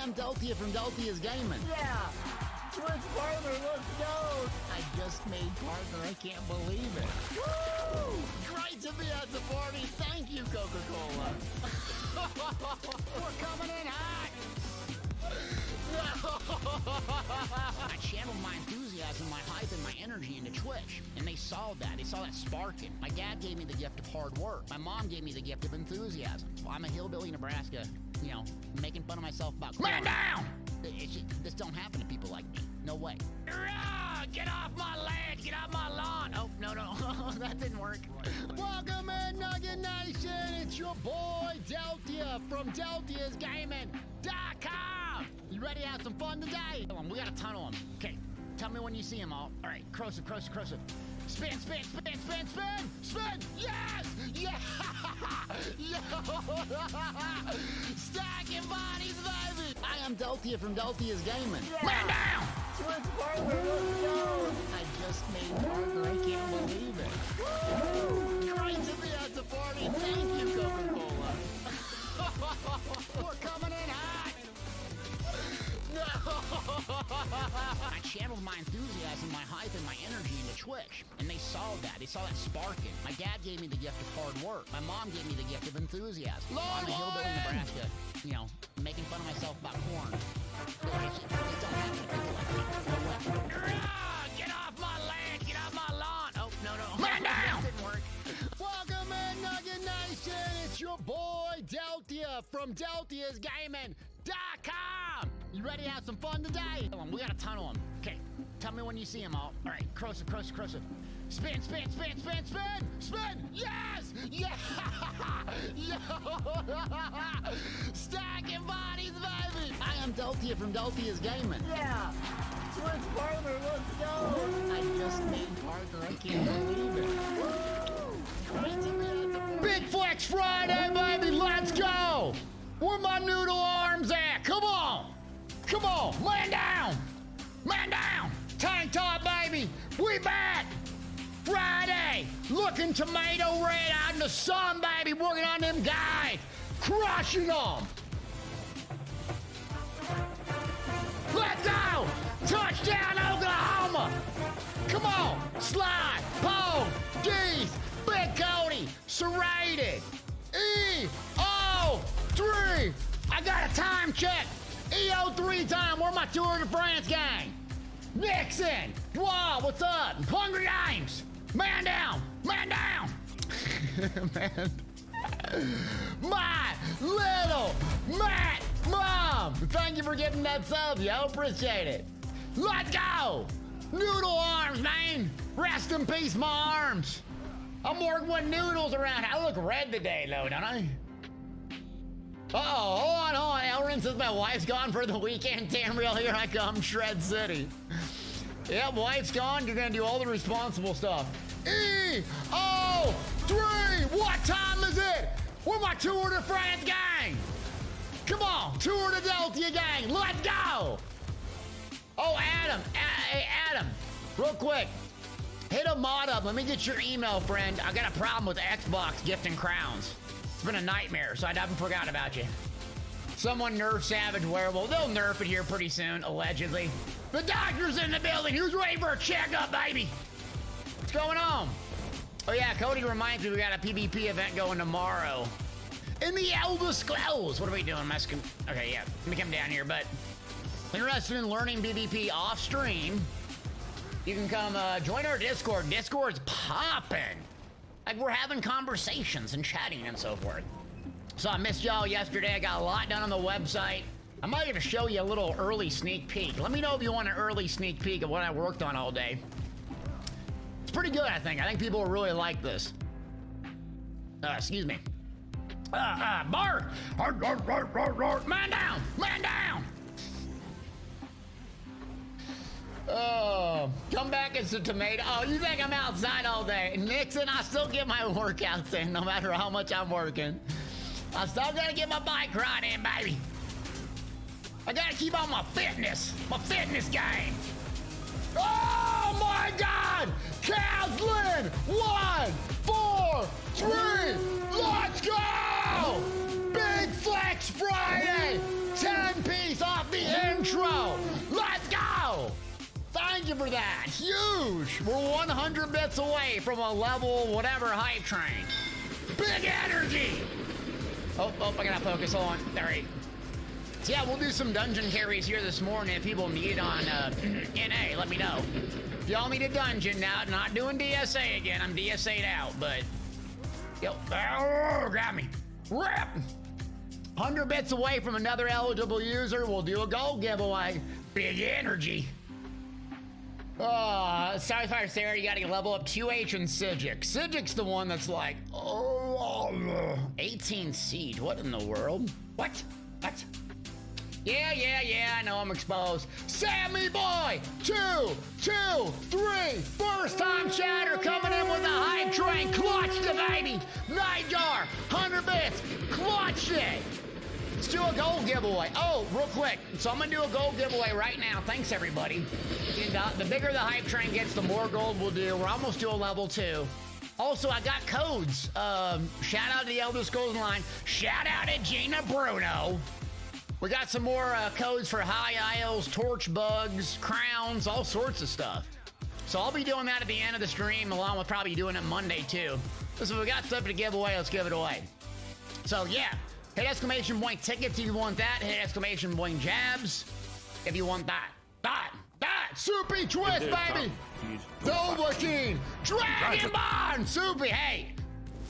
am Deltia from Deltia's Gaming. Yeah! Twitch partner, let's go! I just made partner. I can't believe it. Woo! Great to be at the party. Thank you, Coca-Cola. We're coming in hot. I channeled my enthusiasm, my hype, and my energy into Twitch, and they saw that. They saw that sparking. My dad gave me the gift of hard work. My mom gave me the gift of enthusiasm. Well, I'm a hillbilly in Nebraska, you know, making fun of myself about... Man down! This don't happen to people like me. No way. Get off my land! Get off my lawn! Oh, no, that didn't work. Welcome in, Nugget Nation! It's your boy, Deltia, from DeltiasGaming.com! You ready to have some fun today? We got a ton of them. Okay, tell me when you see them all. All right, corrosive. Spin! Yes! Yeah! Stacking bodies, baby! I am Deltia from Deltia's Gaming. Yeah. Man down! Twitch partner, let's go! I just made partner. I can't believe it. Woo! Great to be at the party. Thank you, Coca-Cola. We're coming in hot. No! I channeled my enthusiasm, my hype, and my energy into Twitch, and they saw that. They saw that sparking. My dad gave me the gift of hard work. My mom gave me the gift of enthusiasm. I'm a hillbilly in Nebraska, you know, making fun of myself about corn. It don't happen to people like me. No way. Get off my land! Get off my lawn! Oh, no. Man down! That didn't work. Welcome in, Nugget Nation! It's your boy, Deltia, from DeltiasGaming.com! You ready to have some fun today? We got a ton of them. Okay, tell me when you see them all. All right, corrosive. Spin! Yes! Yeah! Stacking bodies, baby! I am Deltia from Deltia's Gaming. Yeah! Twitch partner, let's go! I just made partner. I can't believe it. Woo! Great to be at the Big Flex Friday, baby! Let's go! Where my noodle arms at? Come on! Man down! Tank top, baby! We back! Friday! Looking tomato red out in the sun, baby! Working on them guys! Crushing them! Let's go! Touchdown, Oklahoma! Come on! Slide! Pole! Geese! Big Cody! Serrated! EO3! I got a time check! EO3 time! Where my Tour de France gang? Nixon! Wow, what's up? Hungry Games! Man down! Man! My little Matt Mom! Thank you for getting that sub, yo. Appreciate it. Let's go! Noodle arms, man! Rest in peace, my arms! I'm working with noodles around. I look red today, though, don't I? Uh-oh, hold on. Elrin says my wife's gone for the weekend. Tamriel, here I come, Shred City. Yep, wife's gone. You're gonna do all the responsible stuff. EO3! What time is it? Where my Tour de France gang? Come on, Tour de Deltia gang, let's go! Oh, Adam, Adam, real quick. Hit a mod up, let me get your email, friend. I got a problem with Xbox gifting crowns. It's been a nightmare, so I haven't forgot about you. Someone nerf Savage Wearable. They'll nerf it here pretty soon, allegedly. The doctor's in the building. Who's ready for a checkup, baby? What's going on? Oh yeah, Cody reminds me we got a PvP event going tomorrow. In the Elder Scrolls. What are we doing? Okay, yeah, let me come down here, but interested in learning PvP off stream, you can come join our Discord. Discord's popping. Like, we're having conversations and chatting and so forth. So I missed y'all yesterday. I got a lot done on the website. I might have to show you a little early sneak peek. Let me know if you want an early sneak peek of what I worked on all day. It's pretty good, I think. I think people will really like this. Excuse me. Bark! Man down! Man down! Oh, come back as a tomato. Oh, you think I'm outside all day? Nixon, I still get my workouts in no matter how much I'm working. I still gotta get my bike ride in, baby. I gotta keep on my fitness game. Oh my God! Caslin! 1, 4, 3, let's go! Big Flex Friday! 10-piece off Thank you for that. Huge. We're 100 bits away from a level whatever hype train. Big energy. Oh, I gotta focus. Hold on. All right. So yeah, we'll do some dungeon carries here this morning. If people need it on NA, let me know. Y'all need a dungeon now. Not doing DSA again. I'm DSA'd out, but yo, grab me. Rip. 100 bits away from another eligible user. We'll do a gold giveaway. Big energy. Sorry, Sarah, you gotta level up 2H and Sigic. Sigic's the one that's like, 18 siege. What in the world? What? Yeah, I know I'm exposed. Sammy boy, 2, 2, 3. First time chatter coming in with a hype train. Clutched it, baby. Nightjar, 100 bits. Clutched it. Let's do a gold giveaway. Oh, real quick. So I'm gonna do a gold giveaway right now. Thanks, everybody. And, the bigger the hype train gets, the more gold we'll do. We're almost to a level 2. Also, I got codes. Shout out to the Elder Scrolls Line. Shout out to Gina Bruno. We got some more codes for high aisles, torch bugs, crowns, all sorts of stuff. So I'll be doing that at the end of the stream, along with probably doing it Monday too. So if we got stuff to give away, let's give it away. So yeah, hit exclamation point tickets if you want that. Hit exclamation point jabs if you want that. That. Soupy twist, baby. Dovahkiin. Dragon Bond. Soupy, hey.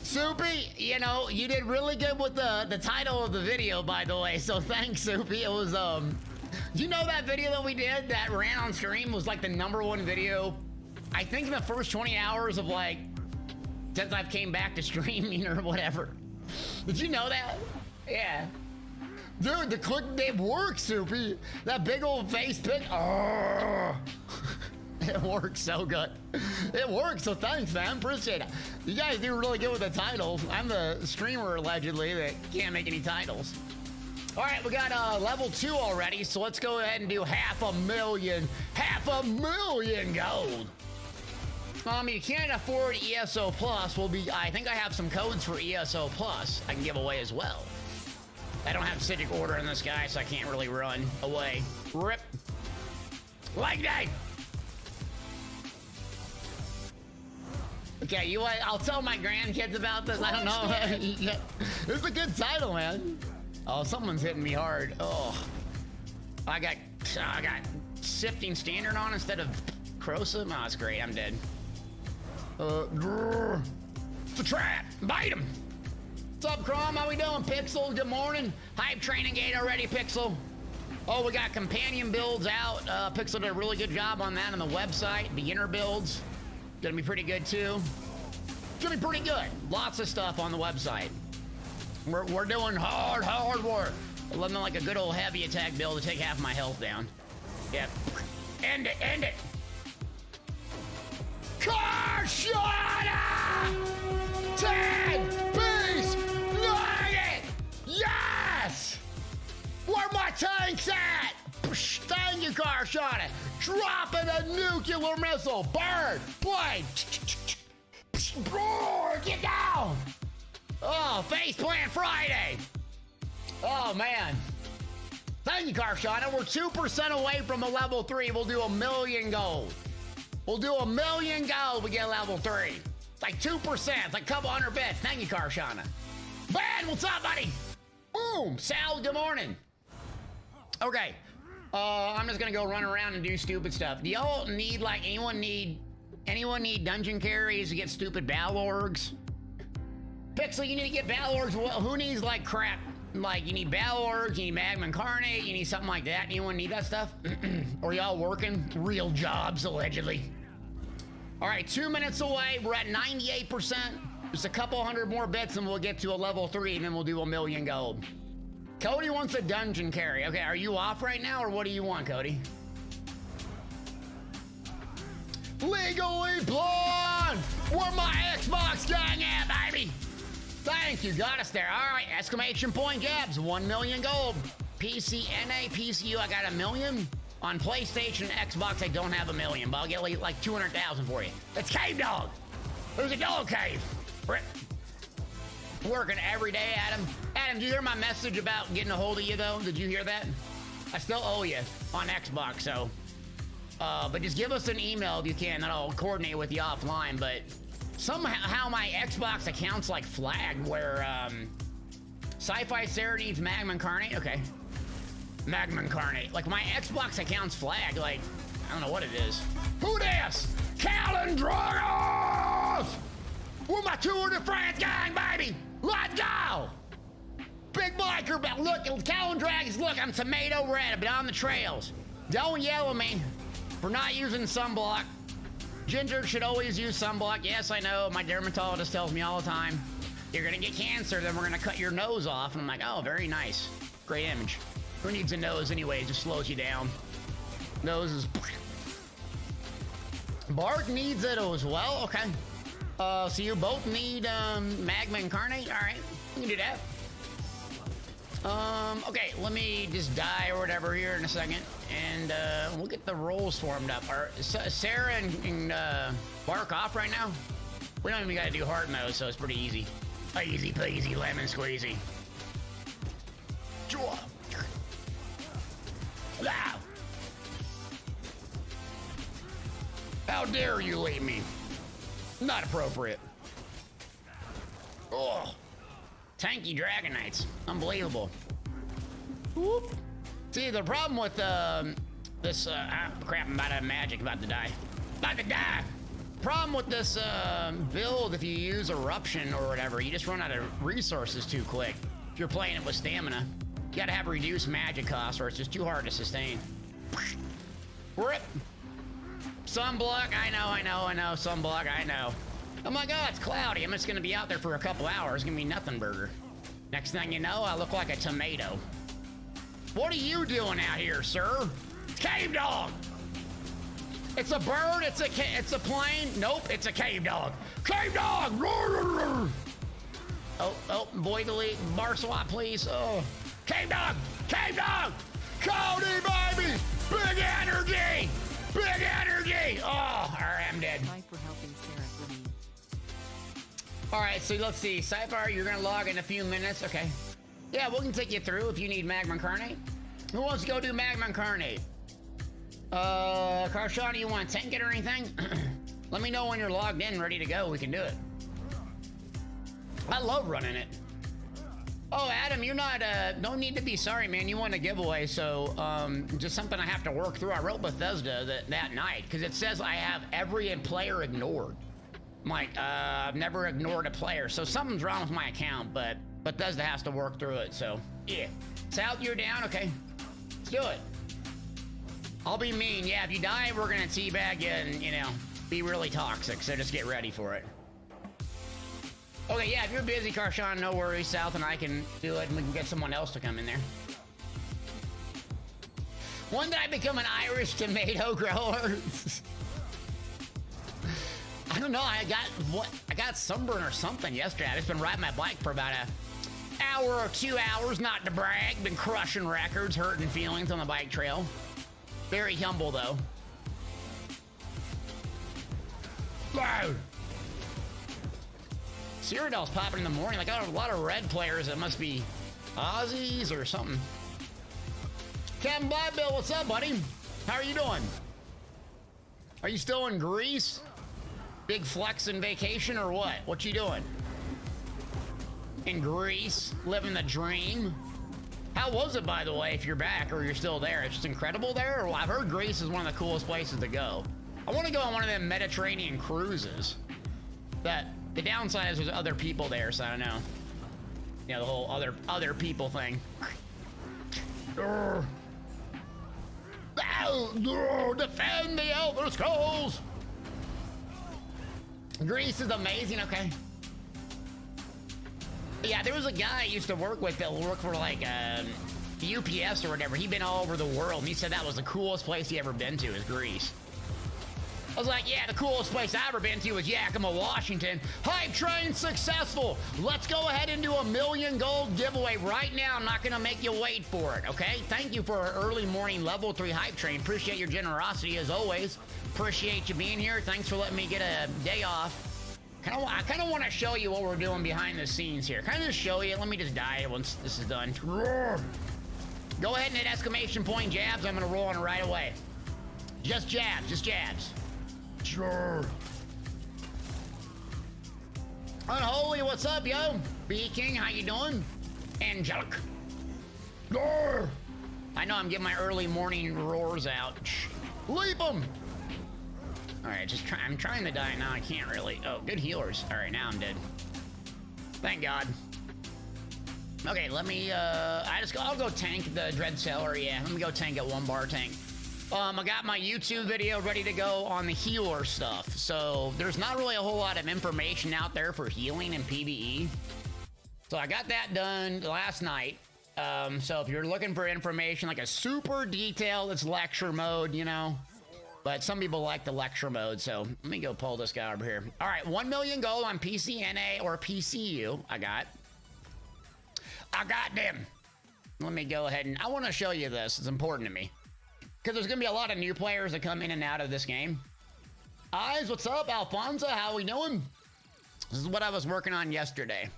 Soupy, you know, you did really good with the title of the video, by the way, so thanks, Soupy. It was, you know that video that we did that ran on stream was like the #1 video, I think in the first 20 hours of like, since I've came back to streaming or whatever. Did you know that? Yeah. Dude, the click did work, Soupy. That big old face pic, it works so good. It works, so thanks, man. Appreciate it. You guys do really good with the titles. I'm the streamer, allegedly, that can't make any titles. All right, we got level 2 already, so let's go ahead and do 500,000. 500,000 gold. You can't afford ESO Plus. I think I have some codes for ESO Plus I can give away as well. I don't have Civic Order in this guy, so I can't really run away. Rip. Like that. Okay, I'll tell my grandkids about this. I don't know. Yeah. This is a good title, man. Oh, someone's hitting me hard. Oh, I got sifting standard on instead of corrosive. Oh, that's great. I'm dead. It's a trap. Bite him. What's up, Crom? How we doing, Pixel? Good morning. Hype training gate already, Pixel. Oh, we got companion builds out. Pixel did a really good job on that on the website. Beginner builds. Gonna be pretty good too. Gonna be pretty good. Lots of stuff on the website. We're doing hard work. Living like a good old heavy attack build to take half my health down. Yep. End it. Karshana! 10 piece nugget! Yes! Where my tanks at? Thank you, Karshana. Dropping a nuclear missile. Bird, blade. Get down. Oh, Faceplant Friday. Oh, man. Thank you, Karshana. We're 2% away from a level 3. We'll do 1,000,000 gold. We'll do 1,000,000 gold. We get level 3. It's like 2%. It's like a couple hundred bits. Thank you, Karshana. Ben, what's up, buddy? Boom. Sal, good morning. Okay. I'm just gonna go run around and do stupid stuff. Do y'all need, like, anyone need dungeon carries to get stupid battle orgs? Pixel, you need to get battle orgs. Well, who needs, like, crap? Like, you need battle orgs, you need Magma Incarnate, you need something like that. Anyone need that stuff? Or y'all working? Real jobs, allegedly. All right, 2 minutes away. We're at 98%. Just a couple hundred more bits and we'll get to a level 3 and then we'll do 1,000,000 gold. Cody wants a dungeon carry. Okay, are you off right now or what do you want, Cody? Legally Blonde! Where my Xbox gang at, baby? Thank you, got us there. All right, exclamation point jabs, 1,000,000 gold. PC, NA, PCU, I got 1,000,000. On PlayStation and Xbox, I don't have 1,000,000, but I'll get like 200,000 for you. It's Cave Dog. There's a dog cave. Rip. Working every day, Adam. Adam, did you hear my message about getting a hold of you, though? Did you hear that? I still owe you on Xbox, so But just give us an email if you can, and I'll coordinate with you offline. But somehow my Xbox account's like flagged where Sci-Fi Sarah needs Magma Incarnate. Okay. Magma Incarnate. Like my Xbox account's flagged. Like, I don't know what it is. Who this? Calendragos! We're my Tour de France gang, baby! Let's go! Big biker, but look, Calendragos, look, I'm tomato red, but on the trails. Don't yell at me for not using sunblock. Ginger should always use sunblock. Yes, I know, my dermatologist tells me all the time. You're gonna get cancer, then we're gonna cut your nose off. And I'm like, oh, very nice. Great image. Who needs a nose anyway? It just slows you down. Nose is... Bart needs it as well, okay. So you both need Magma Incarnate? All right, we can do that. Okay, let me just die or whatever here in a second, and we'll get the rolls formed up. Are Sarah and Bark off right now? We don't even gotta do hard mode, so it's pretty easy. Easy peasy, lemon squeezy. Wow. How dare you leave me? Not appropriate. Oh, tanky Dragonites, unbelievable. Whoop. See, the problem with this, crap, I'm about to have magic, about to die. About to die! Problem with this build, if you use Eruption or whatever, you just run out of resources too quick. If you're playing it with stamina, you gotta have reduced magic costs or it's just too hard to sustain. Rip! Sunblock, I know, sunblock, I know. Oh my god, it's cloudy. I'm just gonna be out there for a couple hours. It's gonna be nothing burger. Next thing you know, I look like a tomato. What are you doing out here, sir? Cave dog! It's a bird, it's a plane. Nope, it's a cave dog. Cave dog! Oh, boy delete, bar swap, please. Oh, cave dog! Cave dog! Cody, baby! Big energy! Big energy! Oh, all right, I'm dead. For helping Sarah Green. All right, so let's see. Cypher, you're gonna log in a few minutes. Okay. Yeah, we can take you through if you need Magma Incarnate. Who wants to go do Magma Incarnate? Karshana, you want to tank it or anything? Let me know when you're logged in, ready to go. We can do it. I love running it. Oh, Adam, you're not, no need to be sorry, man. You won a giveaway, so, just something I have to work through. I wrote Bethesda that night, because it says I have every player ignored. I'm like, I've never ignored a player, so something's wrong with my account, but Bethesda has to work through it, so, yeah. Sal, you're down? Okay. Let's do it. I'll be mean. Yeah, if you die, we're gonna teabag you and, you know, be really toxic, so just get ready for it. Okay, yeah, if you're busy, Karshawn, no worries. South and I can do it, and we can get someone else to come in there. When did I become an Irish tomato grower? I don't know. I got sunburn or something yesterday. I've just been riding my bike for about an hour or 2 hours, not to brag. Been crushing records, hurting feelings on the bike trail. Very humble, though. Wow. Cyrodiil's popping in the morning. Like, I got a lot of red players that must be Aussies or something. Captain Black Bill, what's up, buddy? How are you doing? Are you still in Greece? Big flex and vacation or what? What you doing? In Greece, living the dream. How was it, by the way, if you're back or you're still there? It's just incredible there? Well, I've heard Greece is one of the coolest places to go. I want to go on one of them Mediterranean cruises. The downside is there's other people there, so I don't know. You know, the whole other people thing. Defend the Elder Scrolls! Greece is amazing, okay. Yeah, there was a guy I used to work with that worked for like UPS or whatever. He'd been all over the world, and he said that was the coolest place he ever been to is Greece. I was like, yeah, the coolest place I ever been to was Yakima, Washington. Hype train successful. Let's go ahead and do a $1 million gold giveaway right now. I'm not gonna make you wait for it, okay? Thank you for our early morning level 3 hype train. Appreciate your generosity as always. Appreciate you being here. Thanks for letting me get a day off. I kind of want to show you what we're doing behind the scenes here. Kind of show you. Let me just die once this is done. Go ahead and hit exclamation point jabs. I'm gonna roll on right away. Just jabs, just jabs. Sure. Unholy, what's up, yo? B King, how you doing? Angelic. Roar. I know I'm getting my early morning roars out. Leap them. All right, I'm trying to die now. I can't really. Oh, good healers. All right, now I'm dead. Thank God. Okay, let me. I'll go tank the Dread Seller. Yeah, let me go tank at 1 bar tank. I got my YouTube video ready to go on the healer stuff. So there's not really a whole lot of information out there for healing in PvE. So I got that done last night. So if you're looking for information like a super detailed, it's lecture mode, you know. But some people like the lecture mode, so let me go pull this guy over here. All right, 1 million gold on PCNA or PCU. I got them. Let me go ahead and I want to show you this. It's important to me. Because there's going to be a lot of new players that come in and out of this game. Eyes, what's up? Alfonso, how we doing? This is what I was working on yesterday.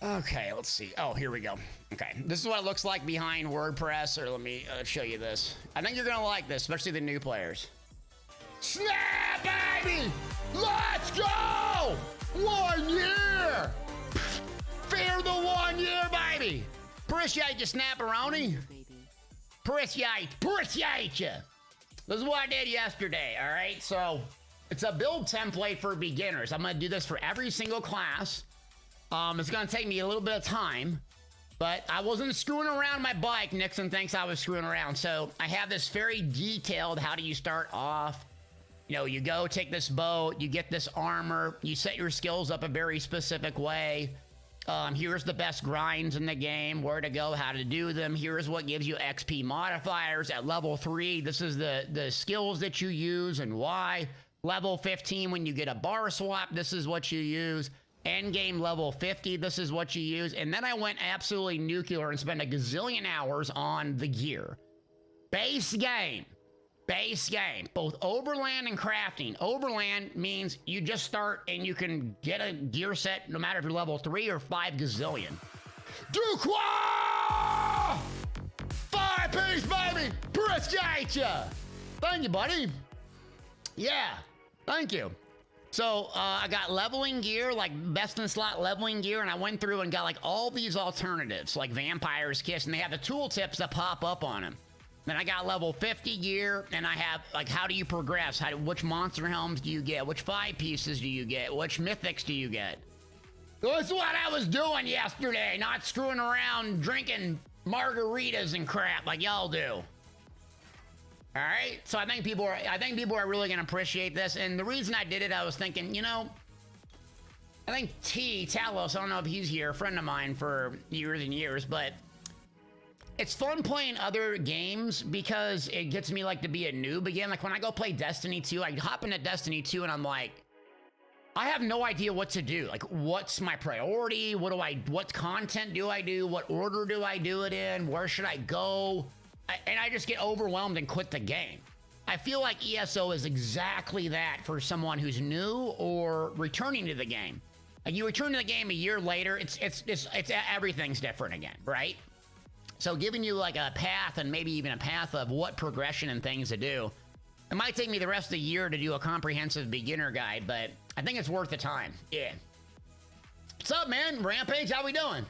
Okay, let's see. Oh, here we go. Okay, this is what it looks like behind WordPress, or let me show you this. I think you're going to like this, especially the new players. Snap, baby! Let's go! 1 year! Fear the 1 year, baby! Appreciate you, Snapperoni. Appreciate you. This is what I did yesterday, all right? So, it's a build template for beginners. I'm going to do this for every single class. It's going to take me a little bit of time, but I wasn't screwing around my bike. Nixon thinks I was screwing around. So, I have this very detailed, how do you start off? You know, you go take this bow, you get this armor, you set your skills up a very specific way. Here's the best grinds in the game, where to go, how to do them. Here's what gives you XP modifiers at level 3. This is the skills that you use and why. Level 15, when you get a bar swap, this is what you use. End game level 50, this is what you use. And then I went absolutely nuclear and spent a gazillion hours on the gear. Base game, both overland and crafting. Overland means you just start and you can get a gear set no matter if you're level 3 or 5 gazillion. Duquois! 5-piece, baby! Appreciate ya! Thank you, buddy. Yeah, thank you. So, I got leveling gear, like best in slot leveling gear, and I went through and got like all these alternatives, like Vampire's Kiss, and they have the tooltips that pop up on them. Then I got level 50 gear, and I have, like, how do you progress? Which monster helms do you get? Which 5 pieces do you get? Which mythics do you get? That's what I was doing yesterday, not screwing around drinking margaritas and crap like y'all do. All right? So I think people are really going to appreciate this, and the reason I did it, I was thinking, you know, I think Talos, I don't know if he's here, a friend of mine for years and years, but it's fun playing other games because it gets me like to be a noob again. Like when I go play Destiny 2, I hop into Destiny 2 and I'm like, I have no idea what to do. Like, what's my priority? What content do I do? What order do I do it in? Where should I go? And I just get overwhelmed and quit the game. I feel like ESO is exactly that for someone who's new or returning to the game. Like you return to the game a year later, it's everything's different again, right? So giving you like a path and maybe even a path of what progression and things to do. It might take me the rest of the year to do a comprehensive beginner guide, but I think it's worth the time. Yeah. What's up, man? Rampage, how we doing?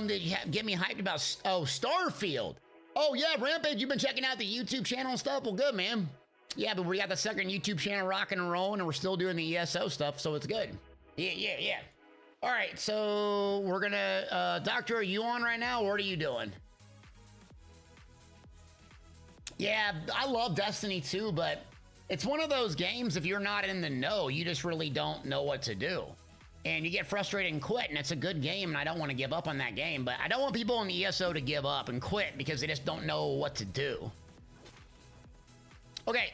Did you get me hyped about, Starfield? Oh yeah, Rampage, you've been checking out the YouTube channel and stuff? Well, good, man. Yeah, but we got the second YouTube channel rocking and rolling, and we're still doing the ESO stuff, so it's good. Yeah. All right, so we're gonna, Doctor, are you on right now? What are you doing? Yeah, I love Destiny 2, but it's one of those games, if you're not in the know, you just really don't know what to do. And you get frustrated and quit, and it's a good game, and I don't want to give up on that game, but I don't want people in the ESO to give up and quit because they just don't know what to do. Okay,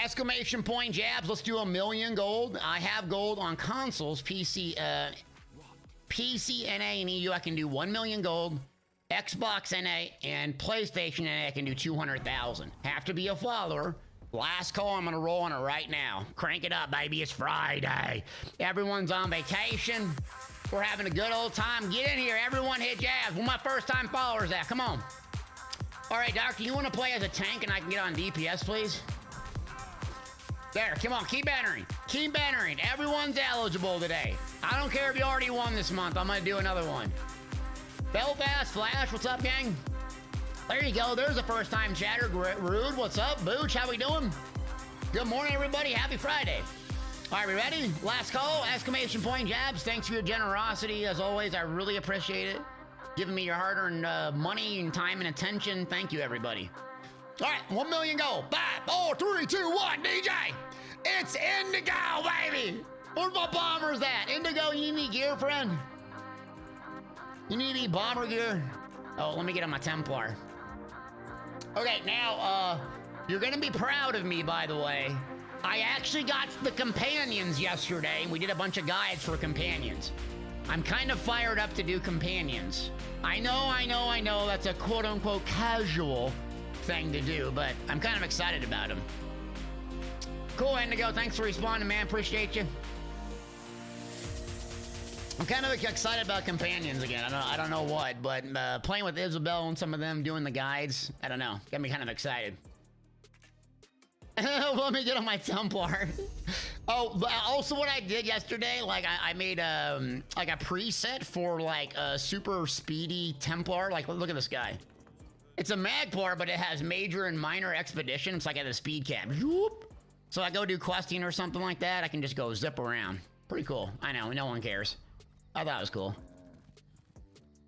exclamation point jabs, let's do 1 million gold. I have gold on consoles, PC, NA, and EU, I can do 1 million gold. Xbox NA and PlayStation NA, I can do 200,000. Have to be a follower. Last call, I'm gonna roll on it right now. Crank it up, baby, it's Friday. Everyone's on vacation. We're having a good old time. Get in here, everyone hit jabs. Where my first time followers at? Come on. All right, Doctor, you want to play as a tank and I can get on DPS, please? There, come on, keep entering. Keep entering. Everyone's eligible today. I don't care if you already won this month. I'm going to do another one. Belfast Flash, what's up, gang? There you go. There's a first-time chatter. Rude, what's up? Booch, how we doing? Good morning, everybody. Happy Friday. All right, we ready? Last call, exclamation point jabs. Thanks for your generosity. As always, I really appreciate it. Giving me your hard-earned money and time and attention. Thank you, everybody. All right, 1 million go. 5, 4, 3, 2, 1, DJ. It's Indigo, baby. Where's my bombers at? Indigo, you need any gear, friend? You need any bomber gear? Oh, let me get on my Templar. Okay, now, you're gonna be proud of me, by the way. I actually got the companions yesterday. We did a bunch of guides for companions. I'm kind of fired up to do companions. I know, that's a quote-unquote casual thing to do, but I'm kind of excited about them. Cool, Indigo, thanks for responding, man, appreciate you. I'm kind of excited about companions again. I don't know what, but playing with Isabel and some of them doing the guides, I don't know, got me kind of excited. Let me get on my Templar. Oh, but also what I did yesterday, like I made like a preset for like a super speedy Templar. Like, look at this guy. It's a Magplar, but it has major and minor expedition. It's like at a speed cap. So I go do questing or something like that. I can just go zip around. Pretty cool. I know, no one cares. I thought it was cool.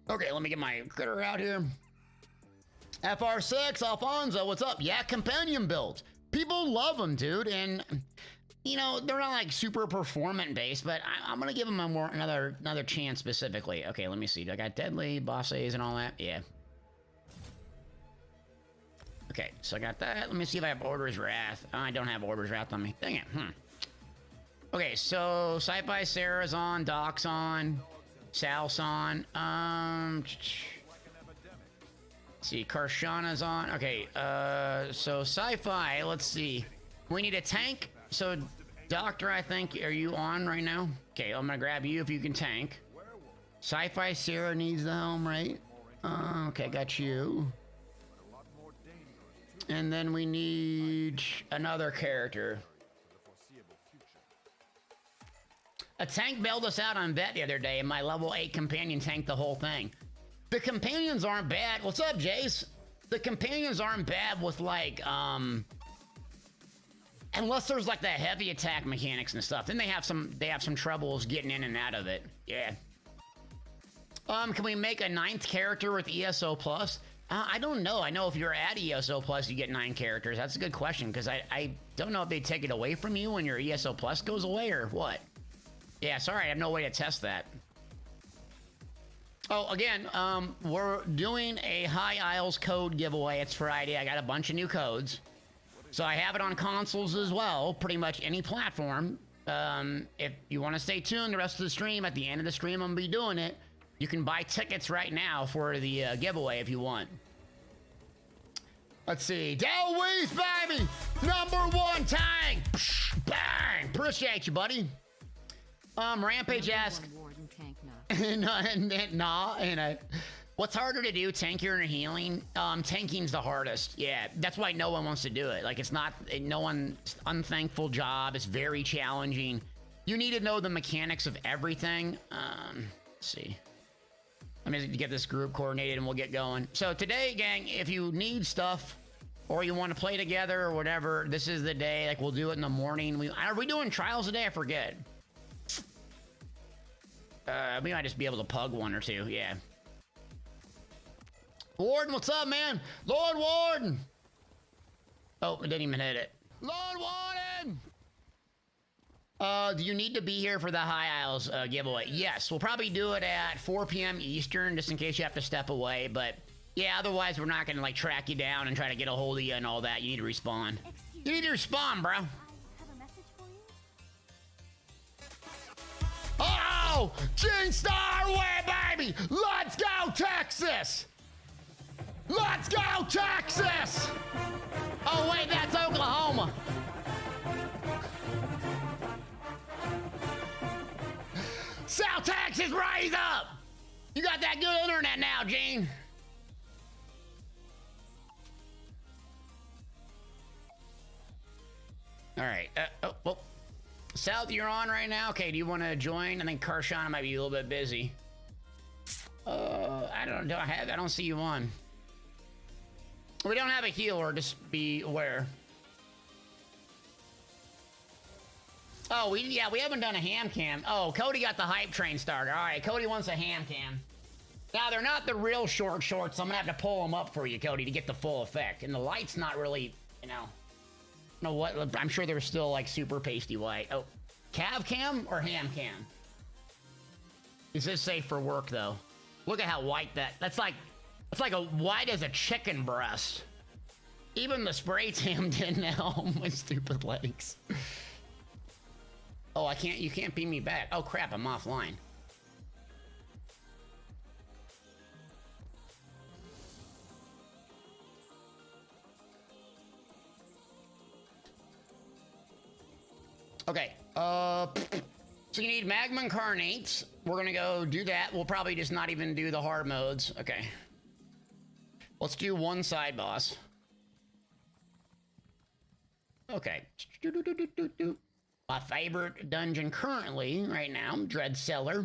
Okay, let me get my critter out here. FR6, Alfonso, what's up? Yeah, companion builds. People love them, dude, and you know they're not like super performant based, but I'm gonna give them another chance specifically. Okay, let me see. I got deadly, boss A's, and all that. Yeah. Okay, so I got that. Let me see if I have Order's Wrath. I don't have Order's Wrath on me. Dang it. Okay, so Sci-Fi Sarah's on, Doc's on, Sal's on. See, Karshana's on. Okay, so Sci-Fi, let's see. We need a tank. So, Doctor, I think, are you on right now? Okay, I'm gonna grab you if you can tank. Sci-Fi Sarah needs the helm, right? Okay, got you. And then we need another character. A tank bailed us out on vet the other day, and my level 8 companion tanked the whole thing. The companions aren't bad. What's up, Jace? The companions aren't bad with like, unless there's like the heavy attack mechanics and stuff. Then they have some troubles getting in and out of it. Yeah. Can we make a 9th character with ESO Plus? I don't know. I know if you're at ESO Plus, you get 9 characters. That's a good question, because I don't know if they take it away from you when your ESO Plus goes away or what. Yeah, sorry, I have no way to test that. Oh, again, we're doing a High Isles code giveaway. It's Friday. I got a bunch of new codes. So I have it on consoles as well, pretty much any platform. If you want to stay tuned the rest of the stream, at the end of the stream, I'm going to be doing it. You can buy tickets right now for the giveaway if you want. Let's see. Del Weiss, baby! #1 tank! Psh, bang! Appreciate you, buddy. Rampage asks... what's harder to do, tankier or healing? Tanking's the hardest. Yeah, that's why no one wants to do it. Like, it's not no one's unthankful job. It's very challenging. You need to know the mechanics of everything. Let's see. Let me get this group coordinated and we'll get going. So today, gang, if you need stuff or you want to play together or whatever, this is the day. Like, we'll do it in the morning. Are we doing trials today? I forget. We might just be able to pug one or two, yeah. Warden, what's up, man? Lord Warden! Oh, I didn't even hit it. Lord Warden! Do you need to be here for the High Isles giveaway? Yes, we'll probably do it at 4 p.m. Eastern, just in case you have to step away, but yeah, otherwise we're not gonna like track you down and try to get a hold of you and all that. You need to respawn. You need to respawn, bro. Oh! Gene Star way, baby! Let's go, Texas! Let's go, Texas! Oh, wait, that's Oklahoma. South Texas, raise up! You got that good internet now, Gene. All right. Oh, well. South, you're on right now. Okay, do you want to join? I think Karshana might be a little bit busy. I don't see you on. We don't have a healer, just be aware. Oh, we haven't done a ham cam. Oh, Cody got the hype train started. All right, Cody wants a ham cam. Now, they're not the real shorts, so I'm gonna have to pull them up for you, Cody, to get the full effect. And the light's not really, you know what? I'm sure they're still like super pasty white. Oh, cav cam or ham cam? Is this safe for work though? Look at how white that's like a white as a chicken breast. Even the spray tan didn't help my stupid legs. Oh, you can't beam me back. Oh crap, I'm offline. Okay, so you need magma incarnates. We're gonna go do that. We'll probably just not even do the hard modes. Okay. Let's do one side boss. Okay. My favorite dungeon currently, right now, Dread Cellar.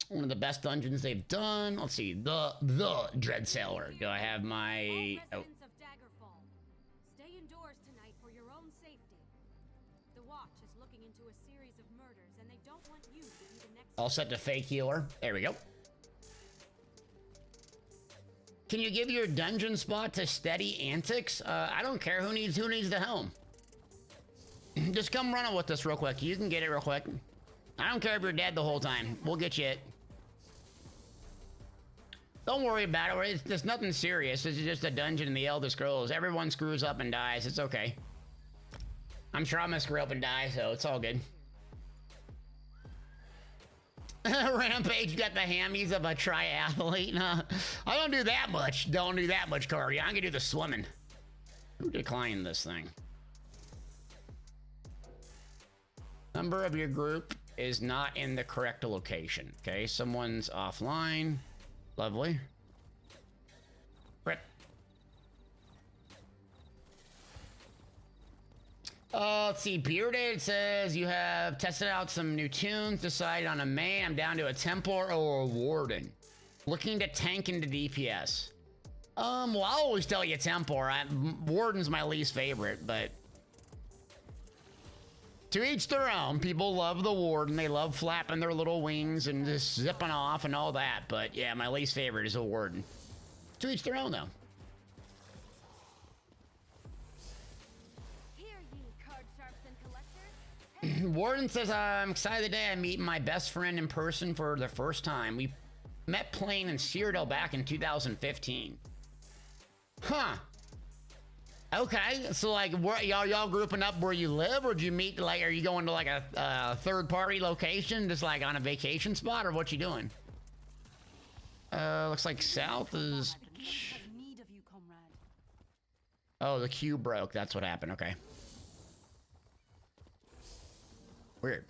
One of the best dungeons they've done. Let's see, the Dread Cellar. Do I have my... Oh. All set to fake healer. There we go. Can you give your dungeon spot to Steady Antics? I don't care who needs the helm. Just come run it with us real quick. You can get it real quick. I don't care if you're dead the whole time. We'll get you it. Don't worry about it. There's nothing serious. This is just a dungeon in the Elder Scrolls. Everyone screws up and dies. It's okay. I'm sure I'm gonna screw up and die, so it's all good. Rampage got the hammies of a triathlete. I don't do that much. Don't do that much cardio. I can do the swimming. Who declined this thing? Number of your group is not in the correct location. Okay, someone's offline. Lovely. Rip. Let's see. Bearded says you have tested out some new tunes, decided on a main. I'm down to a Templar or a Warden. Looking to tank into DPS. Well, I'll always tell you Templar. Warden's my least favorite, but to each their own. People love the Warden. They love flapping their little wings and just zipping off and all that. But yeah, my least favorite is a Warden. To each their own, though. Warden says, I'm excited the day I meet my best friend in person for the first time. We met playing in Cyrodiil back in 2015. Huh. Okay, so like, y'all grouping up where you live, or do you meet, like, are you going to like a third-party location, just like on a vacation spot, or what you doing? Looks like south is... Oh, the queue broke. That's what happened. Okay. Weird.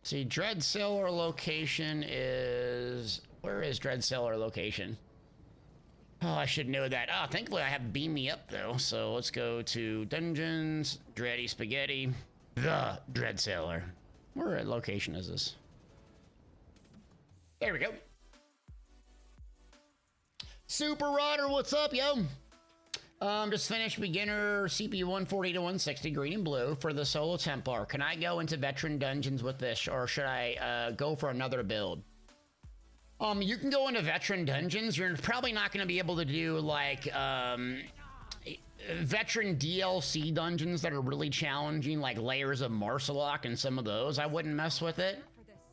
See, Dread Cellar location is... Where is Dread Cellar location? Oh, I should know that. Oh, thankfully I have Beam Me Up, though. So let's go to Dungeons, Dready Spaghetti, the Dread Cellar. Where location is this? There we go. Super Rodder, what's up, yo? Just finished beginner CP 140 to 160, green and blue for the solo Templar. Can I go into veteran dungeons with this, or should I go for another build? You can go into veteran dungeons. You're probably not going to be able to do like veteran DLC dungeons that are really challenging, like Layers of Marsalok and some of those. I wouldn't mess with it.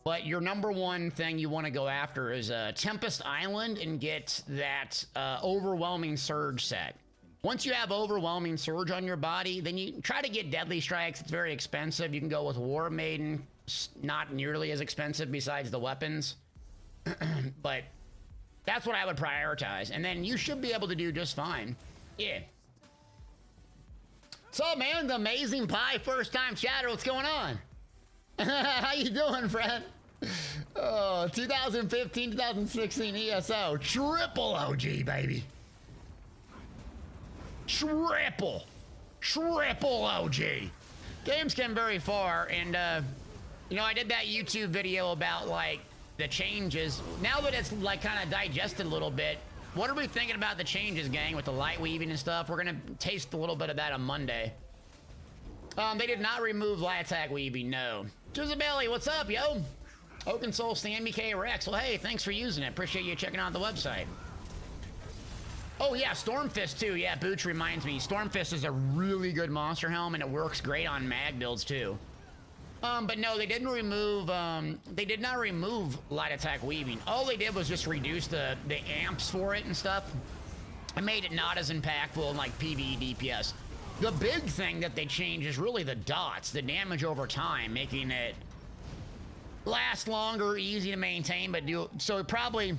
But your number one thing you want to go after is Tempest Island and get that Overwhelming Surge set. Once you have Overwhelming Surge on your body, then you try to get Deadly Strikes. It's very expensive. You can go with War Maiden. Not nearly as expensive besides the weapons. But that's what I would prioritize. And then you should be able to do just fine. Yeah. What's up, man? The Amazing Pie first time chatter. What's going on? How you doing, Fred? Oh, 2015, 2016 ESO. Triple OG, baby. Triple OG. Games came very far, and you know, I did that YouTube video about like the changes. Now that it's like kind of digested a little bit, what are we thinking about the changes, gang, with the light weaving and stuff? We're gonna taste a little bit of that on Monday. They did not remove light attack weaving, no. Jezebelly, what's up, yo? Oaken Soul Stan BK Rex. Well, hey, thanks for using it. Appreciate you checking out the website. Oh yeah, Stormfist too. Yeah, Booch reminds me. Stormfist is a really good monster helm, and it works great on mag builds too. But no, they didn't remove. They did not remove light attack weaving. All they did was just reduce the amps for it and stuff. It made it not as impactful in like PvE DPS. The big thing that they changed is really the dots, the damage over time, making it last longer, easy to maintain, but do so. Probably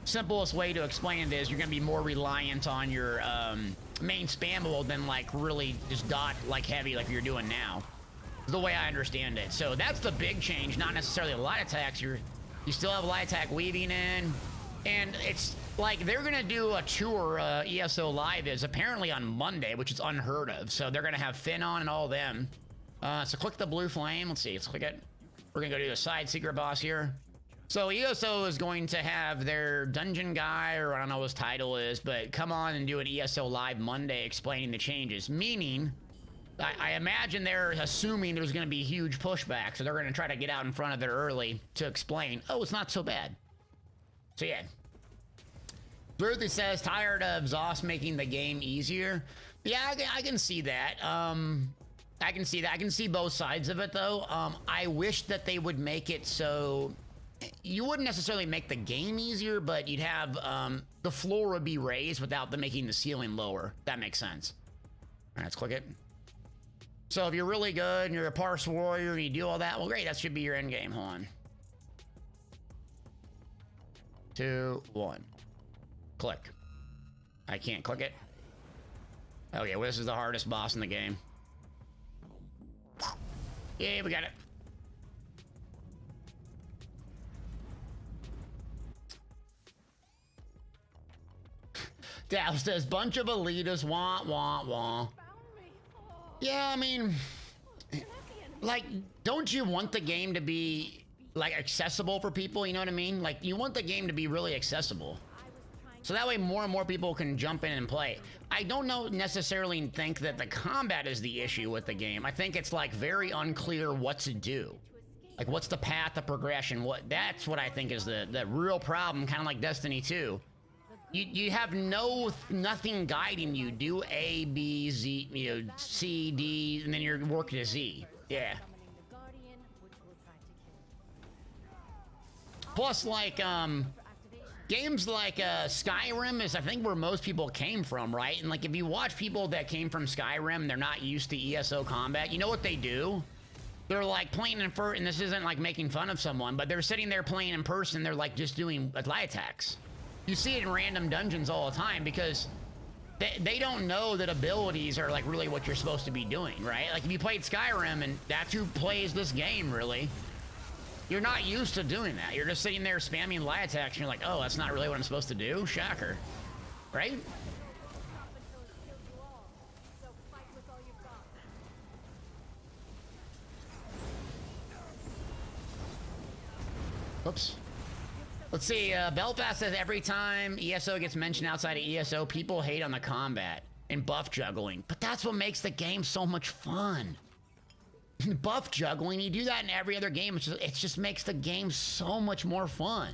simplest way to explain it is you're going to be more reliant on your main spammable than like really just dot like heavy like you're doing now. The way I understand it. So that's the big change, not necessarily light attacks. You still have light attack weaving in, and it's like they're gonna do a tour. ESO Live is apparently on Monday, which is unheard of. So they're gonna have Finn on and all them. So click the blue flame. Let's see. Let's click it. We're gonna go do a side secret boss here. So ESO is going to have their dungeon guy, or I don't know what his title is, but come on and do an ESO Live Monday explaining the changes. Meaning, I imagine they're assuming there's going to be huge pushback, so they're going to try to get out in front of it early to explain, oh, it's not so bad. So yeah. Ruthie says, tired of Zoss making the game easier. Yeah, I can see that. I can see that. I can see both sides of it, though. I wish that they would make it so you wouldn't necessarily make the game easier, but you'd have the floor would be raised without them making the ceiling lower. That makes sense. All right, let's click it. So if you're really good and you're a parse warrior and you do all that, well, great. That should be your end game. Hold on. 2, 1. Click. I can't click it. Okay, well, this is the hardest boss in the game. Yeah, we got it. Dallas says, bunch of elitists, wah, wah, wah. Yeah, I mean, like, don't you want the game to be, like, accessible for people? You know what I mean? Like, you want the game to be really accessible. So that way more and more people can jump in and play. I don't necessarily think that the combat is the issue with the game. I think it's, like, very unclear what to do. Like, what's the path of progression? That's what I think is the real problem, kind of like Destiny 2. You have nothing guiding you. Do A, B, Z, you know, C, D, and then you're working to Z. Yeah. Plus, like, games like Skyrim is, I think, where most people came from, right? And like, if you watch people that came from Skyrim, they're not used to ESO combat. You know what they do? They're like playing in and this isn't like making fun of someone, but they're sitting there playing in person. They're like just doing light attacks. You see it in random dungeons all the time because they don't know that abilities are like really what you're supposed to be doing, right? Like if you played Skyrim and that's who plays this game, really, you're not used to doing that. You're just sitting there spamming light attacks and you're like, oh, that's not really what I'm supposed to do? Shocker, right? Oops. Let's see, Belfast says every time ESO gets mentioned outside of ESO, people hate on the combat and buff juggling. But that's what makes the game so much fun. Buff juggling, you do that in every other game. It just makes the game so much more fun.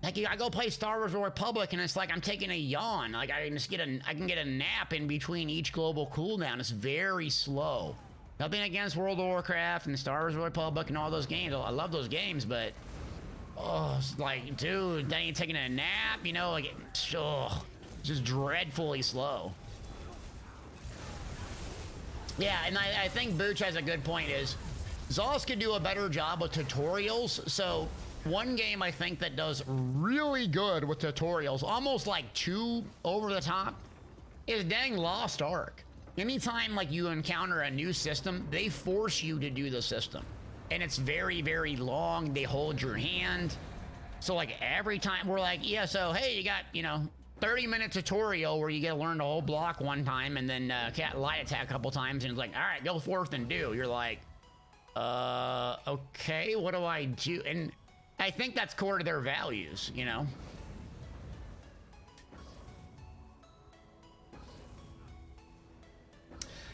Like, I go play Star Wars Republic and it's like I'm taking a yawn. Like, I can get a nap in between each global cooldown. It's very slow. Nothing against World of Warcraft and Star Wars Republic and all those games. I love those games, but oh, it's like, dude, then you're taking a nap, you know, like, oh, just dreadfully slow. Yeah, and I think Booch has a good point is, Zoss could do a better job with tutorials. So, one game I think that does really good with tutorials, almost like too over the top, is dang Lost Ark. Anytime, like, you encounter a new system, they force you to do the system. And it's very, very long. They hold your hand. So, like, every time we're like, ESO, hey, you got, you know, 30-minute tutorial where you get to learn the whole block one time and then cat light attack a couple times, and it's like, all right, go forth and do. You're like, okay, what do I do? And I think that's core to their values, you know?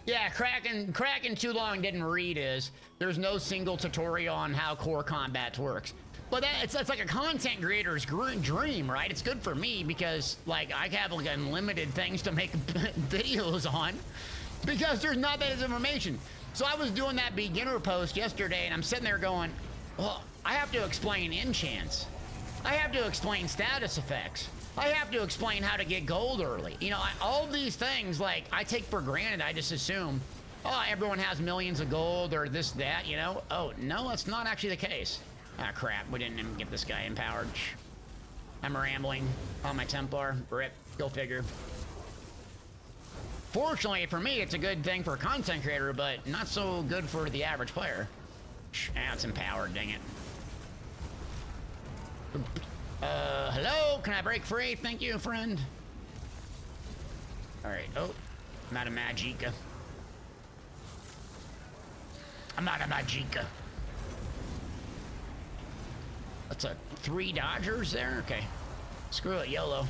Yeah, Kraken too long didn't read is there's no single tutorial on how core combat works. But it's like a content creator's dream, right? It's good for me because like I have like unlimited things to make videos on because there's not that much information. So I was doing that beginner post yesterday and I'm sitting there going, well, I have to explain enchants. I have to explain status effects. I have to explain how to get gold early. You know, all these things, like, I take for granted. I just assume, oh, everyone has millions of gold or this, that, you know? Oh, no, that's not actually the case. Ah, crap. We didn't even get this guy empowered. I'm rambling on my Templar. Rip. Go figure. Fortunately, for me, it's a good thing for a content creator, but not so good for the average player. Ah, it's empowered, dang it. Hello? Can I break free? Thank you, friend. All right. Oh, I'm out of magicka. I'm out of magicka. That's a 3 dodgers there? Okay. Screw it, YOLO.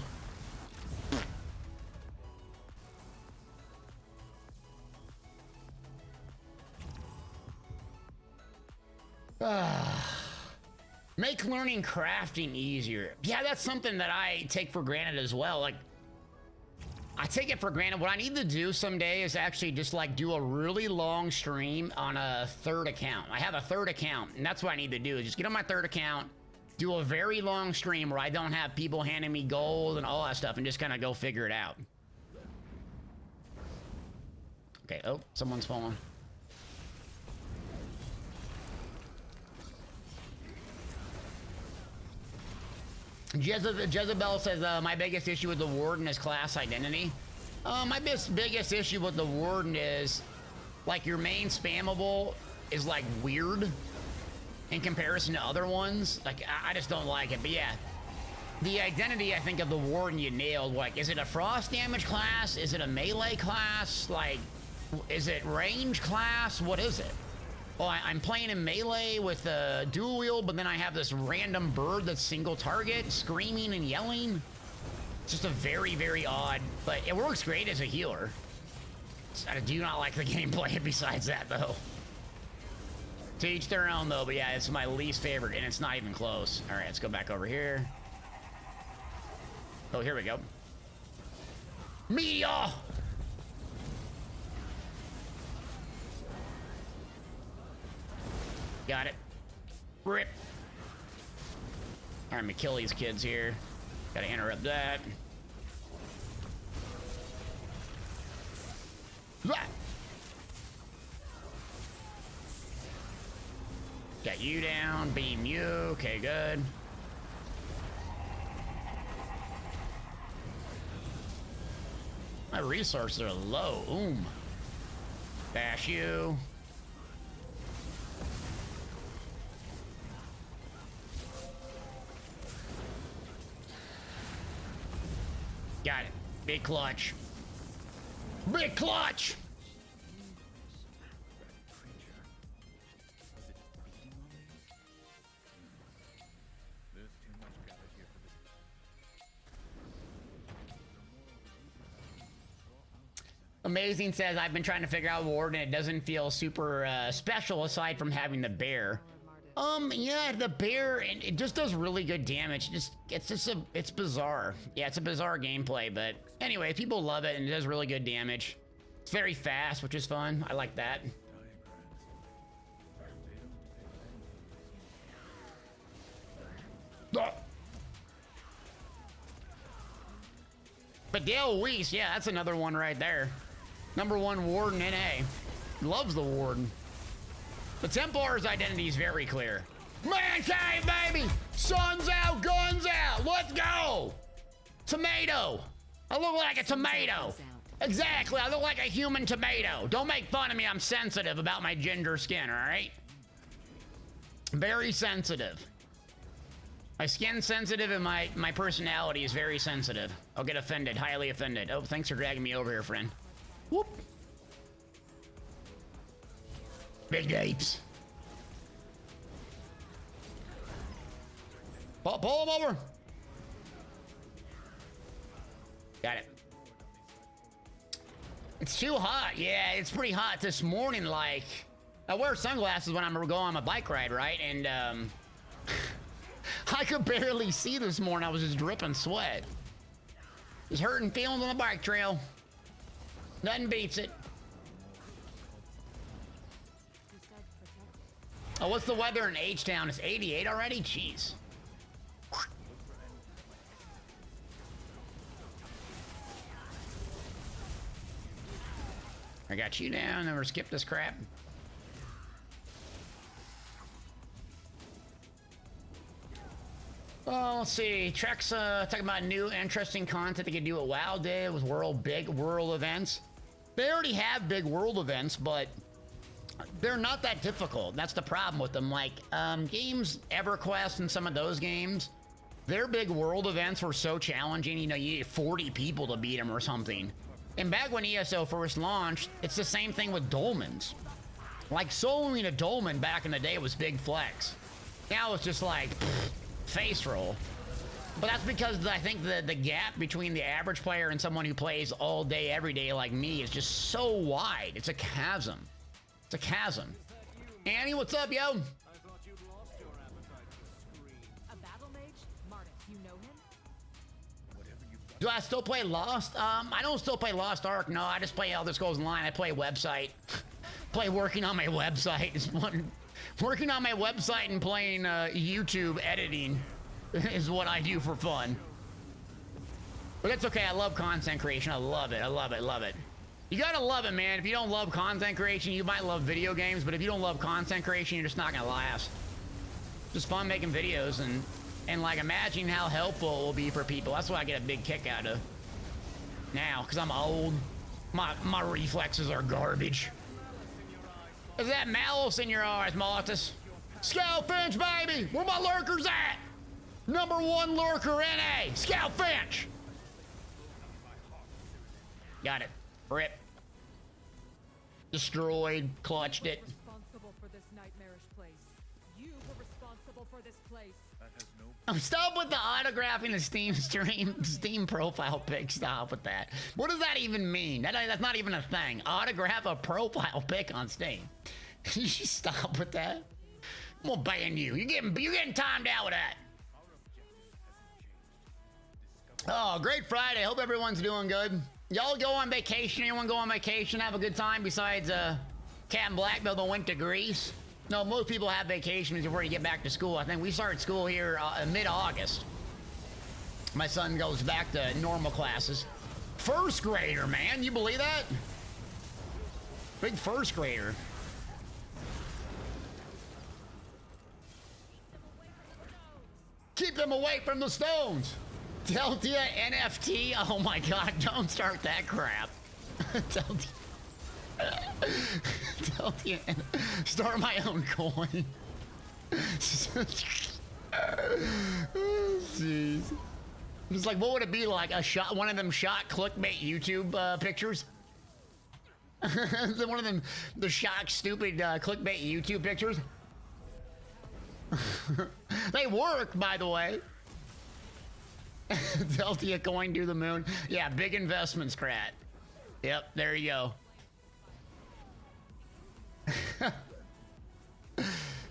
Make learning crafting easier. Yeah, that's something that I take for granted as well. Like, I take it for granted. What I need to do someday is actually just like do a really long stream on a 3rd account. I have a 3rd account, and that's what I need to do is just get on my 3rd account, do a very long stream where I don't have people handing me gold and all that stuff, and just kind of go figure it out. Okay, oh, someone's falling. Jezebel says, my biggest issue with the Warden is class identity. My biggest issue with the Warden is, like, your main spammable is, like, weird in comparison to other ones. Like, I just don't like it. But, yeah, the identity, I think, of the Warden you nailed. Like, is it a frost damage class? Is it a melee class? Like, is it range class? What is it? Well, I'm playing in melee with a dual wield, but then I have this random bird that's single target, screaming and yelling. It's just a very, very odd, but it works great as a healer. I do not like the gameplay besides that, though. To each their own, though, but yeah, it's my least favorite, and it's not even close. All right, let's go back over here. Oh, here we go. Meteor! Got it. Rip. All right, I'm gonna kill these kids here. Gotta interrupt that. Blah. Got you down, beam you. Okay, good. My resources are low. Bash you. Got it. Big clutch. Big clutch! Amazing says, I've been trying to figure out Warden. It doesn't feel super special aside from having the bear. Yeah, the bear, it just does really good damage. It's bizarre. Yeah, it's a bizarre gameplay, but anyway, people love it and it does really good damage. It's very fast, which is fun. I like that. But Dale Weiss, yeah, that's another one right there. #1 Warden NA. Loves the Warden. The Templar's identity is very clear. Man cave, baby! Sun's out, guns out! Let's go! Tomato! I look like a tomato! Exactly, I look like a human tomato. Don't make fun of me, I'm sensitive about my ginger skin, alright? Very sensitive. My skin's sensitive and my personality is very sensitive. I'll get offended, highly offended. Oh, thanks for dragging me over here, friend. Whoop. Big apes. Pull him over. Got it. It's too hot. Yeah, it's pretty hot this morning. Like, I wear sunglasses when I'm going on my bike ride, right? And I could barely see this morning. I was just dripping sweat. Just hurting feelings on the bike trail. Nothing beats it. Oh, what's the weather in H-Town? It's 88 already? Jeez. I got you down. Never skip this crap. Well, let's see. Trex talking about new interesting content they could do at WoW Day with big world events. They already have big world events, but they're not that difficult. That's the problem with them. Like games, EverQuest and some of those games, their big world events were so challenging. You know, you need 40 people to beat them or something. And back when ESO first launched, it's the same thing with dolmens. Like soloing a dolmen back in the day was big flex. Now it's just like face roll. But that's because I think the gap between the average player and someone who plays all day, every day like me is just so wide. It's a chasm. It's a chasm. Annie, what's up, yo? I thought you'd lost your appetite for scream. A battle mage? Martis, you know him? Do I still play Lost? I don't still play Lost Ark. No, I just play Elder Scrolls Online. I play website. Play working on my website. Working on my website and playing YouTube editing is what I do for fun. But it's okay. I love content creation. I love it. I love it. Love it. You gotta love it, man. If you don't love content creation, you might love video games, but if you don't love content creation, you're just not gonna last. Just fun making videos and like imagining how helpful it will be for people. That's what I get a big kick out of. Now, because I'm old, my reflexes are garbage. Is that malice in your eyes, Maltus? Scoutfinch, baby! Where my lurkers at? #1 lurker NA, Scoutfinch! Got it. Rip. Destroyed. Clutched it. Responsible for this nightmarish place. You were responsible for this place. Stop with the autographing the Steam profile pic. Stop with that. What does that even mean? That's not even a thing. Autograph a profile pic on Steam. You should stop with that. I'm gonna ban you. You're getting timed out with that. Oh, great Friday. Hope everyone's doing good. Y'all go on vacation? Anyone go on vacation? Have a good time besides Captain Blackbill that went to Greece? No, most people have vacations before you get back to school. I think we start school here mid-August. My son goes back to normal classes. First grader, man. You believe that? Big first grader. Keep them away from the stones. Delta NFT. Oh my God! Don't start that crap. Delta. Delta. Start my own coin. Jeez. It's like, what would it be like? A shot? One of them shot clickbait YouTube pictures? One of them, the shock stupid clickbait YouTube pictures? They work, by the way. Delta coin to the moon. Yeah, big investments, Krat. Yep, there you go.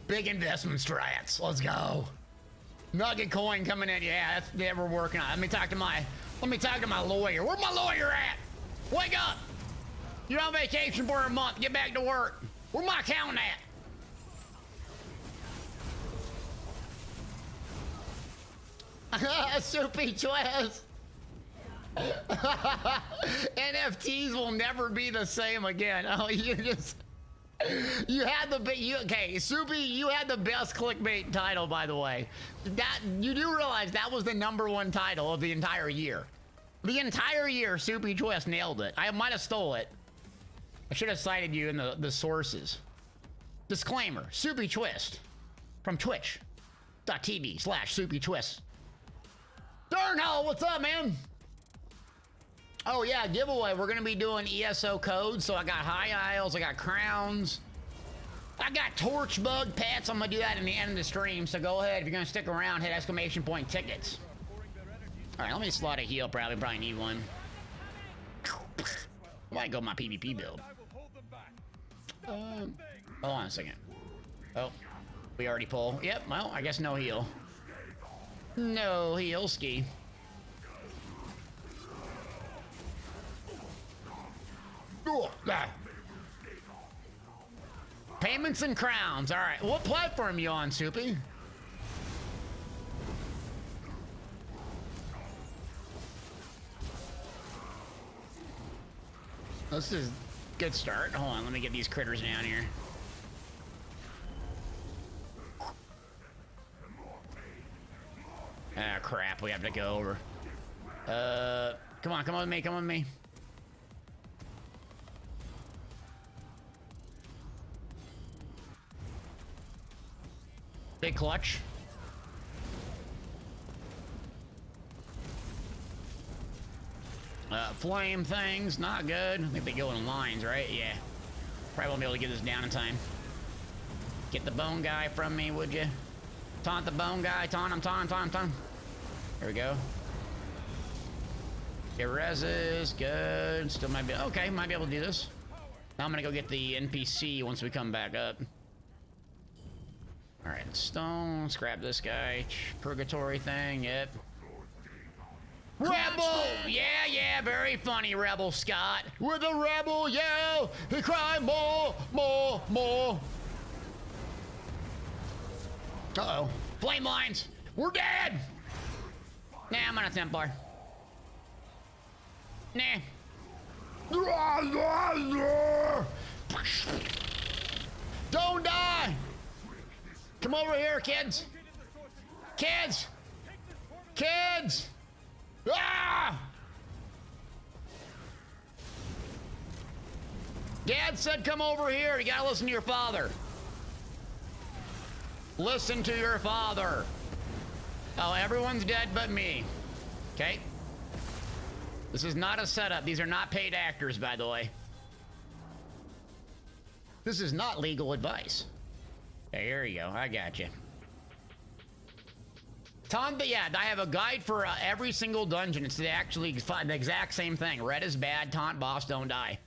Big investment strats. Let's go. Nugget coin coming in. Yeah, we're working on it. Let me talk to my lawyer. Where's my lawyer at? Wake up. You're on vacation for a month. Get back to work. Where's my accountant at? Soupy Twist. NFTs will never be the same again. Oh, you had the okay, Soupy, you had the best clickbait title, by the way. That you do realize that was the #1 title of the entire year. The entire year, Soupy Twist nailed it. I might have stole it. I should have cited you in the sources. Disclaimer: Soupy Twist from Twitch. twitch.tv/soupytwist. Darnell, what's up, man? Oh yeah, giveaway. We're gonna be doing ESO codes. So I got high isles, I got crowns, I got torch bug pets. I'm gonna do that in the end of the stream. So go ahead, if you're gonna stick around, hit exclamation point tickets. All right, let me slot a heal. Probably need one. Might go my PvP build. Hold on a second. Oh, we already pull. Yep. Well, I guess no heal. No heal ski. Payments and crowns. All right. What platform you on, Soupy? This is a good start. Hold on. Let me get these critters down here. Ah, crap. We have to go over. Come on. Come on with me. Come on with me. Big clutch. Flame things, not good. I think they go in lines, right? Yeah. Probably won't be able to get this down in time. Get the bone guy from me, would you? Taunt the bone guy. Taunt him, taunt him, taunt him, taunt him. There we go. Get reses, good. Still might be, okay, might be able to do this. Now I'm gonna go get the NPC once we come back up. All right, stone, let's grab this guy. Purgatory thing, yep. Rebel! Yeah, very funny, Rebel Scott. With a rebel yell, he cry more. Uh-oh. Flame lines! We're dead! Nah, I'm on a Templar. Nah. Don't die! Come over here, kids! Kids! Kids! Ah! Dad said come over here. You gotta listen to your father. Listen to your father. Oh, everyone's dead but me. Okay. This is not a setup. These are not paid actors, by the way. This is not legal advice. Okay, here you go. I got you. Yeah, I have a guide for every single dungeon. It's the exact same thing. Red is bad. Taunt boss, don't die.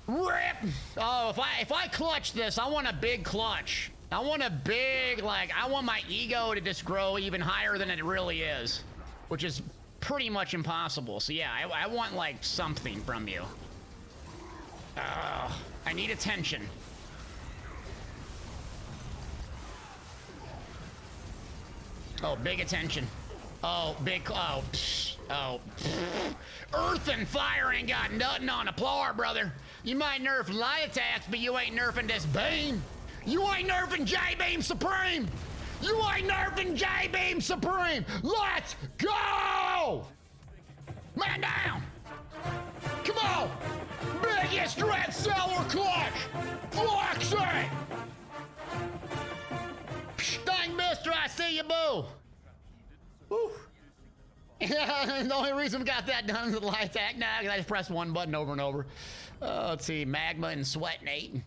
Rip! Oh, if I clutch this, I want a big clutch. I want a big, I want my ego to just grow even higher than it really is, which is pretty much impossible. So yeah, I want something from you. I need attention. Oh, big attention. Oh, big, oh, psh, oh, psh. Earth and fire ain't got nothing on a plar, brother. You might nerf light attacks, but you ain't nerfing this beam. You ain't nerfing J-Beam Supreme. You ain't nerfing J-Beam Supreme. Let's go! Man down. Come on. Biggest red seller clutch. Flex it. Dang, mister, I see you, boo. Woo. Yeah, the only reason we got that done is the light attack. Nah, I just pressed one button over and over. Let's see, magma and sweat, Nate.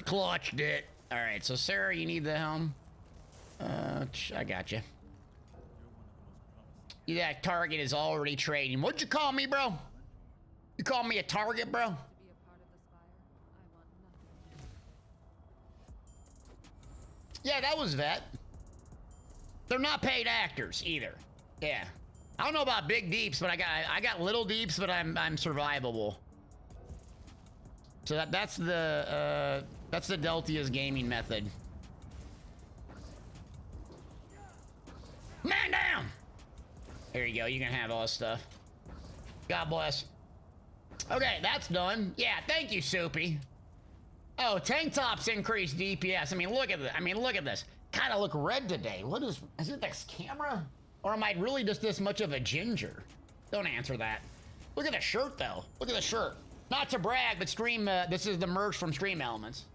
Clutched it. All right, so Sarah, you need the helm. I got you. That target is already trading. What'd you call me, bro? You call me a target, bro? Yeah, that was Vet. They're not paid actors either. Yeah. I don't know about big deeps, but I got little deeps, but I'm survivable. So that's the Deltia's gaming method. Man down! There you go, you can have all this stuff. God bless. Okay, that's done. Yeah, thank you, Soupy. Oh, tank tops increase DPS. I mean, look at this. Look at this. Kind of look red today. What is it this camera? Or am I really just this much of a ginger? Don't answer that. Look at the shirt, though. Look at the shirt. Not to brag, but this is the merch from Stream Elements.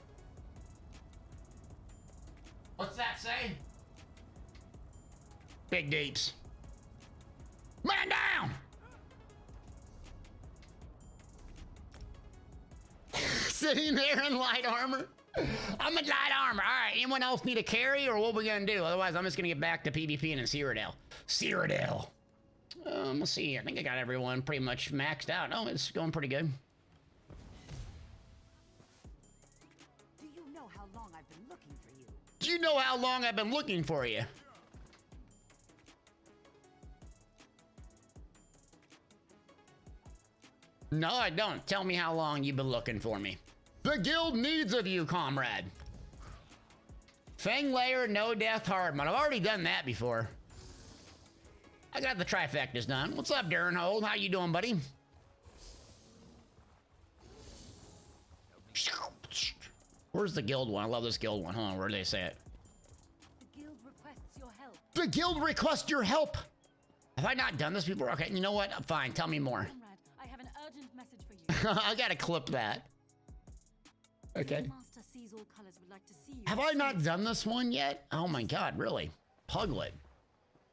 What's that say? Big deeps. Man down! Sitting there in light armor. I'm in light armor. All right, anyone else need a carry or what we gonna do? Otherwise, I'm just gonna get back to PvP and Cyrodiil. Cyrodiil. Let's see. I think I got everyone pretty much maxed out. Oh, it's going pretty good. Do you know how long I've been looking for you? Do you know how long I've been looking for you? No, I don't. Tell me how long you've been looking for me. The guild needs of you, comrade. Fang Layer, no death, hard mode. I've already done that before. I got the trifectas done. What's up, Darrenhold? How you doing, buddy? Where's the guild one? I love this guild one. Hold on, where do they say it? The guild requests your help. The guild requests your help. Have I not done this before? Okay, you know what? Fine, tell me more. Comrade, I have an urgent message for you. I gotta clip that. Okay. Master Sees All Colors would like to see you. Have I not done this one yet? Oh my god, really? Puglet.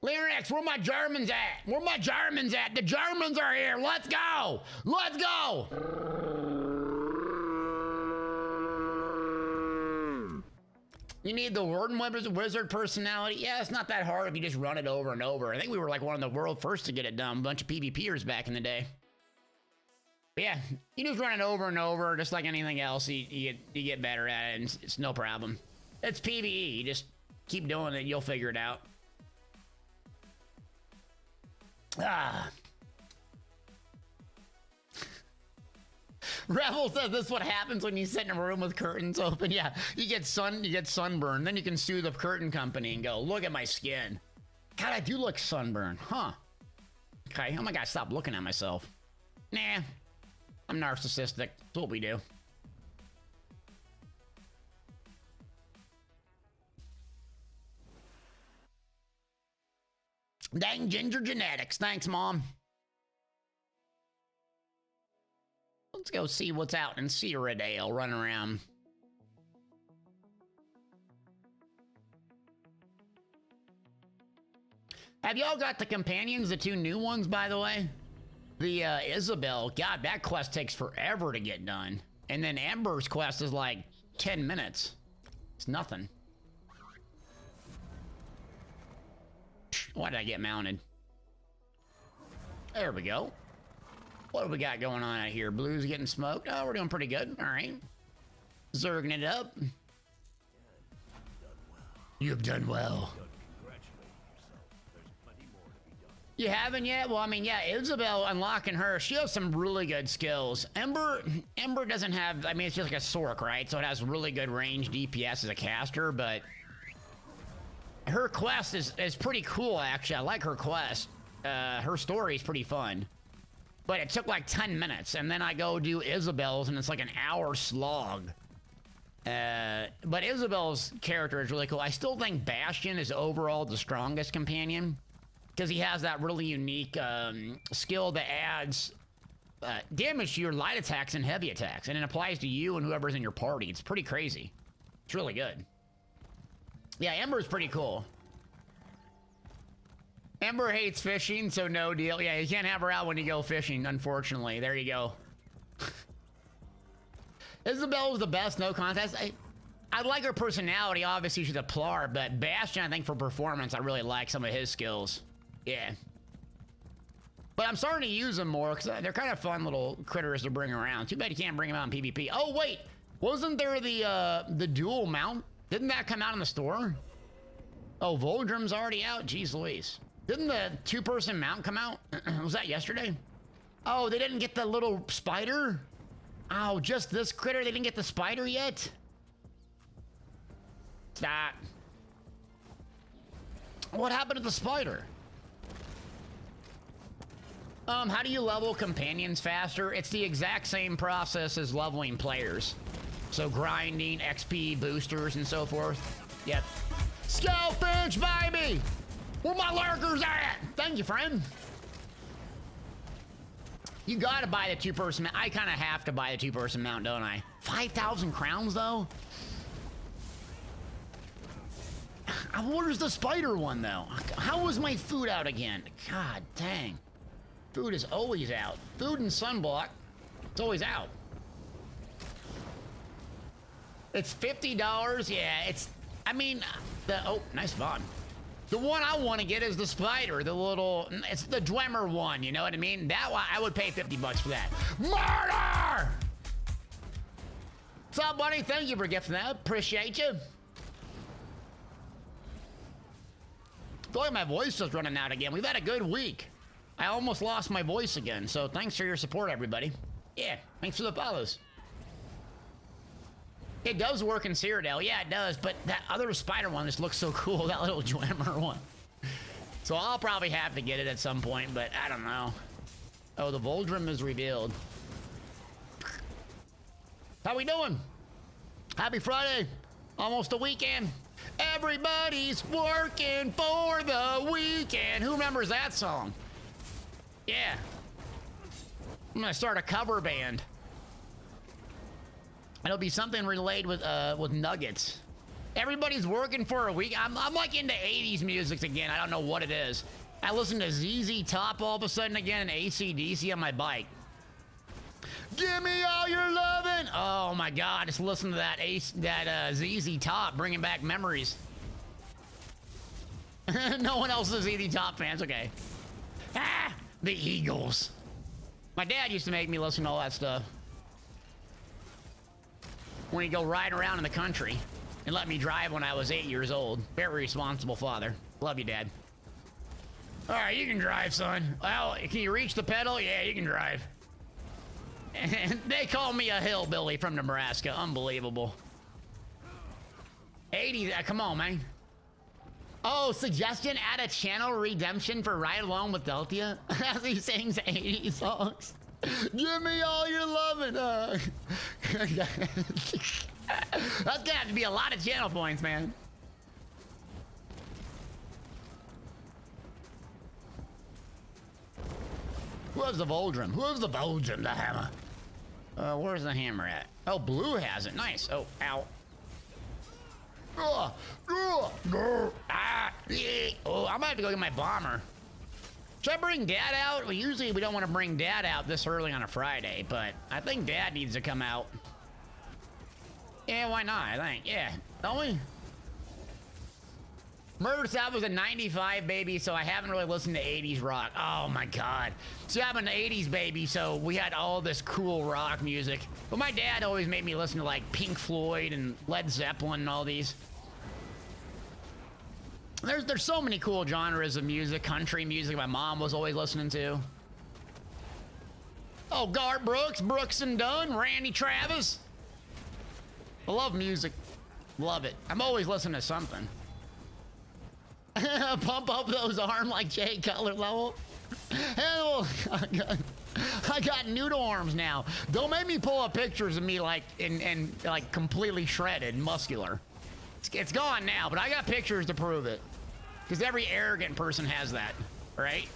Lyrics, where my Germans at? Where my Germans at? The Germans are here. Let's go. Let's go. You need the Warden Wizard personality? Yeah, it's not that hard if you just run it over and over. I think we were like one of the world first to get it done. A bunch of PvPers back in the day. But yeah, you just run it over and over, just like anything else. You get better at it, and it's no problem. It's PvE. You just keep doing it, you'll figure it out. Ah. Rebel says this is what happens when you sit in a room with curtains open. Yeah, you get sunburn. Then you can sue the curtain company and go, look at my skin. God, I do look sunburned, huh? Okay, oh my god, stop looking at myself. Nah, I'm narcissistic. That's what we do. Dang ginger genetics. Thanks, Mom. Let's go see what's out in Cyrodiil. Run around. Have y'all got the companions, the two new ones, by the way? The Isabel. God, that quest takes forever to get done. And then Amber's quest is like 10 minutes. It's nothing. Why did I get mounted? There we go. What do we got going on out here? Blue's getting smoked. Oh, we're doing pretty good. All right. Zerging it up. You've done well. You haven't yet? Well, I mean, yeah, Isabel, unlocking her, she has some really good skills. Ember doesn't have, I mean, it's just like a Sork, right? So it has really good range DPS as a caster, but her quest is pretty cool, actually. I like her quest. Her story is pretty fun. But it took like 10 minutes, and then I go do Isabel's, and it's like an hour slog. But Isabel's character is really cool. I still think Bastion is overall the strongest companion, because he has that really unique skill that adds damage to your light attacks and heavy attacks, and it applies to you and whoever's in your party. It's pretty crazy. It's really good. Yeah, Ember's pretty cool. Ember hates fishing, so no deal. Yeah, you can't have her out when you go fishing, unfortunately. There you go. Isabel was the best, no contest. I like her personality. Obviously, she's a plar, but Bastion, I think for performance, I really like some of his skills. Yeah. But I'm starting to use them more, because they're kind of fun little critters to bring around. Too bad you can't bring them out in PvP. Oh, wait. Wasn't there the dual mount? Didn't that come out in the store? Oh, Voldrum's already out? Jeez Louise. Didn't the two-person mount come out? Was that yesterday? Oh, they didn't get the little spider? Oh, just this critter? They didn't get the spider yet? Stop. What happened to the spider? How do you level companions faster? It's the exact same process as leveling players. So grinding, XP boosters, and so forth. Yep. Scalefish, baby! Where my lurkers at? Thank you, friend. You gotta buy the two-person mount. I kind of have to buy the two-person mount, don't I? 5,000 crowns, though? Where's the spider one, though? How was my food out again? God dang. Food is always out. Food and sunblock, it's always out. It's $50. Yeah, it's... I mean, oh, nice bond. The one I want to get is the spider, the little... It's the Dwemer one, you know what I mean? That one, I would pay 50 bucks for that. Murder! What's up, buddy? Thank you for gifting that. Appreciate you. I feel like my voice is running out again. We've had a good week. I almost lost my voice again, so thanks for your support, everybody. Yeah, thanks for the follows. It does work in Cyrodiil. Yeah, it does, but that other spider one just looks so cool, that little Dwemer one. So I'll probably have to get it at some point, but I don't know. Oh, the Voldrum is revealed. How we doing? Happy Friday. Almost a weekend. Everybody's working for the weekend. Who remembers that song? Yeah. I'm gonna start a cover band. It'll be something related with nuggets. Everybody's working for a week. I'm like into 80s music again. I don't know what it is. I listen to ZZ Top all of a sudden again and AC/DC on my bike. Give me all your lovin'. Oh my God, just listen to that ZZ Top, bringing back memories. No one else is ZZ Top fans, okay. Ah, the Eagles. My dad used to make me listen to all that stuff. When he'd go riding around in the country and let me drive when I was 8 years old. Very responsible father. Love you, Dad. All right, you can drive, son. Well, can you reach the pedal? Yeah, you can drive. And they call me a hillbilly from Nebraska. Unbelievable. 80, come on, man. Oh, suggestion, add a channel redemption for Ride Along with Deltia as he sings 80 songs. Give me all your loving. That's gonna have to be a lot of channel points, man. Who has the Voldrum? Who has the Voldrum? The hammer. Where's the hammer at? Oh, Blue has it. Nice. Oh, ow. Oh, I'm gonna have to go get my bomber. Should I bring Dad out? Well, usually we don't want to bring Dad out this early on a Friday, but I think Dad needs to come out. Yeah, why not? I think. Yeah, don't we? Murder South was a 95 baby, so I haven't really listened to 80s rock. Oh my God. See, I'm an 80s baby, so we had all this cool rock music. But my dad always made me listen to like Pink Floyd and Led Zeppelin and all these. There's so many cool genres of music. Country music my mom was always listening to. Oh, Garth Brooks, Brooks and Dunn, Randy Travis. I love music. Love it. I'm always listening to something. Pump up those arms like Jay Cutler level. Hell, I got noodle arms now. Don't make me pull up pictures of me like in like completely shredded, muscular. It's gone now, but I got pictures to prove it. Because every arrogant person has that, right?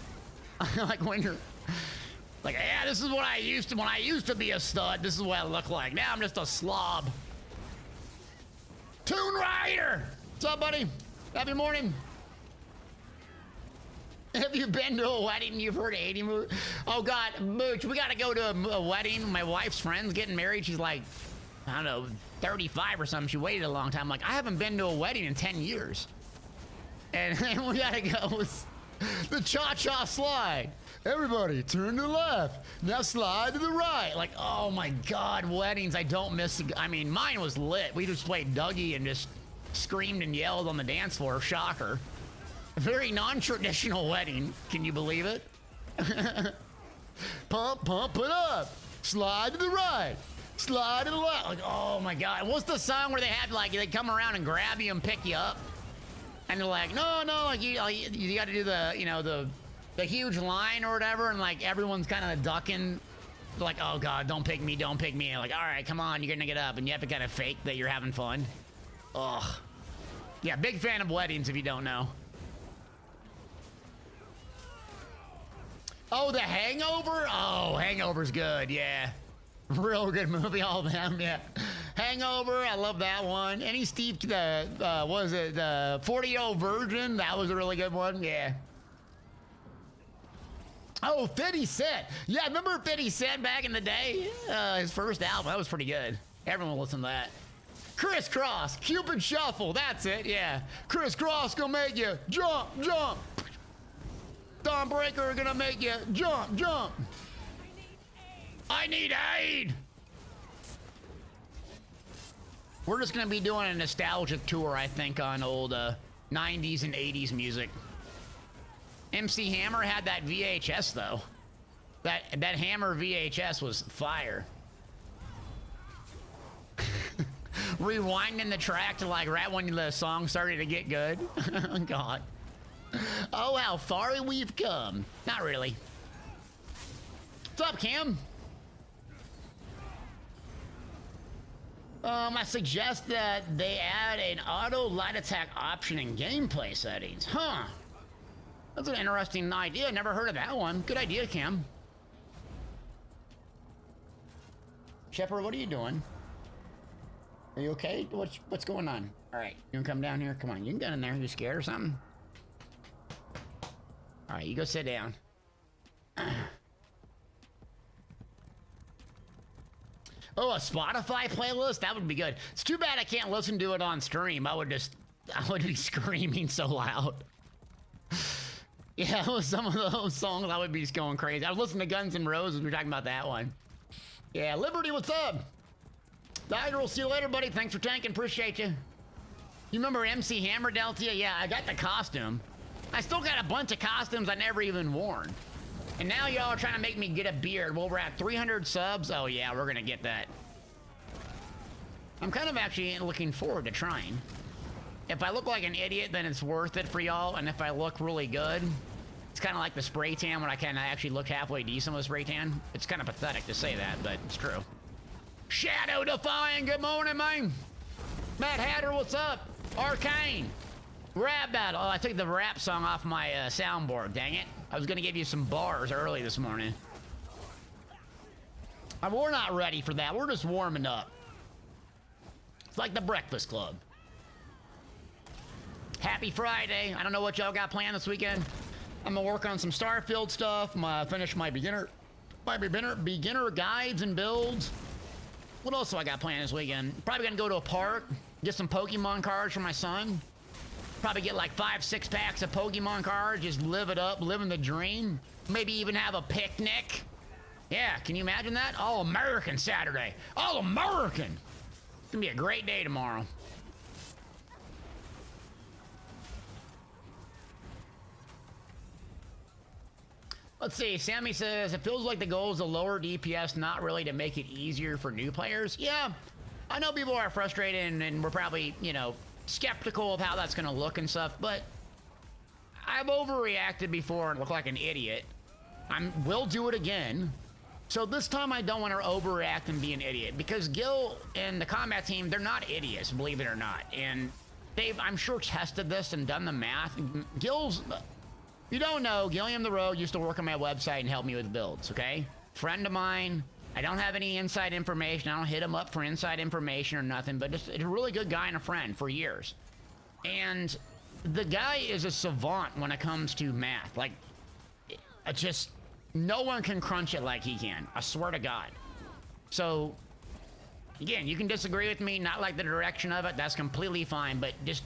Like when you're like, yeah, this is what I used to when I used to be a stud. This is what I look like. Now I'm just a slob. Toon Rider, what's up, buddy? Happy morning. Have you been to a wedding? You've heard 80 movies? Oh God, Mooch, we gotta go to a wedding. My wife's friend's getting married. She's like, I don't know, 35 or something. She waited a long time. I'm like, I haven't been to a wedding in 10 years. And we gotta go with the cha-cha slide. Everybody, turn to the left. Now slide to the right. Like, oh my God, weddings. I don't miss. I mean, mine was lit. We just played Dougie and just screamed and yelled on the dance floor. Shocker. A very non-traditional wedding. Can you believe it? Pump it up. Slide to the right. Slide to the left. Like, oh my God. What's the song where they have like, they come around and grab you and pick you up? And they're like, no, like you got to do the, you know, the huge line or whatever. And like, everyone's kind of ducking. Like, oh God, don't pick me, don't pick me. And like, all right, come on, you're going to get up. And you have to kind of fake that you're having fun. Ugh. Yeah, big fan of weddings if you don't know. Oh, The Hangover? Oh, Hangover's good, yeah. Real good movie, all of them, yeah. Hangover, I love that one. Any Steve, what was it, the 40-year-old virgin? That was a really good one, yeah. Oh, 50 Cent. Yeah, remember 50 Cent back in the day? His first album, that was pretty good. Everyone listened to that. Crisscross, Cupid Shuffle, that's it, yeah. Crisscross gonna make you jump, jump. Dawnbreaker gonna make you jump, jump. I need aid. We're just gonna be doing a nostalgic tour, I think, on old 90s and 80s music. MC Hammer had that VHS though. That Hammer VHS was fire. Rewinding the track to like right when the song started to get good. Oh God. Oh, how far we've come. Not really. What's up, Cam? I suggest that they add an auto light attack option in gameplay settings. Huh. That's an interesting idea. Never heard of that one. Good idea, Cam. Shepard, what are you doing? Are you okay? What's going on? All right, you can come down here. Come on, you can get in there. You scared or something? All right, you go sit down. Oh, a Spotify playlist? That would be good. It's too bad I can't listen to it on stream. I would be screaming so loud. Yeah, some of those songs I would be just going crazy. I was listening to Guns N' Roses. We were talking about that one. Yeah, Liberty, what's up? Dagger, we'll see you later, buddy. Thanks for tanking. Appreciate you. You remember MC Hammer, Delta? Yeah, I got the costume. I still got a bunch of costumes I never even worn. And now y'all are trying to make me get a beard. Well, we're at 300 subs. Oh, yeah, we're going to get that. I'm kind of actually looking forward to trying. If I look like an idiot, then it's worth it for y'all. And if I look really good, it's kind of like the spray tan when I kind of actually look halfway decent with spray tan. It's kind of pathetic to say that, but it's true. Shadow Defying, good morning, man. Matt Hatter, what's up? Arcane. Rap battle. Oh, I took the rap song off my soundboard, dang it. I was gonna give you some bars early this morning. We're not ready for that. We're just warming up. It's like the Breakfast Club. Happy Friday. I don't know what y'all got planned this weekend. I'm gonna work on some Starfield stuff. I'm gonna finish my beginner guides and builds. What else do I got planned this weekend? Probably gonna go to a park, get some Pokemon cards for my son. Probably get like 5-6 packs of Pokemon cards, just live it up, living the dream. Maybe even have a picnic. Yeah, can you imagine that? All American Saturday. All American. It's gonna be a great day tomorrow. Let's see, Sammy says, it feels like the goal is to lower DPS, not really to make it easier for new players. Yeah, I know people are frustrated and we're probably, you know, skeptical of how that's gonna look and stuff, but I've overreacted before and looked like an idiot. Will do it again. So this time I don't want to overreact and be an idiot, because Gil and the combat team, they're not idiots, believe it or not. And they've, I'm sure, tested this and done the math. Gil's... You don't know, Gilliam the Rogue used to work on my website and help me with builds, okay? Friend of mine. I don't have any inside information. I don't hit him up for inside information or nothing, but just a really good guy and a friend for years. And the guy is a savant when it comes to math. Like, just no one can crunch it like he can. I swear to God. So, again, you can disagree with me, not like the direction of it. That's completely fine, but just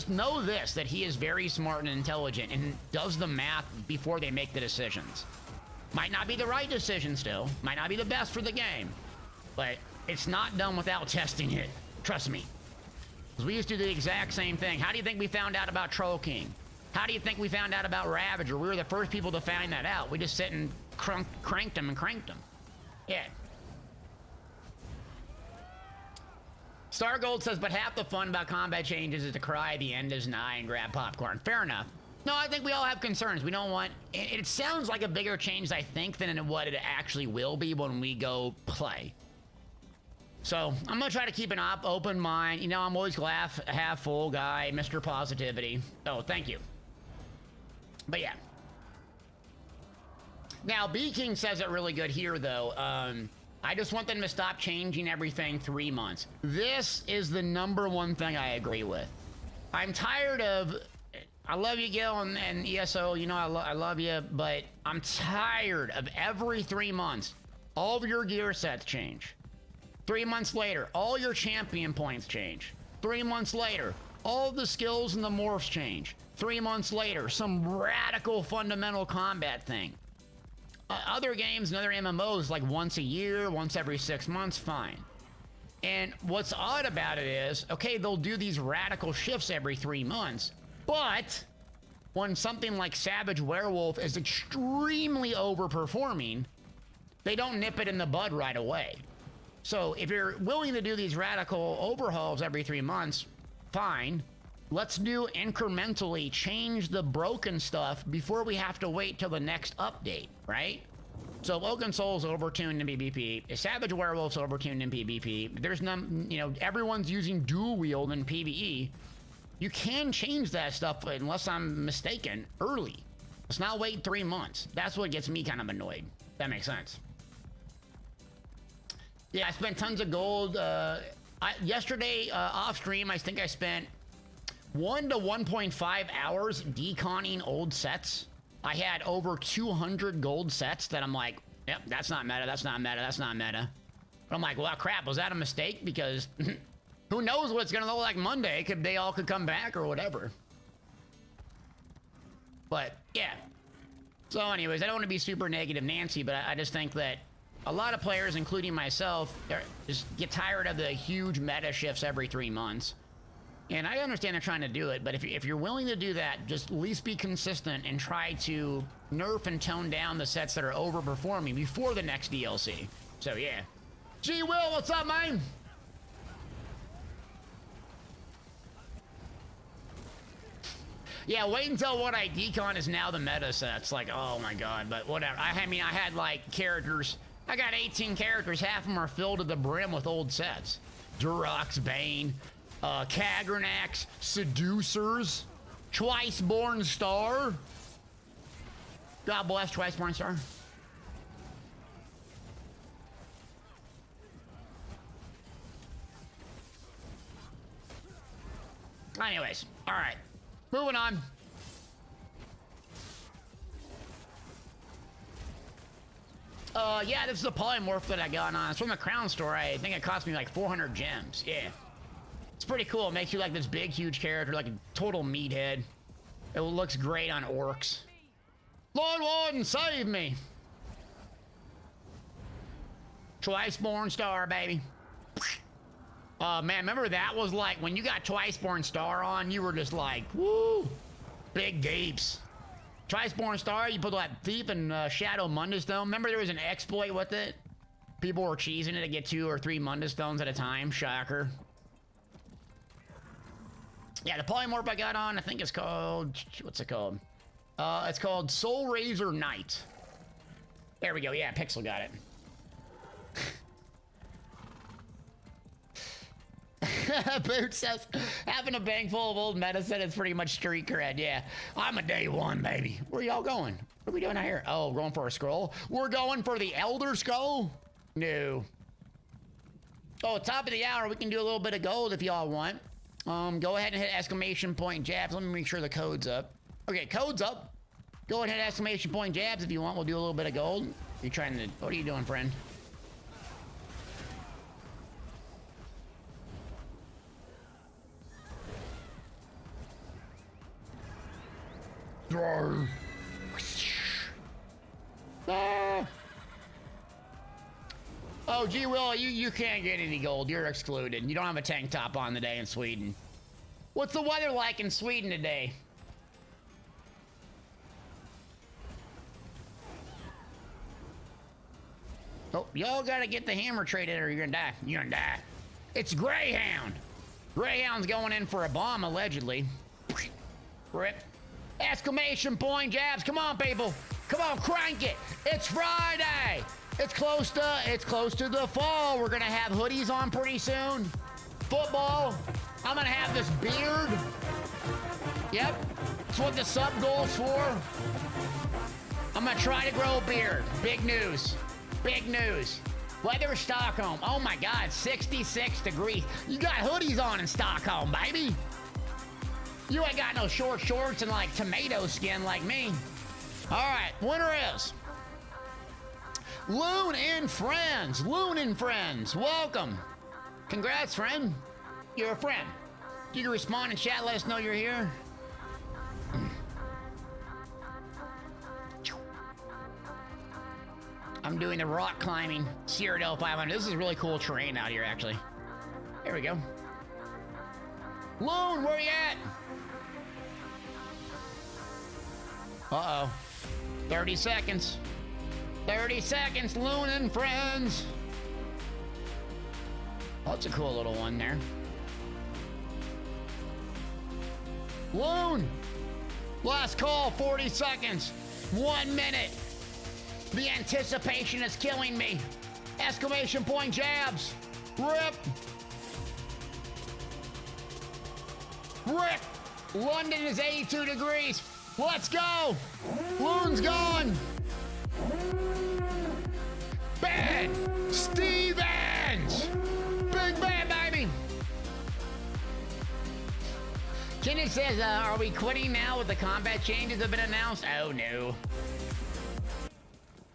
know this, that he is very smart and intelligent and does the math before they make the decisions. Might not be the right decision still, might not be the best for the game, but it's not done without testing it. Trust me. Because we used to do the exact same thing. How do you think we found out about Troll King? How do you think we found out about Ravager? We were the first people to find that out. We just sit and cranked them. Yeah. Stargold says, but half the fun about combat changes is to cry the end is nigh and grab popcorn. Fair enough. No, I think we all have concerns. We don't want... It sounds like a bigger change, I think, than what it actually will be when we go play. So, I'm going to try to keep an open mind. You know, I'm always glass half full guy, Mr. Positivity. Oh, thank you. But yeah. Now, B-King says it really good here, though. I just want them to stop changing everything 3 months. This is the #1 thing I agree with. I'm tired of... I love you, Gil, and ESO, you know I love you, but I'm tired of every 3 months, all of your gear sets change. 3 months later, all your champion points change. 3 months later, all the skills and the morphs change. 3 months later, some radical fundamental combat thing. Other games and other MMOs, like once a year, once every 6 months, fine. And what's odd about it is, okay, they'll do these radical shifts every 3 months, but when something like Savage Werewolf is extremely overperforming, they don't nip it in the bud right away. So if you're willing to do these radical overhauls every 3 months, fine. Let's do incrementally change the broken stuff before we have to wait till the next update, right? So Oaken Soul's overtuned in PvP. Savage Werewolf's overtuned in PvP. There's none, you know, everyone's using dual wield in PvE. You can change that stuff, unless I'm mistaken, early. Let's not wait 3 months. That's what gets me kind of annoyed. That makes sense. Yeah, I spent tons of gold. Yesterday, off stream, I think I spent 1 to 1.5 hours deconning old sets. I had over 200 gold sets that I'm like, yep, that's not meta, that's not meta, that's not meta. But I'm like, well, crap, was that a mistake? Because who knows what it's gonna look like Monday? They all could come back or whatever. But, yeah. So anyways, I don't want to be super negative Nancy, but I just think that a lot of players, including myself, just get tired of the huge meta shifts every 3 months. And I understand they're trying to do it, but if you're willing to do that, just at least be consistent and try to nerf and tone down the sets that are overperforming before the next DLC. So yeah. G Will, what's up, man? Yeah, wait until what I decon is now the meta sets. Like, oh my god, but whatever. I mean, I had like characters. I got 18 characters. Half of them are filled to the brim with old sets. Durox, Bane, Kagranax, Seducers, Twiceborn Star. God bless Twiceborn Star. Anyways, all right. Moving on. Yeah, this is a polymorph that I got on. It's from the Crown store. I think it cost me like 400 gems. Yeah. It's pretty cool. It makes you like this big, huge character, like a total meathead. It looks great on orcs. Lord Warden, save me. Twiceborn Star, baby. Man, remember that was like, when you got Twiceborn Star on, you were just like, woo, big gapes. Twiceborn Star, you put that Thief and Shadow Mundus Stone. Remember there was an exploit with it? People were cheesing it to get 2 or 3 Mundus Stones at a time. Shocker. Yeah, the polymorph I got on, I think it's called, what's it called? It's called Soul Razor Knight. There we go, yeah, Pixel got it. Boot says, having a bank full of old medicine is pretty much street cred. Yeah, I'm a day one, baby. Where y'all going? What are we doing out here? Oh, going for a scroll? We're going for the Elder Scroll? No. Oh, top of the hour, we can do a little bit of gold if y'all want. Go ahead and hit exclamation point jabs. Let me make sure the code's up. Okay, code's up. Go ahead and hit exclamation point jabs if you want. We'll do a little bit of gold. You trying to, what are you doing, friend? Ah. Oh, gee, Will, you can't get any gold. You're excluded. You don't have a tank top on today in Sweden. What's the weather like in Sweden today? Oh, y'all gotta get the hammer traded or you're gonna die. You're gonna die. It's Greyhound. Greyhound's going in for a bomb, allegedly. Rip. Exclamation point jabs. Come on, people. Come on, crank it. It's Friday. It's close to the fall. We're gonna have hoodies on pretty soon. Football. I'm gonna have this beard. Yep. That's what the sub goal's for. I'm gonna try to grow a beard. Big news. Big news. Weather Stockholm. Oh my God, 66 degrees. You got hoodies on in Stockholm, baby. You ain't got no short shorts and like tomato skin like me. All right, winner is Loon and Friends. Loon and Friends, welcome. Congrats, friend. You're a friend. You can respond in chat, let us know you're here. I'm doing the rock climbing, Cyrodiil 500. This is really cool terrain out here, actually. Here we go. Loon, where you at? Uh-oh. 30 seconds. 30 seconds, Loon and Friends. Oh, that's a cool little one there. Loon! Last call, 40 seconds. 1 minute. The anticipation is killing me. Exclamation point jabs. Rip. Rip. London is 82 degrees. Let's go. Loon's gone. Ben Stevens. Big Ben, baby. Kenneth says, are we quitting now with the combat changes have been announced? Oh, no.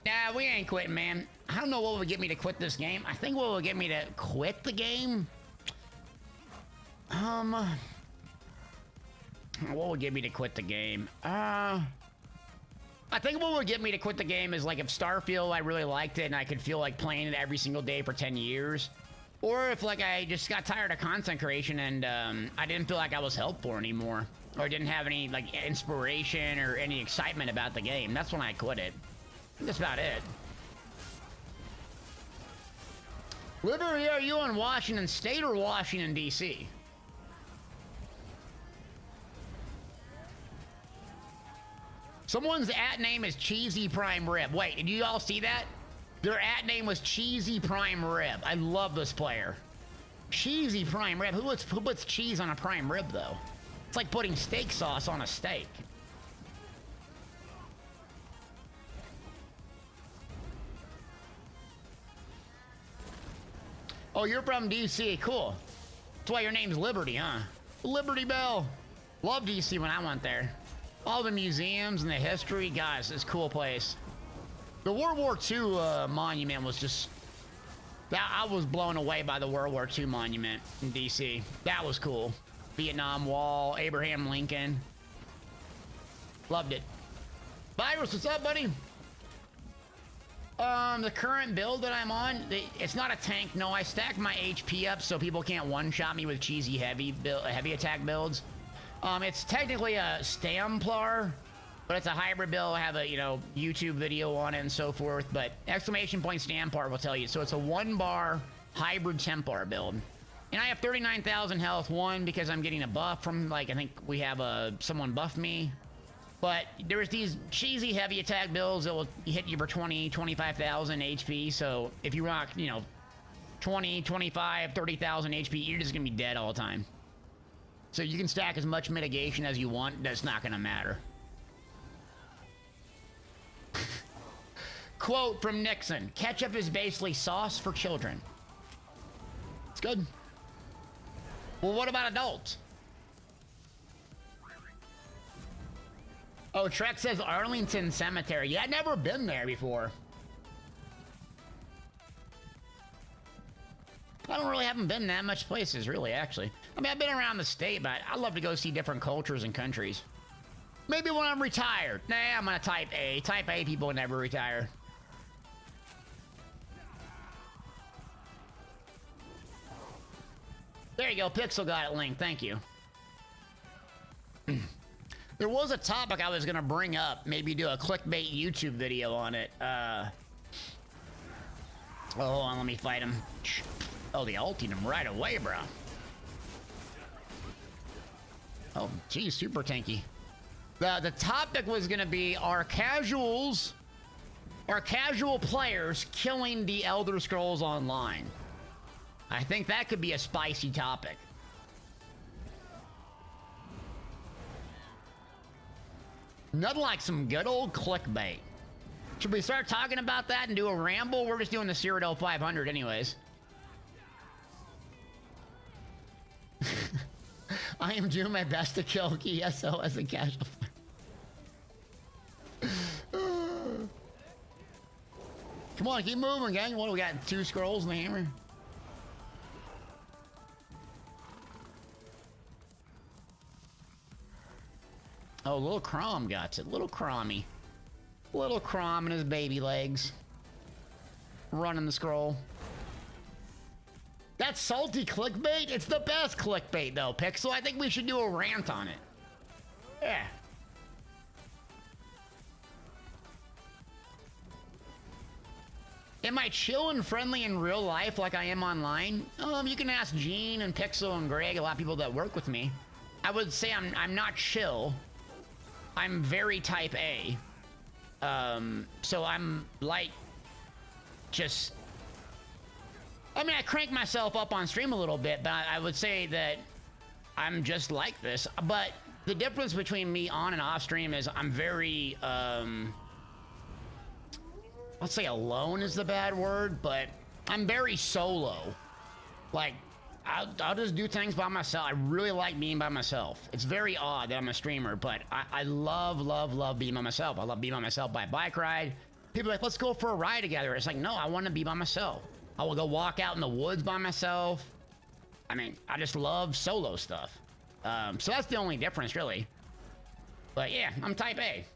Nah, we ain't quitting, man. I don't know what would get me to quit this game. I think what would get me to quit the game... what would get me to quit the game? I think what would get me to quit the game is like if Starfield, I really liked it and I could feel like playing it every single day for 10 years. Or if like I just got tired of content creation and I didn't feel like I was helpful anymore. Or didn't have any like inspiration or any excitement about the game. That's when I quit it. That's about it. Liberty, are you in Washington State or Washington, D.C.? Someone's at name is Cheesy Prime Rib. Wait, did you all see that? Their at name was Cheesy Prime Rib. I love this player. Cheesy Prime Rib. Who puts cheese on a prime rib, though? It's like putting steak sauce on a steak. Oh, you're from DC. Cool. That's why your name's Liberty, huh? Liberty Bell. Love DC when I went there. All the museums and the history. Guys, it's a cool place. The World War II monument was just... I was blown away by the World War II monument in DC. That was cool. Vietnam Wall, Abraham Lincoln. Loved it. Virus, what's up, buddy? The current build that I'm on, it's not a tank. No, I stacked my HP up so people can't one-shot me with cheesy heavy attack builds. It's technically a Stamplar, but it's a hybrid build. I have a, YouTube video on it and so forth, but exclamation point Stamplar will tell you. So it's a 1-bar hybrid Templar build. And I have 39,000 health, one, because I'm getting a buff from, like, I think we have someone buff me. But there's these cheesy heavy attack builds that will hit you for 20, 25,000 HP. So if you rock, 20, 25, 30,000 HP, you're just gonna be dead all the time. So you can stack as much mitigation as you want. That's not gonna matter. Quote from Nixon: ketchup is basically sauce for children. It's good. Well, what about adults? Oh, Trek says Arlington Cemetery. Yeah, I've never been there before. I haven't been that much places, really, actually. I mean, I've been around the state, but I'd love to go see different cultures and countries. Maybe when I'm retired. Nah, I'm gonna type A. Type A people never retire. There you go, Pixel got it linked, thank you. There was a topic I was gonna bring up, maybe do a clickbait YouTube video on it. Oh, hold on, let me fight him. Oh, they ulted him right away, bro. Oh, geez, super tanky. The topic was gonna be are casual players killing the Elder Scrolls Online? I think that could be a spicy topic. Nothing like some good old clickbait. Should we start talking about that and do a ramble? We're just doing the Cyrodiil 500 anyways. I am doing my best to kill ESO as a casual. Come on, keep moving, gang. What, we got 2 scrolls and a hammer? Oh, little Crom got it. Little Crommy. Little Crom and his baby legs. Running the scroll. That's salty clickbait? It's the best clickbait, though, Pixel. I think we should do a rant on it. Yeah. Am I chill and friendly in real life like I am online? You can ask Gene and Pixel and Greg, a lot of people that work with me. I would say I'm not chill. I'm very type A. So I'm like, just... I mean, I crank myself up on stream a little bit, but I would say that I'm just like this. But the difference between me on and off stream is I'm very, let's say alone is the bad word, but I'm very solo. Like, I'll just do things by myself. I really like being by myself. It's very odd that I'm a streamer, but I love being by myself. I love being by myself by bike ride. People are like, let's go for a ride together. It's like, no, I want to be by myself. I will go walk out in the woods by myself. I mean, I just love solo stuff. So that's the only difference, really. But yeah, I'm type A.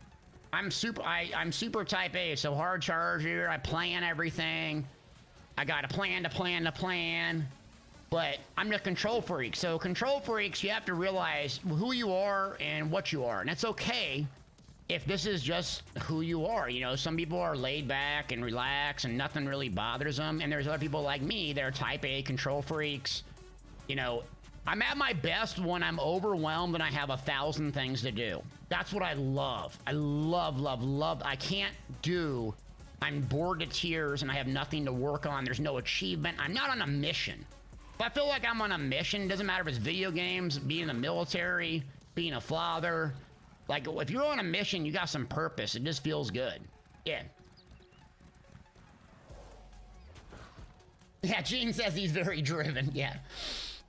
I'm super type A, so hard charger. I plan everything. I got a plan to plan. But I'm the control freak. So control freaks, you have to realize who you are and what you are. And it's okay if this is just who you are. You know, some people are laid back and relaxed and nothing really bothers them. And there's other people like me, they're type A control freaks. You know, I'm at my best when I'm overwhelmed and I have 1,000 things to do. That's what I love. I love. I can't do. I'm bored to tears and I have nothing to work on. There's no achievement. I'm not on a mission. If I feel like I'm on a mission, doesn't matter if it's video games, being in the military, being a father. Like, if you're on a mission, you got some purpose. It just feels good. Yeah. Yeah, Gene says he's very driven. Yeah.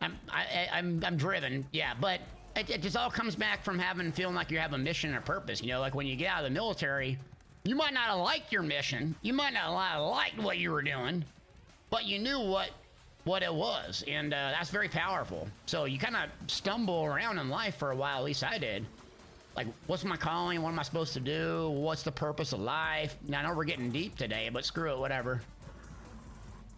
I'm driven. Yeah, but it just all comes back from feeling like you have a mission or purpose. You know, like when you get out of the military, you might not have liked your mission. You might not have liked what you were doing, but you knew what it was, and that's very powerful. So you kind of stumble around in life for a while, at least I did. Like, what's my calling? What am I supposed to do? What's the purpose of life? Now, I know we're getting deep today, but screw it, whatever.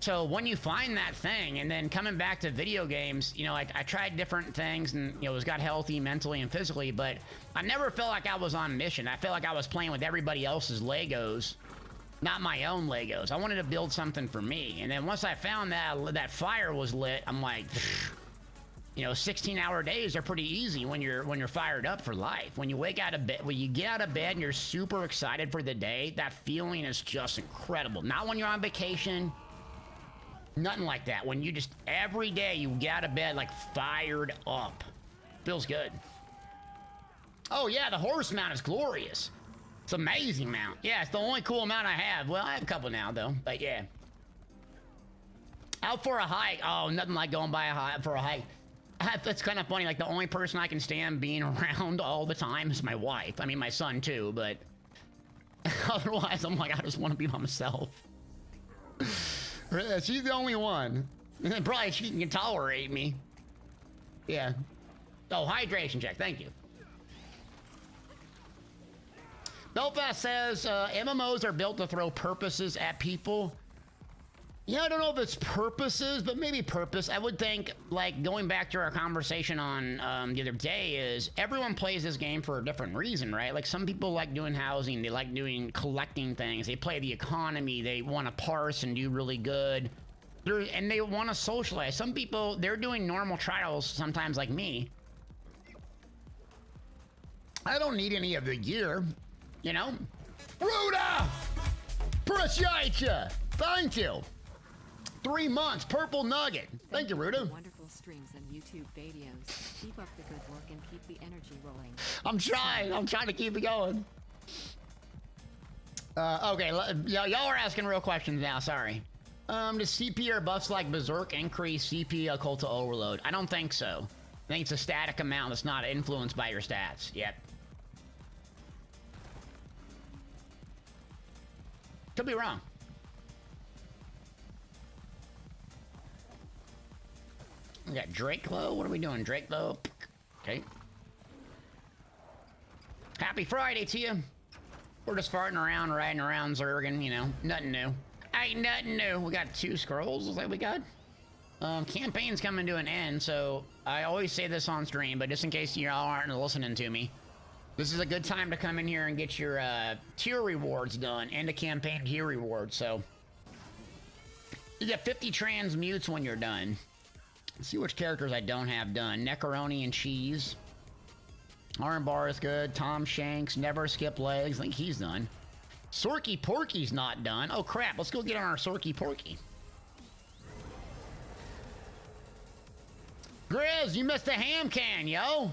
So when you find that thing, and then coming back to video games, you know, I tried different things, and, you know, it got healthy mentally and physically, but I never felt like I was on mission. I felt like I was playing with everybody else's Legos, not my own Legos. I wanted to build something for me. And then once I found that fire was lit, I'm like, you know, 16-hour days are pretty easy when you're fired up for life. When you wake out of bed, when you get out of bed and you're super excited for the day, that feeling is just incredible. Not when you're on vacation, nothing like that. When you just, every day you get out of bed like fired up. Feels good. Oh yeah, the horse mount is glorious. It's an amazing mount. Yeah, it's the only cool mount I have. Well, I have a couple now, though. But, yeah. Out for a hike. Oh, nothing like going for a hike. That's kind of funny. Like, the only person I can stand being around all the time is my wife. I mean, my son, too. But otherwise, I'm like, I just want to be by myself. She's the only one. And then probably she can tolerate me. Yeah. Oh, hydration check. Thank you. Belfast says, MMOs are built to throw purposes at people. Yeah, I don't know if it's purposes, but maybe purpose. I would think, like, going back to our conversation on the other day, is everyone plays this game for a different reason, right? Like, some people like doing housing, they like collecting things, they play the economy, they want to parse and do really good, and they want to socialize. Some people, they're doing normal trials, sometimes like me. I don't need any of the gear. You know? Ruda! Appreciate ya! Thank you! 3 months, purple nugget. Thank you, Ruda. Wonderful streams and YouTube videos. Keep up the good work and keep the energy rolling. I'm trying to keep it going. Okay, y'all are asking real questions now, sorry. Does CP or buffs like Berserk increase CP Occult to Overload? I don't think so. I think it's a static amount that's not influenced by your stats. Yep. Could be wrong. We got Drake-Low. What are we doing? Drake-Low. Okay. Happy Friday to you. We're just farting around, riding around Zergan, you know. Nothing new. Ain't nothing new. We got 2 scrolls. Looks like we got. Campaign's coming to an end, so I always say this on stream, but just in case y'all aren't listening to me, this is a good time to come in here and get your tier rewards done, and the campaign tier rewards. So you get 50 transmutes when you're done. Let's see which characters I don't have done. Necroni and Cheese. Armbar is good. Tom Shanks, Never Skip Legs. I think he's done. Sorky Porky's not done. Oh crap, let's go get on our Sorky Porky. Grizz, you missed the ham can, yo.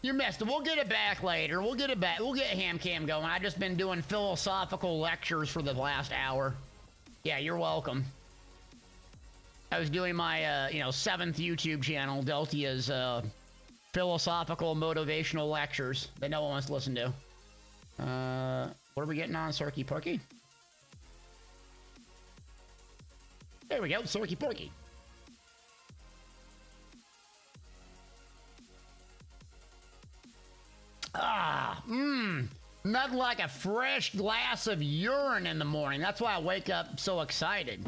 You missed it. We'll get it back later. We'll get it back. We'll get ham cam going. I've just been doing philosophical lectures for the last hour. Yeah, you're welcome. I was doing my, 7th YouTube channel, Deltia's, philosophical motivational lectures that no one wants to listen to. What are we getting on Sorky Porky? There we go, Sorky Porky. Nothing like a fresh glass of urine in the morning. That's why I wake up so excited.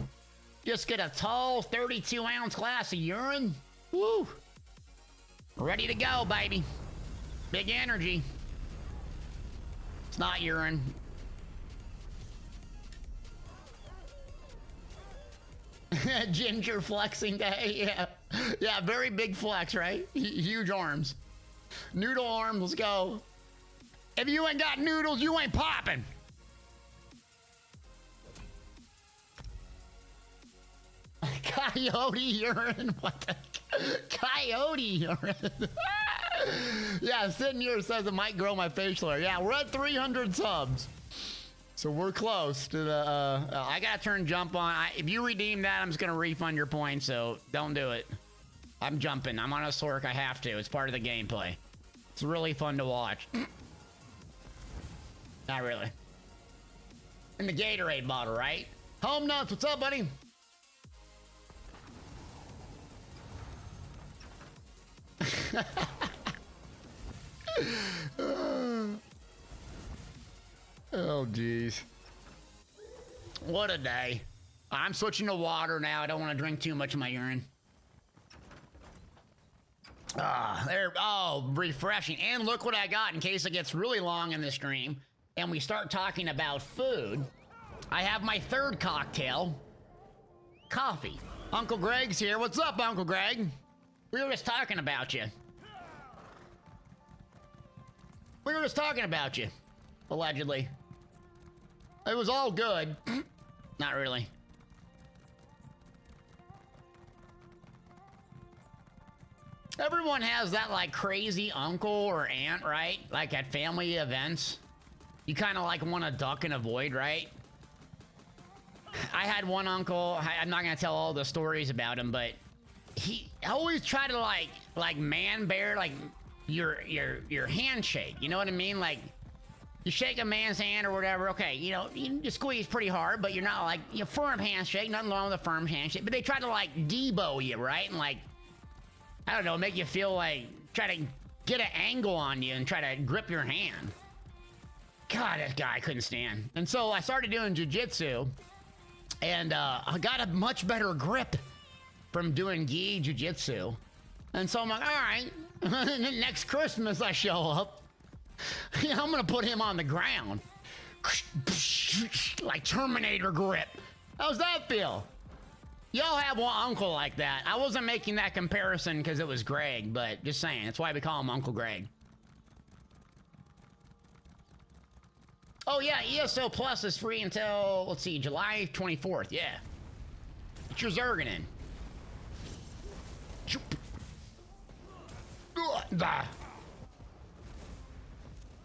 Just get a tall 32-ounce glass of urine. Woo! Ready to go, baby. Big energy. It's not urine. Ginger flexing day, yeah. Yeah, very big flex, right? Huge arms. Noodle arms, let's go. If you ain't got noodles, you ain't popping. Coyote urine, what the? Coyote urine. Yeah, sitting here says it might grow my facial hair. Yeah, we're at 300 subs. So we're close to the, I gotta turn jump on. If you redeem that, I'm just gonna refund your points, so don't do it. I'm jumping. I'm on a Sork. I have to. It's part of the gameplay. It's really fun to watch. Not really. In the Gatorade bottle, right? Home Nuts, what's up, buddy? Oh, geez. What a day. I'm switching to water now. I don't want to drink too much of my urine. Refreshing. And look what I got in case it gets really long in the stream and we start talking about food. I have my 3rd cocktail. Coffee. Uncle Greg's here. What's up, Uncle Greg? We were just talking about you. We were just talking about you. Allegedly. It was all good. Not really. Everyone has that, like, crazy uncle or aunt, right? Like, at family events. You kind of, like, want to duck and avoid, right? I had one uncle. I'm not going to tell all the stories about him, but he always tried to, like man bear, like, your handshake. You know what I mean? Like, you shake a man's hand or whatever. Okay, you squeeze pretty hard, but you're not, like, firm handshake. Nothing wrong with a firm handshake. But they try to, like, debo you, right? And, like, I don't know, make you feel like, try to get an angle on you and try to grip your hand. God, that guy I couldn't stand. And so I started doing jiu-jitsu, and I got a much better grip from doing gi jiu-jitsu. And so I'm like, all right, next Christmas I show up, I'm gonna put him on the ground. Like Terminator grip. How's that feel? Y'all have one uncle like that. I wasn't making that comparison because it was Greg, but just saying. That's why we call him Uncle Greg. Oh yeah, ESO Plus is free until, let's see, July 24th. Yeah. Get your Zergan in.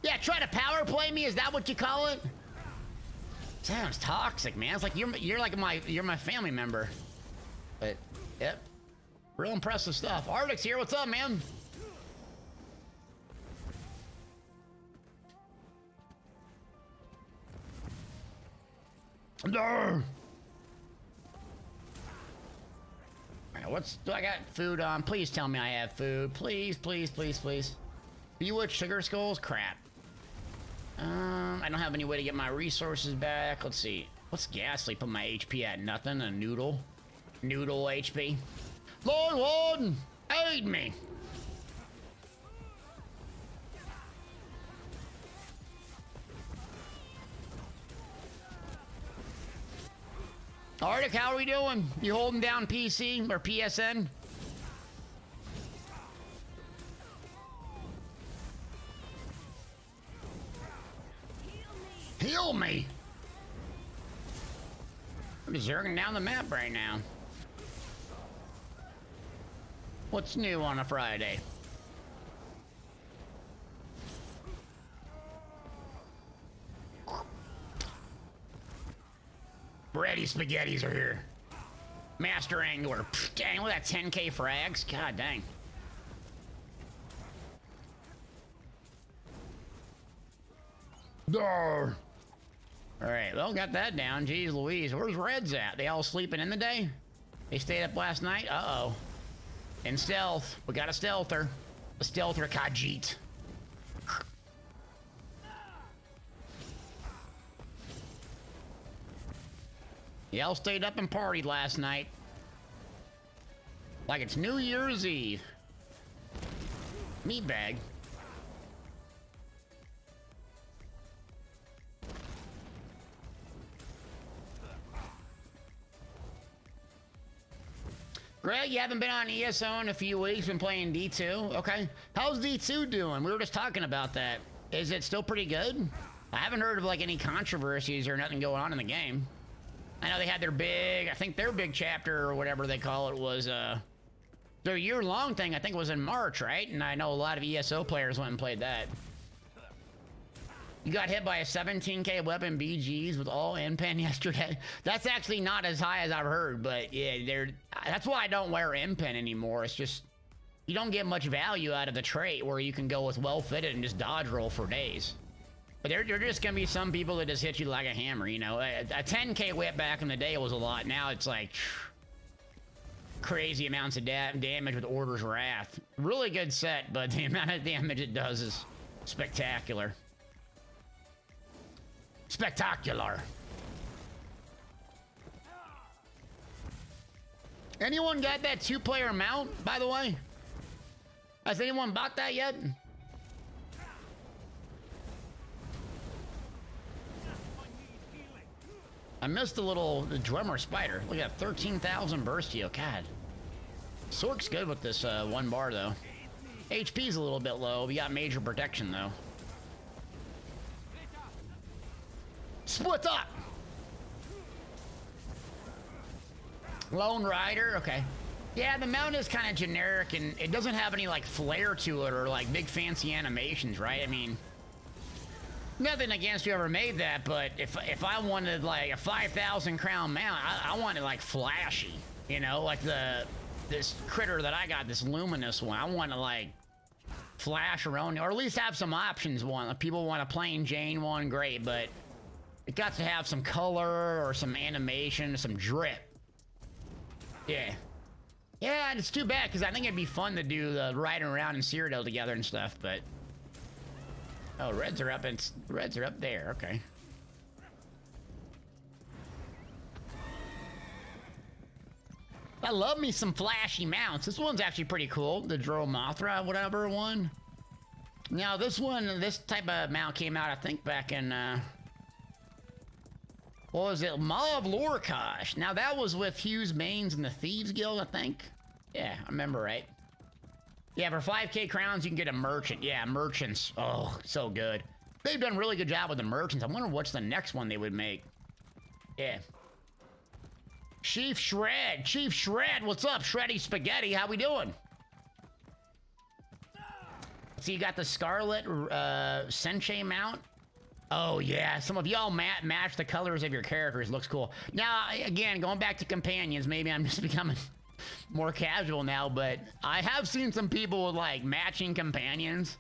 Yeah, try to power play me. Is that what you call it? Sounds toxic, man. It's like you're like my family member. But yep, real impressive stuff. Arctic's here. What's up, man? No. What's do I got food on? Please tell me I have food. Please, please, please, please. Bewitched sugar skulls? Crap. I don't have any way to get my resources back. Let's see. What's Ghastly? Put my HP at nothing. A noodle. Noodle HP. Lord Warden, aid me. Arctic, how are we doing? You holding down PC or PSN? Heal me! I'm zerging down the map right now. What's new on a Friday? Bready spaghettis are here. Master Angler. Pfft, dang, look at that 10k frags. God dang. Darr. Alright, well, got that down. Jeez Louise. Where's Reds at? They all sleeping in the day? They stayed up last night? Uh-oh. In stealth. We got a stealther. A stealther Khajiit. Y'all stayed up and partied last night. Like it's New Year's Eve. Meatbag. Greg, you haven't been on ESO in a few weeks, been playing D2. Okay. How's D2 doing? We were just talking about that. Is it still pretty good? I haven't heard of like any controversies or nothing going on in the game. I know they had their big, I think their big chapter or whatever they call it was, their year-long thing, I think was in March, right? And I know a lot of ESO players went and played that. You got hit by a 17k weapon BGs with all impen yesterday. That's actually not as high as I've heard, but yeah, that's why I don't wear impen anymore. It's just, you don't get much value out of the trait where you can go with well-fitted and just dodge roll for days. But there are just gonna be some people that just hit you like a hammer, you know? A 10k whip back in the day was a lot. Now it's like crazy amounts of damage with Order's Wrath. Really good set, but the amount of damage it does is spectacular. Spectacular. Anyone got that 2-player mount, by the way? Has anyone bought that yet? I missed the drummer spider. Look at that, 13,000 burst heal. God. Sork's good with this 1 bar, though. HP's a little bit low. We got major protection, though. Split up! Lone Rider, okay. Yeah, the mount is kind of generic, and it doesn't have any, like, flair to it or, like, big fancy animations, right? I mean, nothing against whoever made that, but if I wanted, like, a 5,000 crown mount, I wanted, like, flashy, you know? Like, this critter that I got, this luminous one, I want to, like, flash around, or at least have some options one. If people want a plain Jane one, great, but it got to have some color or some animation, some drip. Yeah. Yeah, and it's too bad, because I think it'd be fun to do the riding around in Cyrodiil together and stuff, but... Oh, reds are up, and reds are up there, okay. I love me some flashy mounts. This one's actually pretty cool, the Dro Mothra, whatever one. Now, this type of mount came out, I think, back in, what was it? Maw of Lorcash. Now, that was with Hughes Mains and the Thieves Guild, I think. Yeah, I remember right. Yeah, for 5k crowns, you can get a merchant. Yeah, merchants. Oh, so good. They've done a really good job with the merchants. I wonder what's the next one they would make. Yeah. Chief Shred. Chief Shred, what's up? Shreddy Spaghetti, how we doing? So you got the Scarlet Senche mount. Oh yeah, some of y'all match the colors of your characters. Looks cool. Now, again, going back to companions, maybe I'm just becoming more casual now, but I have seen some people with like matching companions.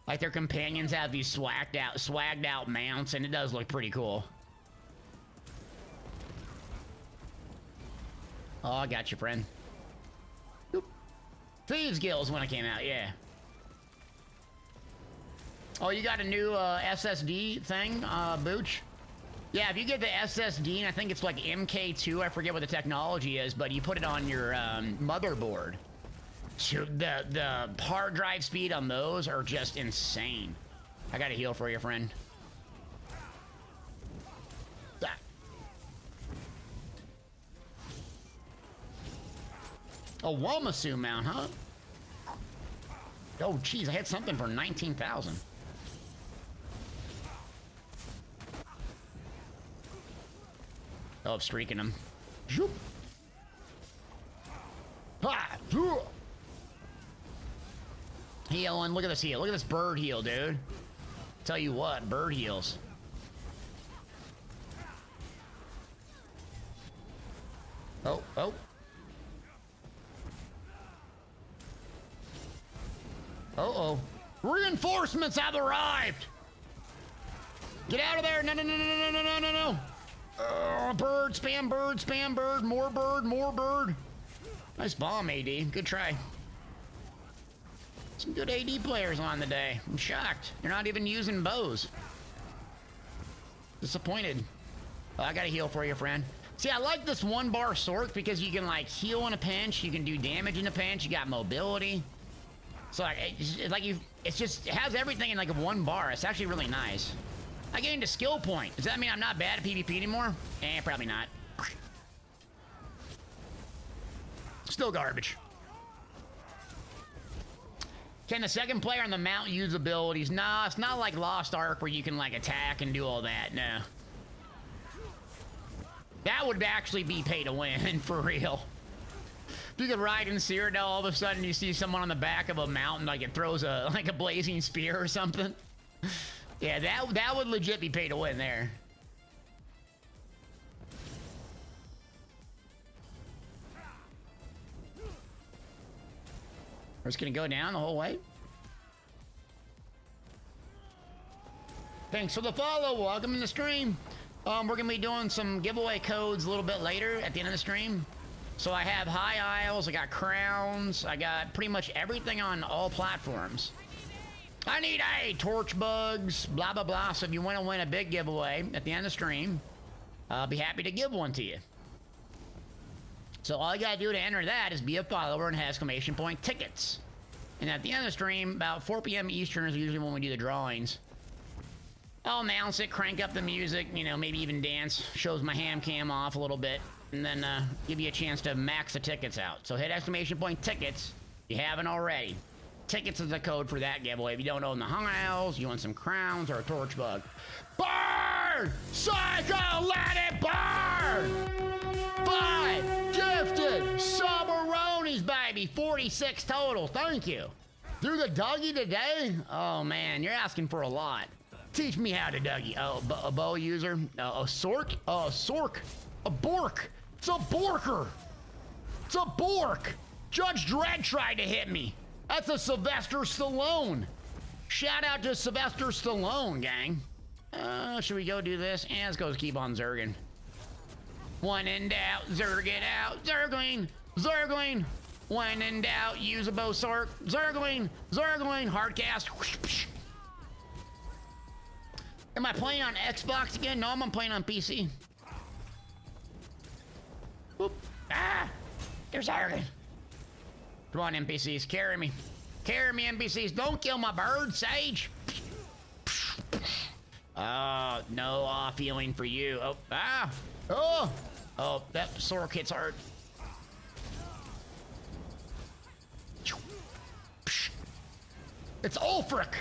Like their companions have these swagged out mounts, and it does look pretty cool. Oh, I got you, friend. Oop. Thieves Guilds when it came out, yeah. Oh, you got a new SSD thing, Booch? Yeah, if you get the SSD, and I think it's like MK2, I forget what the technology is, but you put it on your motherboard. So the hard drive speed on those are just insane. I got a heal for you, friend. Ah. A Wamasu mount, huh? Oh, geez, I had something for 19,000. Oh, I'm streaking him. Zoop. Ha! Healing. Look at this heal. Look at this bird heal, dude. Tell you what, bird heals. Oh, oh. Uh-oh. Reinforcements have arrived! Get out of there! No, no, no, no, no, no, no, no, no! Bird, spam bird, more bird, more bird. Nice bomb, AD. Good try. Some good AD players on the day. I'm shocked. You're not even using bows. Disappointed. Oh, I got a heal for you, friend. See, I like this one bar Sork because you can like heal in a pinch, you can do damage in a pinch, you got mobility. So like, it has everything in like one bar. It's actually really nice. I gained a skill point. Does that mean I'm not bad at PvP anymore? Probably not. Still garbage. Can the second player on the mount use abilities? Nah, it's not like Lost Ark where you can like attack and do all that. No. That would actually be pay to win, for real. If you could ride in Cyrodiil, all of a sudden you see someone on the back of a mountain, like it throws a blazing spear or something. Yeah, that would legit be pay to win there. We're just gonna go down the whole way. Thanks for the follow. Welcome to the stream. We're gonna be doing some giveaway codes a little bit later at the end of the stream. So I have high isles, I got crowns, I got pretty much everything on all platforms. I need torch bugs, blah, blah, blah. So if you want to win a big giveaway at the end of the stream, I'll be happy to give one to you. So all you got to do to enter that is be a follower and have exclamation point tickets. And at the end of the stream, about 4 p.m. Eastern is usually when we do the drawings. I'll announce it, crank up the music, you know, maybe even dance, shows my ham cam off a little bit, and then give you a chance to max the tickets out. So hit exclamation point tickets if you haven't already. Tickets is the code for that giveaway. If you don't own the Hung Isles, you want some crowns or a torch bug. Burn! Psycho, let it burn! 5 gifted Subaronis, baby. 46 total. Thank you. Through the Dougie today? Oh, man, you're asking for a lot. Teach me how to Dougie. Oh, a bow user? A Sork? Oh, a Sork. A Bork. It's a Borker. It's a Bork. Judge Dredd tried to hit me. That's a Sylvester Stallone. Shout out to Sylvester Stallone, gang. Should we go do this? Yeah, let's go keep on Zerging. When in doubt, Zerg it out. Zergling, Zergling. When in doubt, use a bow Sork. Zergling, Zergling. Hardcast. Am I playing on Xbox again? No, I'm playing on PC. Whoop. Ah! There's Zergling. Come on, NPCs, carry me. Carry me, NPCs. Don't kill my bird, Sage. Oh, no off healing for you. Oh, ah. Oh. Oh, that Sork hits hard. It's Ulfric.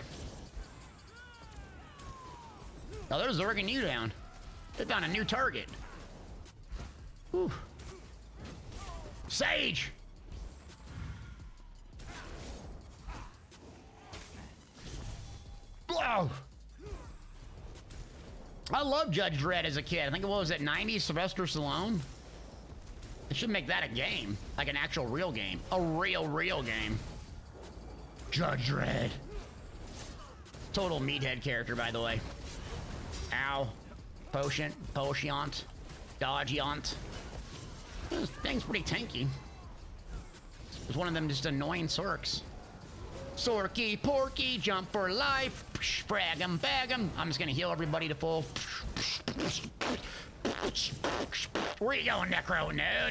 Oh, they're Zerging you down. They found a new target. Whew. Sage. Whoa! I love Judge Dredd as a kid. I think it was at 90s Sylvester Stallone. They should make that a game, like an actual real game, a real game. Judge Dredd. Total meathead character, by the way. Ow. Potion, Potiont, Dodgeont. This thing's pretty tanky. There's one of them just annoying Sorks. Sorky, Porky, jump for life. Frag 'em, bag 'em. I'm just gonna heal everybody to full. Where you going, Necro? No.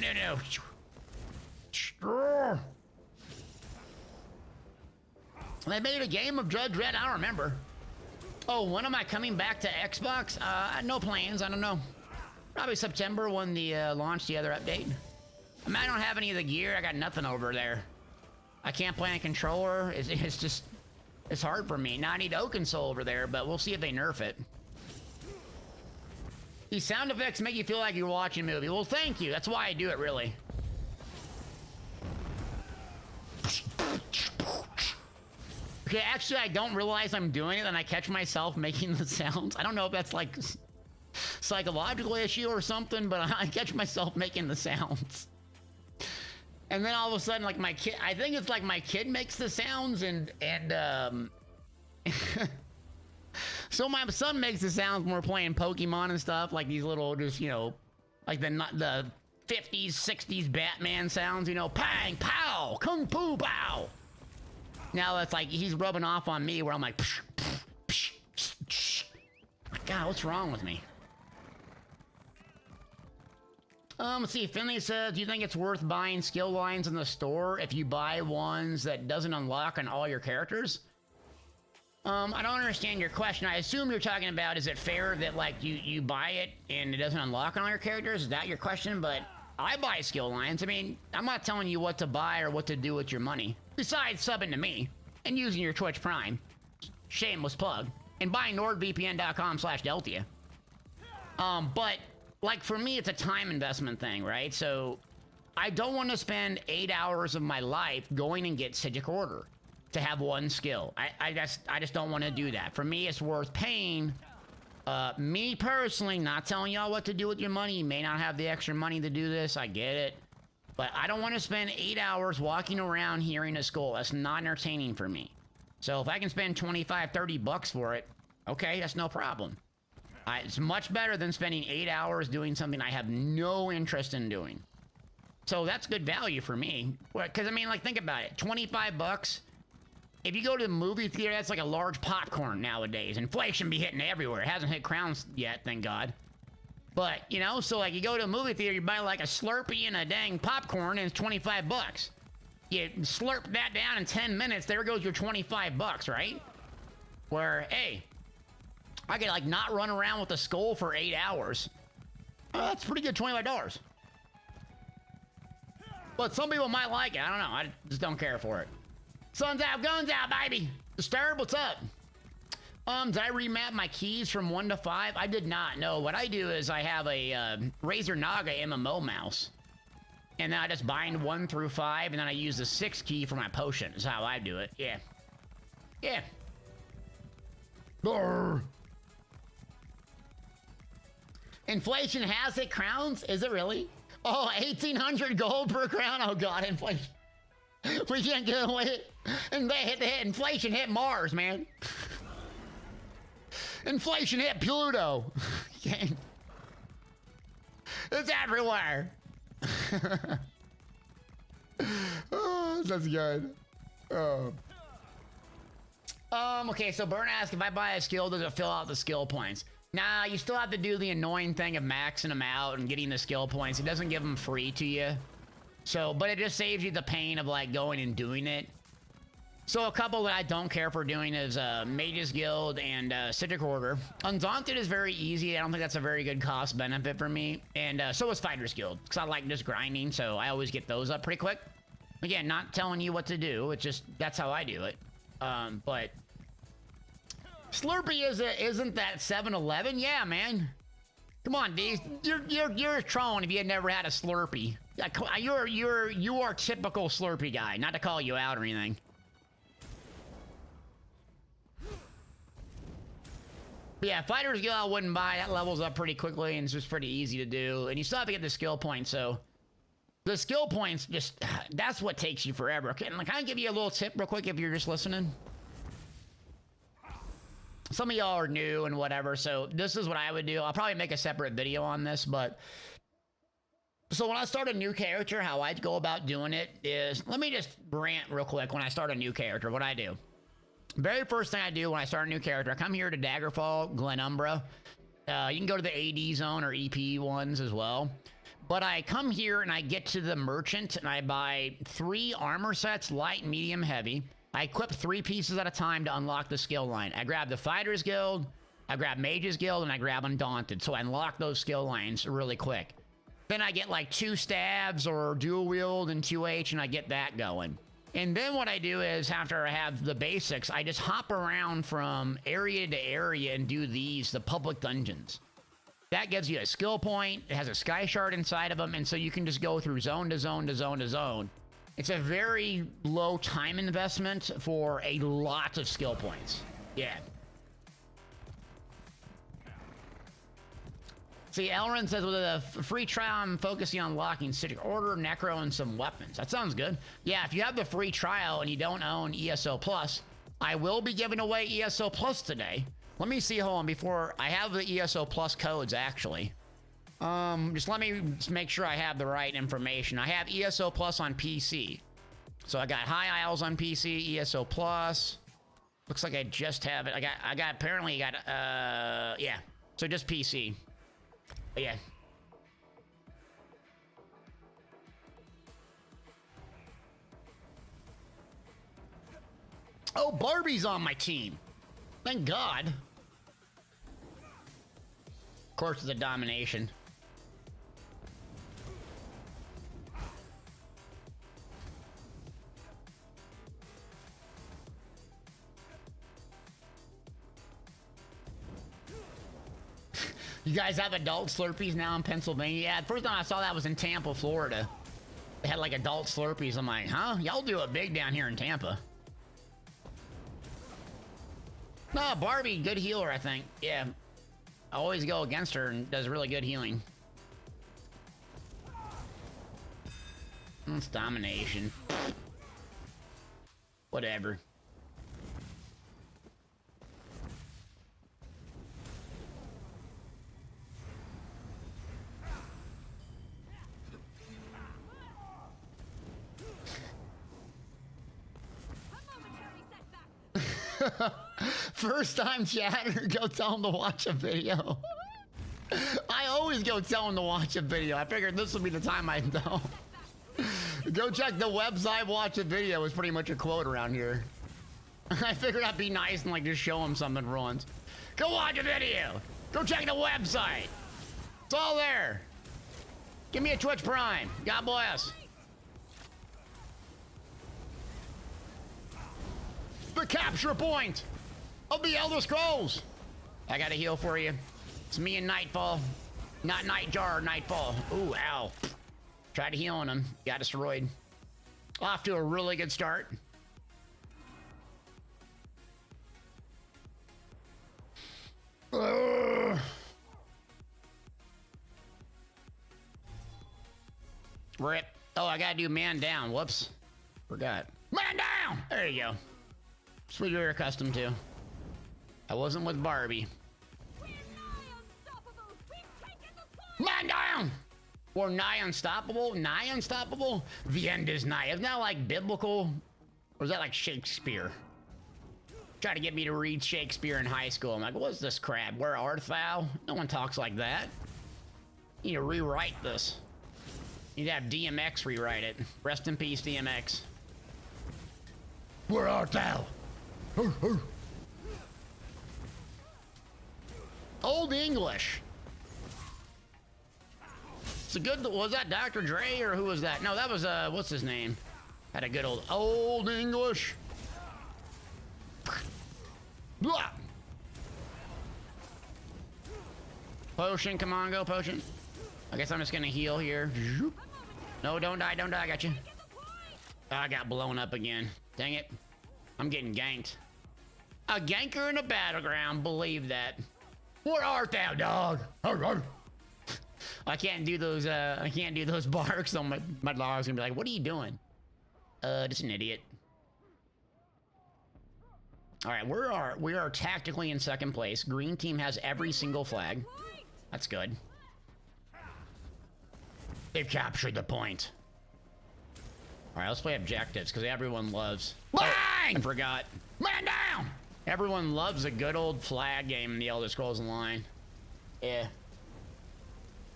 They made a game of Judge Dredd. I don't remember. Oh, when am I coming back to Xbox? No plans. I don't know. Probably September when the launch the other update. I mean, I don't have any of the gear. I got nothing over there. I can't play on a controller. It's just, it's hard for me. Now I need O-Console over there, but we'll see if they nerf it. These sound effects make you feel like you're watching a movie. Well, thank you. That's why I do it, really. Okay, actually, I don't realize I'm doing it, and I catch myself making the sounds. I don't know if that's like psychological issue or something, but I catch myself making the sounds. And then all of a sudden, like my kid, I think it's like my kid makes the sounds, and so my son makes the sounds when we're playing Pokemon and stuff, like these little, just, you know, like the 50s, 60s Batman sounds, you know, pang, pow, kung fu, pow. Now it's like he's rubbing off on me where I'm like, psh, psh, psh, psh. God, what's wrong with me? Let's see, Finley says, do you think it's worth buying skill lines in the store if you buy ones that doesn't unlock on all your characters? I don't understand your question. I assume you're talking about, is it fair that, like, you buy it and it doesn't unlock on all your characters? Is that your question? But I buy skill lines. I mean, I'm not telling you what to buy or what to do with your money. Besides subbing to me and using your Twitch Prime. Shameless plug. And buying NordVPN.com/Deltia. But, like, for me, it's a time investment thing, right? So, I don't want to spend 8 hours of my life going and get Sigic Order to have one skill. I just don't want to do that. For me, it's worth paying. Me personally, not telling y'all what to do with your money. You may not have the extra money to do this. I get it. But I don't want to spend 8 hours walking around hearing a skull. That's not entertaining for me. So if I can spend 25, 30 bucks for it, okay, that's no problem. It's much better than spending 8 hours doing something I have no interest in doing. So that's good value for me. Because, I mean, like, think about it. 25 bucks. If you go to the movie theater, that's like a large popcorn nowadays. Inflation be hitting everywhere. It hasn't hit crowns yet, thank God. But, you know, so like you go to a movie theater, you buy like a Slurpee and a dang popcorn, and it's 25 bucks. You slurp that down in 10 minutes, there goes your 25 bucks, right? Where, hey, I could like not run around with a skull for 8 hours. Oh, that's pretty good, $25. But some people might like it, I don't know, I just don't care for it. Sun's out, guns out, baby. Disturb, what's up? Did I remap my keys from 1 to 5? I did not. No, what I do is I have a Razer Naga MMO mouse. And then I just bind 1 through 5, and then I use the 6 key for my potion. Is how I do it. Yeah. Yeah. Brr. Inflation has hit crowns? Is it really? Oh, 1,800 gold per crown? Oh, God, inflation. We can't get away. And inflation hit Mars, man. Inflation hit Pluto. It's everywhere. Oh, that's good. Okay, so Burn asked, if I buy a skill, does it fill out the skill points? Nah, you still have to do the annoying thing of maxing them out and getting the skill points. It doesn't give them free to you. So, but it just saves you the pain of like going and doing it. So a couple that I don't care for doing is Mage's Guild and Citric Order. Undaunted is very easy. I don't think that's a very good cost benefit for me. And so is Fighter's Guild, because I like just grinding, so I always get those up pretty quick. Again, not telling you what to do. It's just, that's how I do it. But Slurpee isn't that 7-Eleven? Yeah, man. Come on, D's. You're a trolling if you had never had a Slurpee. You are typical Slurpee guy. Not to call you out or anything. But yeah, Fighter's Guild I wouldn't buy. That levels up pretty quickly and it's just pretty easy to do. And you still have to get the skill points, so the skill points just, that's what takes you forever. Can I give you a little tip real quick if you're just listening? Some of y'all are new and whatever, so this is what I would do. I'll probably make a separate video on this, but so when I start a new character, how I'd go about doing it is, let me just rant real quick when I start a new character, what I do. Very first thing I do when I start a new character, I come here to Daggerfall, Glenumbra. You can go to the AD zone or EP ones as well. But I come here and I get to the merchant and I buy 3 armor sets, light, medium, heavy. I equip 3 pieces at a time to unlock the skill line. I grab the Fighter's Guild, I grab Mage's Guild, and I grab Undaunted. So I unlock those skill lines really quick. Then I get like 2 stabs or dual wield and 2H and I get that going. And then what I do is after I have the basics, I just hop around from area to area and do these, the public dungeons. That gives you a skill point. It has a sky shard inside of them. And so you can just go through zone to zone to zone to zone. It's a very low time investment for a lot of skill points. Yeah. See, Elrin says with a free trial, I'm focusing on unlocking Citric Order, Necro, and some weapons. That sounds good. Yeah, if you have the free trial and you don't own ESO Plus, I will be giving away ESO Plus today. Let me see, hold on, before I have the ESO Plus codes, actually. Just let me make sure I have the right information. I have ESO Plus on PC. So I got High Isles on PC, ESO Plus. Looks like I just have it. Yeah. So just PC. But yeah. Oh, Barbie's on my team. Thank God. Of course, it's a domination. You guys have adult Slurpees now in Pennsylvania? Yeah, the first time I saw that was in Tampa, Florida. They had like adult Slurpees. I'm like, huh? Y'all do it big down here in Tampa. No, Barbie, good healer, I think. Yeah. I always go against her and does really good healing. It's domination. Whatever. First time chatter, go tell him to watch a video. I always go tell him to watch a video. I figured this would be the time I know. Go check the website, watch a video is pretty much a quote around here. I figured I'd be nice and like just show him something for once. Go watch a video. Go check the website. It's all there. Give me a Twitch Prime. God bless. The capture point of the Elder Scrolls. I got a heal for you. It's me and Nightfall. Not Nightjar, Nightfall. Ooh, ow. Tried healing him. Got destroyed. Off to a really good start. Rip. Oh, I gotta do man down. Whoops. Forgot. Man down! There you go. That's what you're accustomed to. I wasn't with Barbie. Man down! Or nigh unstoppable? Nigh unstoppable? The end is nigh. Isn't that like biblical? Or is that like Shakespeare? Try to get me to read Shakespeare in high school. I'm like, what's this crap? Where art thou? No one talks like that. You need to rewrite this. You need to have DMX rewrite it. Rest in peace, DMX. Where art thou? Old English. It's a good, was that Dr. Dre or who was that? No, that was, what's his name? Had a good old English. Blah. Potion, come on, go potion. I guess I'm just gonna heal here. No, don't die, I got you. Oh, I got blown up again. Dang it. I'm getting ganked. A ganker in a battleground, believe that. What art thou, dog? I can't do those. I can't do those barks. So my dog's gonna be like, "What are you doing?" Just an idiot. All right, we are tactically in second place. Green team has every single flag. That's good. They've captured the point. All right, let's play objectives because everyone loves. Bang! Oh, I forgot. Man down! Everyone loves a good old flag game in the Elder Scrolls Online. Yeah.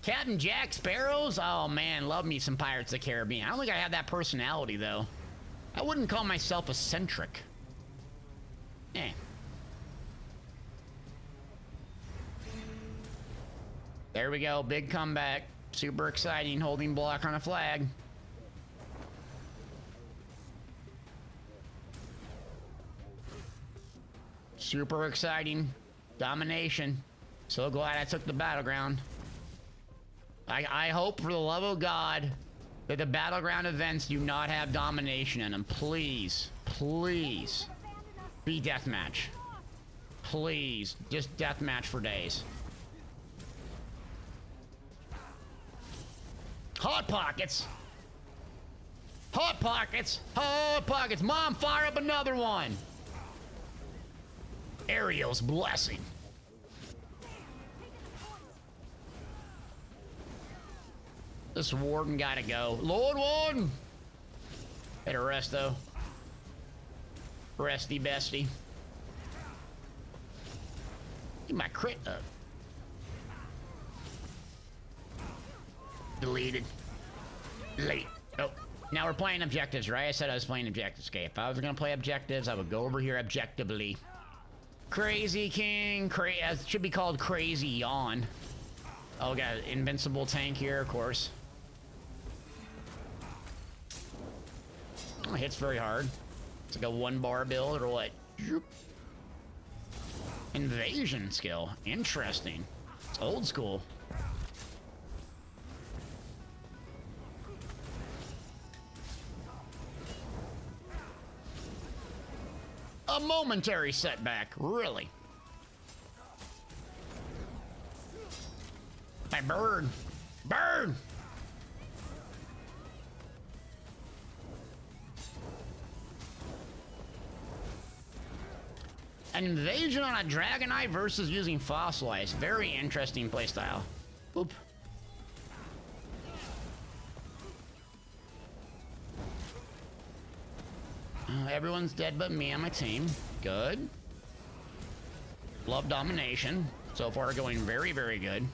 Captain Jack Sparrows? Oh man, love me some Pirates of the Caribbean. I don't think I have that personality though. I wouldn't call myself eccentric. Eh. There we go, big comeback. Super exciting, holding block on a flag. Super exciting. Domination. So glad I took the battleground. I hope for the love of God that the battleground events do not have domination in them. Please. Please. Be deathmatch. Please. Just deathmatch for days. Hot Pockets. Hot Pockets. Hot Pockets. Mom, fire up another one. Ariel's blessing. This warden gotta go. Lord Warden! Better rest though. Resty bestie. Get my crit up. Deleted. Late. Oh, now we're playing objectives, right? I said I was playing objectives. Okay, if I was gonna play objectives, I would go over here objectively. Crazy King. It should be called Crazy Yawn. Oh, we got an invincible tank here, of course. Oh, hits very hard. It's like a 1-bar build or what? Invasion skill. Interesting. It's old school. A momentary setback, really. Hey, bird. Bird! An invasion on a Dragonite versus using Fossilize. Very interesting playstyle. Oop. Everyone's dead but me on my team. Good. Love domination. So far going very, very good.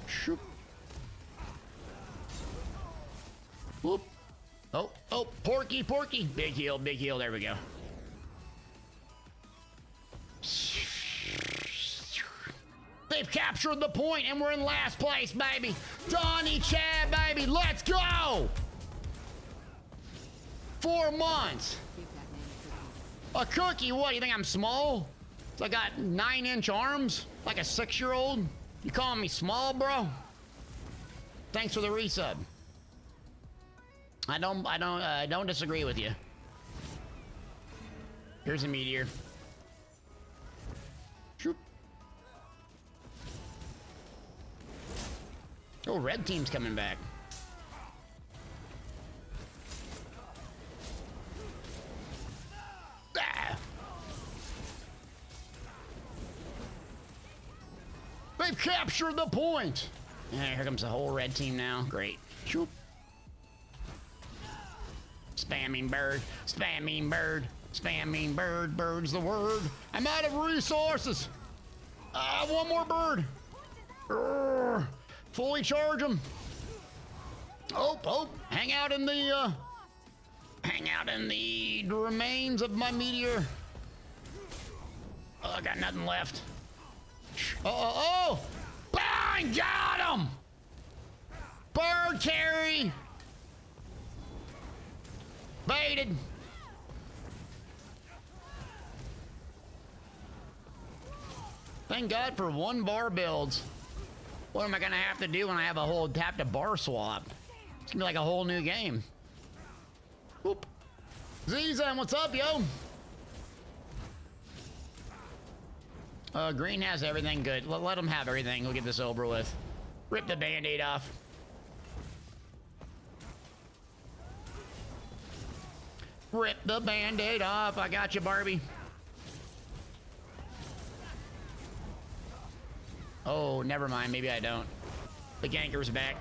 Shoop. Whoop. Oh, oh, Porky, Porky. Big heal, big heal. There we go. They've captured the point and we're in last place, baby. Donnie Chad, baby. Let's go. 4 months. A cookie? What, you think I'm small? So I got 9-inch arms? Like a 6-year-old? You calling me small, bro? Thanks for the resub. I don't disagree with you. Here's a meteor. Shoop. Oh, red team's coming back. They've captured the point. Yeah, here comes the whole red team now. Great. Shoop. Spamming bird, spamming bird, spamming bird. Bird's the word. I'm out of resources. One more bird. Urgh. Fully charge them. Oh, oh. Hang out in the remains of my meteor. Oh, I got nothing left. Oh! Bang! Got him! Bird carry! Baited! Thank God for 1-bar builds. What am I gonna have to do when I have to bar swap? It's gonna be like a whole new game. Whoop. Zizan, what's up, yo? Green has everything good. Let them have everything. We'll get this over with. Rip the band-aid off. Rip the band-aid off. I got you, Barbie. Oh, never mind. Maybe I don't. The ganker's back.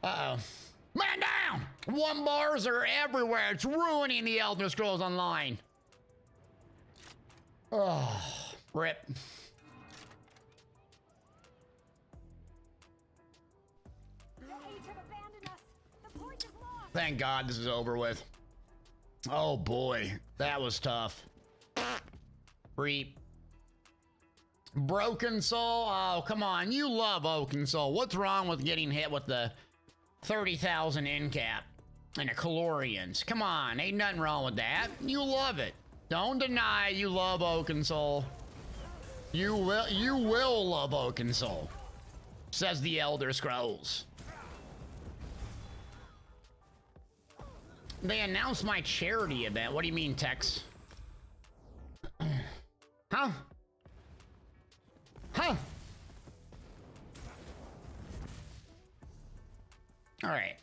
Uh-oh. Man down! 1 bars are everywhere. It's ruining the Elder Scrolls Online. Oh, rip. Thank God this is over with. Oh boy, that was tough. Reap. Broken Soul? Oh, come on. You love Broken Soul. What's wrong with getting hit with the 30,000 in cap and a Calorians? Come on, ain't nothing wrong with that. You love it. Don't deny you love Oaken Soul. You will love Oaken Soul, says the Elder Scrolls. They announced my charity event. What do you mean, Tex? Huh? Huh? All right.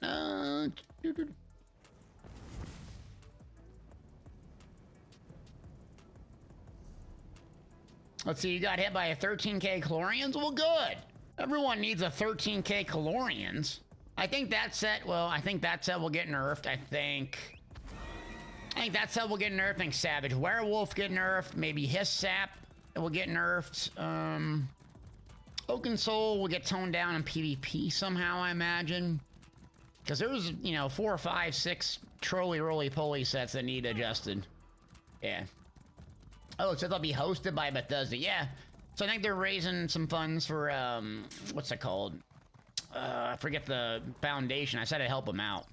Let's see, you got hit by a 13k Calorians? Well, good. Everyone needs a 13k Calorians. I think that set, well, I think that set will get nerfed. I think that set will get nerfed. I think Savage Werewolf get nerfed. Maybe his sap will get nerfed. Oaken Soul will get toned down in PvP somehow, I imagine. Because there's, you know, 4, 5, 6 trolley roly-poly sets that need adjusted. Yeah. Oh, so they'll be hosted by Bethesda. Yeah. So I think they're raising some funds for, what's it called? I forget the foundation. I said I'd help them out.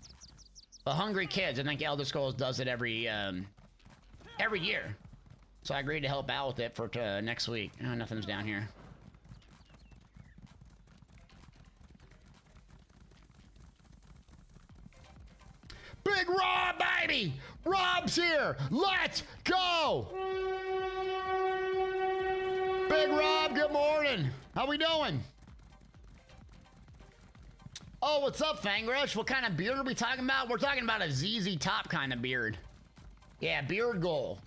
The Hungry Kids. I think Elder Scrolls does it every year. So I agreed to help out with it for next week. Oh, nothing's down here. Big Rob, baby! Rob's here! Let's go! Big Rob, good morning. How we doing? Oh, what's up, Fangrush? What kind of beard are we talking about? We're talking about a ZZ Top kind of beard. Yeah, beard goal.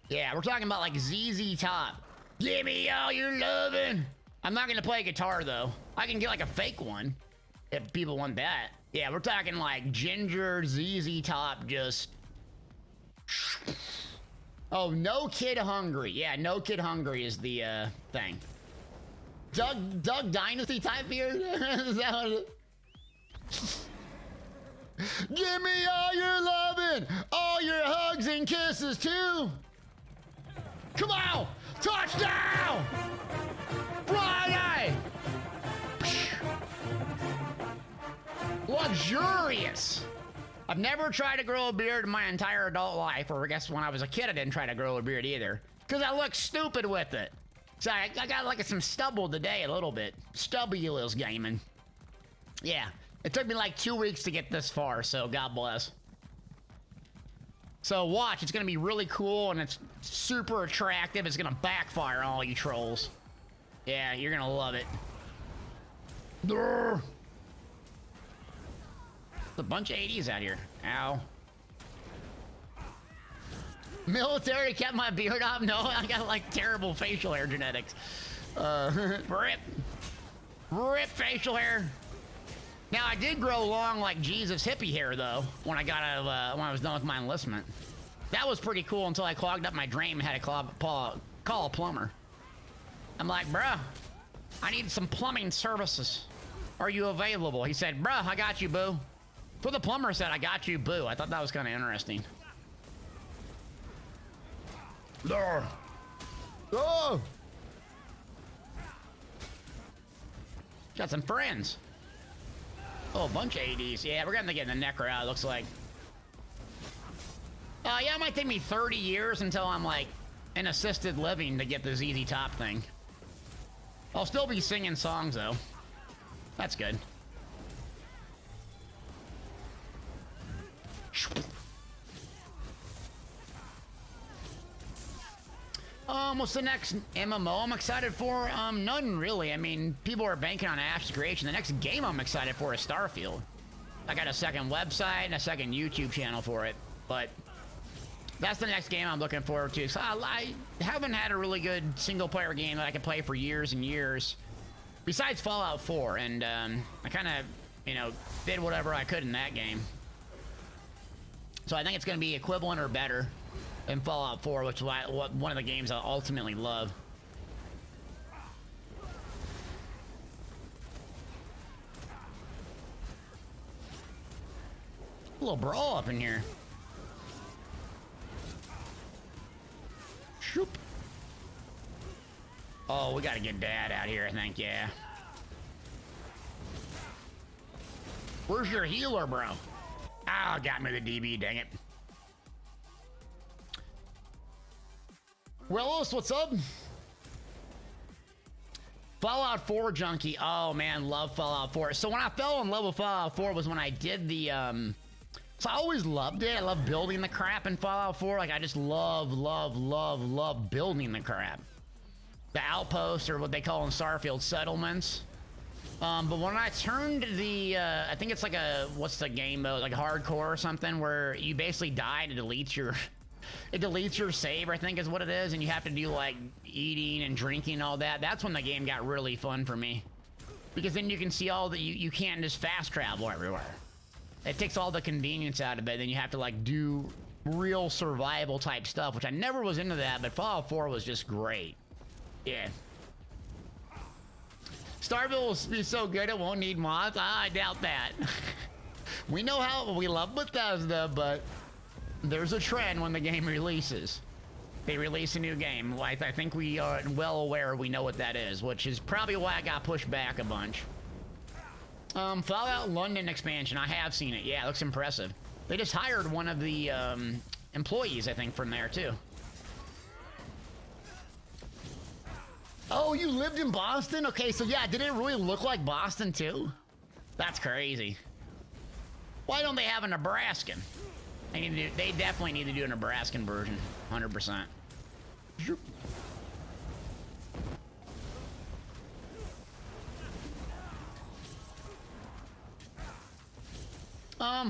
Yeah, we're talking about like ZZ Top. Give me all your lovin'. I'm not gonna play guitar though. I can get like a fake one if people want that. Yeah, we're talking like ginger ZZ Top, just. Oh, No Kid Hungry. Yeah, No Kid Hungry is the thing. Doug Dynasty type beard. Is that what it is? Give me all your loving, all your hugs and kisses too. Come on, touchdown! Friday. Luxurious. I've never tried to grow a beard in my entire adult life, or I guess when I was a kid I didn't try to grow a beard either, because I look stupid with it. So I got like some stubble today, a little bit. Stubby is gaming. Yeah, it took me like 2 weeks to get this far, so God bless. So watch, it's gonna be really cool and it's super attractive. It's gonna backfire on all you trolls. Yeah, you're gonna love it. Durr. A bunch of 80s out here. Ow. Military kept my beard up? No, I got like terrible facial hair genetics. Rip facial hair. Now I did grow long like Jesus hippie hair though when I got out of when I was done with my enlistment. That was pretty cool until I clogged up my drain and had to call a plumber. I'm like, bruh, I need some plumbing services. Are you available? He said, bruh, I got you, boo. So the plumber said, I got you, boo. I thought that was kind of interesting. Oh! Got some friends. Oh, a bunch of ADs. Yeah, we're gonna get in the Necro out, it looks like. Yeah, it might take me 30 years until I'm like in assisted living to get the ZZ Top thing. I'll still be singing songs though. That's good. What's the next MMO I'm excited for? None really. I mean, people are banking on Ash's creation. The next game I'm excited for is Starfield. I got a second website and a second YouTube channel for it, but that's the next game I'm looking forward to. So I haven't had a really good single-player game that I could play for years and years, besides Fallout 4, and I kind of, you know, did whatever I could in that game. So I think it's going to be equivalent or better than Fallout 4, which is one of the games I ultimately love. A little brawl up in here. Shoop. Oh, we gotta get Dad out here, I think, yeah. Where's your healer, bro? Ah, got me the DB, dang it. Willis, what's up? Fallout 4 junkie. Oh, man, love Fallout 4. So when I fell in love with Fallout 4 was when I did the, So I always loved it. I love building the crap in Fallout 4. Like, I just love building the crap. The outposts, or what they call in Starfield, settlements. But when I turned the, I think it's like a, what's the game mode? Like hardcore or something, where you basically die and it deletes your, it deletes your save, I think is what it is. And you have to do like eating and drinking and all that. That's when the game got really fun for me. Because then you can see all the, you can't just fast travel everywhere. It takes all the convenience out of it. Then you have to like do real survival type stuff, which I never was into that, but Fallout 4 was just great. Yeah. Starfield will be so good it won't need mods. I doubt that. We know how we love Bethesda, but there's a trend when the game releases. They release a new game. Like, I think we are well aware we know what that is, which is probably why I got pushed back a bunch. Fallout London expansion. I have seen it. Yeah, it looks impressive. They just hired one of the employees, I think, from there too. Oh, you lived in Boston? Okay, so yeah, did it really look like Boston too? That's crazy. Why don't they have a Nebraskan? They definitely need to do a Nebraskan version, 100%.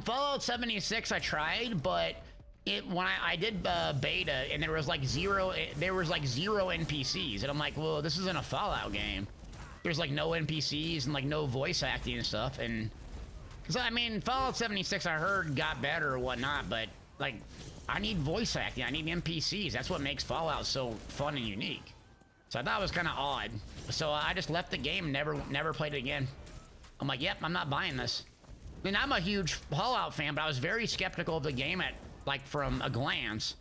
Fallout 76 I tried, but when I did beta and there was like zero NPCs, and I'm like, well, this isn't a Fallout game. There's like no NPCs and like no voice acting and stuff, and because I mean Fallout 76 I heard got better or whatnot, but like I need voice acting, I need NPCs. That's what makes Fallout so fun and unique. So I thought it was kind of odd. So I just left the game, never played it again. I'm like, yep, I'm not buying this. I mean, I'm a huge Fallout fan, but I was very skeptical of the game at, like, from a glance.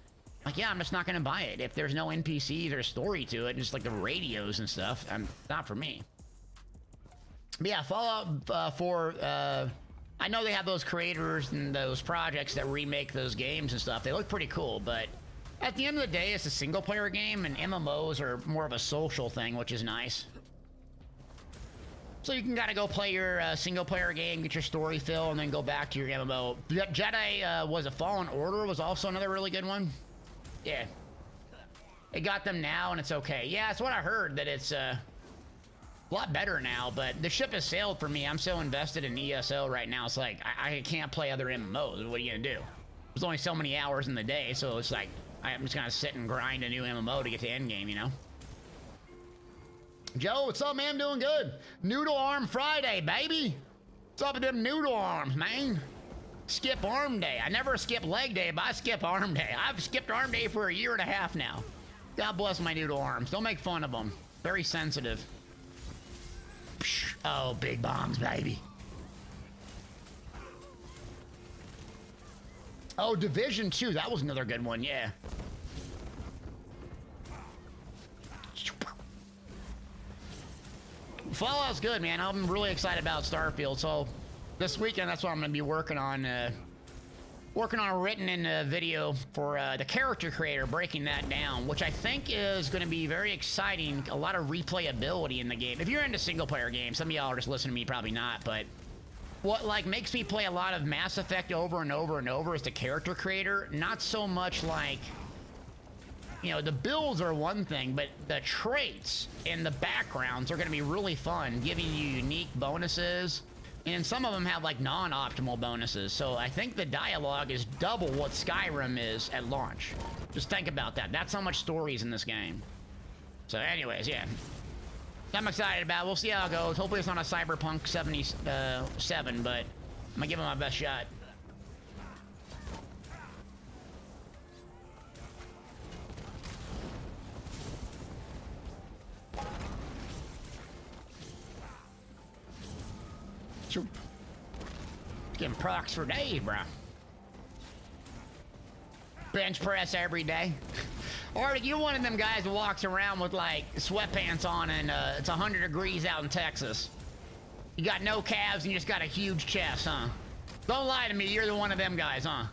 Like, yeah, I'm just not gonna buy it. If there's no NPCs or story to it, just like the radios and stuff, not for me. But yeah, Fallout 4, I know they have those creators and those projects that remake those games and stuff. They look pretty cool, but at the end of the day, it's a single-player game, and MMOs are more of a social thing, which is nice. So you can gotta go play your single-player game, get your story fill, and then go back to your MMO. Jedi, was a Fallen Order was also another really good one. Yeah. It got them now, and it's okay. Yeah, that's what I heard, that it's a lot better now, but the ship has sailed for me. I'm so invested in ESO right now, it's like, I can't play other MMOs. What are you gonna do? There's only so many hours in the day, so it's like, I'm just gonna sit and grind a new MMO to get to endgame, you know? Joe, what's up, man? Doing good. Noodle Arm Friday, baby. What's up with them noodle arms, man? Skip arm day. I never skip leg day, but I skip arm day. I've skipped arm day for 1.5 years now. God bless my noodle arms. Don't make fun of them. Very sensitive. Psh, oh, big bombs, baby. Oh, Division 2. That was another good one, yeah. Fallout's good, man. I'm really excited about Starfield. So this weekend, that's what I'm going to be working on. Written in a video for the character creator, breaking that down, which I think is going to be very exciting. A lot of replayability in the game. If you're into single-player games, some of y'all are just listening to me, probably not. But what like makes me play a lot of Mass Effect over and over and over is the character creator. Not so much like you know, the builds are one thing, but the traits and the backgrounds are going to be really fun, giving you unique bonuses. And some of them have like non-optimal bonuses. So I think the dialogue is double what Skyrim is at launch. Just think about that. That's how much story is in this game. So anyways, yeah. I'm excited about it. We'll see how it goes. Hopefully it's not a Cyberpunk 77, but I'm gonna give it my best shot. Getting procs for days, bro. Bench press every day. Or you one of them guys that walks around with like sweatpants on and it's 100 degrees out in Texas. You got no calves and you just got a huge chest, huh? Don't lie to me, you're the one of them guys, huh?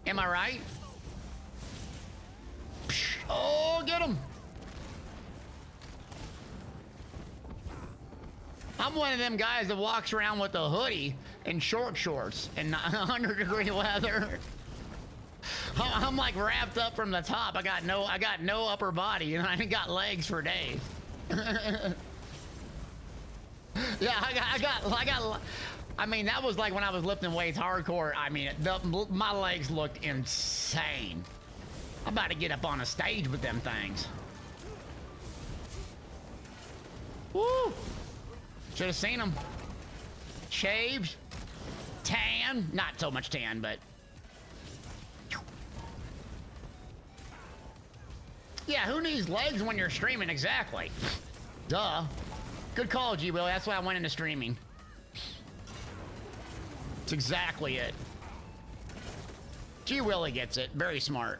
Am I right? Oh, get him! I'm one of them guys that walks around with a hoodie and short shorts and 100-degree weather. I'm like wrapped up from the top. I got no upper body, and I ain't got legs for days. Yeah, I mean, that was like when I was lifting weights hardcore. I mean, my legs looked insane. I'm about to get up on a stage with them things. Woo! Should have seen him. Shaved. Tan. Not so much tan, but... Yeah, who needs legs when you're streaming? Exactly. Duh. Good call, G-Will. That's why I went into streaming. That's exactly it. G-Willie gets it. Very smart.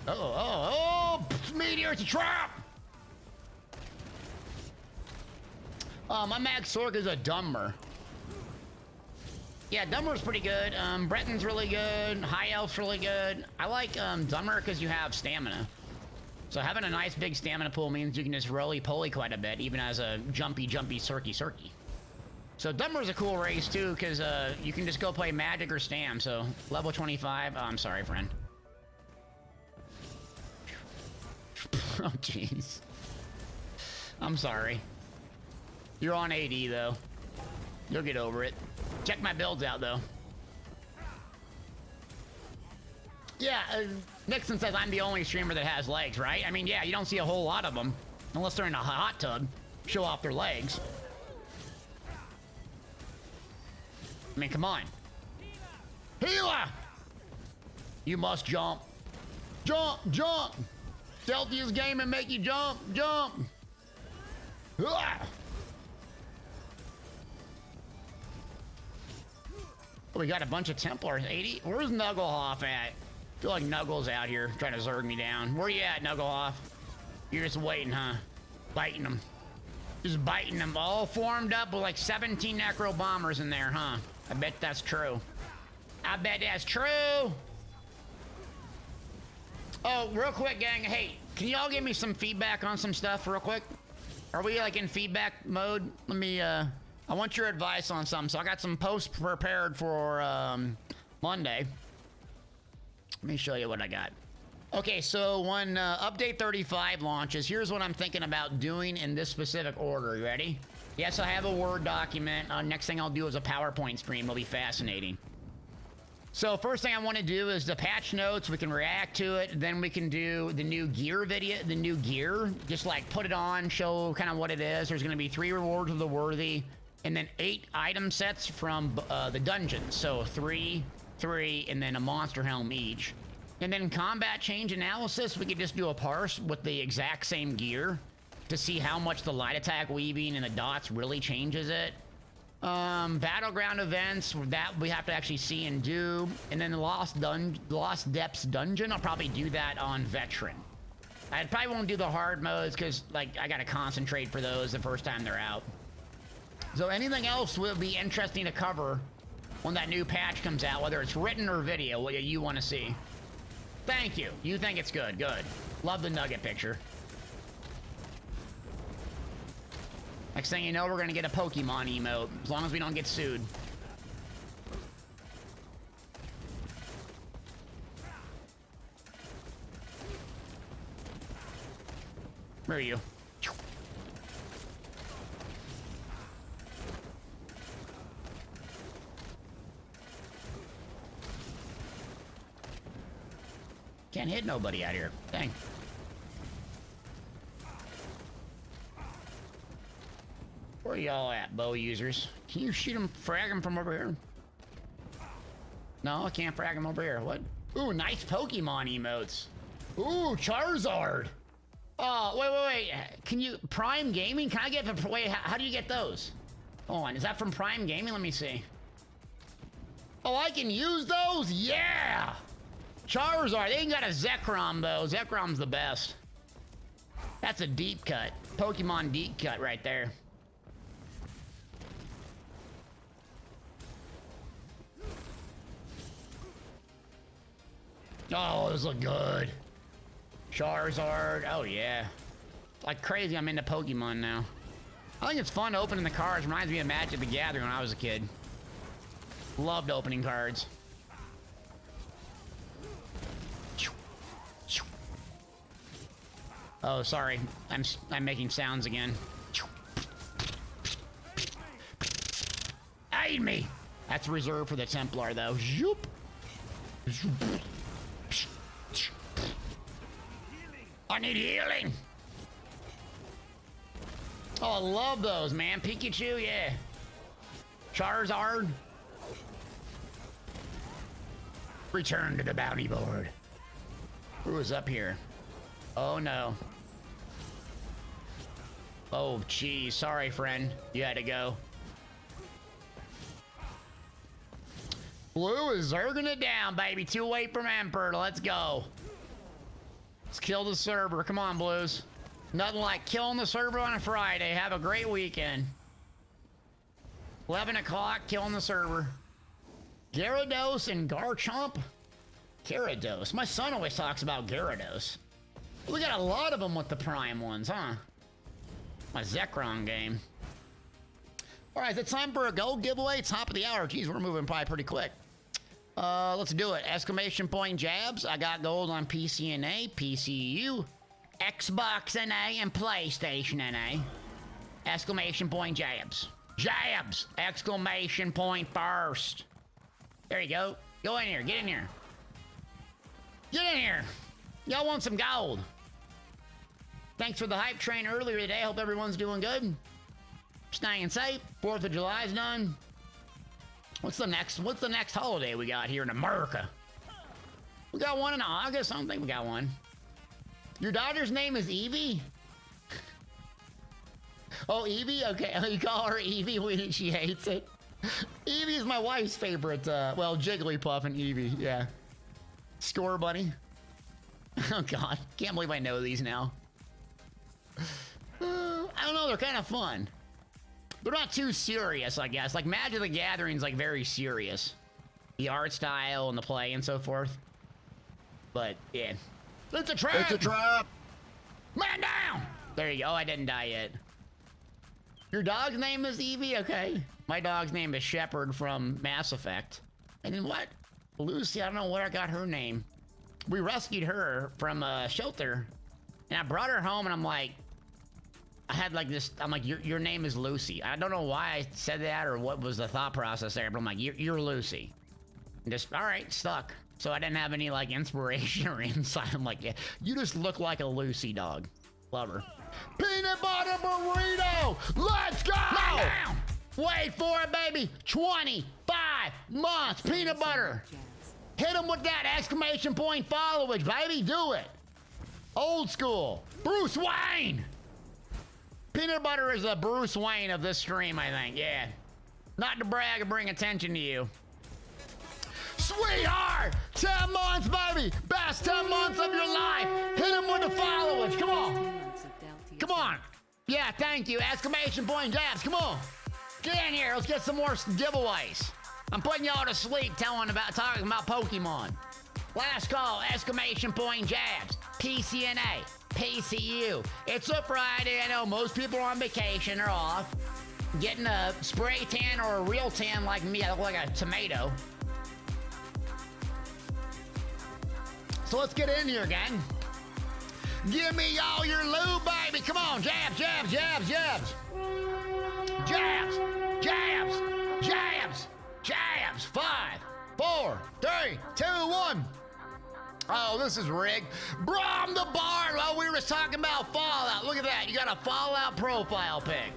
Oh, meteor, it's a trap! My max Sork is a Dumber. Yeah, Dumber's pretty good. Breton's really good. High Elf's really good. I like Dumber because you have stamina. So having a nice big stamina pool means you can just roly-poly quite a bit, even as a jumpy, cirky. So Dumber's a cool race too, because you can just go play Magic or Stam. So level 25. Oh, I'm sorry, friend. Oh, jeez. I'm sorry. You're on AD, though. You'll get over it. Check my builds out, though. Yeah, Nixon says I'm the only streamer that has legs, right? I mean, yeah, you don't see a whole lot of them. Unless they're in a hot tub. Show off their legs. I mean, come on. Healer! You must jump. Jump, jump! Stealthiest game and make you jump, jump! Ah! Oh, we got a bunch of Templars. 80? Where's Nugglehoff at? I feel like Nuggle's out here trying to zerg me down. Where you at, Nugglehoff? You're just waiting, huh? Biting them. Just biting them. All formed up with like 17 Necro Bombers in there, huh? I bet that's true. I bet that's true! Oh, real quick, gang. Hey, can y'all give me some feedback on some stuff real quick? Are we like in feedback mode? Let me, I want your advice on something. So I got some posts prepared for Monday. Let me show you what I got. Okay, so when update 35 launches, here's what I'm thinking about doing in this specific order. You ready? Yes, I have a Word document. Next thing I'll do is a PowerPoint stream. It'll be fascinating. So first thing I want to do is the patch notes. We can react to it. Then we can do the new gear video, the new gear. Just like put it on, show kind of what it is. There's going to be 3 rewards of the worthy, and then 8 item sets from the dungeons. So 3, and then a monster helm each. And then combat change analysis. We could just do a parse with the exact same gear to see how much the light attack weaving and the dots really changes it. Battleground events, that we have to actually see and do. And then the Lost Depths dungeon, I'll probably do that on Veteran. I probably won't do the hard modes because, like, I gotta concentrate for those the first time they're out. So anything else will be interesting to cover when that new patch comes out, whether it's written or video, what you want to see. Thank you. You think it's good. Good. Love the nugget picture. Next thing you know, we're gonna get a Pokemon emote, as long as we don't get sued. Where are you? Can't hit nobody out here. Dang. Where y'all at, bow users? Can you shoot them, frag them from over here? No, I can't frag them over here. What? Ooh, nice Pokemon emotes. Ooh, Charizard. Oh, wait. Can you... Prime Gaming? Can I get... Wait, how do you get those? Hold on, is that from Prime Gaming? Let me see. Oh, I can use those? Yeah! Charizard. They ain't got a Zekrom, though. Zekrom's the best. That's a deep cut. Pokemon deep cut right there. Oh, those look good. Charizard. Oh, yeah. Like crazy, I'm into Pokemon now. I think it's fun opening the cards. Reminds me of Magic the Gathering when I was a kid. Loved opening cards. Oh, sorry. I'm making sounds again. Aid me! That's reserved for the Templar, though. Zoop. I need healing. Oh, I love those, man. Pikachu, yeah. Charizard. Return to the bounty board. Who is up here? Oh, no. Oh, geez. Sorry, friend. You had to go. Blue is zerging it down, baby. 2 away from Emperor. Let's go. Let's kill the server. Come on, Blues. Nothing like killing the server on a Friday. Have a great weekend. 11 o'clock, killing the server. Gyarados and Garchomp? Gyarados. My son always talks about Gyarados. We got a lot of them with the Prime ones, huh? My Zekrom game. All right, is it time for a gold giveaway? Top of the hour. Geez, we're moving probably pretty quick. Let's do it. Exclamation point jabs. I got gold on PC NA, PCU, Xbox NA, and PlayStation NA. Exclamation point jabs. Jabs! Exclamation point first. There you go. Go in here. Get in here. Get in here. Y'all want some gold. Thanks for the hype train earlier today. Hope everyone's doing good. Staying safe. 4th of July's done. What's the next holiday we got here in America? We got one in August. I don't think we got one. Your daughter's name is Evie? Oh, Evie? Okay, you call her Evie when she hates it. Evie is my wife's favorite, well, Jigglypuff and Evie, yeah. Score Bunny. Oh, God. Can't believe I know these now. I don't know, they're kind of fun. They're not too serious, I guess. Like, Magic the Gathering's, like, very serious. The art style and the play and so forth. But, yeah. It's a trap! It's a trap! Man down! There you go. Oh, I didn't die yet. Your dog's name is Evie? Okay. My dog's name is Shepard from Mass Effect. And then what? Lucy, I don't know where I got her name. We rescued her from a shelter. And I brought her home and I'm like... I had like this, I'm like, your name is Lucy. I don't know why I said that or what was the thought process there, but I'm like, you're Lucy. And just, all right, stuck. So I didn't have any like inspiration or insight. I'm like, yeah, you just look like a Lucy dog. Love her. Peanut butter burrito! Let's go! Lay down! Wait for it, baby! 25 months, peanut butter! Hit him with that exclamation point followage, baby! Do it! Old school. Bruce Wayne! Peanut butter is the Bruce Wayne of this stream, I think. Yeah. Not to brag or bring attention to you. Sweetheart! 10 months, baby! Best 10 months of your life! Hit him with the followers! Come on! Come on! Yeah, thank you. Exclamation point jabs. Come on! Get in here. Let's get some more giveaways. I'm putting y'all to sleep talking about Pokemon. Last call, exclamation point jabs. PCNA, PCU. It's a Friday. I know most people are on vacation or off. Getting a spray tan or a real tan like me. I look like a tomato. So let's get in here, gang. Give me all your lube, baby. Come on, jabs, jabs, jabs, jabs. Jabs, jabs, jabs, jabs. 5, 4, 3, 2, 1. Oh, this is rigged. Brom the Bard. Well, we were just talking about Fallout. Look at that. You got a Fallout profile pic.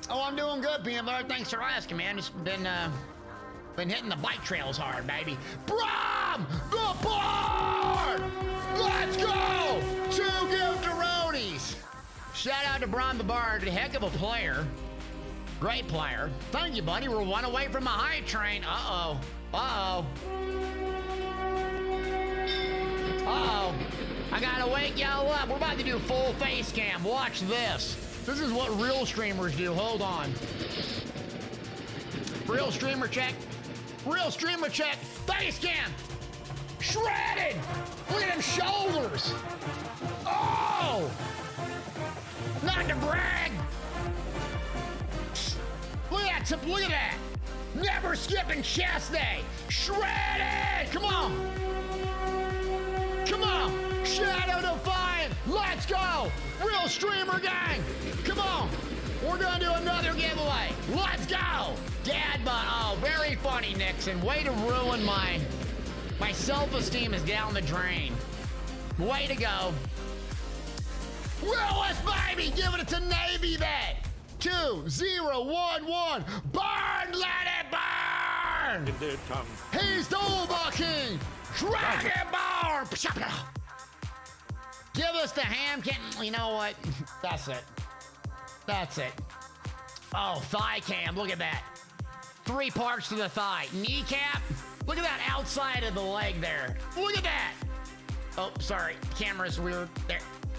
Oh, I'm doing good, Peanut Butter. Thanks for asking, man. Just been hitting the bike trails hard, baby. Brom the Bard! Let's go! 2 Gifteronis. Shout out to Brom the Bard. A heck of a player. Great player. Thank you, buddy. We're 1 away from a high train. Uh-oh. Uh-oh. Uh-oh. I gotta wake y'all up. We're about to do full face cam. Watch this. This is what real streamers do. Hold on. Real streamer check. Real streamer check. Face cam. Shredded. Look at them shoulders. Oh! Not to brag. Look at that. Look at that. Never skipping chest day. Shredded. Come on. Come on. Shadow Defiant. Let's go. Real streamer gang. Come on. We're going to do another giveaway. Let's go. Dad bot. Oh, very funny, Nixon. Way to ruin my self-esteem is down the drain. Way to go. Willis, baby. Giving it to Navy Vet. 2, 0, 1, 1. Burn. Let it burn. It comes. He's the Uber King. Dragon Ball. Give us the ham kitten. You know what? That's it. That's it. Oh, thigh cam. Look at that. 3 parts to the thigh. Kneecap. Look at that outside of the leg there. Look at that. Oh, sorry. Camera's weird.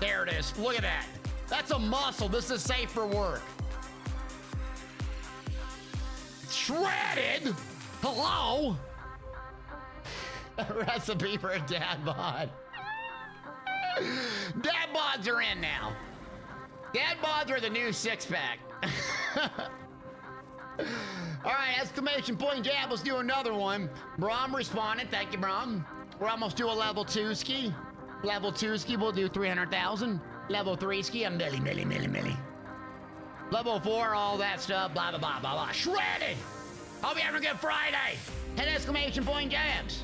There it is. Look at that. That's a muscle. This is safe for work. Shredded. Hello. Recipe for a dad bod. Dad bods are in now. Dad bods are the new 6-pack. All right, exclamation point jab. Let's do another one. Brom responded. Thank you, Brom. We're almost to a level 2 ski. Level 2 ski, we'll do 300,000. Level 3 ski, a milli. Level 4, all that stuff, blah, blah, blah, blah, blah. Shredded! Hope you're having a good Friday. And exclamation point jabs.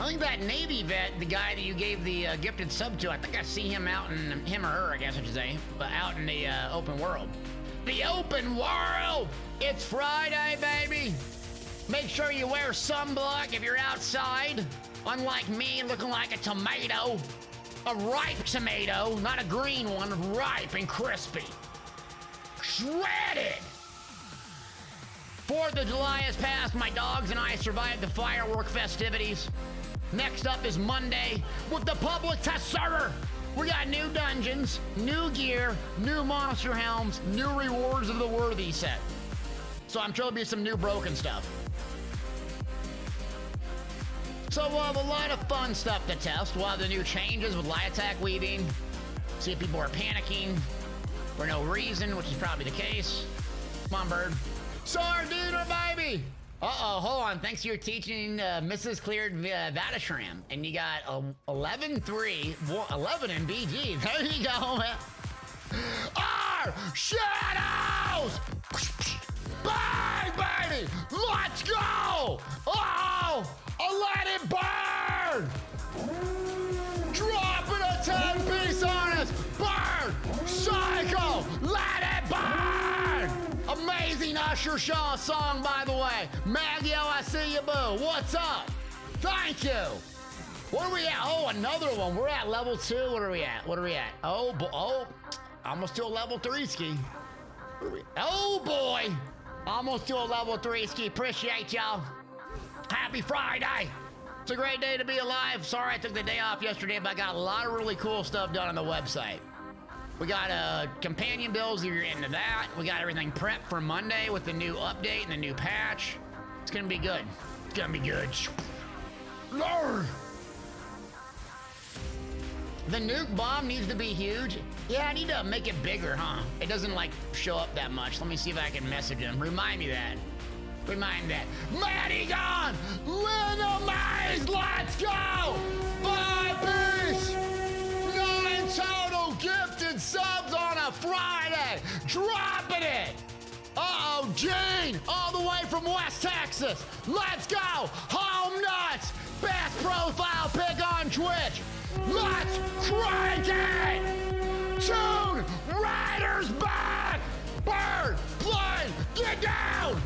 I think that Navy vet, the guy that you gave the gifted sub to, I think I see him out in, him or her, I guess I should say, but out in the open world. The open world! It's Friday, baby! Make sure you wear sunblock if you're outside. Unlike me, looking like a tomato. A ripe tomato, not a green one, ripe and crispy. Shredded! 4th of July has passed. My dogs and I survived the firework festivities. Next up is Monday with the public test server. We got new dungeons, new gear, new monster helms, new rewards of the worthy set. So I'm sure there'll be some new broken stuff. So we'll have a lot of fun stuff to test. We'll have the new changes with light attack weaving. See if people are panicking for no reason, which is probably the case. Come on, bird. Sardiner, baby! Uh-oh, hold on. Thanks to your teaching, Mrs. Cleared Vatashram. And you got 11-3, 11 in BG. There you go, man. Our shadows! Bang, baby! Let's go! Oh! Let it burn! Dropping a 10-piece on us! Burn! Psycho! Let it burn! Amazing Usher Shaw song, by the way. Maggio, I see you, boo. What's up? Thank you. What are we at? Oh, another one. We're at level 2. What are we at? What are we at? Oh, almost to a level 3 ski. Oh, boy. Almost to a level 3 ski. Appreciate y'all. Happy Friday. It's a great day to be alive. Sorry I took the day off yesterday, but I got a lot of really cool stuff done on the website. We got companion builds if you're into that. We got everything prepped for Monday with the new update and the new patch. It's gonna be good. It's gonna be good. Lord. The nuke bomb needs to be huge. Yeah, I need to make it bigger, huh? It doesn't like show up that much. Let me see if I can message him. Remind me that. Remind me that. Matty gone! Linamaze, let's go! 5-piece! 9 total gifted subs on a Friday! Dropping it! Uh-oh, Gene! All the way from West Texas! Let's go! Home nuts! Best profile pick on Twitch! Let's crank it! Tune Riders back! Bird! Plane! Get down!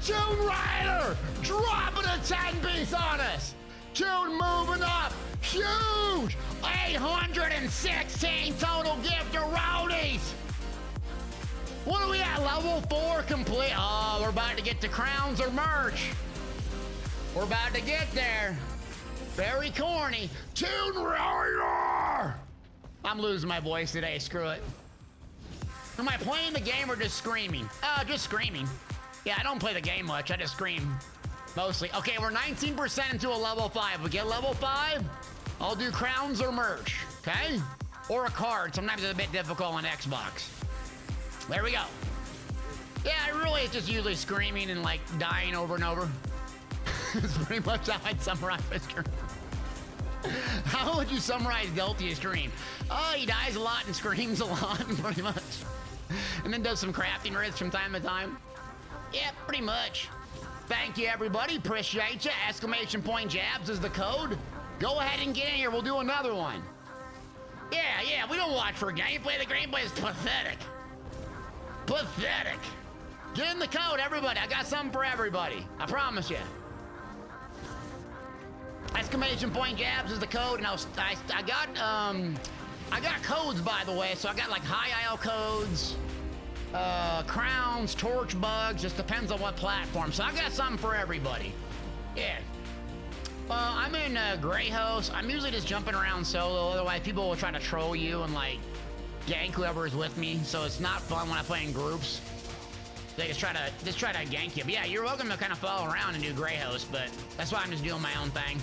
Tune Rider! Dropping a 10-piece on us! Tune moving up! Huge! 816 total gift roadies! What are we at? Level 4 complete. Oh, we're about to get to crowns or merch. We're about to get there. Very corny. Tune Rider! I'm losing my voice today. Screw it. Am I playing the game or just screaming? Just screaming. Yeah, I don't play the game much. I just scream. Mostly. Okay, we're 19% into a level 5. We get level 5, I'll do crowns or merch. Okay? Or a card. Sometimes it's a bit difficult on Xbox. There we go. Yeah, really, it's just usually screaming and like dying over and over. It's pretty much how I'd summarize my stream. How would you summarize Deltia's stream? Oh, he dies a lot and screams a lot, pretty much. And then does some crafting rigs from time to time. Yeah, pretty much. Thank you, everybody. Appreciate you. Exclamation point jabs is the code. Go ahead and get in here. We'll do another one. Yeah, we don't watch for gameplay. The gameplay is pathetic. Pathetic. Get in the code, everybody. I got something for everybody. I promise you. Exclamation point jabs is the code, and I got codes, by the way. So I got like high IL codes, crowns, torch bugs. Just depends on what platform. So I got something for everybody. Yeah. I'm in Grey Host. I'm usually just jumping around solo. Otherwise, people will try to troll you and like gank whoever is with me. So it's not fun when I play in groups. They just try to gank you. But yeah, you're welcome to kind of follow around and do Grey Host, but that's why I'm just doing my own thing.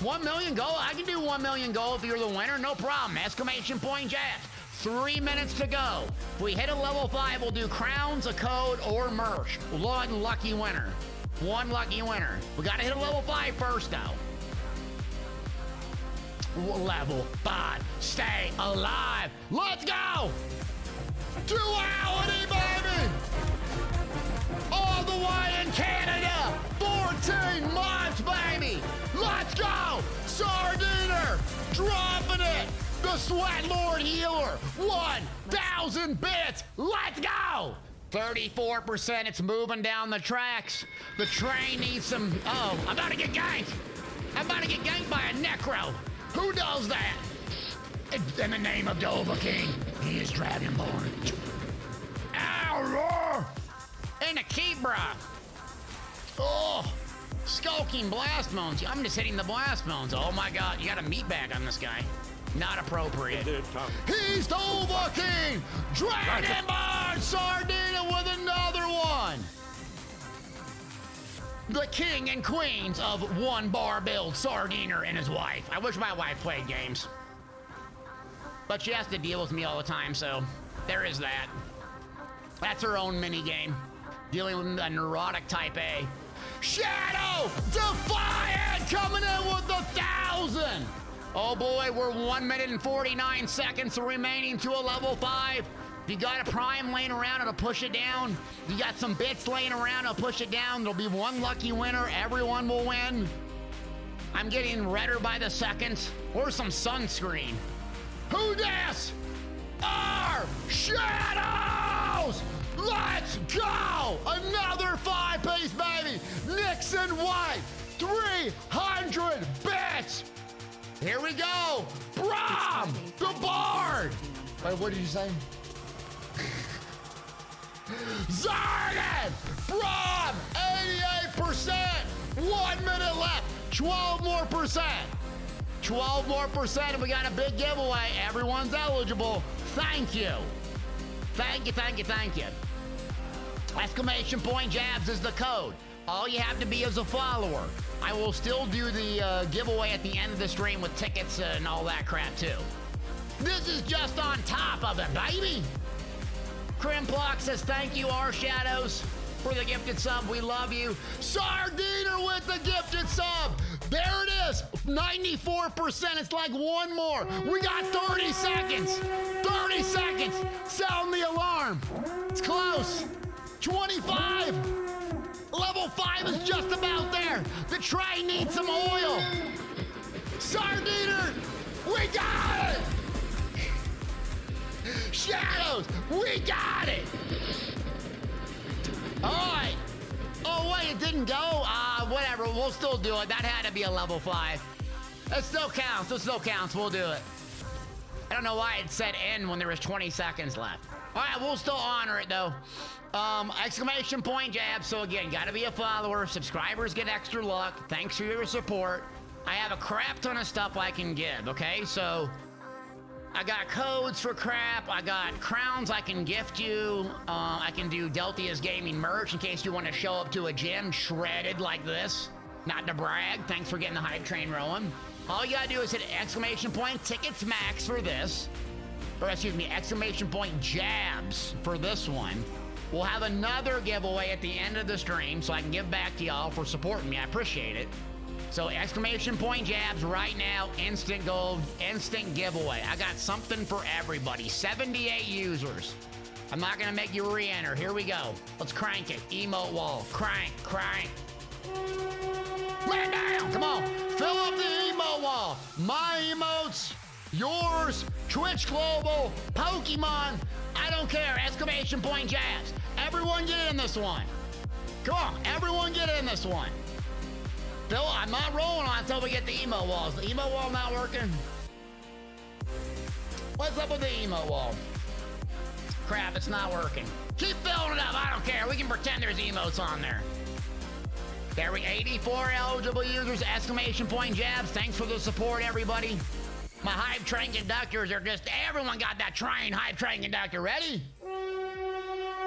1 million gold? I can do 1 million gold if you're the winner, no problem. Exclamation point jabs. 3 minutes to go. If we hit a level 5, we'll do crowns, a code, or merch. One lucky winner. One lucky winner. We gotta hit a level 5 first, though. Level 5. Stay alive. Let's go! Duality, baby! All the way in Canada! 14 months, baby! Let's go! Sardiner! Dropping it! The Sweat Lord Healer! 1,000 bits! Let's go! 34%, it's moving down the tracks. The train needs some... Oh, I'm about to get ganked! I'm about to get ganked by a Necro! Who does that? In the name of Dova King, he is Dragonborn. Ow! And a Kebra! Oh! Skulking Blast Moans. I'm just hitting the Blast Moans. Oh my god, you got a meat bag on this guy. Not appropriate. He's Dova King! Dragonborn Sardina with another one! The king and queens of one bar build, Sardiner and his wife. I wish my wife played games. But she has to deal with me all the time, so there is that. That's her own mini game. Dealing with a neurotic type A. Shadow Defiant coming in with 1,000. Oh boy, we're 1 minute and 49 seconds remaining to a level 5. If you got a prime laying around, it'll push it down. If you got some bits laying around, it'll push it down. There'll be one lucky winner. Everyone will win. I'm getting redder by the second. Or some sunscreen. Who dis? Our Shadows! Let's go! Another 5-piece, baby! Nixon White, 300 bits! Here we go! Brom! The Bard! Wait, what did you say? Zardan! Brom! 88%! 1 minute left! 12 more percent! 12 more percent, and we got a big giveaway. Everyone's eligible. Thank you. Thank you, thank you, thank you. Exclamation point jabs is the code. All you have to be is a follower. I will still do the giveaway at the end of the stream with tickets and all that crap too. This is just on top of it, baby. Crimplock says, thank you, R Shadows, for the gifted sub. We love you. Sardiner with the gifted sub. There it is. 94%. It's like one more. We got 30 seconds. 30 seconds. Sound the alarm. It's close. 25. Level 5 is just about there. The train needs some oil. Sardiner, we got it. Shadows, we got it. All right. Oh, wait, it didn't go? Whatever, we'll still do it. That had to be a level 5. It still counts, we'll do it. I don't know why it said end when there was 20 seconds left. All right, we'll still honor it though. Exclamation point jab. So again, gotta be a follower. Subscribers get extra luck. Thanks for your support. I have a crap ton of stuff I can give, okay? So I got codes for crap. I got crowns I can gift you. I can do Deltia's Gaming merch in case you want to show up to a gym shredded like this. Not to brag. Thanks for getting the hype train rolling. All you gotta do is hit exclamation point tickets max for this. Or excuse me, exclamation point jabs for this one. We'll have another giveaway at the end of the stream so I can give back to y'all for supporting me. I appreciate it. So exclamation point jabs right now, instant gold, instant giveaway. I got something for everybody. 78 users. I'm not gonna make you re-enter. Here we go. Let's crank it. Emote wall. Crank, crank. Man down. Come on. Fill up the emote wall. My emotes, yours, Twitch Global, Pokemon. I don't care. Exclamation point jabs. Everyone get in this one. Come on. Everyone get in this one. Phil, I'm not rolling on until we get the emo walls. The emo wall not working? What's up with the emo wall? Crap, it's not working. Keep filling it up, I don't care. We can pretend there's emotes on there. There we 84 eligible users, exclamation point jabs. Thanks for the support, everybody. My hype train conductors are just, everyone got that train hype train conductor ready?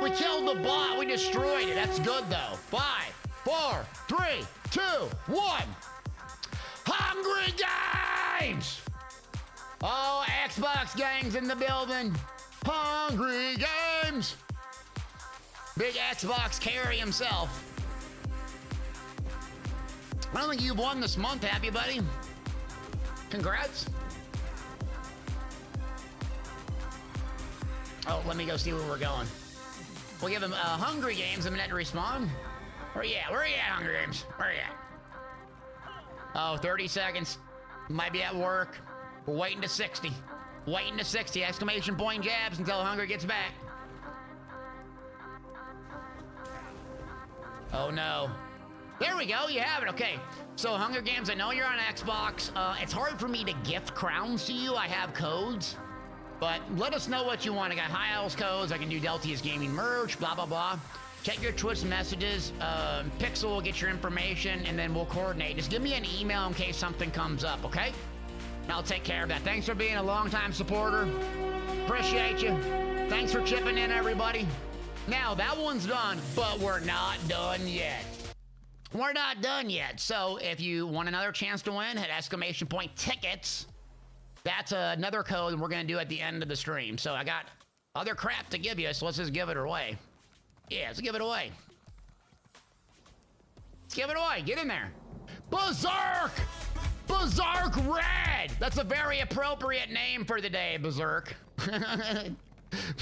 We killed the bot, we destroyed it. That's good though. 5, 4, 3, 2, 1. Hungry Games! Oh, Xbox gangs in the building. Hungry Games! Big Xbox carry himself. I don't think you've won this month, have you, buddy? Congrats. Oh, let me go see where we're going. We'll give him Hungry Games a minute to respond. Where you at? Where you at, Hungry Games? Where you at? Oh, 30 seconds. Might be at work. We're waiting to 60. Waiting to 60. Exclamation point jabs until Hungry gets back. Oh, no. There we go. You have it. Okay. So, Hunger Games, I know you're on Xbox. It's hard for me to gift crowns to you. I have codes. But let us know what you want. I got High Owls codes. I can do Deltia's Gaming merch, blah, blah, blah. Check your Twitch messages. Pixel will get your information, and then we'll coordinate. Just give me an email in case something comes up, okay? And I'll take care of that. Thanks for being a longtime supporter. Appreciate you. Thanks for chipping in, everybody. Now, that one's done, but we're not done yet. We're not done yet. So if you want another chance to win, hit exclamation point tickets. That's another code we're going to do at the end of the stream. So I got other crap to give you, so let's just give it away. Yeah, let's give it away. Let's give it away. Get in there. Berserk! Berserk Red! That's a very appropriate name for the day, Berserk.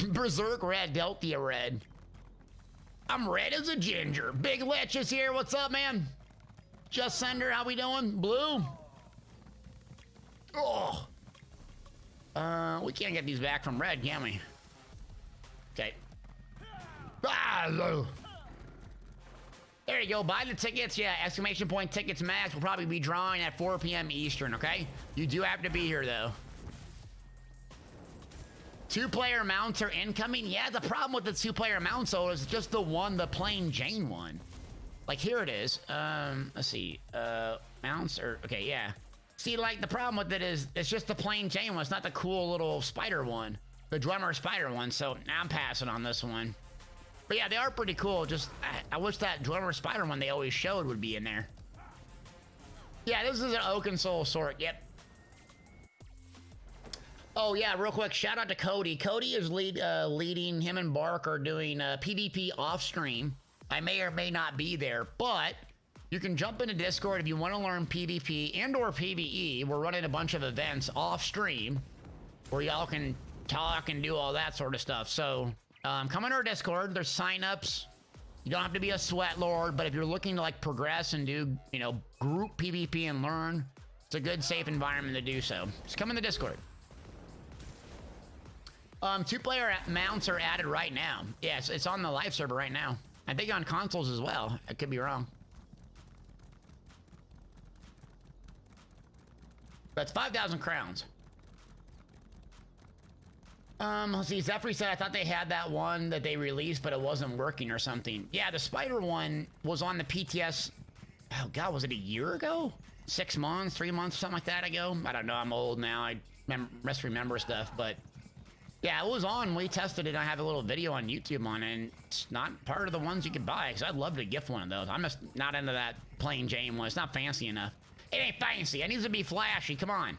Berserk Red, Deltia Red. I'm red as a ginger. Big Lich is here. What's up, man? Just Sender, how we doing? Blue? Oh. We can't get these back from red, can we? Okay. Ah, there you go. Buy the tickets. Yeah, exclamation point tickets max. We'll probably be drawing at 4 p.m. Eastern, okay? You do have to be here, though. 2-player mounts are incoming. Yeah, the problem with the 2-player mounts, though, is just the plain Jane one. Like, here it is. Let's see. Mounts are... Okay, yeah. See, like, the problem with it is it's just the plain Jane one. It's not the cool little spider one. The drummer spider one. So, now I'm passing on this one. But yeah, they are pretty cool. Just, I wish that Dweller Spider one they always showed would be in there. Yeah, this is an Oaken Soul Sword. Yep. Oh yeah, real quick, shout out to Cody. Cody is leading, him and Bark are doing PvP off stream. I may or may not be there, but you can jump into Discord if you want to learn PvP and or PvE. We're running a bunch of events off stream where y'all can talk and do all that sort of stuff. So come on our Discord. There's signups. You don't have to be a sweat lord, but if you're looking to like progress and do, you know, group PvP and learn, it's a good safe environment to do so. Just come in the Discord. 2-player mounts are added right now. Yes, it's on the live server right now. I think on consoles as well. I could be wrong. That's 5,000 crowns. Let's see. Zephyr said I thought they had that one that they released, but it wasn't working or something. Yeah, the spider one was on the PTS. Oh God, was it a year ago? 6 months, 3 months, something like that ago. I don't know. I'm old now. I must remember stuff, but. Yeah, it was on. We tested it. I have a little video on YouTube on it, and it's not part of the ones you can buy, because I'd love to gift one of those. I'm just not into that plain Jane one. It's not fancy enough. It ain't fancy. It needs to be flashy. Come on.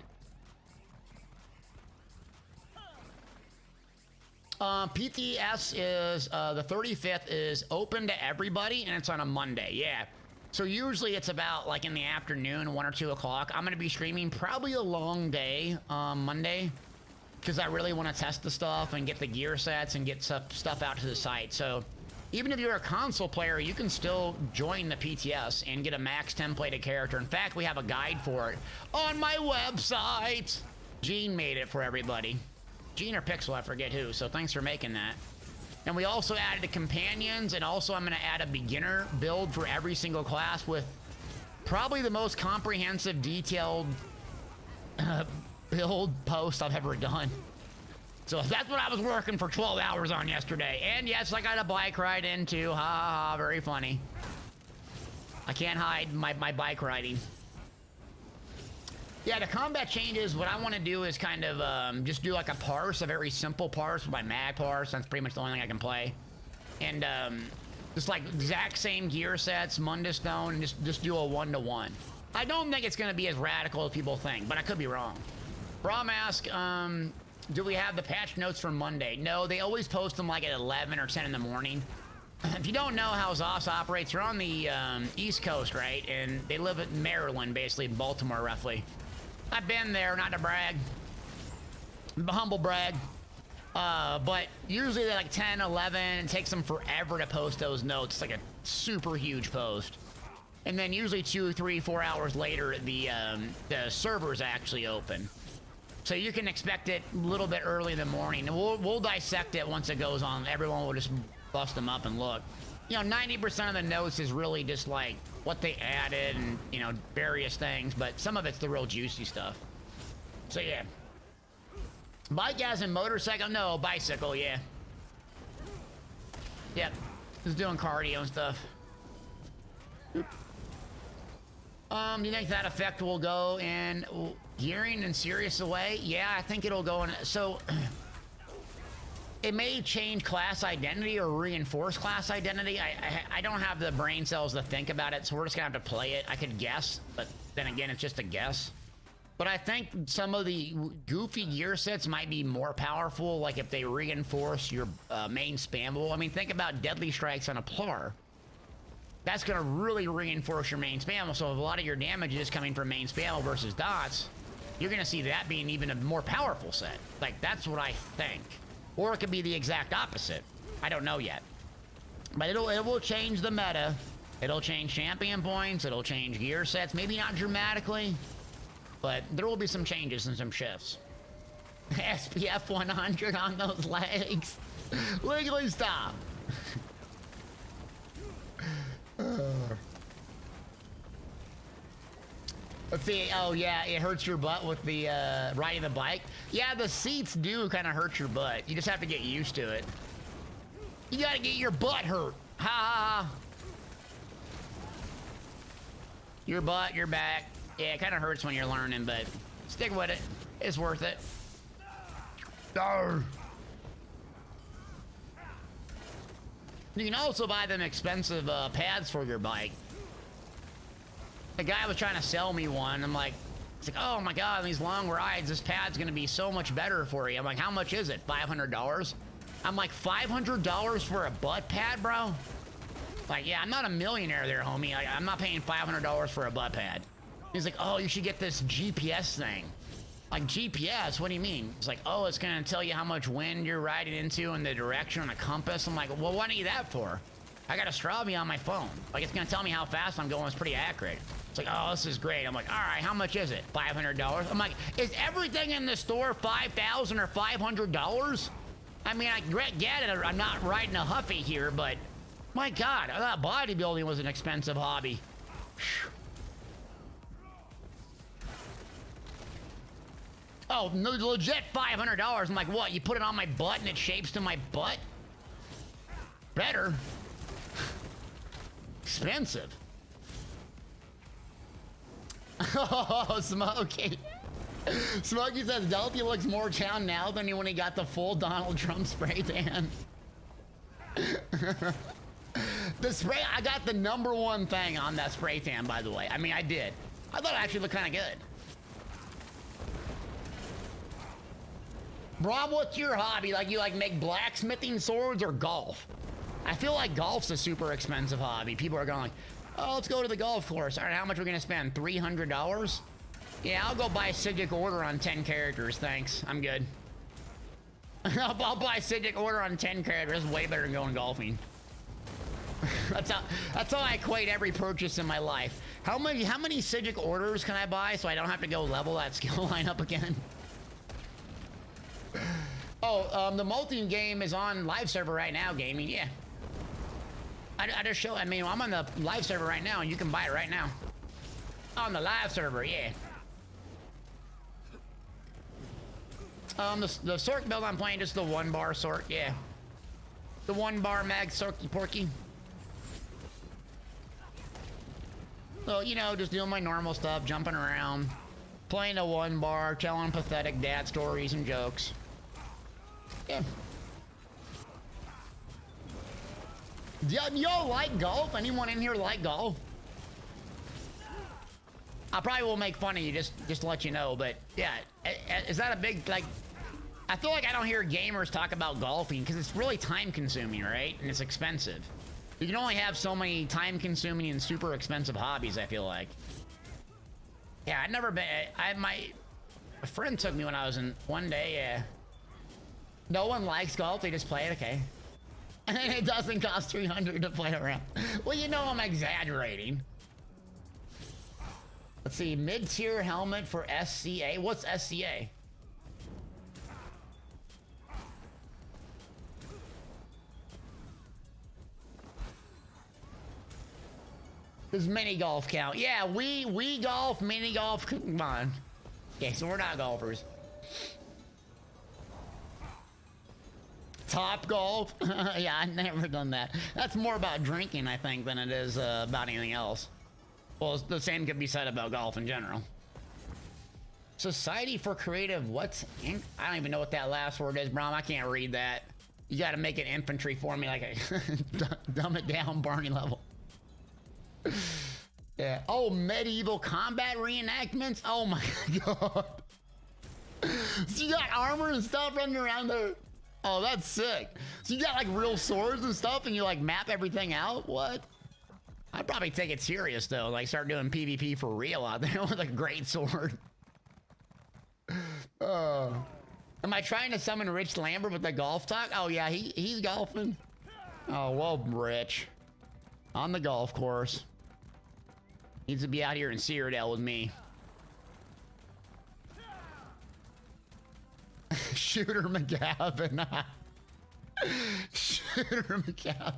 PTS is, the 35th is open to everybody, and it's on a Monday. Yeah. So usually it's about, like, in the afternoon, 1 or 2 o'clock. I'm going to be streaming probably a long day Monday, because I really want to test the stuff and get the gear sets and get stuff out to the site. So even if you're a console player, you can still join the PTS and get a max templated character. In fact, we have a guide for it on my website. Gene made it for everybody. Gene or Pixel, I forget who. So thanks for making that. And we also added the companions, and also I'm going to add a beginner build for every single class with probably the most comprehensive, detailed build post I've ever done. So that's what I was working for 12 hours on yesterday. And yes, I got a bike ride in too. Ha ha ha, very funny. I can't hide my bike riding. Yeah, the combat changes, what I want to do is kind of just do like a parse, a very simple parse with my mag parse. That's pretty much the only thing I can play. And just like exact same gear sets, Mundus Stone, and just do a 1-to-1. I don't think it's going to be as radical as people think, but I could be wrong. Brom ask, do we have the patch notes for Monday? No, they always post them like at 11 or 10 in the morning. If you don't know how ZOS operates, they're on the East Coast, right? And they live in Maryland, basically, Baltimore, roughly. I've been there, not to brag. Humble brag. But usually they're like 10, 11. It takes them forever to post those notes. It's like a super huge post. And then usually 2, 3, 4 hours later, the server's actually open. So you can expect it a little bit early in the morning. And we'll dissect it once it goes on. Everyone will just bust them up and look. You know, 90% of the notes is really just like what they added and, you know, various things. But some of it's the real juicy stuff. So yeah. Bike as in motorcycle? No, bicycle, yeah. Yep. Just doing cardio and stuff. Do you think that effect will go in gearing and serious away? Yeah, I think it'll go in. So it may change class identity or reinforce class identity. I don't have the brain cells to think about it, so we're just gonna have to play it. I could guess, but then again, it's just a guess. But I think some of the goofy gear sets might be more powerful, like if they reinforce your main spammable. I mean, think about Deadly Strikes on a Plar. That's going to really reinforce your main spam. So if a lot of your damage is coming from main spam versus dots, you're going to see that being even a more powerful set. Like, that's what I think. Or it could be the exact opposite. I don't know yet. But it will change the meta. It'll change champion points. It'll change gear sets. Maybe not dramatically, but there will be some changes and some shifts. SPF 100 on those legs. Legally stop. Let's see. Oh yeah, it hurts your butt with the riding the bike. Yeah, the seats do kind of hurt your butt. You just have to get used to it. You gotta get your butt hurt. Ha ha ha. Your butt, your back. Yeah, it kind of hurts when you're learning, but stick with it. It's worth it. Arr. You can also buy them expensive pads for your bike. The guy was trying to sell me one. I'm like, it's like, oh my god, on these long rides, this pad's gonna be so much better for you. I'm like, how much is it? $500? I'm like, $500 for a butt pad, bro? Like, yeah, I'm not a millionaire there, homie. Like, I'm not paying $500 for a butt pad. He's like, oh, you should get this GPS thing. Like, GPS? What do you mean? It's like, oh, it's gonna tell you how much wind you're riding into and the direction on a compass. I'm like, well, what do you need that for? I got a Cyrodiil on my phone. Like, it's gonna tell me how fast I'm going. It's pretty accurate. It's like, oh, this is great. I'm like, all right, how much is it? $500? I'm like, is everything in the store $5,000 or $500? I mean, I get it. I'm not riding a Huffy here, but my God, I thought bodybuilding was an expensive hobby. Whew. Oh, no, legit $500. I'm like, what? You put it on my butt and it shapes to my butt? Better. Expensive. Oh, Smokey. Smokey says Delphi looks more town now than when he got the full Donald Trump spray tan. The spray, I got the #1 thing on that spray tan, by the way. I mean, I did. I thought it actually looked kind of good. Rob, what's your hobby? Like, you like make blacksmithing swords or golf? I feel like golf's a super expensive hobby. People are going like, oh, let's go to the golf course. All right, how much are we gonna spend? $300? Yeah, I'll go buy Sigic Order on 10 characters, thanks. I'm good. I'll buy Sigic Order on 10 characters. It's way better than going golfing. That's how I equate every purchase in my life. How many Sigic Orders can I buy so I don't have to go level that skill line up again? Oh, the multi game is on live server right now, gaming. Yeah. I just show. I mean, I'm on the live server right now, and you can buy it right now. On the live server, yeah. The Sork build I'm playing, just the 1-bar Sork, yeah. The 1-bar mag Sorky Porky. So, you know, just doing my normal stuff, jumping around, playing a 1-bar, telling pathetic dad stories and jokes. Yeah. Do y'all like golf? Anyone in here like golf? I probably will make fun of you just to let you know, but yeah, is that a big, like, I feel like I don't hear gamers talk about golfing because it's really time consuming, right? And it's expensive. You can only have so many time consuming and super expensive hobbies, I feel like. Yeah, I've never been, a friend took me when I was in, one day, yeah. No one likes golf, they just play it, okay. And it doesn't cost $300 to play around. Well, you know I'm exaggerating. Let's see, mid-tier helmet for SCA. What's SCA? Does mini golf count? Yeah, we golf, mini golf, come on. Okay, so we're not golfers. Top golf? Yeah, I've never done that. That's more about drinking, I think, than it is about anything else. Well, the same could be said about golf in general. Society for Creative, what's Inc? I don't even know what that last word is, Brom. I can't read that. You gotta make an infantry for me, like a dumb it down, Barney level. Yeah. Oh, medieval combat reenactments? Oh my god. So you got armor and stuff running around there? Oh, that's sick. So you got like real swords and stuff and you like map everything out? What? I'd probably take it serious though, like start doing PvP for real out there with a great sword. Am I trying to summon Rich Lambert with the golf talk? Oh yeah, he's golfing. Oh, well, Rich. On the golf course. Needs to be out here in Cyrodiil with me. Shooter McGavin. Shooter McGavin.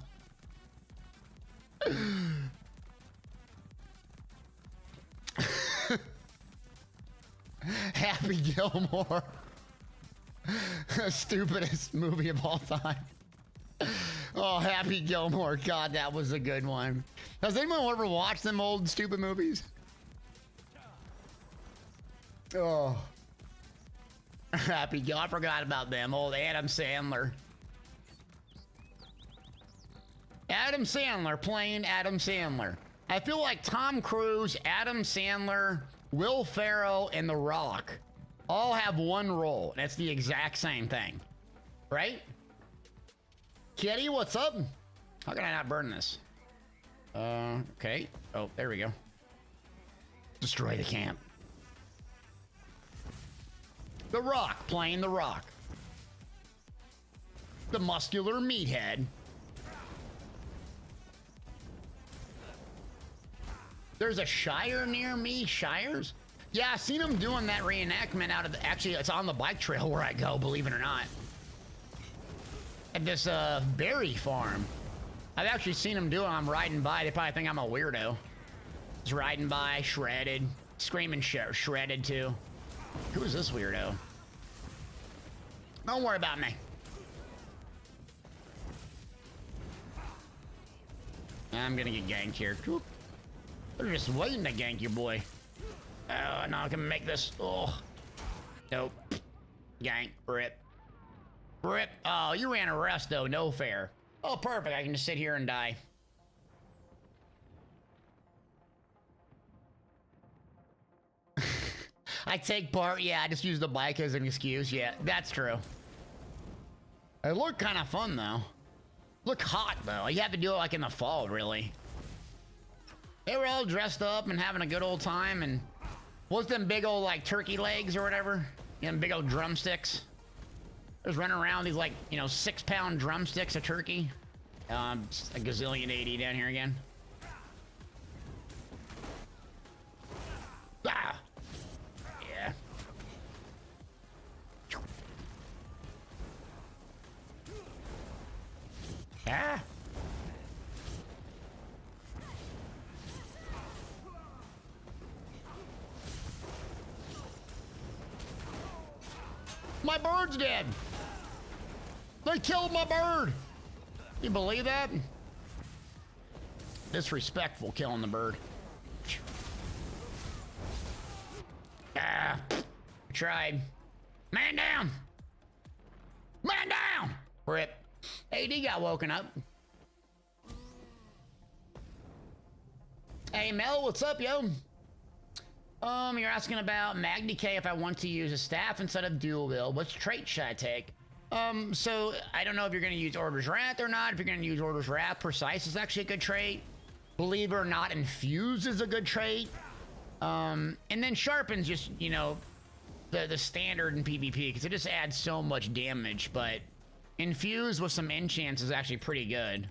Happy Gilmore. Stupidest movie of all time. Oh, Happy Gilmore. God, that was a good one. Has anyone ever watched them old stupid movies? Oh. Happy Gilmore. I forgot about them. Old Adam Sandler. Adam Sandler playing Adam Sandler. I feel like Tom Cruise, Adam Sandler, Will Ferrell, and The Rock all have one role. And it's the exact same thing. Right? Kitty, what's up? How can I not burn this? Okay. Oh, there we go. Destroy the camp. The Rock playing The Rock. The muscular meathead. There's a Shire near me. Shires? Yeah, I seen him doing that reenactment out of the... Actually, it's on the bike trail where I go, believe it or not. At this, berry farm. I've actually seen him do it. I'm riding by. They probably think I'm a weirdo. Just riding by, shredded. Screaming shredded, too. Who is this weirdo? Don't worry about me. I'm gonna get ganked here. They're just waiting to gank you, boy. Oh, no, I can make this. Oh. Nope. Gank. Rip. Rip. Oh, you ran a resto. No fair. Oh, perfect. I can just sit here and die. I take part. Yeah, I just use the bike as an excuse. Yeah, that's true. It looked kind of fun, though. Look hot, though. You have to do it like in the fall, really. They were all dressed up and having a good old time, and what's them big old, like, turkey legs or whatever? Them big old drumsticks. Just running around these, like, you know, 6-pound drumsticks of turkey. A gazillion 80 down here again. Ah! Yeah. Ah! My bird's dead! They killed my bird! You believe that? Disrespectful killing the bird. Ah, I tried. Man down! Man down! Rip. AD got woken up. Hey Mel, what's up, yo? You're asking about Mag Decay if I want to use a staff instead of dual wield. What trait should I take? So I don't know if you're going to use Order's Wrath or not. If you're going to use Order's Wrath, Precise is actually a good trait. Believe it or not, Infuse is a good trait. And then Sharpen's just, you know, the standard in PvP because it just adds so much damage. But Infuse with some enchants is actually pretty good.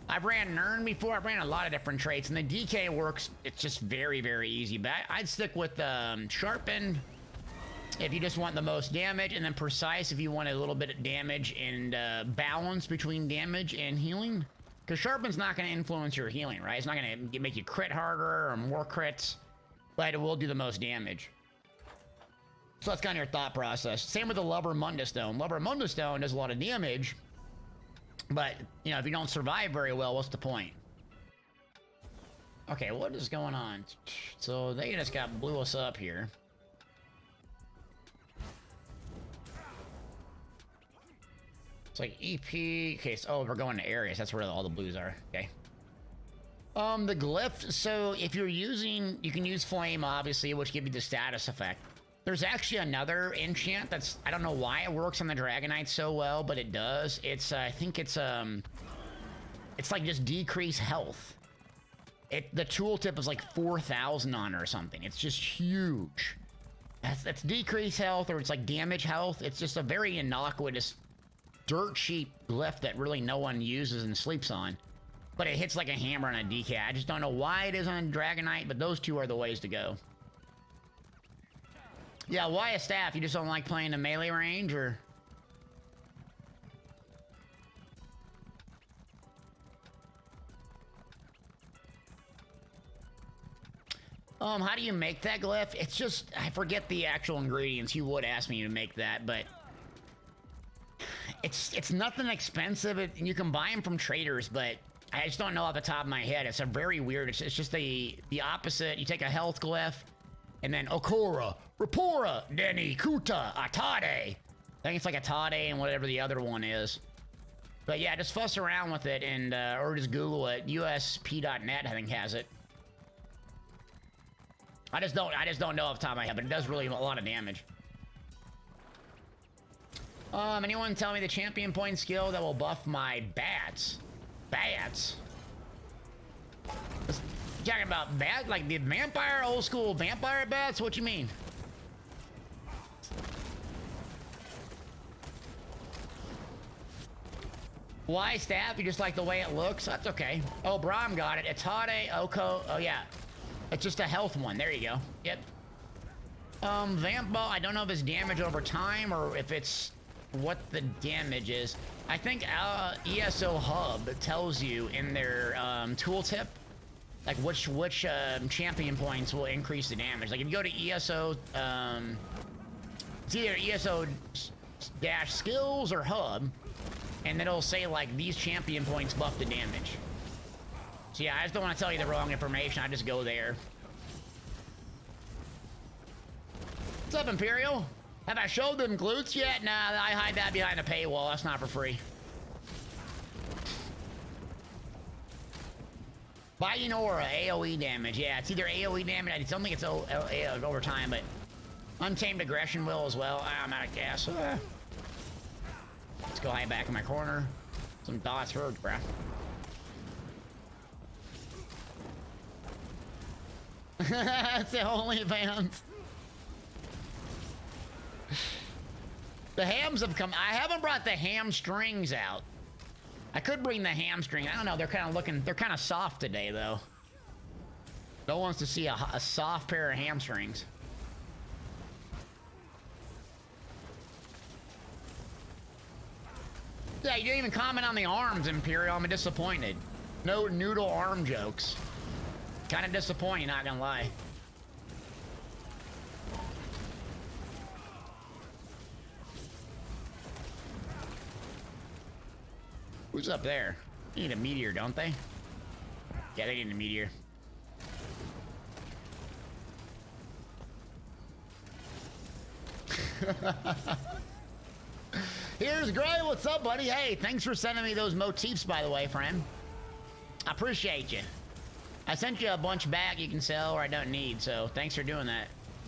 I've ran Nern before. I've ran a lot of different traits, and the DK works. It's just very, very easy. But I'd stick with Sharpen if you just want the most damage, and then Precise if you want a little bit of damage and balance between damage and healing. Because Sharpen's not going to influence your healing, right? It's not going to make you crit harder or more crits, but it will do the most damage. So that's kind of your thought process. Same with the Lover Munda Stone. Lover Munda Stone does a lot of damage. But, you know, if you don't survive very well, what's the point? Okay, what is going on? So they just blew us up here. It's like EP. Okay, so, oh, we're going to areas. That's where all the blues are. Okay. The glyph. So if you're using, you can use flame, obviously, which gives you the status effect. There's actually another enchant that's, I don't know why it works on the Dragonite so well, but it does. It's, I think it's like just decrease health. The tooltip is like 4,000 on it or something. It's just huge. That's decrease health, or it's like damage health. It's just a very innocuous, dirt cheap glyph that really no one uses and sleeps on. But it hits like a hammer on a DK. I just don't know why it is on Dragonite, but those two are the ways to go. Yeah, why a staff? You just don't like playing the melee range, or? How do you make that glyph? It's just, I forget the actual ingredients. You would ask me to make that, but it's nothing expensive. And you can buy them from traders, but I just don't know off the top of my head. It's a very weird, it's just the opposite. You take a health glyph, and then Okora, Rapora, Denny, Kuta, Atade. I think it's like Atade and whatever the other one is. But yeah, just fuss around with it and or just Google it. USP.net I think has it. I just don't know off the top of my head, but it does really a lot of damage. Anyone tell me the champion point skill that will buff my bats? Bats? You talking about bat? Like the vampire, old school vampire bats? What you mean? Why staff? You just like the way it looks? That's okay. Oh, Brahm got it. Itade, Oko. Oh, yeah. It's just a health one. There you go. Yep. Vamp ball. I don't know if it's damage over time or if it's what the damage is. I think ESO Hub tells you in their tooltip, like which champion points will increase the damage. Like if you go to ESO, it's either ESO dash skills or hub, and then it'll say like these champion points buff the damage. So yeah, I just don't want to tell you the wrong information. I just go there. What's up, Imperial? Have I showed them glutes yet? Nah, I hide that behind a paywall. That's not for free. Biting aura, AoE damage. Yeah, it's either AoE damage. I don't think it's over time, but untamed aggression will as well. I'm out of gas. Let's go hide back in my corner. Some dots hurt, bruh. That's the only fans. The hams have come. I haven't brought the hamstrings out. I could bring the hamstring. I don't know. They're kind of looking. They're kind of soft today, though. No one wants to see a soft pair of hamstrings. Yeah, you didn't even comment on the arms, Imperial. I'm disappointed. No noodle arm jokes. Kind of disappointing, not gonna lie. Who's up there? They need a meteor, don't they? Yeah, they need a meteor. Here's Gray. What's up, buddy? Hey, thanks for sending me those motifs, by the way, friend. I appreciate you. I sent you a bunch back you can sell or I don't need, so thanks for doing that.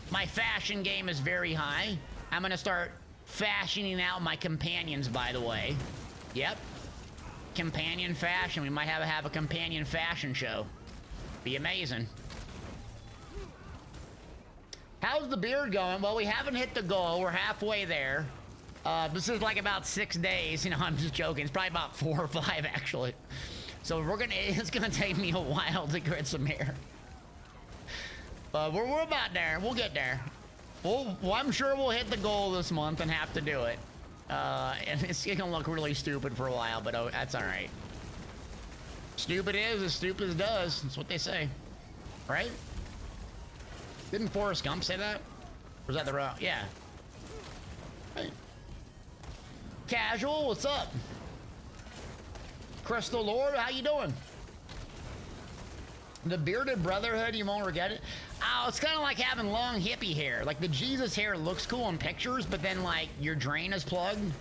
My fashion game is very high. I'm gonna start fashioning out my companions, by the way. Yep. Companion fashion. We might have a companion fashion show. Be amazing. How's the beard going? Well, we haven't hit the goal. We're halfway there. This is like about 6 days. You know, I'm just joking. It's probably about 4 or 5 actually. So it's gonna take me a while to get some hair. But we're about there. We'll get there. Well, I'm sure we'll hit the goal this month and have to do it. And it's gonna look really stupid for a while, but oh, that's all right. Stupid is as stupid as does. That's what they say, right? Didn't Forrest Gump say that? Or was that the wrong? Yeah. Hey. Casual, what's up? Crystal Lord, how you doing? The bearded brotherhood, you won't regret it. Oh, it's kind of like having long hippie hair. Like the Jesus hair looks cool in pictures, but then like your drain is plugged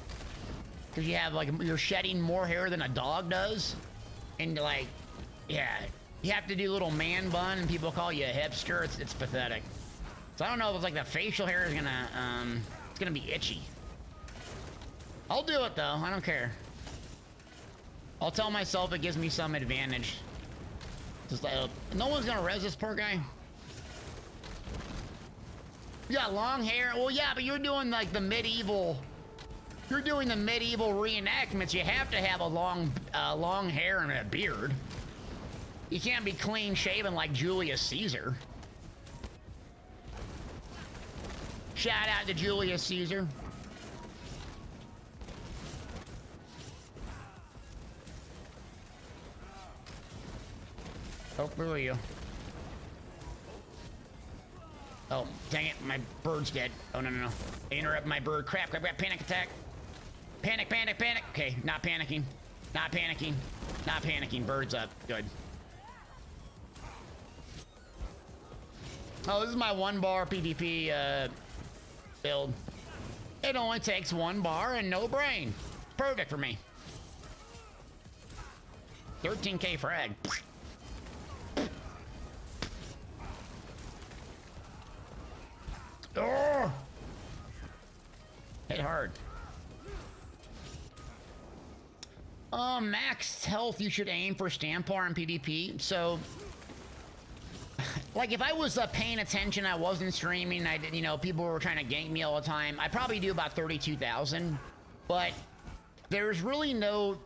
because you have like you're shedding more hair than a dog does, and like, yeah, you have to do a little man bun, and people call you a hipster. It's pathetic. So I don't know if it's like the facial hair is gonna it's gonna be itchy. I'll do it though. I don't care. I'll tell myself it gives me some advantage. Just like, no one's gonna res this poor guy. You got long hair? Well, yeah, but you're doing like the medieval. You're doing the medieval reenactments. You have to have a long hair and a beard. You can't be clean shaven like Julius Caesar. Shout out to Julius Caesar. Oh, where are you? Oh, dang it, my bird's dead. Oh, no, no, no. They interrupt my bird. Crap, crap, crap, panic attack. Panic, panic, panic. Okay, not panicking. Not panicking. Not panicking. Bird's up. Good. Oh, this is my 1-bar PvP build. It only takes 1 bar and no brain. Perfect for me. 13k frag. Oh! Hit hard. Max health you should aim for Stampar in PvP. So, like if I was paying attention, I wasn't streaming, I did, you know, people were trying to gank me all the time, I probably do about 32,000. But there's really no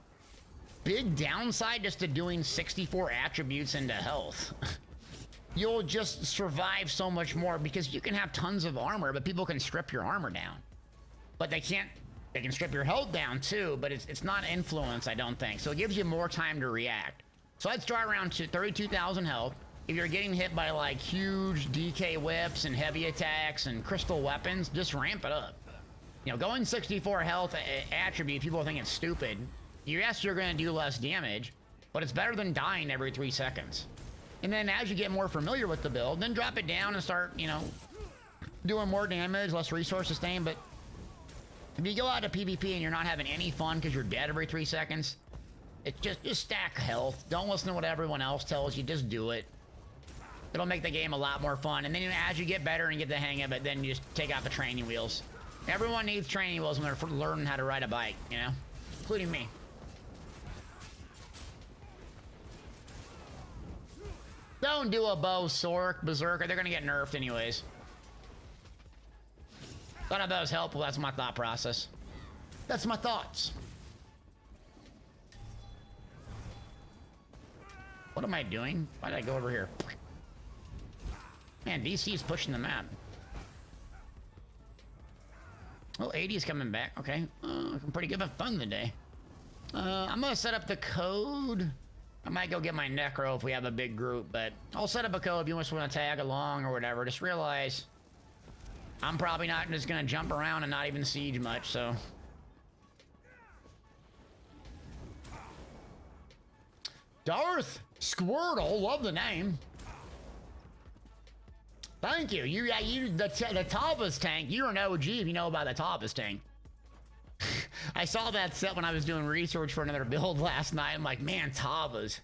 big downside just to doing 64 attributes into health. You'll just survive so much more because you can have tons of armor, but people can strip your armor down. But they can't, they can strip your health down too, but it's not influence, I don't think. So it gives you more time to react. So I'd start around 32,000 health. If you're getting hit by like huge DK whips and heavy attacks and crystal weapons, just ramp it up. You know, going 64 health attribute, people think it's stupid. Yes, you're gonna do less damage, but it's better than dying every 3 seconds. And then as you get more familiar with the build, then drop it down and start, you know, doing more damage, less resource sustain. But if you go out to PvP and you're not having any fun because you're dead every 3 seconds, it's just stack health. Don't listen to what everyone else tells you, just do it. It'll make the game a lot more fun. And then as you get better and get the hang of it, then you just take out the training wheels. Everyone needs training wheels when they're learning how to ride a bike, you know? Including me. Don't do a bow berserker. They're gonna get nerfed anyways. Thought that was helpful. That's my thought process. That's my thoughts. What am I doing? Why did I go over here? Man, DC is pushing the map. Oh, 80 is coming back. Okay. I'm pretty good at fun today. I'm gonna set up the code. I might go get my Necro if we have a big group, but I'll set up a code if you just want to tag along or whatever. Just realize I'm probably not just gonna jump around and not even siege much, so. Darth Squirtle, love the name. Thank you. The Tavas tank. You're an OG if you know about the Tavas tank. I saw that set when I was doing research for another build last night. I'm like, man, Tavas.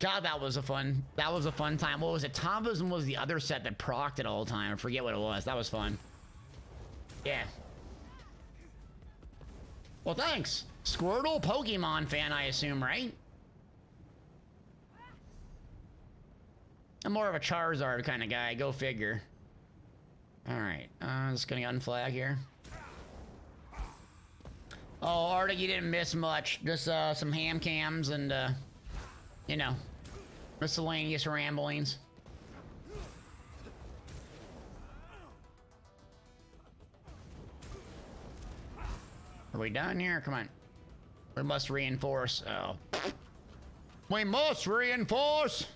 God, that was a fun time. What was it? Tavas was the other set that procced it all the time. I forget what it was. That was fun. Yeah. Well, thanks. Squirtle, Pokemon fan, I assume, right? I'm more of a Charizard kind of guy. Go figure. All right. Just gonna unflag here. Oh, Arctic, you didn't miss much. Just some ham cams and, you know, miscellaneous ramblings. Are we done here? Come on. We must reinforce. Oh. We must reinforce!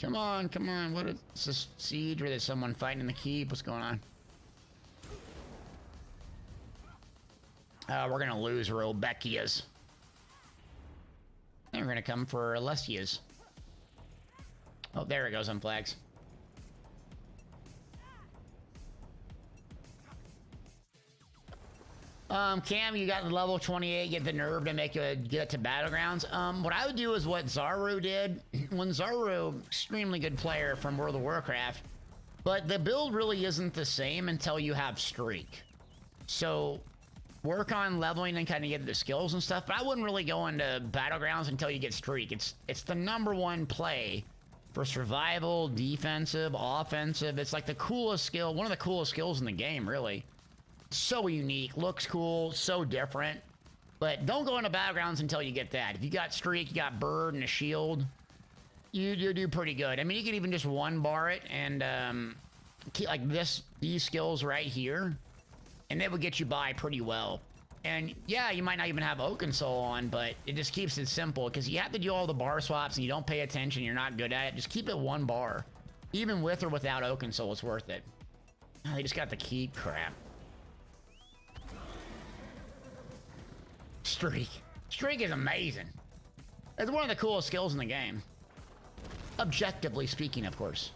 Come on, come on. What is this siege or there's someone fighting in the keep? What's going on? We're gonna lose Robekias. And we're gonna come for Alessias. Oh, there it goes on flags. Cam, you got the level 28, get the nerve to make you get to Battlegrounds. What I would do is what Zaru did. When Zaru, extremely good player from World of Warcraft, but the build really isn't the same until you have Streak. So, work on leveling and kind of get the skills and stuff, but I wouldn't really go into Battlegrounds until you get Streak. It's the #1 play for survival, defensive, offensive. It's like the coolest skill, one of the coolest skills in the game, really. So unique, looks cool, so different. But don't go into Battlegrounds until you get that. If you got Streak, you got Bird and a shield, you do pretty good. I mean, you can even just one bar it and like these skills right here, and it would get you by pretty well. And yeah, you might not even have Oaken Soul on, but it just keeps it simple because you have to do all the bar swaps and you don't pay attention, you're not good at it. Just keep it one bar. Even with or without Oaken Soul, it's worth it. Oh, they just got the key crap. Streak. Streak is amazing. It's one of the coolest skills in the game. Objectively speaking, of course.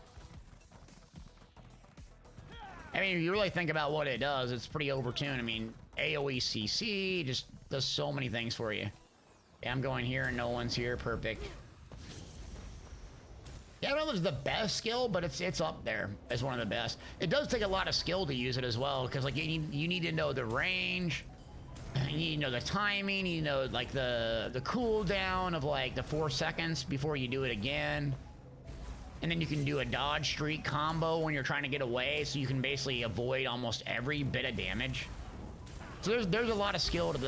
I mean, if you really think about what it does, it's pretty overtuned. I mean, AoE CC, just Does so many things for you. Yeah, I'm going here and no one's here. Perfect. Yeah, I don't know if it's the best skill, but it's up there as one of the best. It does take a lot of skill to use it as well, because like you need to know the range, you need to know the timing, you know like the cooldown of like the 4 seconds before you do it again. And then you can do a dodge streak combo when you're trying to get away, so you can basically avoid almost every bit of damage. So there's a lot of skill to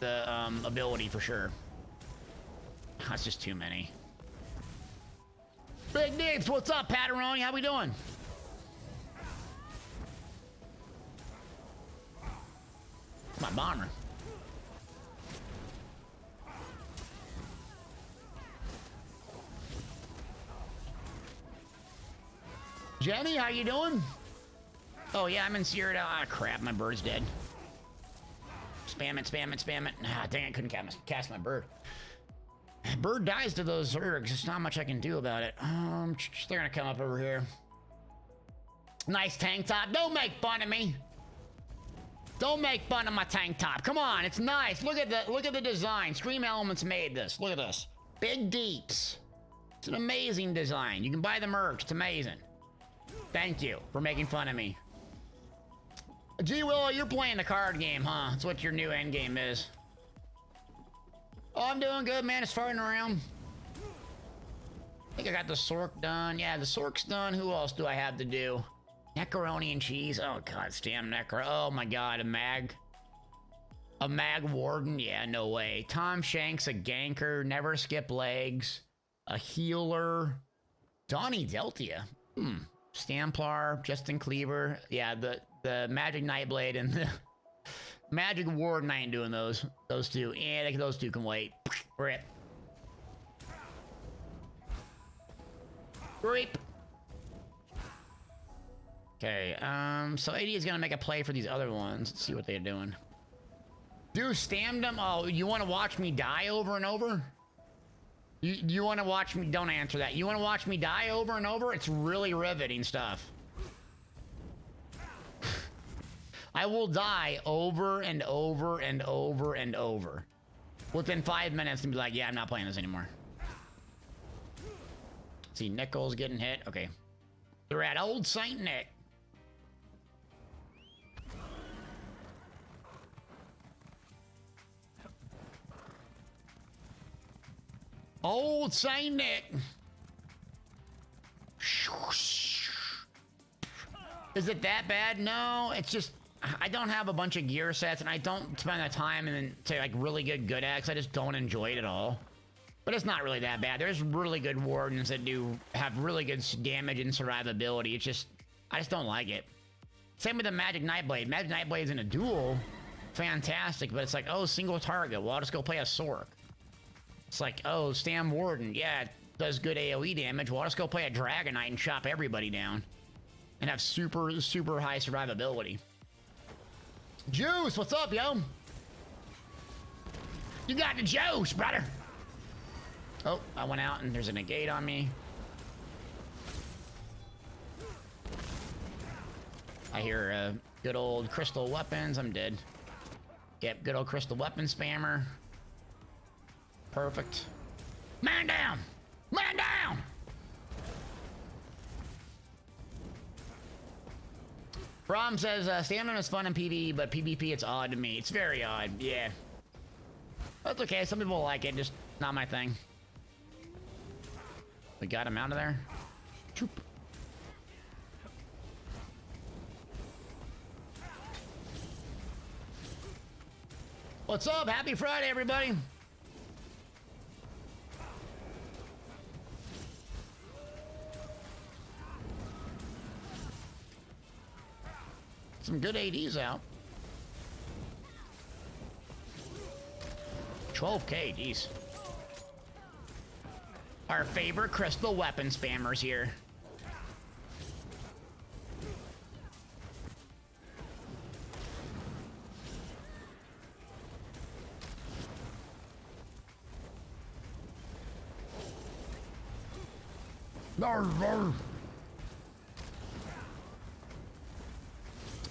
the ability for sure. That's just too many. Big Deeps, what's up, Pataroni? How we doing? My bomber. Jenny, how you doing? Oh yeah, I'm in Cyrodiil. Ah, crap, my bird's dead. Spam it, spam it, spam it. Ah, dang, I couldn't cast my bird. Bird dies to those zergs. There's not much I can do about it. They're gonna come up over here. Nice tank top. Don't make fun of me. Don't make fun of my tank top. Come on, it's nice. Look at the design. Stream Elements made this. Look at this. Big Deeps. It's an amazing design. You can buy the merch. It's amazing. Thank you for making fun of me. Gee, Willow, you're playing the card game, huh? That's what your new end game is. Oh, I'm doing good, man. It's farting around. I think I got the Sork done. Yeah, the Sork's done. Who else do I have to do? Macaroni and cheese. Oh, god, damn Necro. Oh, my god, a mag. A mag warden? Yeah, no way. Tom Shanks, a ganker. Never skip legs. A healer. Donnie Deltia. Stamplar. Justin Cleaver. Yeah, the Magic Nightblade and the Magic Warden. I ain't doing those. Those two. Yeah, those two can wait. Rip. Reap. Okay, so AD is gonna make a play for these other ones. Let's see what they're doing. Do stammed them? Oh, you want to watch me die over and over? You want to watch me? Don't answer that. You want to watch me die over and over? It's really riveting stuff. I will die over and over and over and over within 5 minutes and be like, yeah, I'm not playing this anymore. See, Nichols getting hit. Okay. They're at Old Saint Nick. Old Saint Nick. Is it that bad? No, it's just I don't have a bunch of gear sets and I don't spend the time and to like really good X. I just don't enjoy it at all. But it's not really that bad. There's really good wardens that do have really good damage and survivability. It's just I just don't like it. Same with the Magic Nightblade. Magic Nightblade's in a duel, fantastic, but it's like, oh, single target. Well, I'll just go play a Sork. It's like, oh, Stam Warden, yeah, it does good AoE damage. Well, I'll just go play a Dragon Knight and chop everybody down. And have super high survivability. Juice, what's up, yo? You got the juice, brother. Oh, I went out and there's a negate on me. I hear good old crystal weapons. I'm dead. Yep, good old crystal weapon spammer. Perfect. Man down! Man down! Rom says, stamina is fun in PvE, but PvP it's odd to me. It's very odd, yeah. That's okay, some people like it, just not my thing. We got him out of there. Choop. What's up? Happy Friday, everybody. Some good ADs out. 12k, geez. Our favorite crystal weapon spammers here.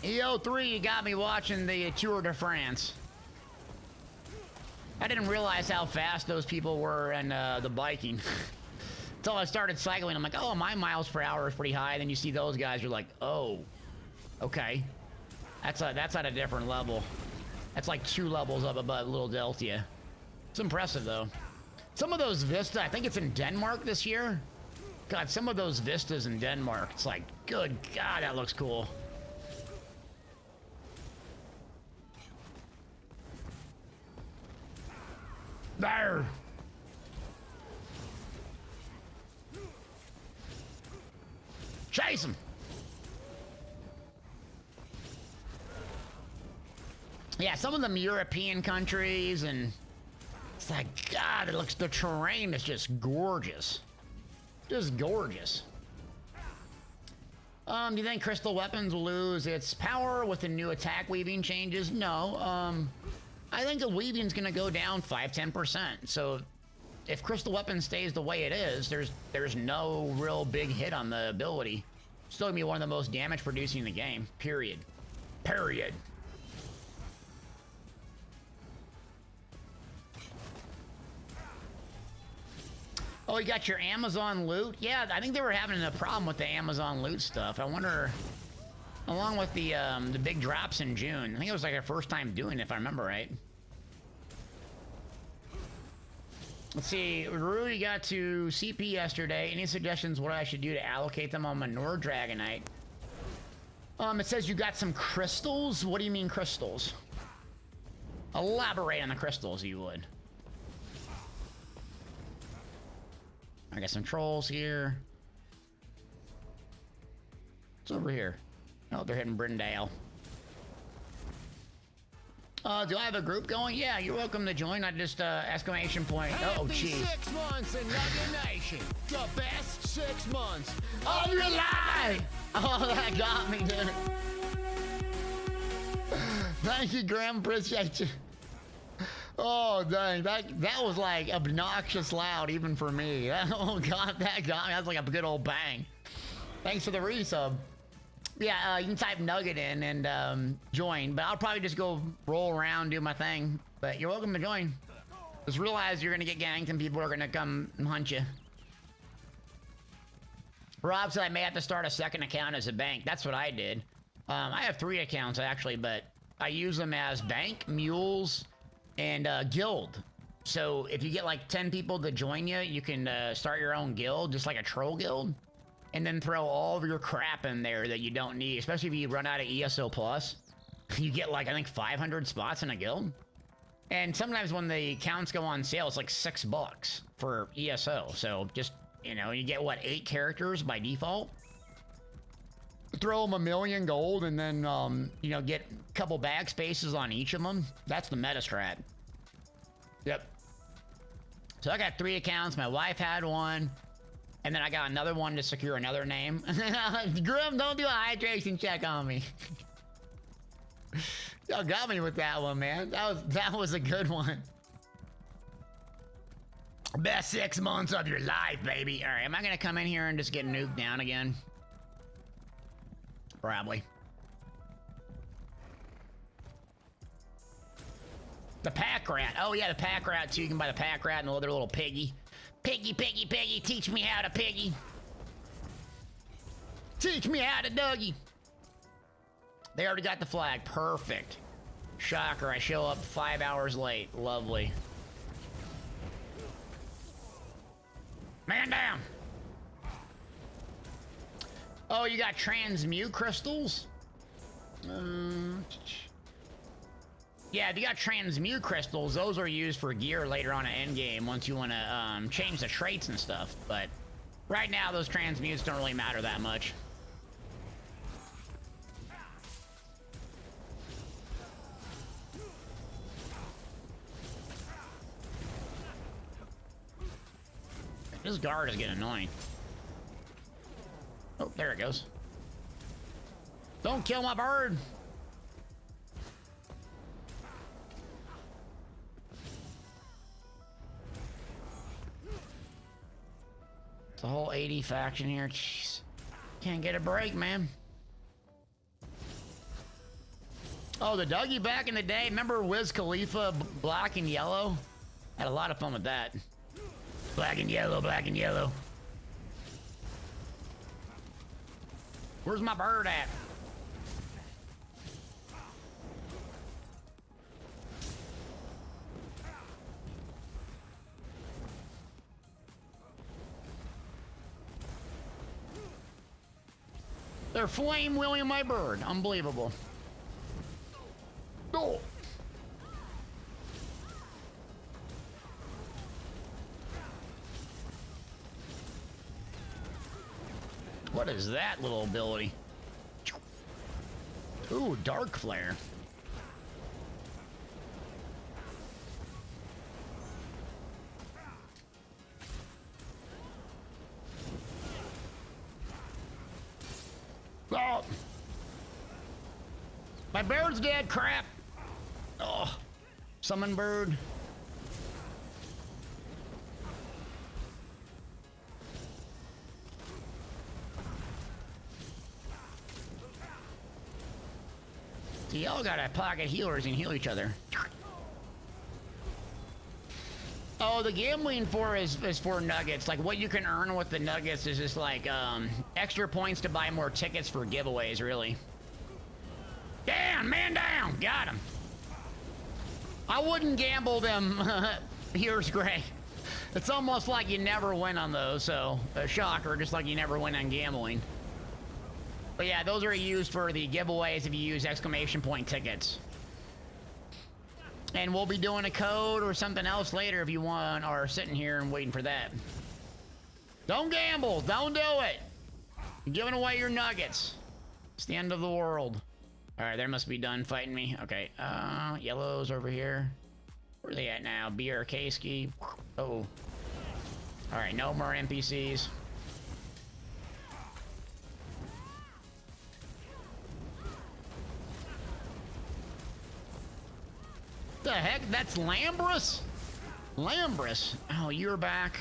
EO3, you got me watching the Tour de France. I didn't realize how fast those people were in the biking. Until I started cycling, I'm like, oh, my miles per hour is pretty high. Then you see those guys, you're like, oh, okay. That's at a different level. That's like 2 levels up above Little Delta. It's impressive, though. Some of those vistas, I think it's in Denmark this year. God, some of those vistas in Denmark, it's like, good God, that looks cool. There. Chase him. Yeah, some of them European countries, and it's like, God, it looks, the terrain is just gorgeous. Just gorgeous. Do you think crystal weapons will lose its power with the new attack weaving changes? No. I think the weaving's gonna go down 5-10%. So if crystal weapon stays the way it is, there's no real big hit on the ability. Still gonna be one of the most damage producing in the game. Period. Period. Oh, you got your Amazon loot? Yeah, I think they were having a problem with the Amazon loot stuff. I wonder, along with the big drops in June. I think it was like our first time doing it, if I remember right. Let's see, Rui got to CP yesterday. Any suggestions what I should do to allocate them on Manure Dragonite? It says you got some crystals. What do you mean crystals? Elaborate on the crystals, you would. I got some trolls here. What's over here? Oh, they're hitting Brindale. Do I have a group going? Yeah, you're welcome to join. I just, exclamation point. Oh, jeez. 6 months in Nugget Nation. The best 6 months of your life! Oh, that got me, dude. Thank you, Graham. Appreciate you. Oh, dang. That was like obnoxious loud, even for me. Oh, God, that got me. That's like a good old bang. Thanks for the resub. Yeah, you can type Nugget in and join, but I'll probably just go roll around, do my thing. But you're welcome to join. Just realize you're going to get ganked and people are going to come and hunt you. Rob said I may have to start a second account as a bank. That's what I did. I have 3 accounts, actually, but I use them as bank, mules, and guild. So if you get like 10 people to join you, you can start your own guild, just like a troll guild, and then throw all of your crap in there that you don't need, especially if you run out of ESO plus. You get like, I think 500 spots in a guild. And sometimes when the accounts go on sale, it's like $6 for ESO. So just, you know, you get what, 8 characters by default? Throw them 1,000,000 gold and then, you know, get a couple bag spaces on each of them. That's the meta strat. Yep. So I got 3 accounts. My wife had one. And then I got another one to secure another name. Grim, don't do a hydration check on me. Y'all got me with that one, man. That was a good one. Best 6 months of your life, baby. All right, am I gonna come in here and just get nuked down again? Probably. The pack rat. Oh yeah, the pack rat too. You can buy the pack rat and the other little piggy. Piggy, piggy, piggy, teach me how to piggy. Teach me how to Dougie. They already got the flag. Perfect. Shocker, I show up 5 hours late. Lovely. Man down. Oh, you got transmute crystals? Yeah, if you got transmute crystals, those are used for gear later on in endgame once you want to change the traits and stuff. But right now, those transmutes don't really matter that much. This guard is getting annoying. Oh, there it goes. Don't kill my bird. It's a whole 80 faction here. Jeez. Can't get a break, man. Oh, the Dougie back in the day. Remember Wiz Khalifa, black and yellow? Had a lot of fun with that. Black and yellow, black and yellow. Where's my bird at? They're flame wheeling my bird. Unbelievable. Oh. What is that little ability? Ooh, dark flare. Oh. My bird's dead, crap. Oh, summon bird. See, y'all got a pocket healers and heal each other. Oh, the gambling is for nuggets. Like what you can earn with the nuggets is just like extra points to buy more tickets for giveaways, really. Down, man down, got him. I wouldn't gamble them. Here's Greg. It's almost like you never win on those, so a shocker, just like you never win on gambling. But yeah, those are used for the giveaways if you use exclamation point tickets. And we'll be doing a code or something else later if you want, or sitting here and waiting for that. Don't gamble, don't do it. You're giving away your nuggets. It's the end of the world. All right, they must be done fighting me. Okay, yellow's over here. Where are they at now? BRK ski. Oh. All right, no more NPCs. The heck? That's Lambrus? Lambrus. Oh, you're back.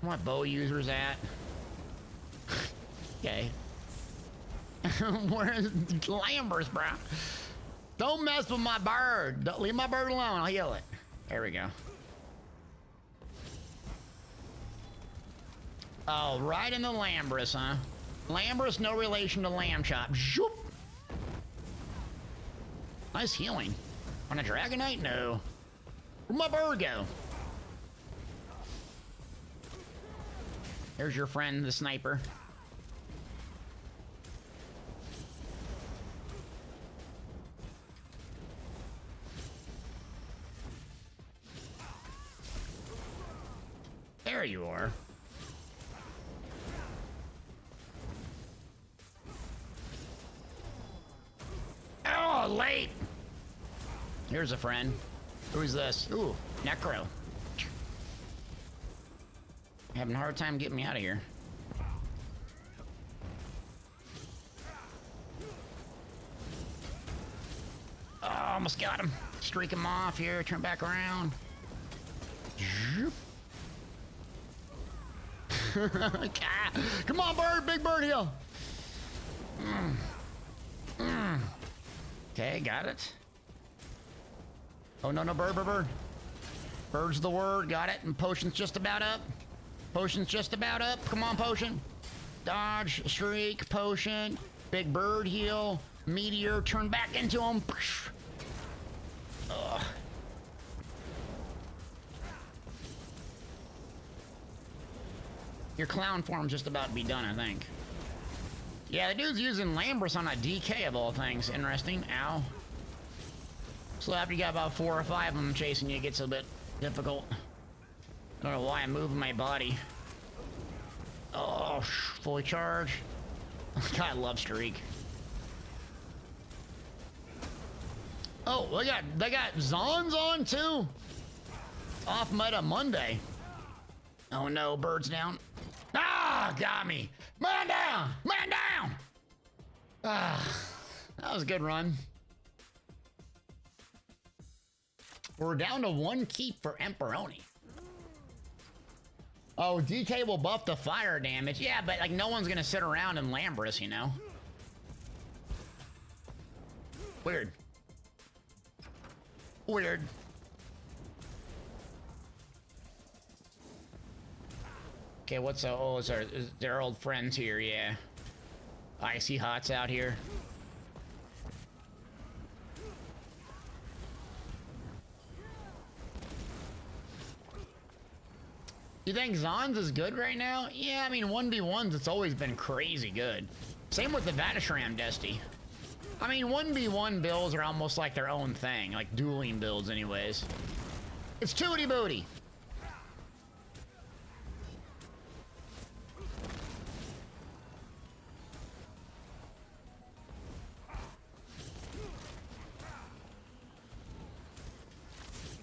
What bow users at? Okay. Where's Lambrus, bro? Don't mess with my bird. Don't leave my bird alone. I'll heal it. There we go. Oh, right in the Lambrus, huh? Lambrus, no relation to Lamb Chop. Zoop. Nice healing. On a Dragonite? No. Where'd my bird go? There's your friend, the sniper. There you are. Oh, late. Here's a friend. Who's this? Ooh, Necro. Having a hard time getting me out of here. Oh, almost got him. Streak him off here. Turn back around. Come on, bird. Big bird heal. Okay, got it. Oh, no, bird. Bird's the word, got it. And potion's just about up. Potion's just about up. Come on, potion. Dodge, shriek, potion. Big bird heal. Meteor, turn back into him. Ugh. Your clown form's just about to be done, I think. Yeah, the dude's using Lambrus on a DK of all things. Interesting. Ow. So after you got about 4 or 5 of them chasing you, it gets a bit difficult. I don't know why I'm moving my body. Oh, fully charged. God, I love Streak. Oh, they got Zons on too? Off meta Monday. Oh no, bird's down. Ah, got me. Man down! Man down! Ah, that was a good run. We're down to 1 keep for Emperoni. Oh, DK will buff the fire damage. Yeah, but like no one's gonna sit around in Lambrus, you know? Weird. Weird. Okay, what's oh, is their old friends here? Yeah. Icy Hots out here. You think Zon's is good right now? Yeah, I mean 1v1s, it's always been crazy good. Same with the Vatashram Dusty. I mean 1v1 builds are almost like their own thing, like dueling builds anyways. It's Tootie Booty.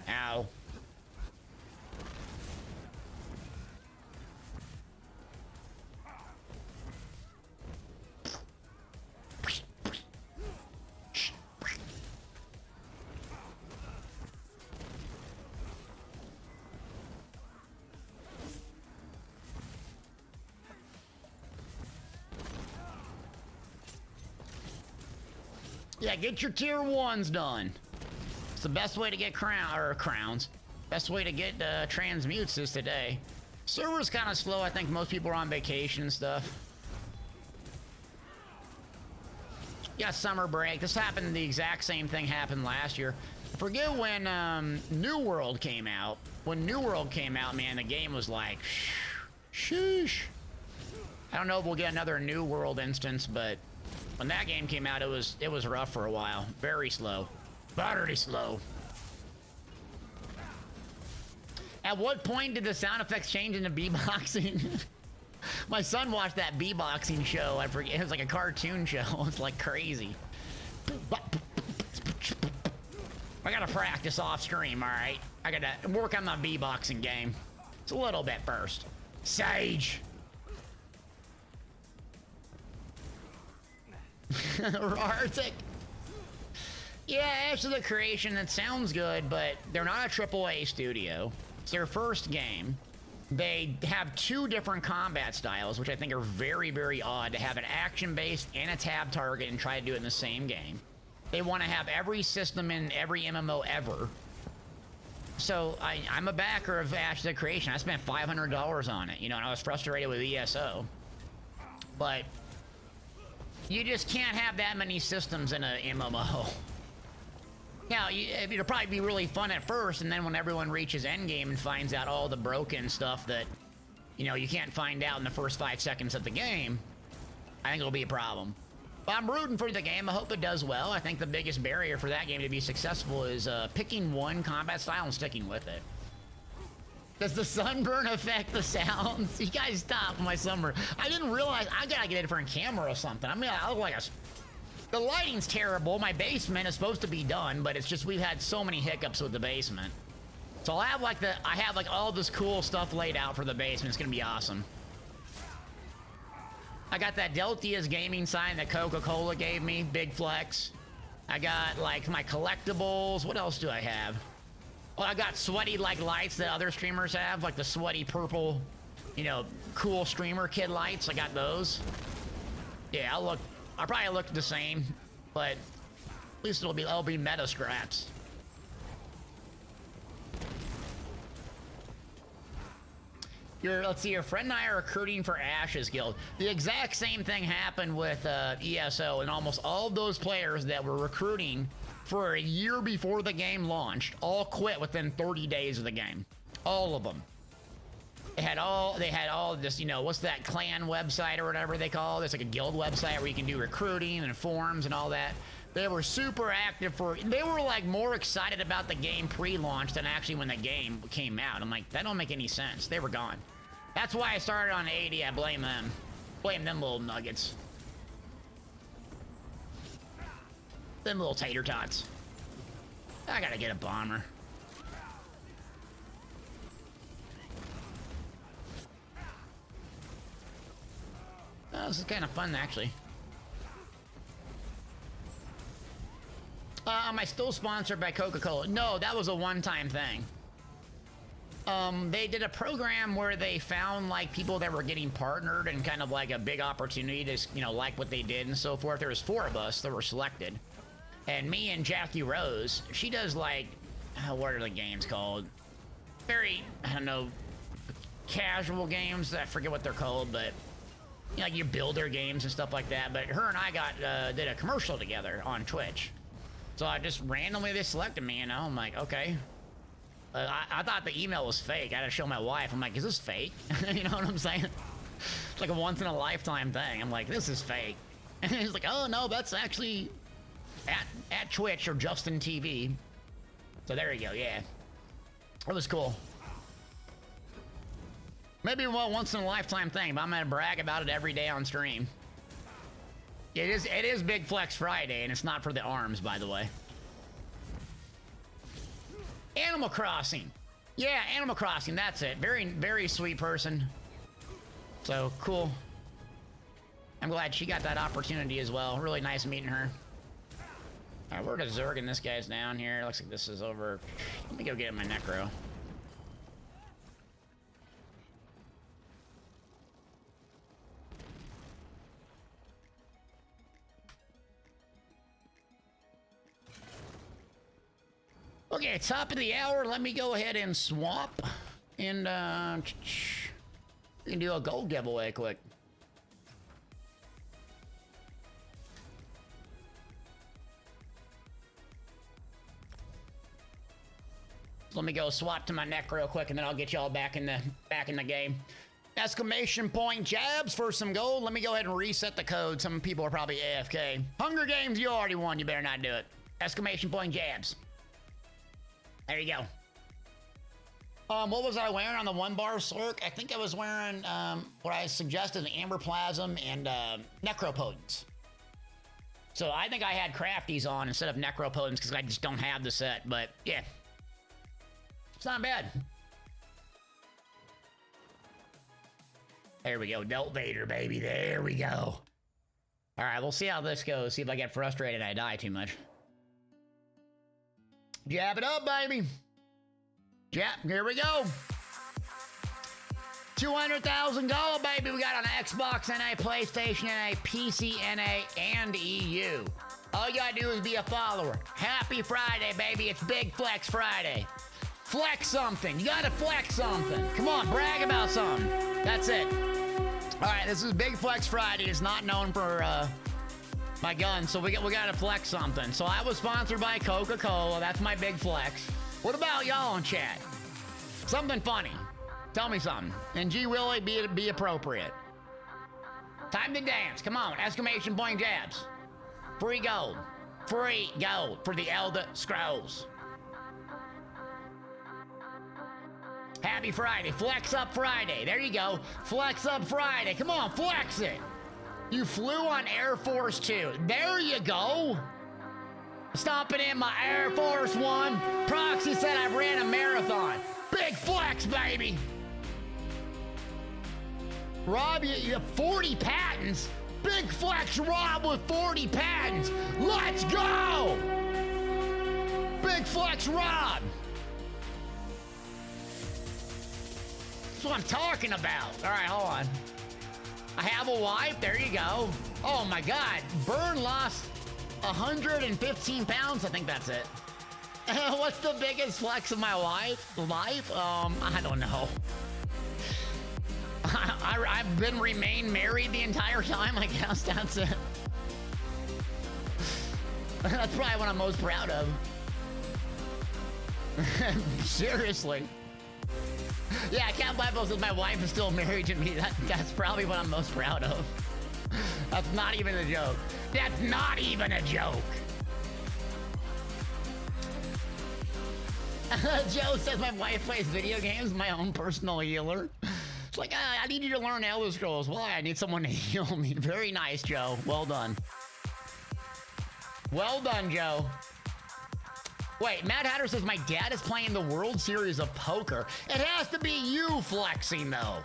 Ow. Yeah, get your tier 1s done. It's the best way to get crowns. Best way to get transmutes is today. Server's kind of slow. I think most people are on vacation and stuff. Yeah, summer break. This happened, the exact same thing happened last year. I forget when New World came out. When New World came out, man, the game was like, sheesh. I don't know if we'll get another New World instance, but when that game came out, it was rough for a while. Very slow. Very slow. At what point did the sound effects change into beatboxing? My son watched that beatboxing show. I forget. It was like a cartoon show. It's like crazy. I gotta practice off stream, all right? I gotta work on my beatboxing game. It's a little bit first. Sage. Arctic. Yeah, Ash of the Creation, that sounds good, but they're not a AAA studio. It's their first game. They have two different combat styles, which I think are very, very odd to have an action-based and a tab target and try to do it in the same game. They want to have every system in every MMO ever. So I'm a backer of Ash of the Creation. I spent $500 on it, you know, and I was frustrated with ESO. But you just can't have that many systems in an MMO. Now, it'll probably be really fun at first, and then when everyone reaches endgame and finds out all the broken stuff that, you know, you can't find out in the first 5 seconds of the game, I think it'll be a problem. But I'm rooting for the game. I hope it does well. I think the biggest barrier for that game to be successful is picking one combat style and sticking with it. Does the sunburn affect the sounds? You guys stop my sunburn. I didn't realize. I gotta get a different camera or something. I mean, I look like a... The lighting's terrible. My basement is supposed to be done, but it's just we've had so many hiccups with the basement. So I have like all this cool stuff laid out for the basement. It's gonna be awesome. I got that Deltia's gaming sign that Coca-Cola gave me, big flex. I got like my collectibles. What else do I have? Oh, I got sweaty like lights that other streamers have, like the sweaty purple, you know, cool streamer kid lights. I got those. Yeah, I'll probably look the same, but at least it'll be meta scraps. Let's see, your friend and I are recruiting for Ash's Guild. The exact same thing happened with ESO, and almost all of those players that were recruiting for a year before the game launched all quit within 30 days of the game. All of them. They had all this, you know, what's that clan website or whatever they call it? It's like a guild website where you can do recruiting and forums and all that. They were super active they were like more excited about the game pre-launch than actually when the game came out. I'm like, that don't make any sense. They were gone. That's why I started on 80. I blame them. Blame them little nuggets. Them little tater tots. I gotta get a bomber. Oh, this is kind of fun, actually. Am I still sponsored by Coca-Cola? No, that was a one-time thing. They did a program where they found like people that were getting partnered and kind of like a big opportunity to, you know, like what they did and so forth. There was 4 of us that were selected. And me and Jackie Rose, she does like, what are the games called? Very, I don't know, casual games. I forget what they're called, but you know, like your builder games and stuff like that. But her and I did a commercial together on Twitch. So I just randomly, they selected me, you know. I'm like, okay. I thought the email was fake. I had to show my wife. I'm like, is this fake? You know what I'm saying? It's like a once in a lifetime thing. I'm like, this is fake. And he's like, oh no, that's actually at Twitch or Justin TV. So there you go, yeah. It was cool. Maybe a once in a lifetime thing, but I'm gonna brag about it every day on stream. It is Big Flex Friday, and it's not for the arms, by the way. Animal Crossing. Yeah, Animal Crossing, that's it. Very, very sweet person. So, cool. I'm glad she got that opportunity as well. Really nice meeting her. Alright, we're just zerging this guy's down here. Looks like this is over. Let me go get my necro. Okay, top of the hour. Let me go ahead and swap. And, we can do a gold giveaway quick. Let me go swap to my neck real quick, and then I'll get y'all back in the game. Exclamation point jabs for some gold. Let me go ahead and reset the code. Some people are probably AFK. Hunger Games, you already won. You better not do it. Exclamation point jabs. There you go. What was I wearing on the one bar Slurk? I think I was wearing what I suggested, Amber Plasm and Necropotence. So I think I had Crafties on instead of Necropotence because I just don't have the set. But yeah, it's not bad. There we go, Delt Vader, baby. There we go. All right, we'll see how this goes. See if I get frustrated and I die too much. Jab it up, baby. Jab, here we go. 200,000 gold, baby. We got on Xbox, NA, PlayStation, NA, PC, NA, and EU. All you gotta do is be a follower. Happy Friday, baby. It's Big Flex Friday. Flex something. You gotta flex something. Come on, brag about something. That's it. All right, this is Big Flex Friday. It's not known for my gun, so we gotta flex something. So I was sponsored by Coca-Cola. That's my big flex. What about y'all in chat? Something funny. Tell me something. And G Willie, be appropriate. Time to dance. Come on. Exclamation point jabs. Free gold. Free gold for the Elder Scrolls. Happy Friday. Flex up Friday. There you go. Flex up Friday. Come on, flex it. You flew on Air Force 2. There you go. Stomping in my Air Force One. Proxy said I ran a marathon. Big flex, baby. Rob, you have 40 patents. Big flex Rob with 40 patents. Let's go. Big flex Rob. That's what I'm talking about. All right, hold on. I have a wife. There you go. Oh my God. Burn lost 115 pounds. I think that's it. What's the biggest flex of my life? I don't know. I've remained married the entire time. I guess that's it. That's probably what I'm most proud of. Seriously. Yeah, I can't believe that my wife is still married to me. That's probably what I'm most proud of. That's not even a joke. That's not even a joke. Joe says my wife plays video games, my own personal healer. It's like, I need you to learn Elder Scrolls. Why? I need someone to heal me. Very nice, Joe. Well done. Well done, Joe. Wait, Mad Hatter says my dad is playing the World Series of Poker. It has to be you flexing, though.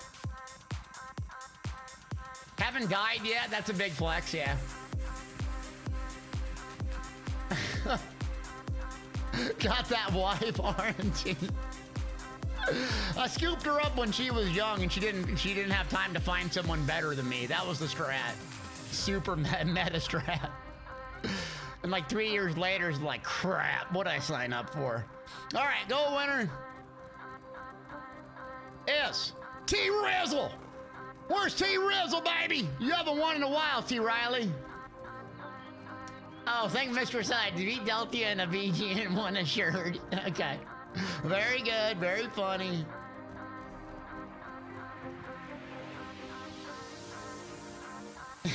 Haven't died yet? That's a big flex, yeah. Got that wife, R&T. I scooped her up when she was young, and she didn't have time to find someone better than me. That was the strat. Super meta strat. And like 3 years later, it's like, crap, what'd I sign up for? All right, gold winner is T-Rizzle. Where's T-Rizzle, baby? You haven't won in a while, T. Riley. Oh, thank Mr. Side. Beat Deltia and a VG and won a shirt. Okay. Very good. Very funny.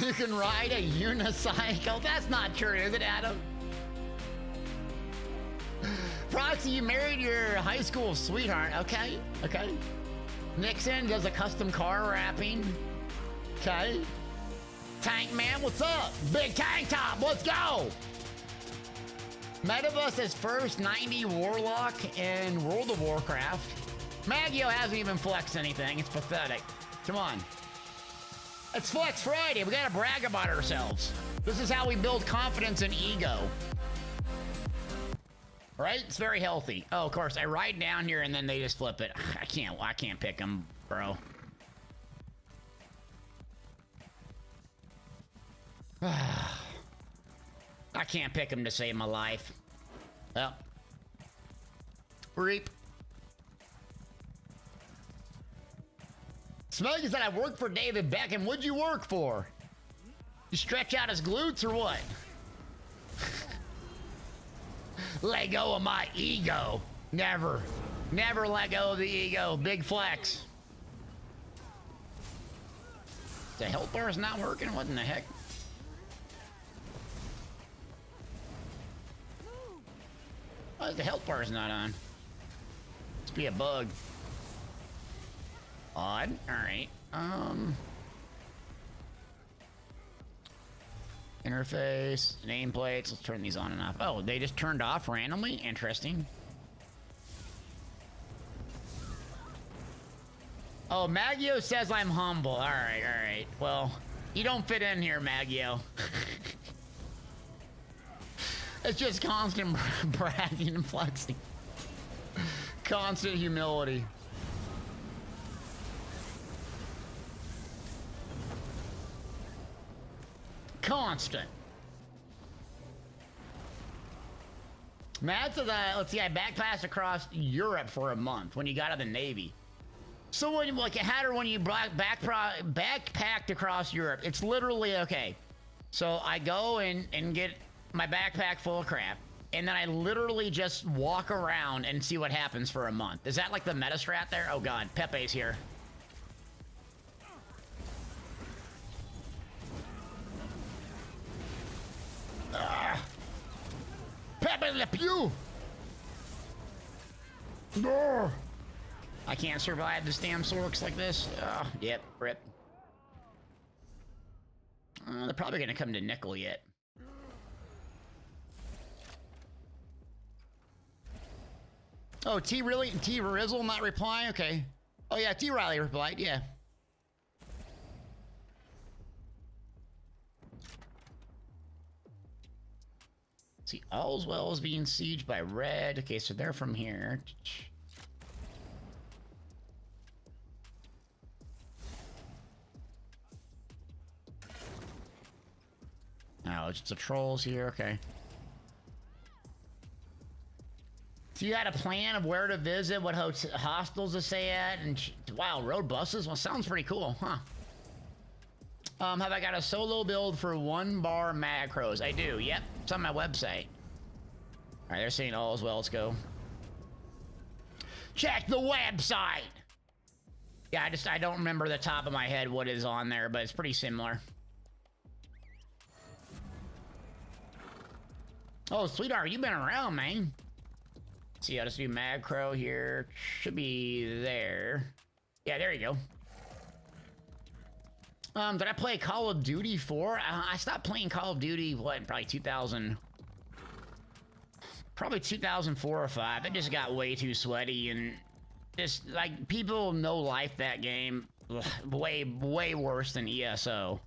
You can ride a unicycle. That's not true, is it, Adam? Proxy, you married your high school sweetheart. Okay. Okay. Nixon does a custom car wrapping. Okay. Tank Man, what's up? Big Tank Top, let's go! Metabus is first 90 Warlock in World of Warcraft. Maggio hasn't even flexed anything, it's pathetic. Come on. It's Flex Friday, we gotta brag about ourselves. This is how we build confidence and ego. Right? It's very healthy. Oh, of course, I ride down here and then they just flip it. I can't pick them, bro. I can't pick him to save my life. Well. Reap. Smuggy said I worked for David Beckham. What'd you work for? You stretch out his glutes or what? Let go of my ego. Never. Never let go of the ego. Big flex. The health bar is not working? What in the heck? Oh, the health bar is not on. Must be a bug. Odd. Alright. Interface, nameplates. Let's turn these on and off. Oh, they just turned off randomly? Interesting. Oh, Maggio says I'm humble. Alright, alright. Well, you don't fit in here, Maggio. It's just constant bragging and flexing. Constant humility. Constant. Matt says, let's see, I backpacked across Europe for a month when you got out of the Navy. So when, like, how do when you backpacked across Europe? It's literally, okay. So I go and get my backpack full of crap, and then I literally just walk around and see what happens for a month. Is that like the meta strat there? Oh god, Pepe's here. Pepe Le Pew! I can't survive this damn Sorks like this. Yep, rip. They're probably gonna come to nickel yet. Oh, T-Rizzle not replying? Okay. Oh yeah, T-Riley replied, yeah. See, all's well is being sieged by red. Okay, so they're from here. Oh, it's the trolls here, okay. So you had a plan of where to visit, what hostels to stay at, and wow, road buses? Well, sounds pretty cool, huh? Have I got a solo build for 1 bar macros? I do, yep. It's on my website. Alright, they're saying all is well, let's go. Check the website! Yeah, I don't remember the top of my head what is on there, but it's pretty similar. Oh, sweetheart, you've been around, man. Let's see, I'll just do macro here. Should be there. Yeah, there you go. Did I play Call of Duty 4? I stopped playing Call of Duty, what, probably 2004 or 5. It just got way too sweaty and just, like, people know life that game way worse than ESO.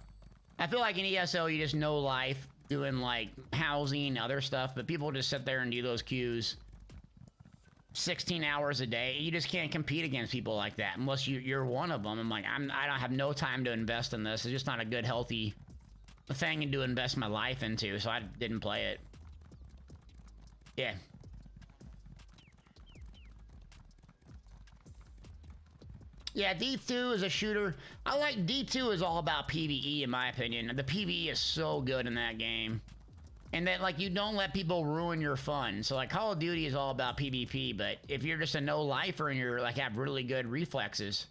I feel like in ESO, you just know life doing, like, housing, other stuff, but people just sit there and do those queues 16 hours a day. You just can't compete against people like that unless you're one of them. I'm like, I don't have no time to invest in this. It's just not a good, healthy thing to invest my life into, so I didn't play it. Yeah. Yeah, D2 is a shooter. I like D2 is all about PvE in my opinion. The PvE is so good in that game. And that, like, you don't let people ruin your fun. So, like, Call of Duty is all about PvP, but if you're just a no-lifer and you're, like, have really good reflexes,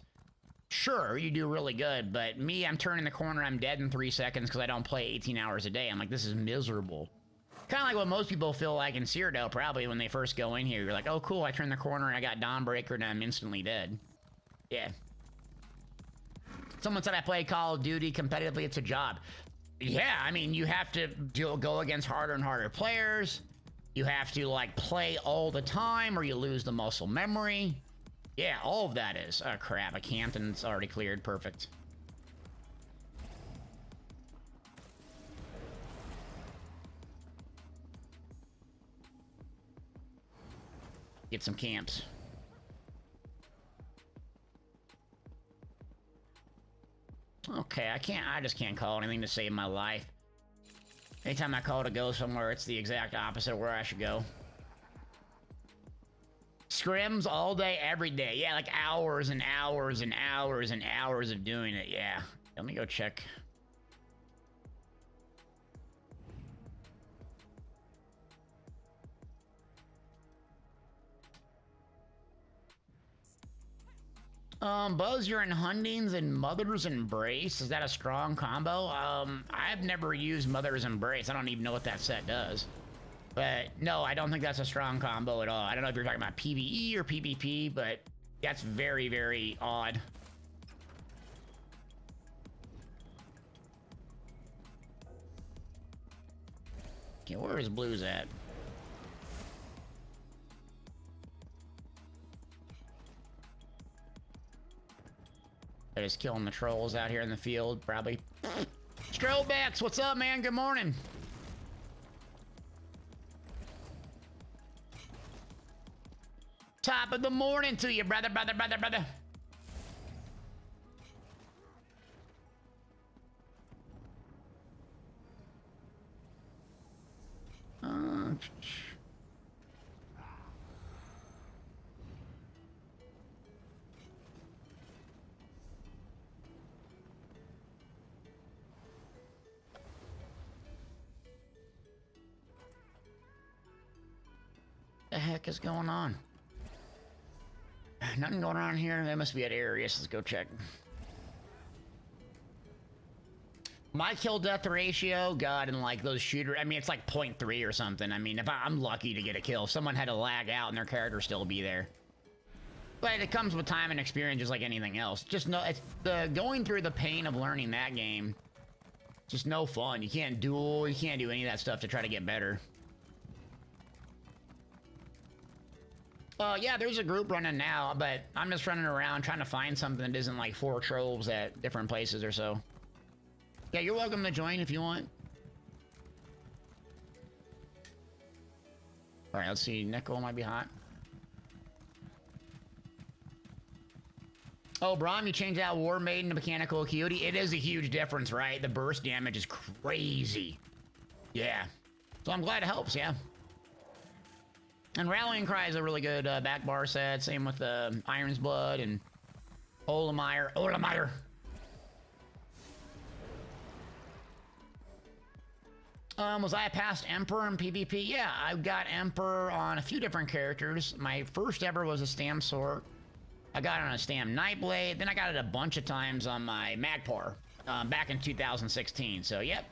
sure, you do really good. But me, I'm turning the corner, I'm dead in 3 seconds because I don't play 18 hours a day. I'm like, this is miserable. Kind of like what most people feel like in Cyrodiil, probably, when they first go in here. You're like, oh, cool, I turned the corner and I got Dawnbreaker and I'm instantly dead. Yeah. Someone said I play Call of Duty competitively, it's a job. Yeah, I mean, you have to go against harder and harder players. You have to, like, play all the time or you lose the muscle memory. Yeah, all of that is. Oh, crap, I can't and it's already cleared. Perfect. Get some camps. Okay, I just can't call anything to save my life. Anytime I call to go somewhere, it's the exact opposite of where I should go. Scrims all day, every day. Yeah, like hours and hours and hours and hours of doing it, yeah. Let me go check. Buzz, you're in Hundings and Mother's Embrace. Is that a strong combo? I've never used Mother's Embrace. I don't even know what that set does. But no, I don't think that's a strong combo at all. I don't know if you're talking about PvE or PvP, but that's very, very odd. Okay, where is Blues at? They're just killing the trolls out here in the field, probably. Strobex, what's up, man? Good morning. Top of the morning to you, brother. The heck is going on? Nothing going on here. They must be at Arius. Let's go check. My kill death ratio, God, and like those shooters, I mean, it's like 0.3 or something. I mean, if I'm lucky to get a kill, if someone had to lag out and their character still be there. But it comes with time and experience, just like anything else. Just no, it's the going through the pain of learning that game. Just no fun. You can't duel. You can't do any of that stuff to try to get better. Yeah, there's a group running now, but I'm just running around trying to find something that isn't like 4 trolls at different places or so. Yeah, you're welcome to join if you want. Alright, let's see. Nickel might be hot. Oh, Brom, you changed out War Maiden to Mechanical Acuity. It is a huge difference, right? The burst damage is crazy. Yeah. So I'm glad it helps, yeah. And Rallying Cry is a really good back bar set. Same with Iron's Blood and Olemeyer. Was I past Emperor in PvP? Yeah, I've got Emperor on a few different characters. My first ever was a Stam Sword. I got it on a Stam Nightblade. Then I got it a bunch of times on my Magpar back in 2016. So, yep.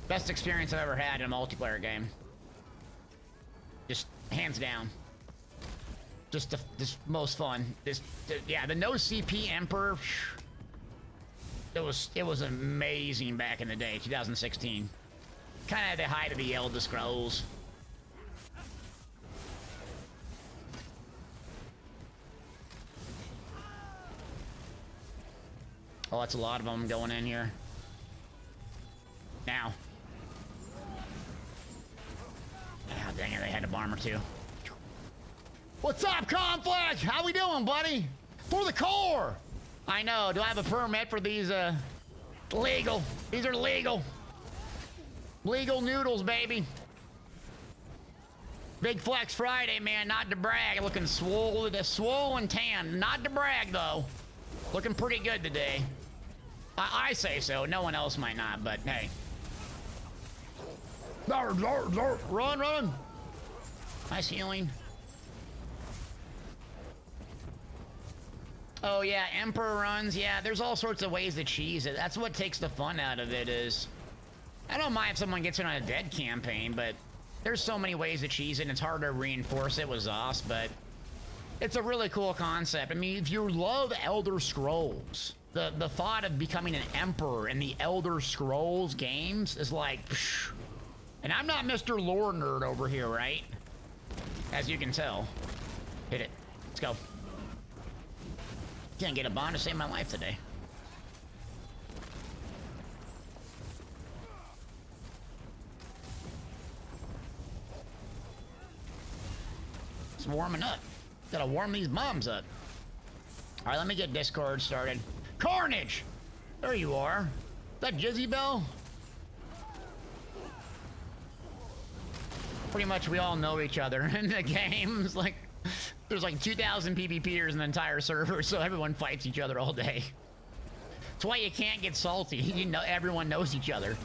Best experience I've ever had in a multiplayer game. Just hands down. Just the most fun. Yeah, the no CP Emperor. It was amazing back in the day, 2016. Kind of at the height of the Elder Scrolls. Oh, that's a lot of them going in here. Now. Ah, dang it, they had a bomber too. What's up, Conflict? How we doing, buddy? For the core! I know, do I have a permit for these, legal? These are legal. Legal noodles, baby. Big Flex Friday, man. Not to brag. Looking swollen tan. Not to brag, though. Looking pretty good today. I say so. No one else might not, but hey. Run, run. Nice healing. Oh, yeah. Emperor runs. Yeah, there's all sorts of ways to cheese it. That's what takes the fun out of it is... I don't mind if someone gets in on a dead campaign, but... There's so many ways to cheese it, and it's hard to reinforce it with ZOS, but it's a really cool concept. I mean, if you love Elder Scrolls, the thought of becoming an emperor in the Elder Scrolls games is like, psh. And I'm not Mr. Lore nerd over here, right? As you can tell. Hit it. Let's go. Can't get a bond to save my life today. It's warming up. Gotta warm these bombs up. All right, let me get Discord started. Carnage! There you are. Is that Jizzy Bell? Pretty much we all know each other in the games. Like, there's like 2,000 PvPers in the entire server, so everyone fights each other all day. That's why you can't get salty. You know, everyone knows each other.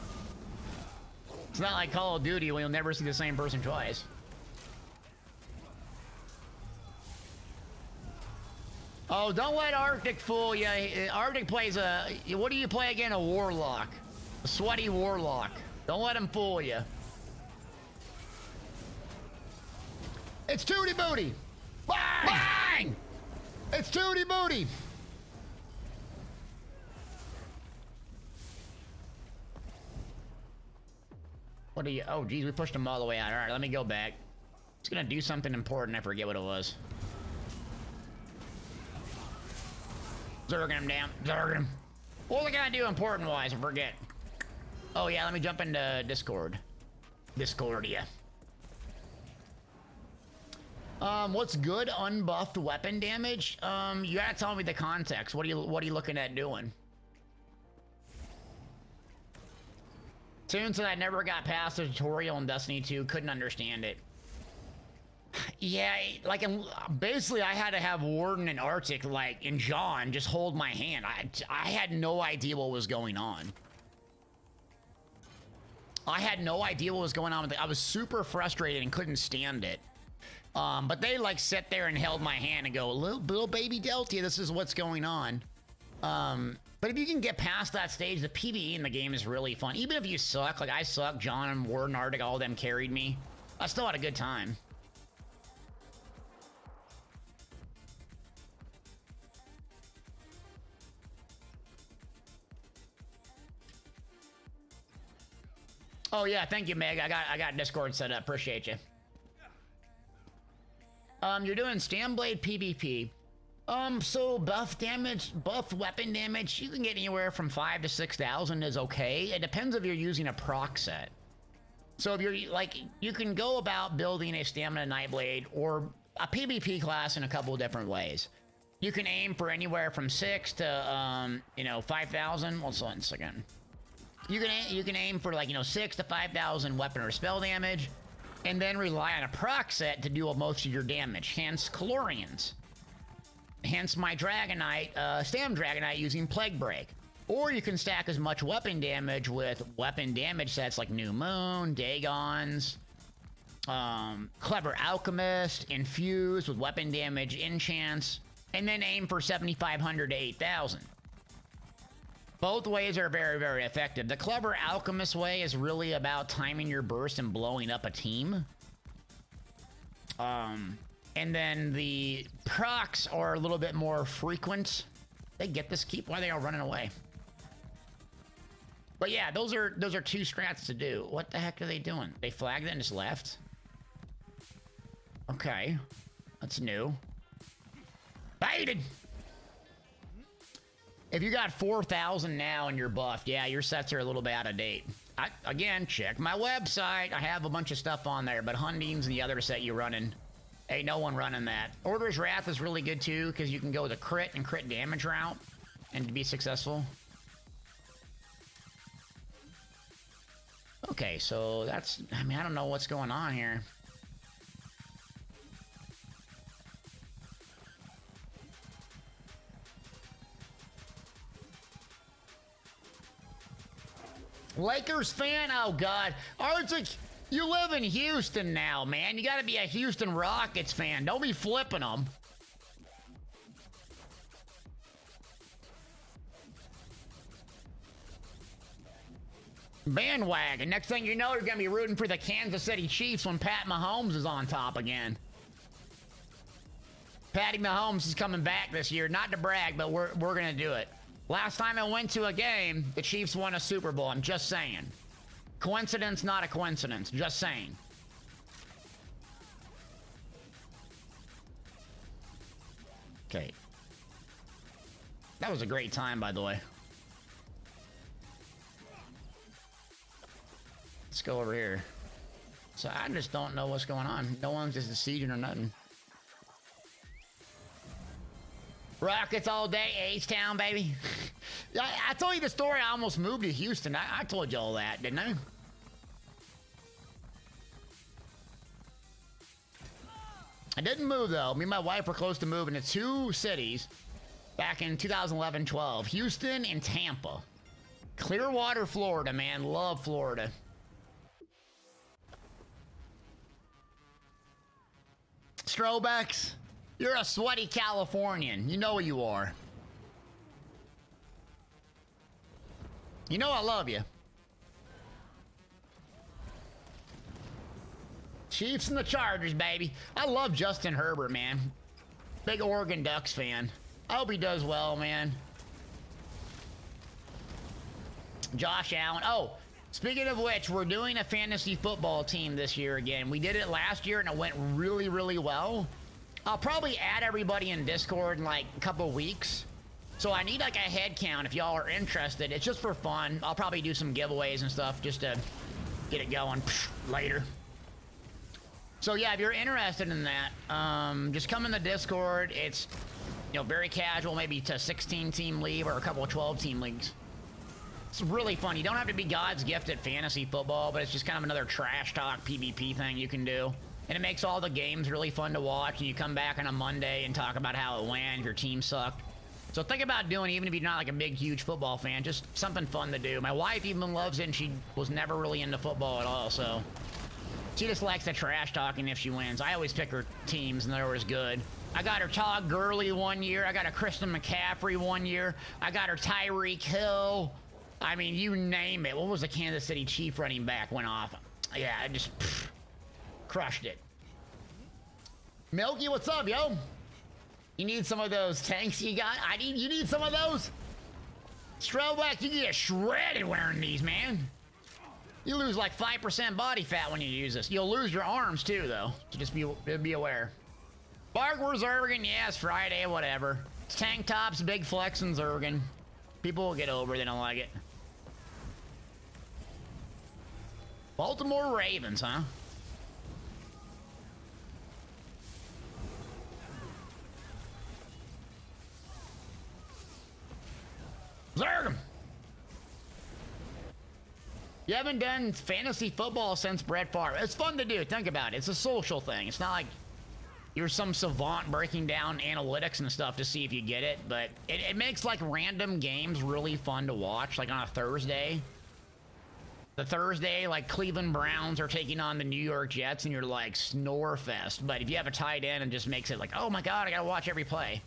It's not like Call of Duty where you'll never see the same person twice. Oh, don't let Arctic fool you. Arctic plays a... What do you play again? A Warlock. A sweaty Warlock. Don't let him fool you. It's Tootie Booty! Bang! Bang! It's Tootie Booty! What are you... Oh, geez, we pushed him all the way out. All right, let me go back. It's gonna do something important. I forget what it was. Zerging him down. Zerging him. What was I gonna do important-wise? I forget. Oh, yeah, let me jump into Discord. Discordia. What's good unbuffed weapon damage? You gotta tell me the context. What are you looking at doing? Since I never got past the tutorial in Destiny 2, couldn't understand it. Yeah, like, basically I had to have Warden and Arctic, like, and John just hold my hand. I had no idea what was going on. I had no idea what was going on with it. I was super frustrated and couldn't stand it. But they, like, sit there and held my hand and go, little baby Delta, this is what's going on. But if you can get past that stage, the PvE in the game is really fun. Even if you suck, like I suck, John and Warden, Arctic, all of them carried me. I still had a good time. Oh yeah, thank you, Meg. I got Discord set up. Appreciate you. You're doing Stamblade PvP. So buff damage, buff weapon damage, you can get anywhere from 5,000 to 6,000 is okay. It depends if you're using a proc set. So if you're like, you can go about building a Stamina Nightblade or a PvP class in a couple of different ways. You can aim for anywhere from 6 to, 5,000. What's on again? You can aim for like, 6 to 5,000 weapon or spell damage, and then rely on a proc set to do most of your damage. Hence, Calorians. Hence my Dragonite, Stam Dragonite using Plague Break. Or you can stack as much weapon damage with weapon damage sets like New Moon, Dagons, Clever Alchemist, Infuse with weapon damage, enchants, and then aim for 7,500 to 8,000. Both ways are very, very effective. The Clever Alchemist way is really about timing your burst and blowing up a team. And then the procs are a little bit more frequent. They get this keep. Why are they all running away? But yeah, those are two strats to do. What the heck are they doing? They flagged it and just left? Okay. That's new. Baited! If you got 4,000 now and you're buffed, yeah, your sets are a little bit out of date. Again, check my website. I have a bunch of stuff on there, but Hundings and the other set you're running, ain't no one running that. Order's Wrath is really good too, because you can go the crit and crit damage route and be successful. Okay, so that's, I mean, I don't know what's going on here. Lakers fan? Oh, God. Arctic, you live in Houston now, man. You got to be a Houston Rockets fan. Don't be flipping them. Bandwagon. Next thing you know, you're going to be rooting for the Kansas City Chiefs when Pat Mahomes is on top again. Patty Mahomes is coming back this year. Not to brag, but we're going to do it. Last time I went to a game, the Chiefs won a Super Bowl. I'm just saying. Coincidence, not a coincidence. Just saying. Okay. That was a great time, by the way. Let's go over here. So I just don't know what's going on. No one's just sieging or nothing. Rockets all day, H-Town, baby. I told you the story. I almost moved to Houston. I told you all that, didn't I? I didn't move, though. Me and my wife were close to moving to 2 cities back in 2011-12. Houston and Tampa. Clearwater, Florida, man. Love Florida. Strobex, you're a sweaty Californian. You know what you are. You know I love you. Chiefs and the Chargers, baby. I love Justin Herbert, man. Big Oregon Ducks fan. I hope he does well, man. Josh Allen. Oh, speaking of which, we're doing a fantasy football team this year again. We did it last year and it went really, really well. I'll probably add everybody in Discord in like a couple weeks. So I need like a head count if y'all are interested. It's just for fun. I'll probably do some giveaways and stuff just to get it going later. So yeah, if you're interested in that, just come in the Discord. It's, you know, very casual, maybe to 16-team league or a couple of 12-team leagues. It's really fun. You don't have to be God's gift at fantasy football, but it's just kind of another trash talk PvP thing you can do. And it makes all the games really fun to watch, and you come back on a Monday and talk about how it went, your team sucked. So think about doing, even if you're not like a big, huge football fan, just something fun to do. My wife even loves it, and she was never really into football at all, so she just likes the trash talking if she wins. I always pick her teams, and they're always good. I got her Todd Gurley one year. I got her Christian McCaffrey one year. I got her Tyreek Hill. I mean, you name it. What was the Kansas City Chief running back went off? Yeah, I just crushed it. Milky, what's up, yo? You need some of those tanks you got? You need some of those? Strobeck, you get shredded wearing these, man. You lose like 5% body fat when you use this. You'll lose your arms too, though. So just be aware. Bark, where's Zergen? Yeah, it's Friday, whatever. It's tank tops, big flex, and Zergen. People will get over it, they don't like it. Baltimore Ravens, huh? Zerg! You haven't done fantasy football since Brett Favre. It's fun to do. Think about it. It's a social thing. It's not like you're some savant breaking down analytics and stuff to see if you get it, but it makes like random games really fun to watch, like on a Thursday. The Thursday, like Cleveland Browns are taking on the New York Jets, and you're like snore fest. But if you have a tight end, it just makes it like, oh my God, I gotta watch every play.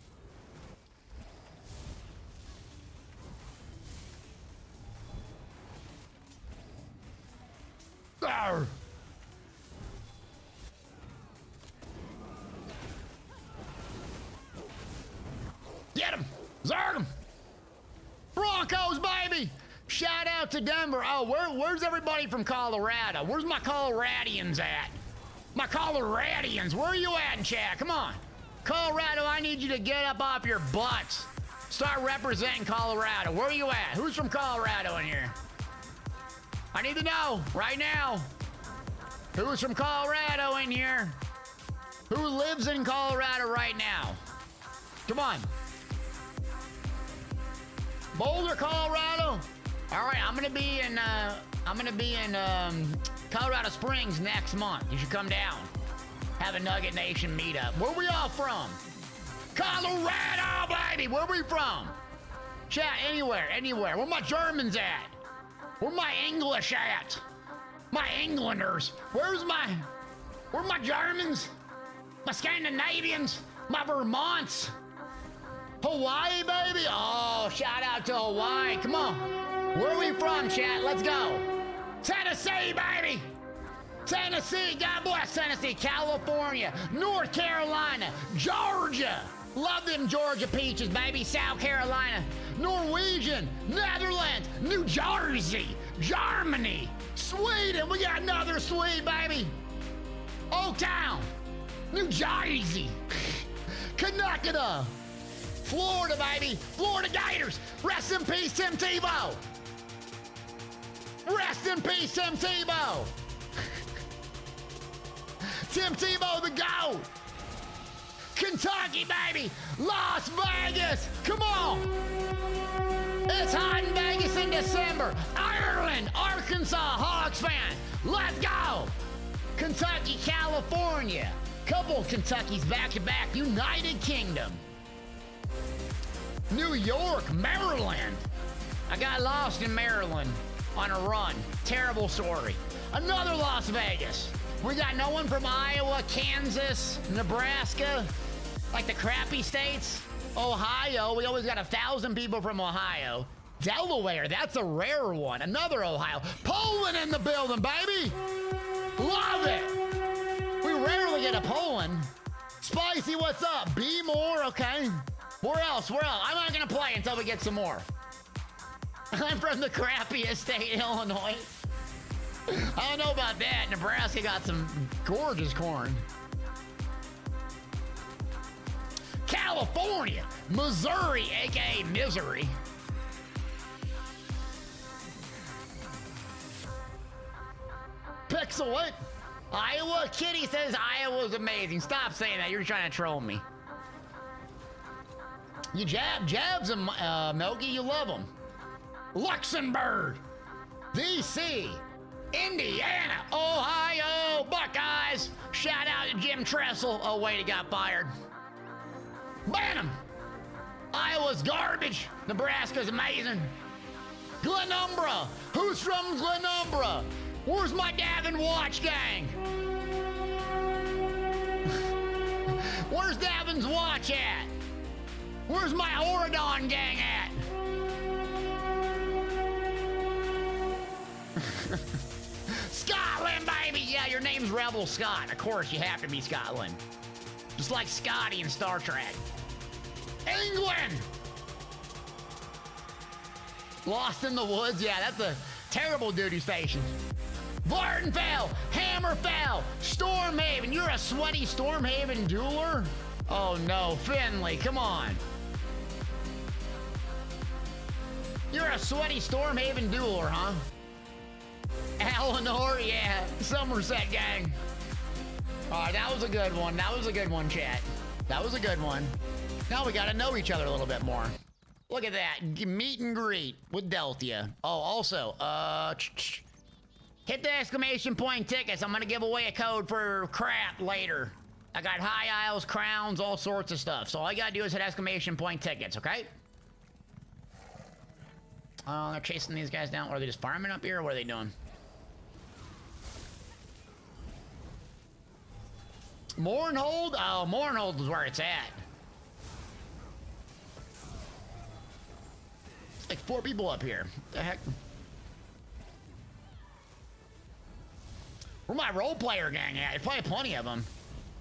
Arr! Get him! Zerg him! Broncos, baby! Shout out to Denver. Oh, where's everybody from Colorado? Where's my Coloradians at? My Coloradians, where are you at in chat? Come on. Colorado, I need you to get up off your butts. Start representing Colorado. Where are you at? Who's from Colorado in here? I need to know right now. Who's from Colorado in here? Who lives in Colorado right now? Come on. Boulder, Colorado. All right, I'm gonna be in Colorado Springs next month. You should come down. Have a Nugget Nation meetup. Where we all from? Colorado, baby. Where we from? Chat, anywhere. Where my Germans at? Where my English at? My Englanders. Where's my Germans? My Scandinavians? My Vermonts? Hawaii, baby? Oh, shout out to Hawaii. Come on. Where are we from, chat? Let's go. Tennessee, baby. Tennessee. God bless Tennessee. California. North Carolina. Georgia. Love them Georgia peaches, baby. South Carolina. Norwegian. Netherlands. New Jersey. Germany. Sweden. We got another Swede, baby. Oaktown. New Jersey. Canucada. Florida, baby. Florida Gators. Rest in peace, Tim Tebow. Rest in peace, Tim Tebow. Tim Tebow, the GOAT. Kentucky, baby. Las Vegas. Come on. It's hot in Vegas in December. Ireland, Arkansas, Hawks fan. Let's go. Kentucky, California. Couple Kentuckys back to back. United Kingdom. New York, Maryland. I got lost in Maryland on a run. Terrible story. Another Las Vegas. We got no one from Iowa, Kansas, Nebraska, like the crappy states. Ohio, we always got 1,000 people from Ohio. Delaware, that's a rare one. Another Ohio. Poland in the building, baby. Love it. We rarely get a Poland. Spicy, what's up? Be more, okay. Where else? Where else? I'm not gonna play until we get some more. I'm from the crappiest state, Illinois. I don't know about that. Nebraska got some gorgeous corn. California, Missouri, aka Misery. Pixel, what? Iowa? Kitty says Iowa's amazing. Stop saying that. You're trying to troll me. You jabs them, Milky. You love them. Luxembourg, D.C., Indiana, Ohio, Buckeyes. Shout out to Jim Tressel. Oh, wait, he got fired. Bantam. Iowa's garbage. Nebraska's amazing. Glenumbra. Who's from Glenumbra? Where's my Davin Watch gang? Where's Davin's Watch at? Where's my Oradon gang at? Scotland, baby! Yeah, your name's Rebel Scott. Of course, you have to be Scotland. Just like Scotty in Star Trek. England! Lost in the Woods? Yeah, that's a terrible duty station. Vardenfell, Hammerfell, Stormhaven. You're a sweaty Stormhaven dueler? Oh no, Finley, come on. You're a sweaty Stormhaven dueler, huh? Eleanor, yeah. Somerset gang. All right, that was a good one. That was a good one, chat. That was a good one. Now we got to know each other a little bit more. Look at that. Meet and greet with Deltia. Oh, also, hit the exclamation point tickets. I'm going to give away a code for crap later. I got high isles, crowns, all sorts of stuff. So all you got to do is hit exclamation point tickets, okay? Oh, they're chasing these guys down. Or are they just farming up here, or what are they doing? Mournhold? Oh, Mournhold is where it's at. It's like 4 people up here. What the heck? Where my role player gang at? There's probably plenty of them.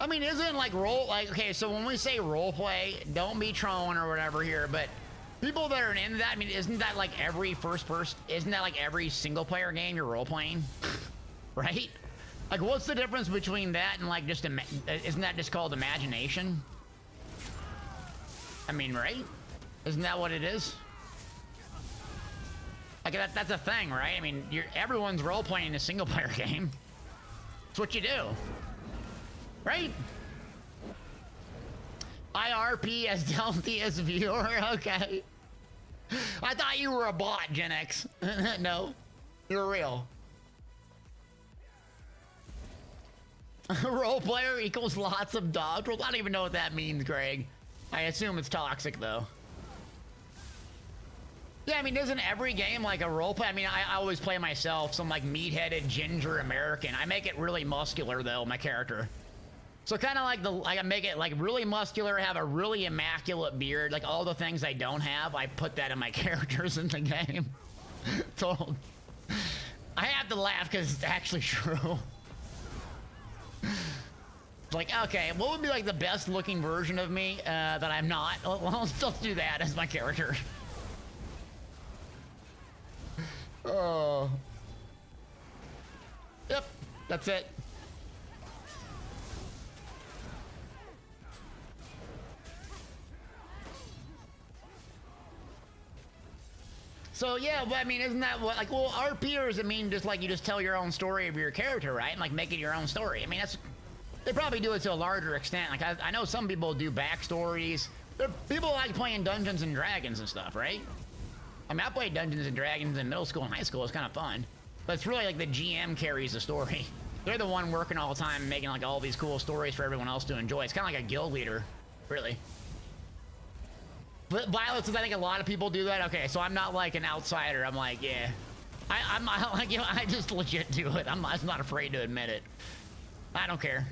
I mean, isn't like okay, so when we say role play, don't be trolling or whatever here, but people that are into that, I mean, isn't that like every first person, isn't that like every single player game you're role playing? Right? Like, what's the difference between that and like just, isn't that just called imagination? I mean, right? Isn't that what it is? Like that's a thing, right? I mean, everyone's role playing a single player game. It's what you do. Right? IRP as Delty as viewer, okay. I thought you were a bot, Gen X. No, you're real. Role player equals lots of dog trolls. I don't even know what that means, Greg. I assume it's toxic, though. Yeah, I mean, isn't every game like a roleplay? I mean, I always play myself, some like meat-headed ginger American. I make it really muscular though, my character. So kind of like I make it like really muscular, have a really immaculate beard, like all the things I don't have. I put that in my characters in the game. Told. I have to laugh because it's actually true. Like, okay, what would be like the best looking version of me that I'm not? Well, I'll still do that as my character. Oh. Yep, that's it. So yeah, but I mean, isn't that what, like, well, RP, or does it mean just like you just tell your own story of your character, right? And like make it your own story. I mean, that's, they probably do it to a larger extent. Like I know some people do backstories. People like playing Dungeons and Dragons and stuff, right? I mean, I played Dungeons and Dragons in middle school and high school. It's kind of fun, but it's really like the GM carries the story. They're the one working all the time, making like all these cool stories for everyone else to enjoy. It's kind of like a guild leader, really. But Violet says, I think a lot of people do that. Okay, so I'm not like an outsider. I'm like, yeah, I'm like, you know, I just legit do it. I'm not afraid to admit it. I don't care.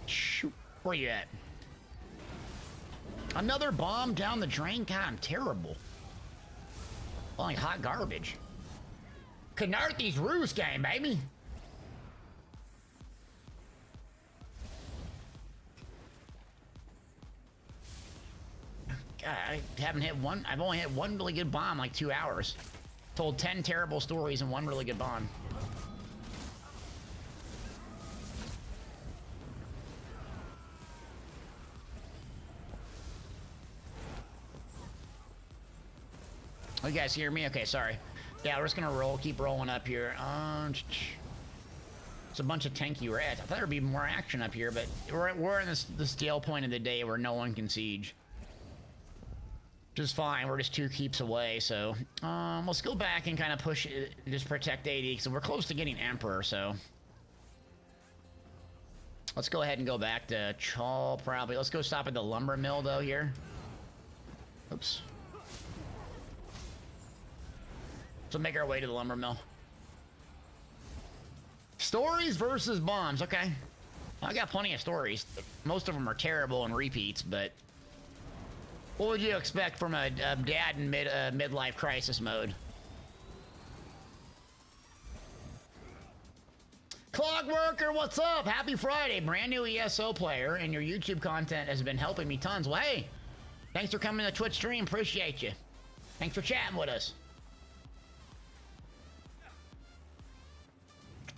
Shoot, where you at? Another bomb down the drain? God, I'm terrible. Like hot garbage. Canarthy's Roost game, baby. God, I haven't hit one. I've only hit one really good bomb like 2 hours. Told 10 terrible stories and one really good bomb. Oh, you guys hear me? Okay, sorry. Yeah, we're just gonna keep rolling up here. It's a bunch of tanky rats. I thought there'd be more action up here, but we're in the stale point of the day where no one can siege. Which is fine. We're just 2 keeps away, so let's go back and kind of push it, just protect AD, because we're close to getting Emperor. So let's go ahead and go back to Chal. Probably. Let's go stop at the lumber mill though here. Oops. So make our way to the lumber mill. Stories versus bombs. Okay. I got plenty of stories. Most of them are terrible and repeats, but what would you expect from a dad in midlife crisis mode? Clockworker, what's up? Happy Friday. Brand new ESO player, and your YouTube content has been helping me tons. Well, hey, thanks for coming to Twitch stream. Appreciate you. Thanks for chatting with us.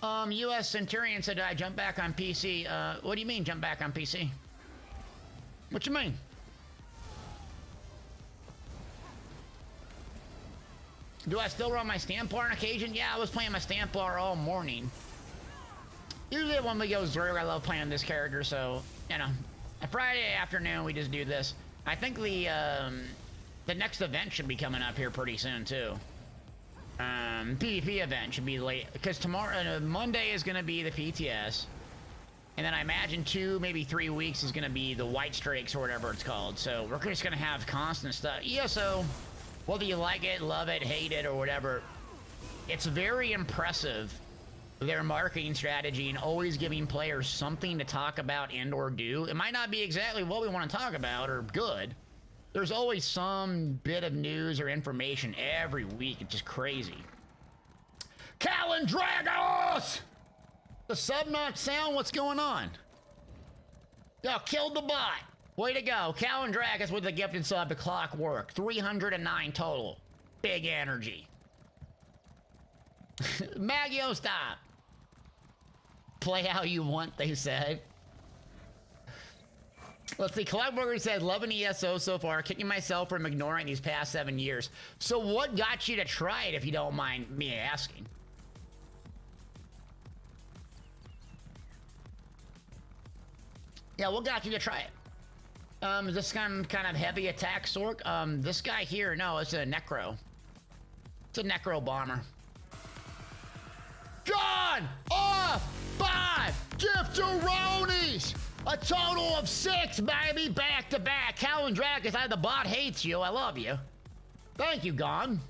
US Centurion said, I jump back on PC. What do you mean, jump back on PC? What you mean? Do I still run my Stamplar on occasion? Yeah, I was playing my Stamplar all morning. Usually when we go through, I love playing this character, so, you know, a Friday afternoon, we just do this. I think the next event should be coming up here pretty soon, too. PvP event should be late, because tomorrow, Monday is going to be the PTS, and then I imagine 2, maybe 3 weeks is going to be the White Streaks or whatever it's called. So we're just going to have constant stuff. ESO, whether you like it, love it, hate it, or whatever, it's very impressive, their marketing strategy and always giving players something to talk about and or do. It might not be exactly what we want to talk about or good. There's always some bit of news or information every week. It's just crazy. Calendragos! The sub not sound? What's going on? Yo, killed the bot. Way to go. Calendragos with the gifted sub to Clockwork. 309 total. Big energy. Maggio, stop. Play how you want, they said. Let's see, Clockworker said, loving ESO so far, kicking myself from ignoring these past 7 years. So what got you to try it, if you don't mind me asking? Yeah, what got you to try it? Is this kind of heavy attack sort? This guy here, no, it's a Necro. It's a Necro bomber. Gone! Off! 5 Gifteronies! A total of 6, baby, back to back. Calendragos, the bot hates you. I love you. Thank you, Gone.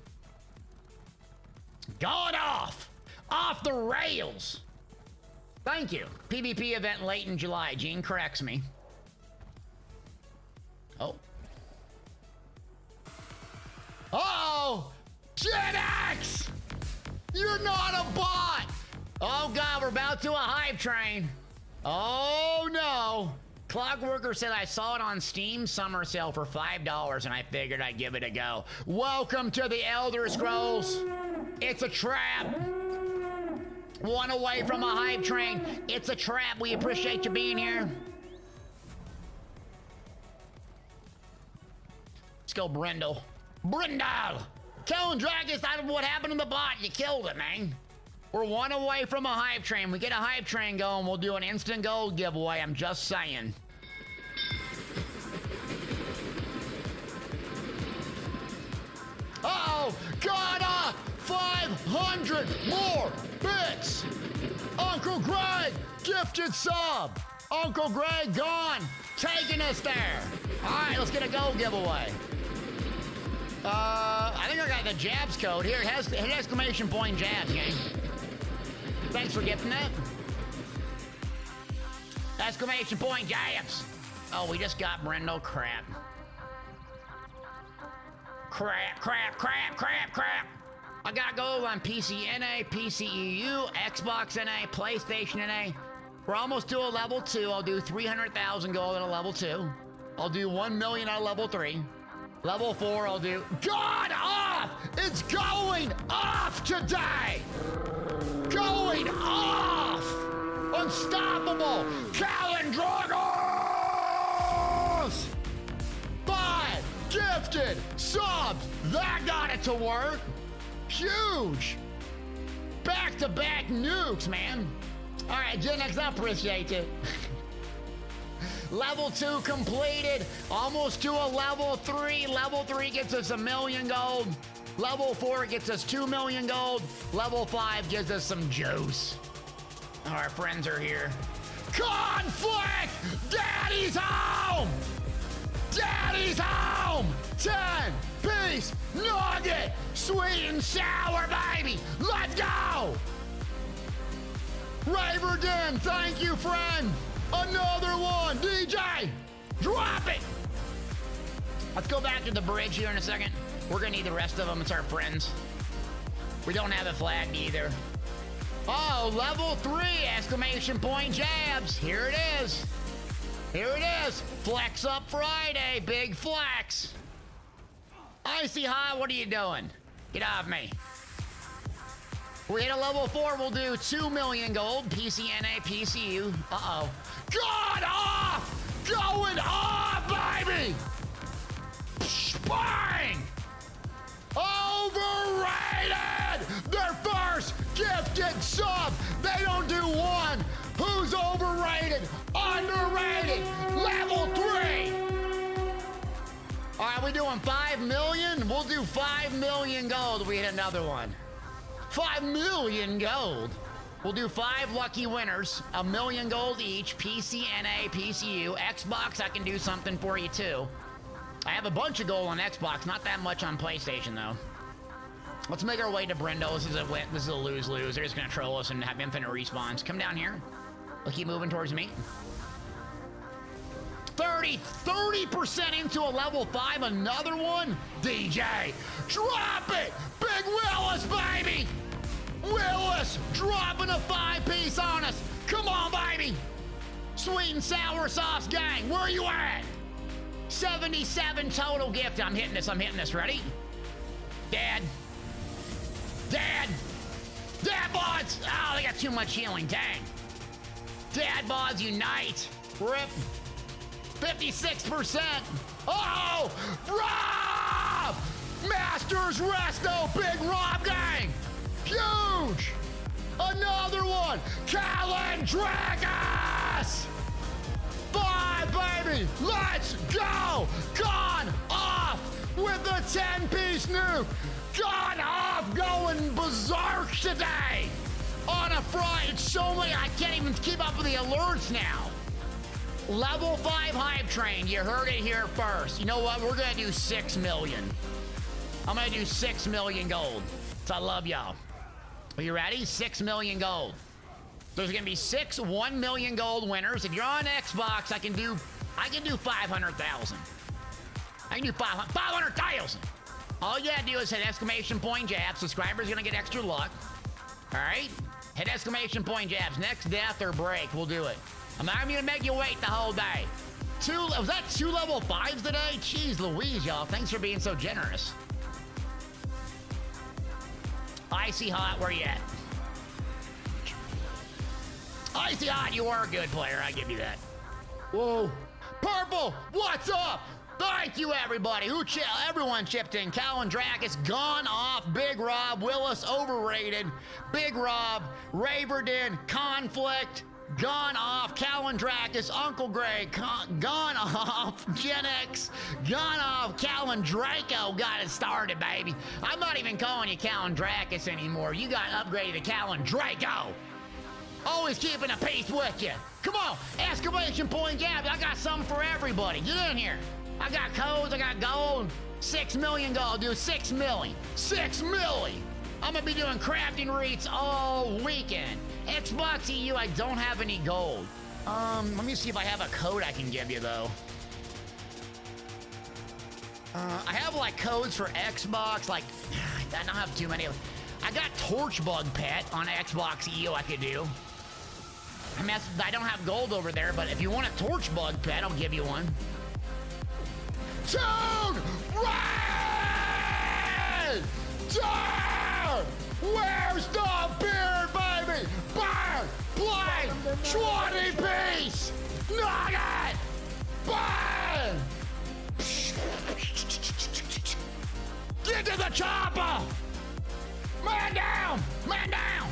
Gone off. Off the rails. Thank you. PvP event late in July. Gene corrects me. Oh. Uh-oh! Gen X! You're not a bot! Oh, God, we're about to a hype train. Oh, no. Clockworker said I saw it on Steam summer sale for $5 and I figured I'd give it a go. Welcome to the Elder Scrolls. It's a trap. One away from a hype train. It's a trap. We appreciate you being here. Let's go, Brindle. Brindle! Telling Dragus out of what happened to the bot. You killed it, man. We're one away from a hype train. We get a hype train going, we'll do an instant gold giveaway. I'm just saying. Uh-oh! Got 500 more bits! Uncle Greg, gifted sub! Uncle Greg gone, taking us there. All right, let's get a gold giveaway. I think I got the Jabs code. Here, it has an exclamation point Jabs, gang. Thanks for gifting that. Exclamation point Jabs. Oh, we just got Brindle. Crap. Crap, crap, crap, crap, crap. I got gold on PC NA, PC EU, Xbox NA, PlayStation NA. We're almost to a level 2. I'll do 300,000 gold at a level 2. I'll do 1 million at a level 3. Level 4, I'll do... God off! It's going off today! Going off! Unstoppable! Calendragos! 5 gifted subs! That got it to work! Huge! Back-to-back nukes, man! Alright, Gen X, I appreciate it. Level 2 completed. Almost to a level 3. Level 3 gets us 1 million gold. Level 4 gets us 2 million gold. Level 5 gives us some juice. Our friends are here. Conflict! Daddy's home! Daddy's home! 10-piece nugget! Sweet and sour, baby! Let's go! Raverden, thank you, friend! Another one! DJ! Drop it! Let's go back to the bridge here in a second. We're gonna need the rest of them. It's our friends. We don't have it flagged either. Oh, level 3! Exclamation point Jabs! Here it is! Here it is! Flex up Friday! Big flex! Icy High, what are you doing? Get off me. We hit a level 4, we'll do 2 million gold. PCNA, PCU. Uh-oh. God off! Going off, baby! Bang! Overrated! Their first gifted sub! They don't do one! Who's overrated? Underrated! Level 3! Alright, we doing 5 million? We'll do 5 million gold. We hit another one. 5 million gold. We'll do 5 lucky winners, 1 million gold each. PCNA, PCU, Xbox. I can do something for you too. I have a bunch of gold on Xbox, not that much on PlayStation though. Let's make our way to Brindle. This is a lose-lose. They're just gonna troll us and have infinite respawns. Come down here. We'll keep moving towards me. 30% into a level 5. Another one. DJ, drop it. Big Willis, baby. Willis dropping a 5-piece on us. Come on, baby. Sweet and sour sauce gang, where are you at? 77 total gift. I'm hitting this. Ready? Dad bods. Oh, they got too much healing. Dang. Dad bods unite. Rip. 56%. Oh, Rob! Masters Resto, big Rob gang. Huge. Another one. Calendragos. 5, baby. Let's go. Gone off with the 10-piece nuke. Gone off going berserk today. On a Friday. It's so many. I can't even keep up with the alerts now. Level 5 hype train. You heard it here first. You know what? We're going to do 6 million. I'm gonna do 6 million gold. So I love y'all. Are you ready? 6 million gold. There's gonna be 6 1 million gold winners. If you're on Xbox, I can do 500,000. I can do 500,000. All you gotta do is hit exclamation point jab. Subscribers gonna get extra luck. All right? Hit exclamation point jabs. Next death or break, we'll do it. I'm not gonna make you wait the whole day. Was that 2 level 5s today? Jeez Louise, y'all. Thanks for being so generous. Icy Hot, where you at? Icy Hot, you are a good player. I give you that. Whoa. Purple, what's up? Thank you, everybody. Everyone chipped in. Calvin Drakis, gone off. Big Rob, Willis, overrated. Big Rob, Raverden, Conflict, gone off. Calvin Drakis, Uncle Greg, gone off. Gen X, gone off. Calvin Draco got it started, baby. I'm not even calling you Calvin Drakis anymore. You got upgraded to Calvin Draco. Always keeping a pace with you. Come on, exclamation point jab. I got something for everybody. Get in here. I got codes, I got gold. 6 million gold, dude. 6 million. 6 million. I'm gonna be doing crafting reads all weekend. Xbox EU, I don't have any gold. Let me see if I have a code I can give you though. I have like codes for Xbox, like I don't have too many. I got Torchbug Pet on Xbox EU I could do. I mean, I don't have gold over there, but if you want a Torchbug Pet, I'll give you one. Dude! Red! Dude! Where's the beard, baby? Burn! Play! 20 piece! Nugget! Burn! Get to the chopper! Man down! Man down!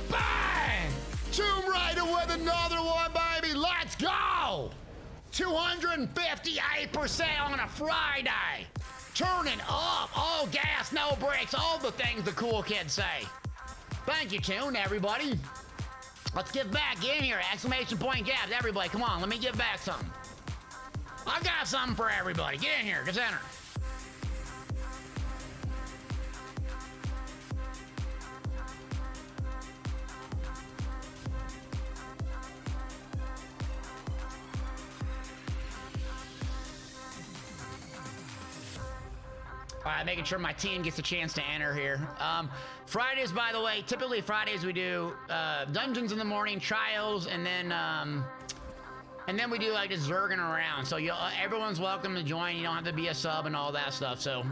Bang! Tomb Raider with another one, baby! Let's go! 258% on a Friday. Turning up. All gas, no brakes. All the things the cool kids say. Thank you, Tune, everybody. Let's get back in here. Exclamation point jabs. Everybody, come on. Let me give back something. I got something for everybody. Get in here. Just enter. All right, making sure my team gets a chance to enter here. Fridays, by the way, typically Fridays we do dungeons in the morning, trials, and then we do like just zerging around. So everyone's welcome to join. You don't have to be a sub and all that stuff. So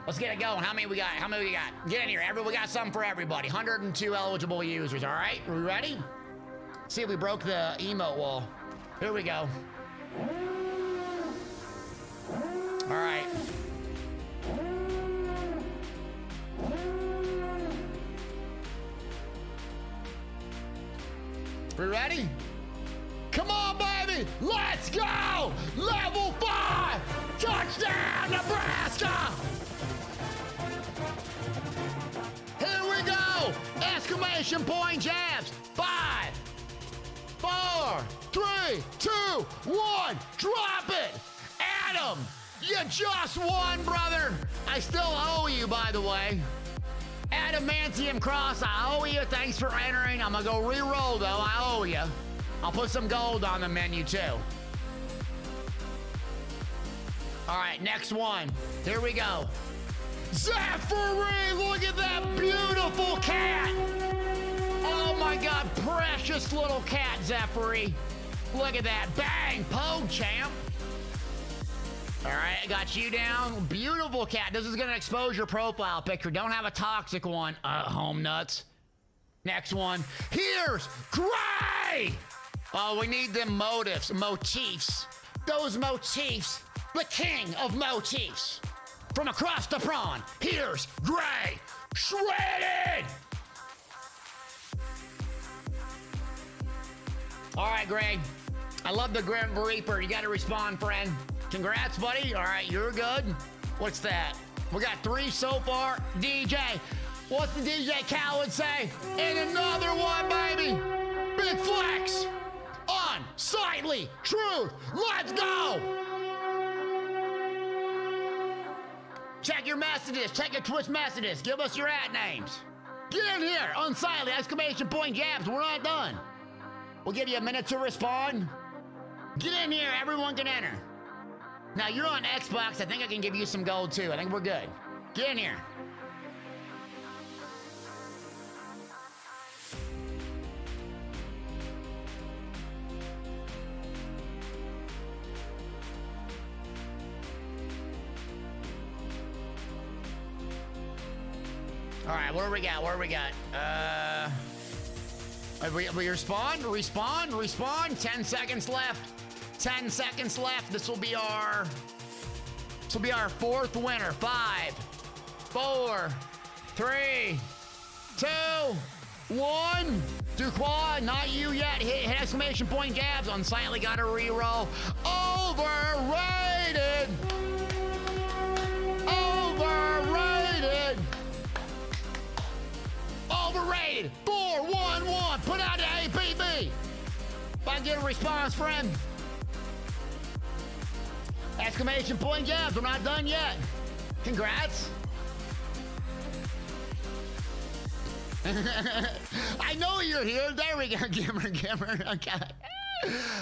let's get it going. How many we got? How many we got? Get in here. We got something for everybody. 102 eligible users. All right, are we ready? See if we broke the emote wall. Here we go. All right. We ready? Come on, baby! Let's go! Level 5! Touchdown, Nebraska! Here we go! Exclamation point jabs! 5, 4, 3, 2, 1, drop it! Adam, you just won, brother! I still owe you, by the way. Adamantium Cross, I owe you. Thanks for entering. I'm gonna go re-roll, though. I owe you. I'll put some gold on the menu, too. All right, next one. Here we go. Zachary, look at that beautiful cat. Oh, my God. Precious little cat, Zachary. Look at that. Bang. Pogue champ. All right, I got you down. Beautiful cat. This is going to expose your profile picture. Don't have a toxic one, home nuts. Next one. Here's Gray. Oh, we need them motifs. Those motifs. The king of motifs. From across the pond. Here's Gray. Shredded. All right, Greg. I love the Grim Reaper. You got to respond, friend. Congrats, buddy. All right, you're good. What's that? We got 3 so far. DJ. What's the DJ Khaled say? And another one, baby. Big flex. Unsightly truth. Let's go. Check your messages. Check your Twitch messages. Give us your ad names. Get in here. Unsightly exclamation point jabs. We're not done. We'll give you a minute to respond. Get in here. Everyone can enter. Now, you're on Xbox. I think I can give you some gold, too. I think we're good. Get in here. All right, what do we got? What do we got? We respond, respawn, respawn. 10 seconds left. 10 seconds left. This will be our fourth winner. 5, 4, 3, 2, 1. Duquois, not you yet. Hit exclamation point jabs. Unsightly got a reroll. Overrated. Overrated. Overrated. 4, 1, 1. Put out the APB. If I get a response, friend. Exclamation point jabs. We're not done yet. Congrats. I know you're here. There we go. Gimmer. Okay.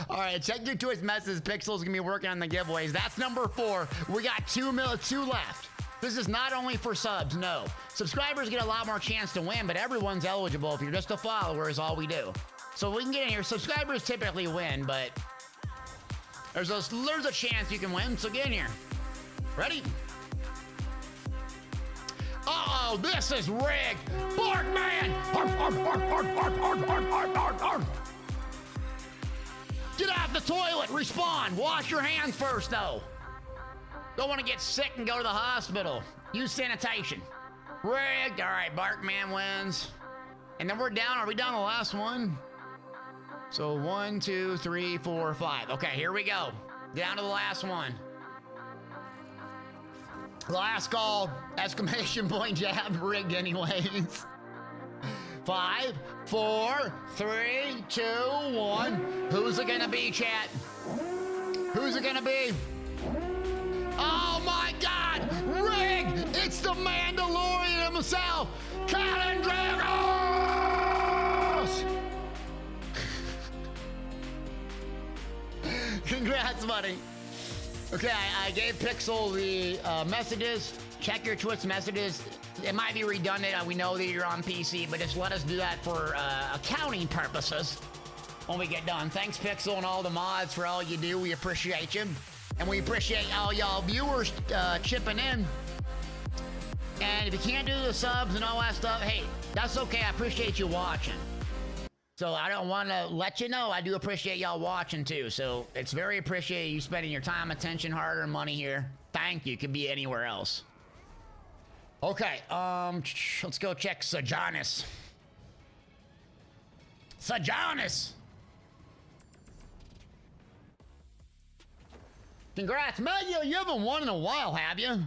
All right. Check your Twitch messages. Pixel's gonna be working on the giveaways. That's number 4. We got 2 left. This is not only for subs, no. Subscribers get a lot more chance to win, but everyone's eligible. If you're just a follower is all we do. So we can get in here. Subscribers typically win, but there's a chance you can win, so get in here. Ready? Uh-oh, this is rigged. Barkman! Get out the toilet, respawn. Wash your hands first, though. Don't want to get sick and go to the hospital. Use sanitation. Rigged. All right, Barkman wins. And then we're down. Are we down the last one? So 1, 2, 3, 4, 5. Okay, here we go. Down to the last one. Last call. Exclamation point jab. Rigged anyways. 5, 4, 3, 2, 1. Who's it gonna be, chat? Who's it gonna be? Oh my God! Rigged! It's the Mandalorian himself! Colin Dragos! Congrats, buddy. Okay, I gave Pixel the messages. Check your Twitch messages. It might be redundant. We know that you're on PC, but just let us do that for accounting purposes when we get done. Thanks, Pixel, and all the mods for all you do. We appreciate you. And we appreciate all y'all viewers chipping in. And if you can't do the subs and all that stuff, hey, that's okay. I appreciate you watching. So I don't want to let you know I do appreciate y'all watching too. So it's very appreciated you spending your time, attention, hard-earned money here. Thank you. Could be anywhere else. Okay, let's go check Sejanus. Sejanus! Congrats, man. You haven't won in a while, have you?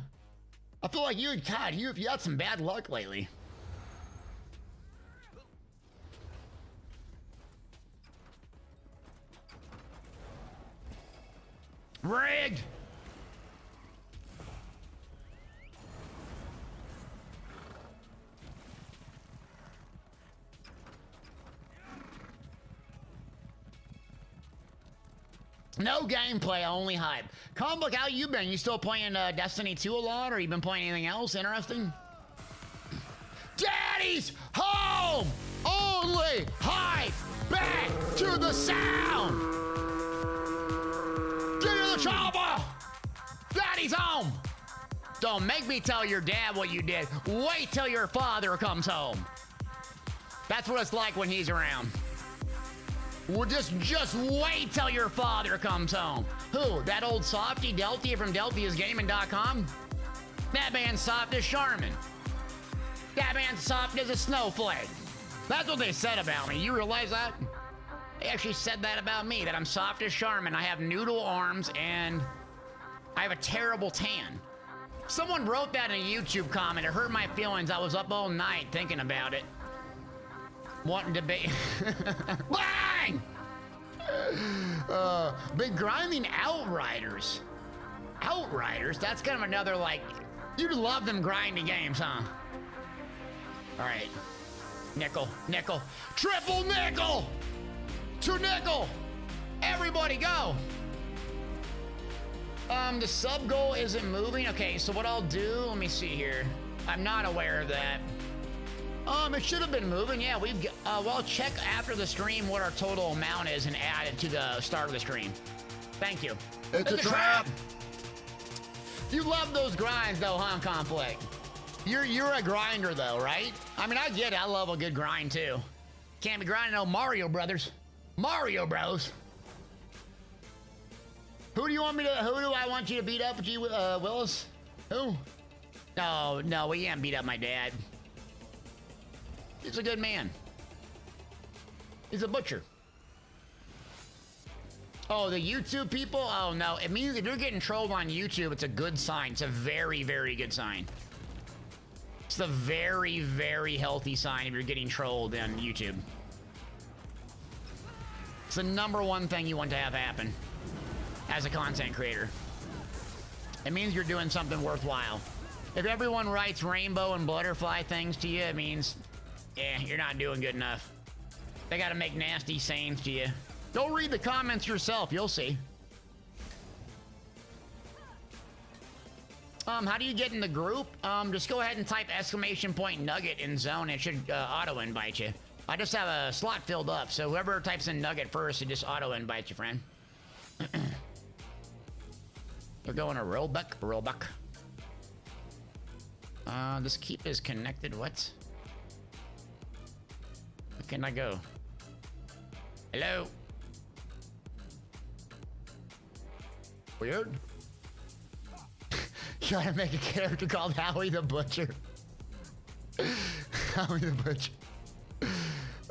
I feel like you had some bad luck lately. Rigged! No gameplay, only hype. Comic, how you been? You still playing Destiny 2 a lot, or you been playing anything else interesting? Daddy's home! Only hype! Back to the sound! Get to the chopper! Daddy's home! Don't make me tell your dad what you did. Wait till your father comes home. That's what it's like when he's around. Well, just wait till your father comes home. Who? That old softy Deltia from DeltiasGaming.com? That man's soft as Charmin. That man's soft as a snowflake. That's what they said about me. You realize that? They actually said that about me, that I'm soft as Charmin. I have noodle arms and I have a terrible tan. Someone wrote that in a YouTube comment. It hurt my feelings. I was up all night thinking about it. Wanting to be... Bang! Been grinding Outriders. Outriders? That's kind of another, like, You love them grinding games, huh? All right. Nickel, nickel, triple nickel! 2 nickel! Everybody go! The sub goal isn't moving. Okay, so what I'll do, let me see here. I'm not aware of that. It should have been moving. Yeah, we've got, well, I'll check after the stream what our total amount is and add it to the start of the stream. Thank you. It's a trap. You love those grinds though, huh, Conflict? You're a grinder though, right? I mean, I get it. I love a good grind too. Can't be grinding no Mario Brothers. Mario Bros. Who do I want you to beat up, G Willis? Who? No, we can't beat up my dad. He's a good man. He's a butcher. Oh, the YouTube people? Oh no, it means if you're getting trolled on YouTube, it's a good sign. It's a very, very good sign. It's a very, very healthy sign if you're getting trolled on YouTube. It's the #1 thing you want to have happen as a content creator. It means you're doing something worthwhile. If everyone writes rainbow and butterfly things to you, it means, yeah, you're not doing good enough. They gotta make nasty sayings to you. Go read the comments yourself, you'll see. How do you get in the group? Just go ahead and type !nugget in zone. It should auto invite you. I just have a slot filled up, so whoever types in nugget first, it just auto invite you, friend. We're going to rollback. This keep is connected. What? Where can I go? Hello? Weird. You gotta make a character called Howie the Butcher. Howie the Butcher.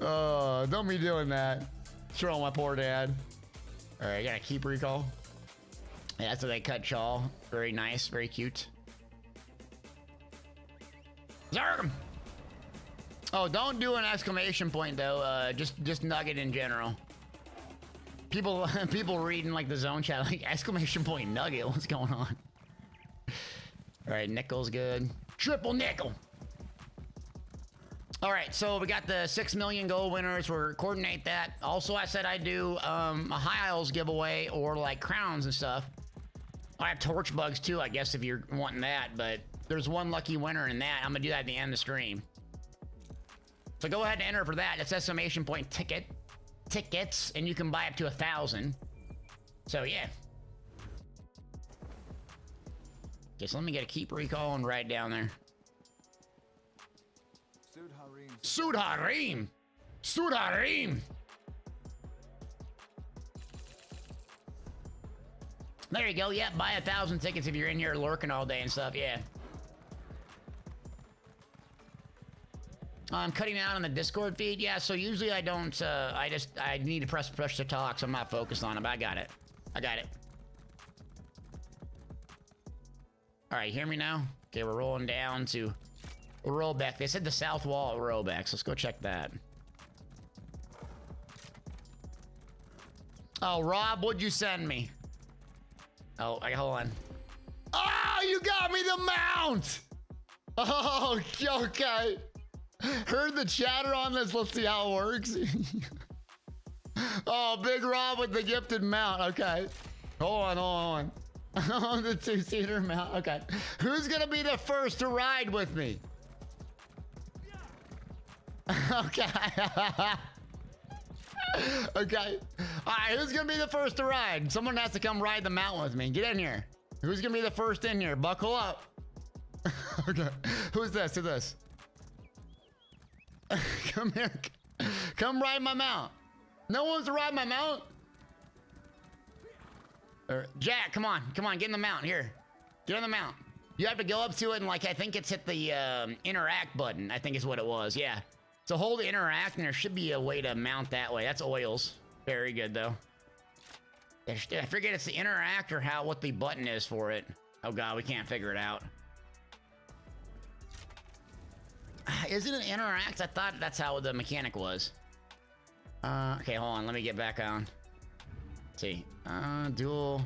Oh, don't be doing that. Throw my poor dad. All right, got a keep recall. Yeah, that's how they cut Shaw. Very nice, very cute. Zerg! Oh, don't do an exclamation point though. Just nugget in general. People reading like the zone chat like exclamation point nugget. What's going on? All right, nickel's good. Triple nickel. All right, so we got the 6 million gold winners. We're coordinate that. Also, I said I'd do a high isles giveaway or like crowns and stuff. I have torch bugs too, I guess, if you're wanting that. But there's one lucky winner in that. I'm gonna do that at the end of the stream. So go ahead and enter for that. It's exclamation point tickets, and you can buy up to 1,000. So yeah. Okay, so let me get a keep recall and right down there. Sudharim! There you go. Yeah, buy 1,000 tickets if you're in here lurking all day and stuff. Yeah. I'm cutting out on the Discord feed. Yeah, so usually I don't. I need to press push to talk, so I'm not focused on it. But I got it. All right, hear me now? Okay, we're rolling down to a rollback. They said the south wall of rollbacks. Let's go check that. Oh, Rob, what'd you send me? Oh, hold on. Oh, you got me the mount! Oh, okay. Heard the chatter on this. Let's see how it works. Oh, Big Rob with the gifted mount. Okay. Hold on. Oh, the 2-seater mount. Okay. Who's gonna be the first to ride with me? Okay. Okay. All right, who's gonna be the first to ride? Someone has to come ride the mount with me. Get in here. Who's gonna be the first in here? Buckle up. Okay. Who's this? Who's this? Come here. Come ride my mount. No one wants to ride my mount? Jack, come on, get in the mount. Here, get on the mount. You have to go up to it and like, I think it's hit the interact button, I think is what it was, yeah. So hold the interact and there should be a way to mount that way. That's oils. Very good though. I forget it's the interact or what the button is for it. Oh God, we can't figure it out. Is it an interact? I thought that's how the mechanic was. Okay, hold on, let me get back on. Let's see, dual.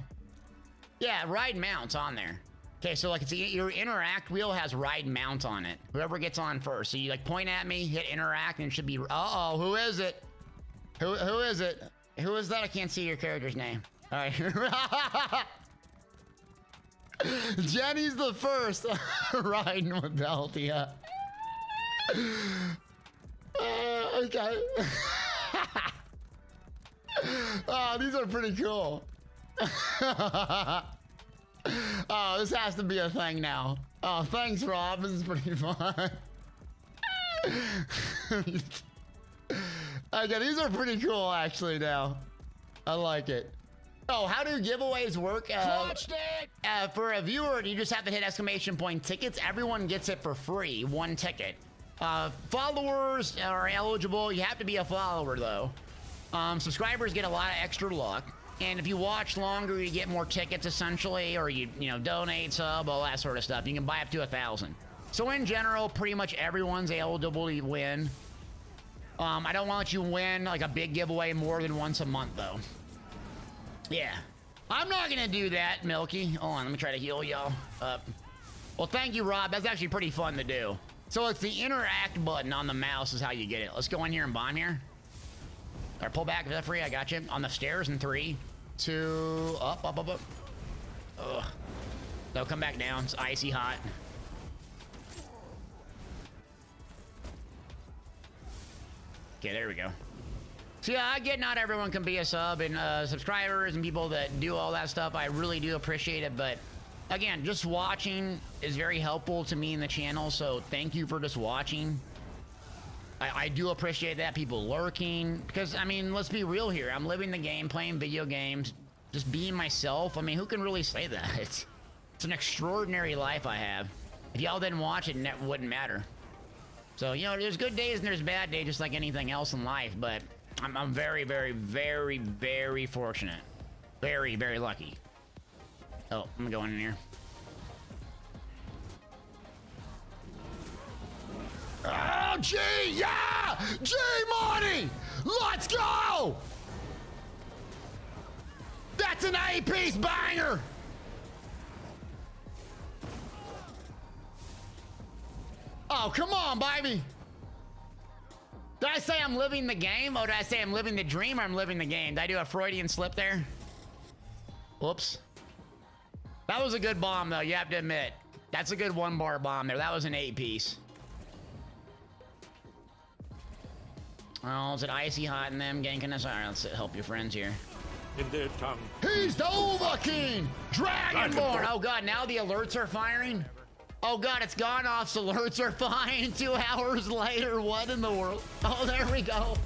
Yeah, ride mounts on there. Okay, so like your interact wheel has ride mount on it. Whoever gets on first. So you like point at me, hit interact, and it should be, uh-oh, who is it? Who is it? Who is that? I can't see your character's name. All right. Jenny's the first riding with Deltia. Okay. Oh, these are pretty cool. Oh, this has to be a thing now. Oh, thanks, Rob. This is pretty fun. Okay, these are pretty cool actually now. I like it. Oh, how do giveaways work? Clutched it! For a viewer, you just have to hit exclamation point tickets. Everyone gets it for free, 1 ticket. Followers are eligible. You have to be a follower though. Subscribers get a lot of extra luck. And if you watch longer, you get more tickets essentially, or you know, donate, sub, all that sort of stuff. You can buy up to 1,000. So in general, pretty much everyone's eligible to win. I don't want you to win like a big giveaway more than once a month though. Yeah. I'm not gonna do that, Milky. Hold on, let me try to heal y'all up. Well, thank you, Rob. That's actually pretty fun to do. So it's the interact button on the mouse is how you get it. Let's go in here and bomb here. Or pull back, is that free? I got you. On the stairs in 3, 2, up. Ugh. No, come back down. It's icy hot. Okay, there we go. So yeah, I get not everyone can be a sub, and subscribers and people that do all that stuff, I really do appreciate it, but again, just watching is very helpful to me in the channel, so thank you for just watching. I do appreciate that, people lurking, because, I mean, let's be real here. I'm living the game, playing video games, just being myself. I mean, who can really say that? It's an extraordinary life I have. If y'all didn't watch it, it wouldn't matter. So, you know, there's good days and there's bad days, just like anything else in life, but I'm very, very, very, very fortunate. Very, very lucky. Oh, I'm going in here. Oh, G! Yeah! G money! Let's go! That's an 8-piece banger! Oh, come on, baby! Did I say I'm living the game, or did I say I'm living the dream, or I'm living the game? Did I do a Freudian slip there? Whoops. That was a good bomb, though, you have to admit. That's a good 1-bar bomb there. That was an 8-piece. Oh, is it icy hot in them ganking us? All right, let's help your friends here. In their tongue. He's the Overking! Dragonborn! Oh, God, now the alerts are firing? Oh, God, it's gone off, so alerts are fine 2 hours later. What in the world? Oh, there we go.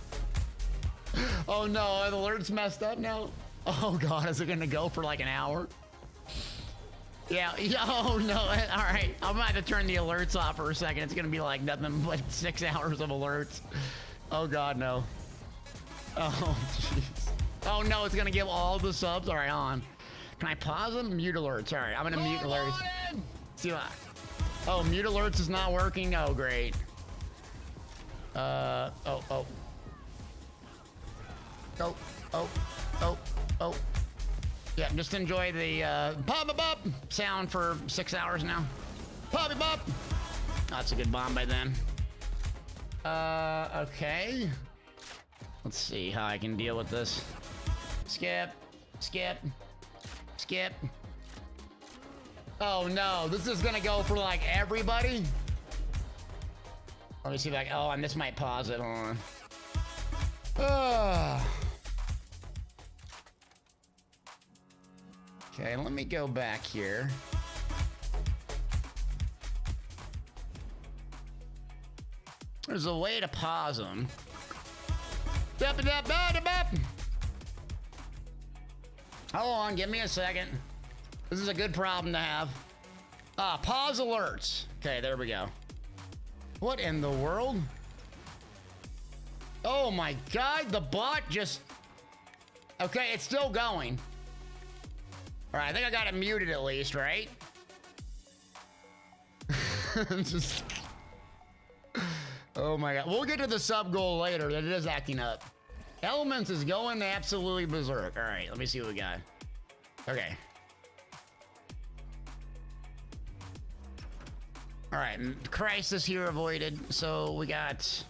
Oh, no, the alert's messed up now. Oh, God, is it going to go for like an hour? Yeah, oh, no, all right. I'm about to turn the alerts off for a second. It's going to be like nothing but 6 hours of alerts. Oh, God, no. Oh, jeez. Oh, no, it's going to give all the subs. All right, on. Can I pause them? Mute alerts. All right, I'm going to mute alerts. See what? Oh, mute alerts is not working. Oh, great. Oh. Yeah, just enjoy the pop-a-bop sound for 6 hours now. Pop-a-bop. Oh, that's a good bomb by them. Okay. Let's see how I can deal with this. Skip. Oh no, this is gonna go for like everybody. Let me see if I can, oh, and this might pause it, hold on. Okay, let me go back here. There's a way to pause them. Hold on, give me a second. This is a good problem to have. Pause alerts. Okay, there we go. What in the world? Oh my God, the bot just... Okay, it's still going. All right, I think I got it muted at least, right? Just... Oh my God. We'll get to the sub goal later. That it is acting up. Elements is going absolutely berserk. All right, let me see what we got. Okay. All right, crisis here avoided. So we got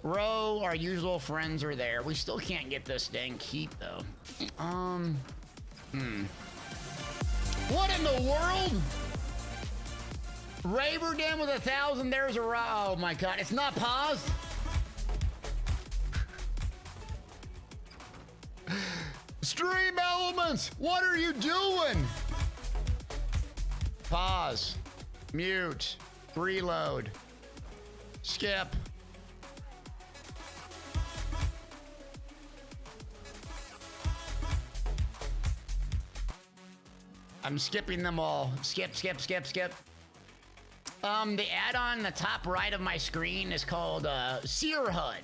Row. Our usual friends are there. We still can't get this dang keep though. What in the world? Raverden with 1,000. There's a oh my god, it's not paused. Stream Elements, what are you doing? Pause. Mute. Reload. Skip. I'm skipping them all. Skip, skip, skip, skip. The add-on in the top right of my screen is called Cyr HUD.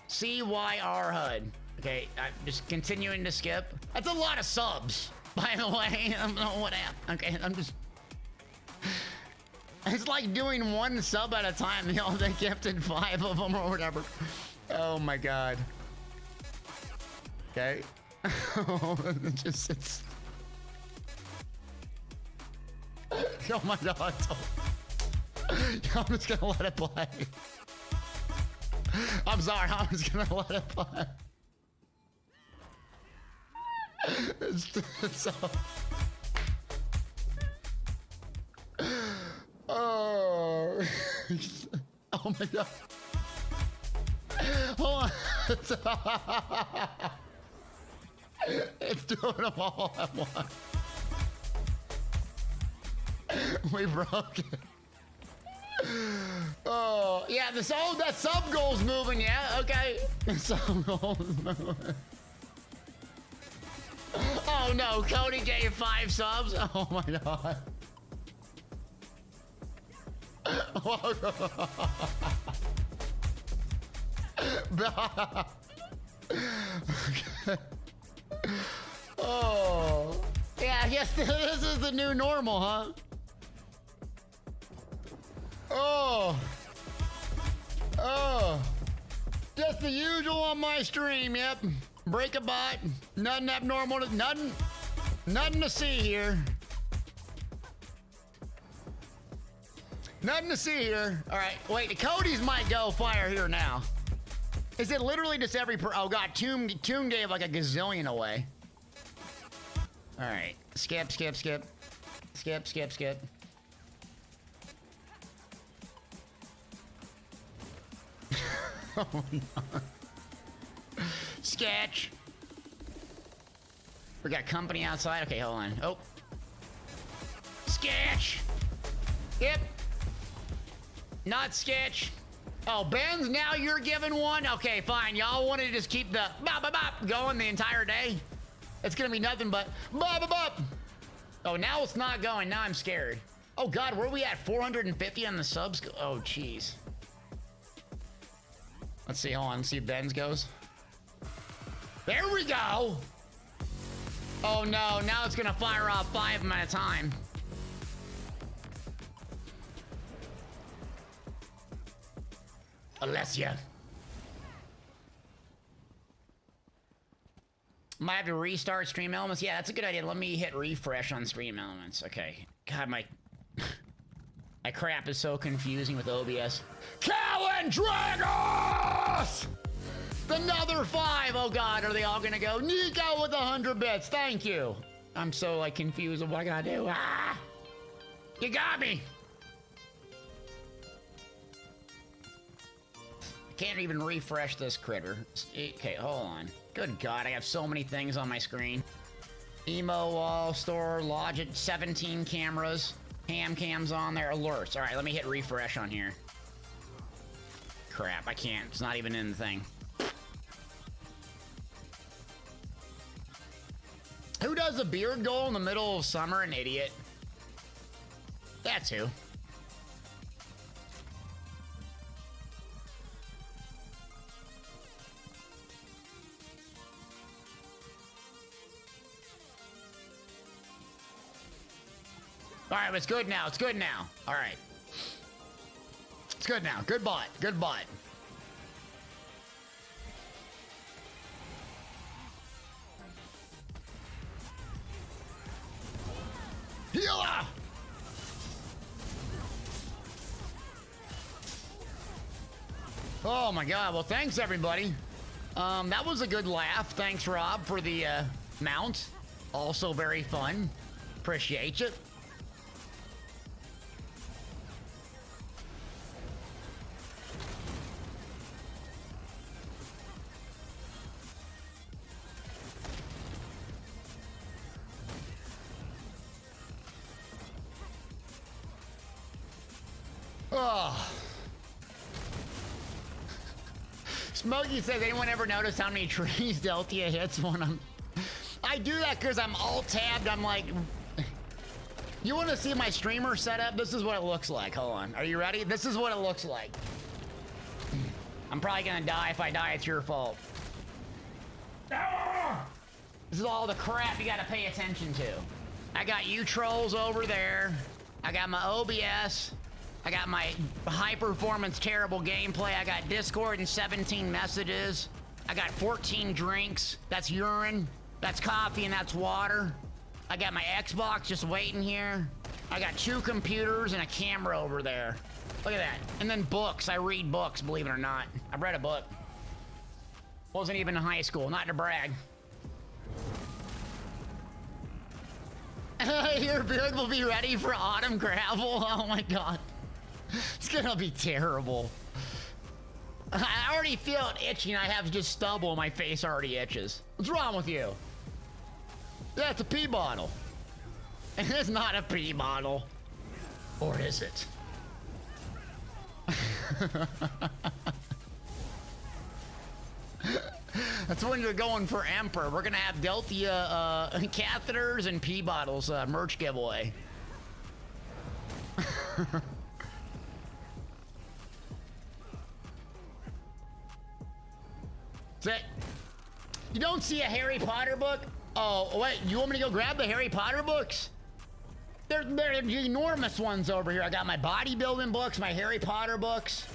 C-Y-R HUD. Okay, I'm just continuing to skip. That's a lot of subs, by the way. I don't know what happened. Okay, I'm just... It's like doing one sub at a time. You know, they gifted 5 of them or whatever. Oh my god. Okay. It's... Oh my god. I'm just gonna let it play. I'm sorry, I'm just gonna let it play. It's so... Oh. Oh my god. Hold on. It's doing them all at once. We broke it. Oh, yeah, that sub goal's moving, yeah, okay. The sub goal is moving. Oh no, Cody gave 5 subs. Oh my god. Okay. Oh. Yeah, I guess this is the new normal, huh? Oh. Oh. Just the usual on my stream, yep. Break a bot. Nothing abnormal. Nothing to see here. Nothing to see here. All right, wait, the Cody's might go fire here now. Is it literally just every oh god, Tomb gave like a gazillion away. All right, skip, skip, skip. Skip, skip, skip. Oh no. Sketch. We got company outside. Okay, hold on. Oh. Sketch. Yep. Not sketch. Oh, Ben's, now you're giving one? Okay, fine. Y'all want to just keep the bop, bop, bop going the entire day? It's gonna be nothing but bop, bop, bop. Oh, now it's not going. Now I'm scared. Oh god, where are we at? 450 on the subs? Oh, jeez. Let's see, hold on. Let's see if Ben's goes. There we go. Oh no, now it's gonna fire off 5 of them at a time. Alessia. Might have to restart Stream Elements. Yeah, that's a good idea. Let me hit refresh on Stream Elements. Okay. God, my crap is so confusing with OBS. Calendragos! Another 5. Oh god, are they all gonna go? Nico with 100 bits. Thank you. I'm so like confused with what I gotta do. Ah! You got me. Can't even refresh this critter. Okay, hold on. Good god, I have so many things on my screen. Emo wall, store, Logic, 17 cameras, cams on there, alerts. All right, let me hit refresh on here. Crap, I can't. It's not even in the thing. Who does a beard goal in the middle of summer? An idiot. That's who. All right, it's good now. It's good now. All right. It's good now. Good bot. Good bot. Healer! Oh my god, well thanks everybody. That was a good laugh. Thanks Rob for the mount. Also very fun. Appreciate it. Oh. Smokey says, anyone ever notice how many trees Deltia hits when I'm... I do that because I'm alt-tabbed. I'm like... You want to see my streamer setup? This is what it looks like. Hold on. Are you ready? This is what it looks like. I'm probably going to die. If I die, it's your fault. This is all the crap you got to pay attention to. I got you trolls over there. I got my OBS. I got my high-performance terrible gameplay. I got Discord and 17 messages. I got 14 drinks. That's urine. That's coffee and that's water. I got my Xbox just waiting here. I got 2 computers and a camera over there. Look at that. And then books. I read books, believe it or not. I've read a book. Wasn't even in high school, not to brag. Your beard will be ready for autumn gravel. Oh my god. It's gonna be terrible. I already feel it itching. I have just stubble. My face already itches. What's wrong with you? Yeah, it's a pee bottle. It's not a pee bottle. Or is it? That's when you're going for Emperor. We're gonna have Deltia catheters and pee bottles merch giveaway. That's it. You don't see a Harry Potter book? Oh, wait, you want me to go grab the Harry Potter books? They're enormous ones over here. I got my bodybuilding books, my Harry Potter books,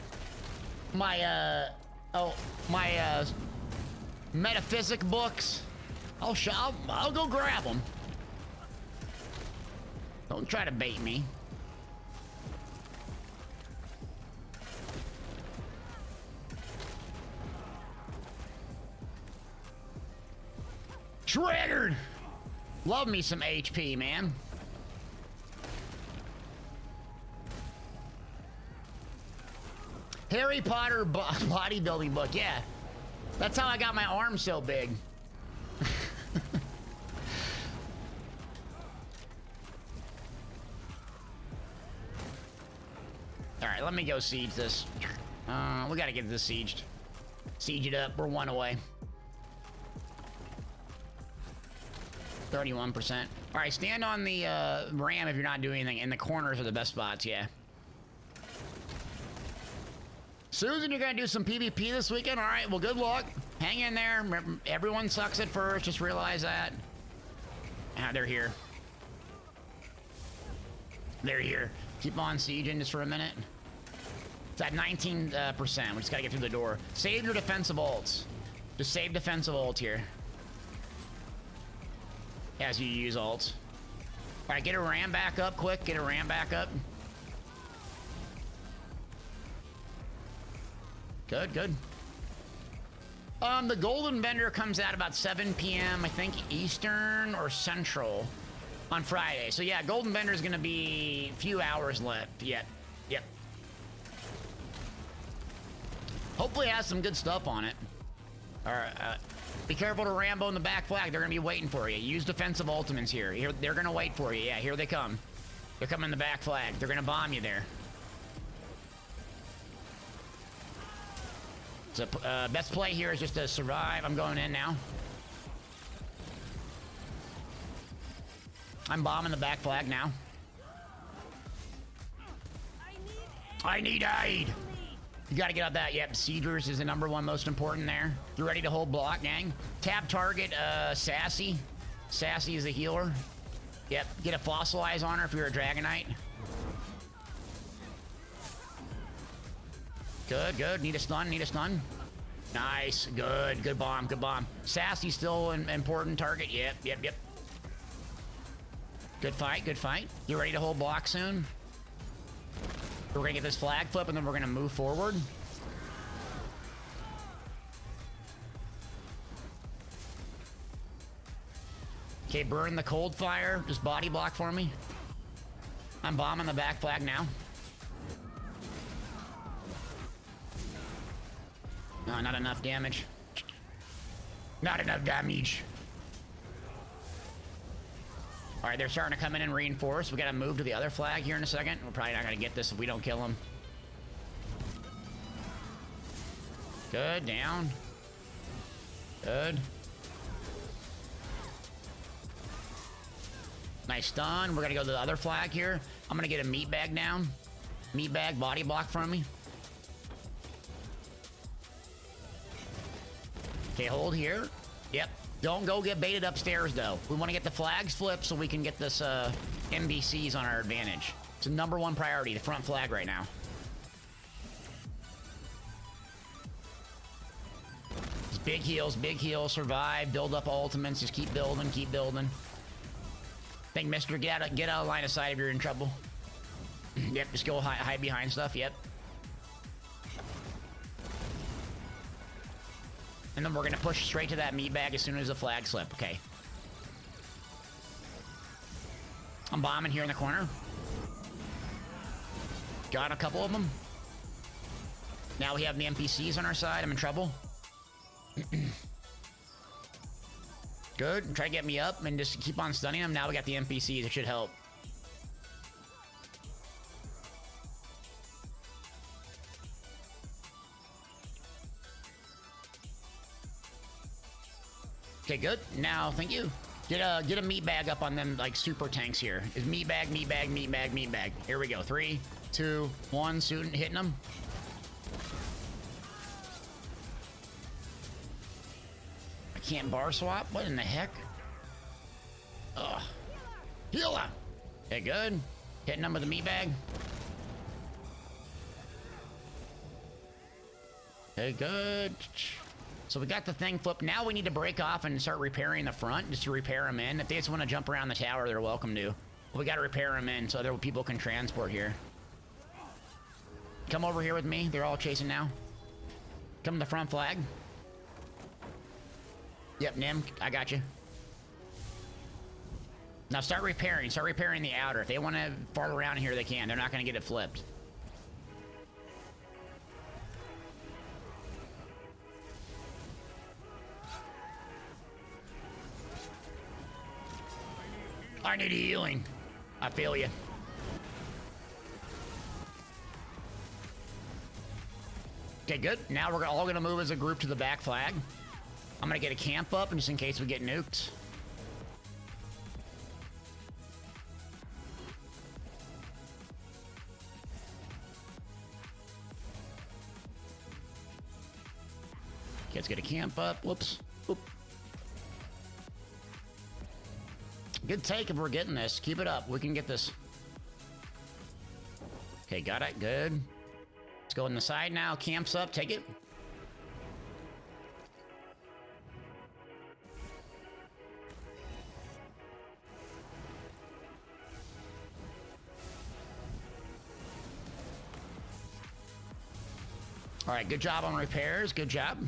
my, metaphysic books. I'll go grab them. Don't try to bait me. Triggered! Love me some HP, man. Harry Potter bodybuilding book, yeah. That's how I got my arm so big. Alright, let me go siege this. We gotta get this sieged. Siege it up, we're 1 away. 31%. All right, stand on the ram if you're not doing anything. In the corners are the best spots, yeah. Susan, you're gonna do some PvP this weekend? All right, well, good luck. Hang in there. Everyone sucks at first, just realize that. Ah, they're here. They're here. Keep on sieging just for a minute. It's at 19%. We just gotta get through the door. Save your defensive ults. Just save defensive ult here. As you use ults. All right, get a ram back up quick. Get a ram back up. Good, good. The golden vendor comes out about 7 p.m. I think Eastern or Central on Friday. So yeah, golden vendor is gonna be a few hours left. Yep. Hopefully it has some good stuff on it. All right. Be careful to Rambo in the back flag. They're gonna be waiting for you. Use defensive ultimates here. They're gonna wait for you. Yeah, here they come. They're coming in the back flag. They're gonna bomb you there. So best play here is just to survive. I'm going in now. I'm bombing the back flag now. I need aid. You gotta get out that. Yep, Siegers is the #1 most important there. You ready to hold block, gang? Tab target, Sassy. Sassy is a healer. Yep, get a fossilize on her if you're a Dragonite. Good, good. Need a stun, need a stun. Nice, good, good bomb, good bomb. Sassy's still an important target. Yep. Good fight, good fight. You ready to hold block soon? We're gonna get this flag flip and then we're gonna move forward. Okay, burn the cold fire. Just body block for me. I'm bombing the back flag now. No, not enough damage. Not enough damage. All right, they're starting to come in and reinforce. We got to move to the other flag here in a second. We're probably not going to get this if we don't kill them. Good, down. Good. Nice stun. We're going to go to the other flag here. I'm going to get a meat bag down. Meat bag, body block from me. Okay, hold here. Yep. Don't go get baited upstairs, though. We want to get the flags flipped so we can get this NBCs on our advantage. It's the #1 priority, the front flag right now. Just big heals, survive, build up ultimates, just keep building, keep building. Think, mister, get out of line of sight if you're in trouble. Yep, just go hide behind stuff, yep. And then we're gonna push straight to that meat bag as soon as the flag slip, okay. I'm bombing here in the corner. Got a couple of them. Now we have the NPCs on our side, I'm in trouble. Good, try to get me up and just keep on stunning them. Now we got the NPCs, it should help. Okay, good. Now, thank you. Get a meat bag up on them, like, super tanks here. Is meat bag, meat bag, meat bag, meat bag. Here we go. 3, 2, 1. Soon hitting them. I can't bar swap? What in the heck? Ugh. Healer! Okay, good. Hitting them with the meat bag. Okay, good. So we got the thing flipped. Now we need to break off and start repairing the front, just to repair them in. If they just want to jump around the tower, they're welcome to. But we got to repair them in so other people can transport here. Come over here with me. They're all chasing now. Come to the front flag. Yep, Nim, I got you. Now start repairing. Start repairing the outer. If they want to fart around here, they can. They're not going to get it flipped. I need healing. I feel you. Okay, good. Now we're all gonna move as a group to the back flag. I'm gonna get a camp up just in case we get nuked. Okay, let's get a camp up. Whoops. Oop. Good take if we're getting this. Keep it up. We can get this. Okay, got it. Good. Let's go on the side now. Camps up. Take it. All right, good job on repairs. Good job.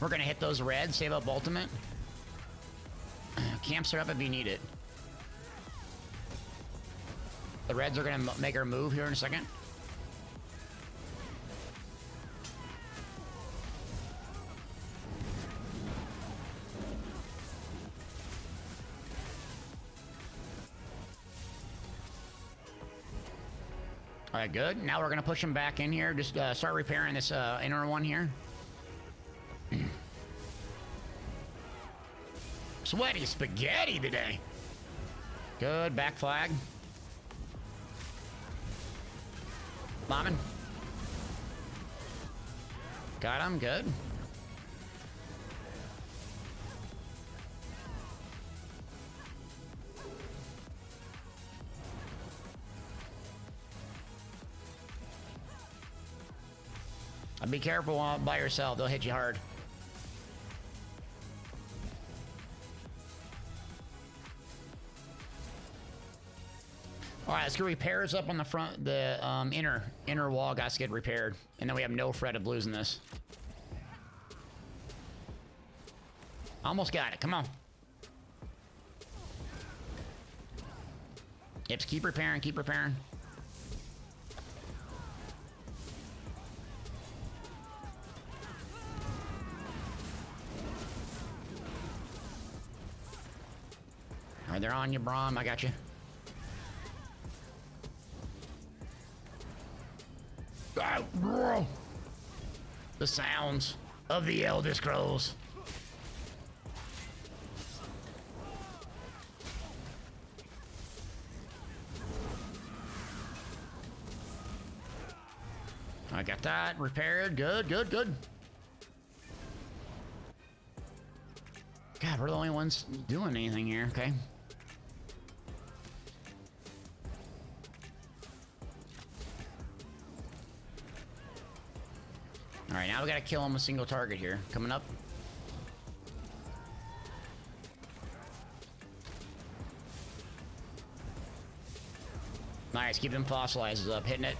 We're gonna hit those reds. Save up ultimate. Camps are up if you need it. The reds are gonna make our move here in a second. All right, good. Now we're gonna push them back in here. Just start repairing this inner one here. Sweaty spaghetti today. Good, back flag. Bombing. Got him, good. Be careful by yourself, they'll hit you hard. All right, let's get repairs up on the front. The inner wall got to get repaired, and then we have no threat of losing this. Almost got it. Come on. Yep, keep repairing, keep repairing. All right, they're on you, Braum. I got you. The sounds of the Elder Scrolls. I got that repaired. Good, good, good. God, we're the only ones doing anything here. Okay. All right, now we gotta kill him a single target here. Coming up. Nice, keep them fossilizers up, hitting it.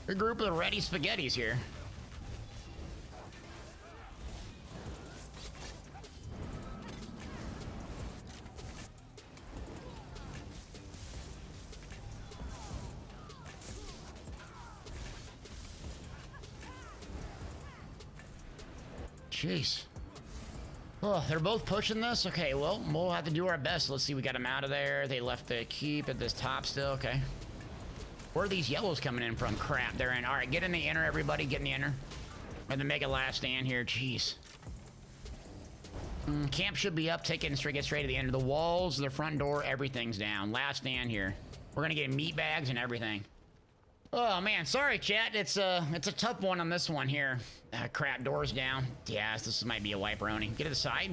A group of ready spaghettis here. Jeez. Oh, they're both pushing this? Okay, well, we'll have to do our best. Let's see, we got them out of there. They left the keep at this top still, okay. Where are these yellows coming in from? Crap, they're in. All right, get in the inner, everybody. Get in the inner. And then make a last stand here. Jeez. Camp should be up. Get straight to the end. The walls, the front door, everything's down. Last stand here. We're gonna get meat bags and everything. Oh man, sorry chat. It's a tough one on this one here. Crap, doors down. Yes, this might be a wiperoni. Get to the side.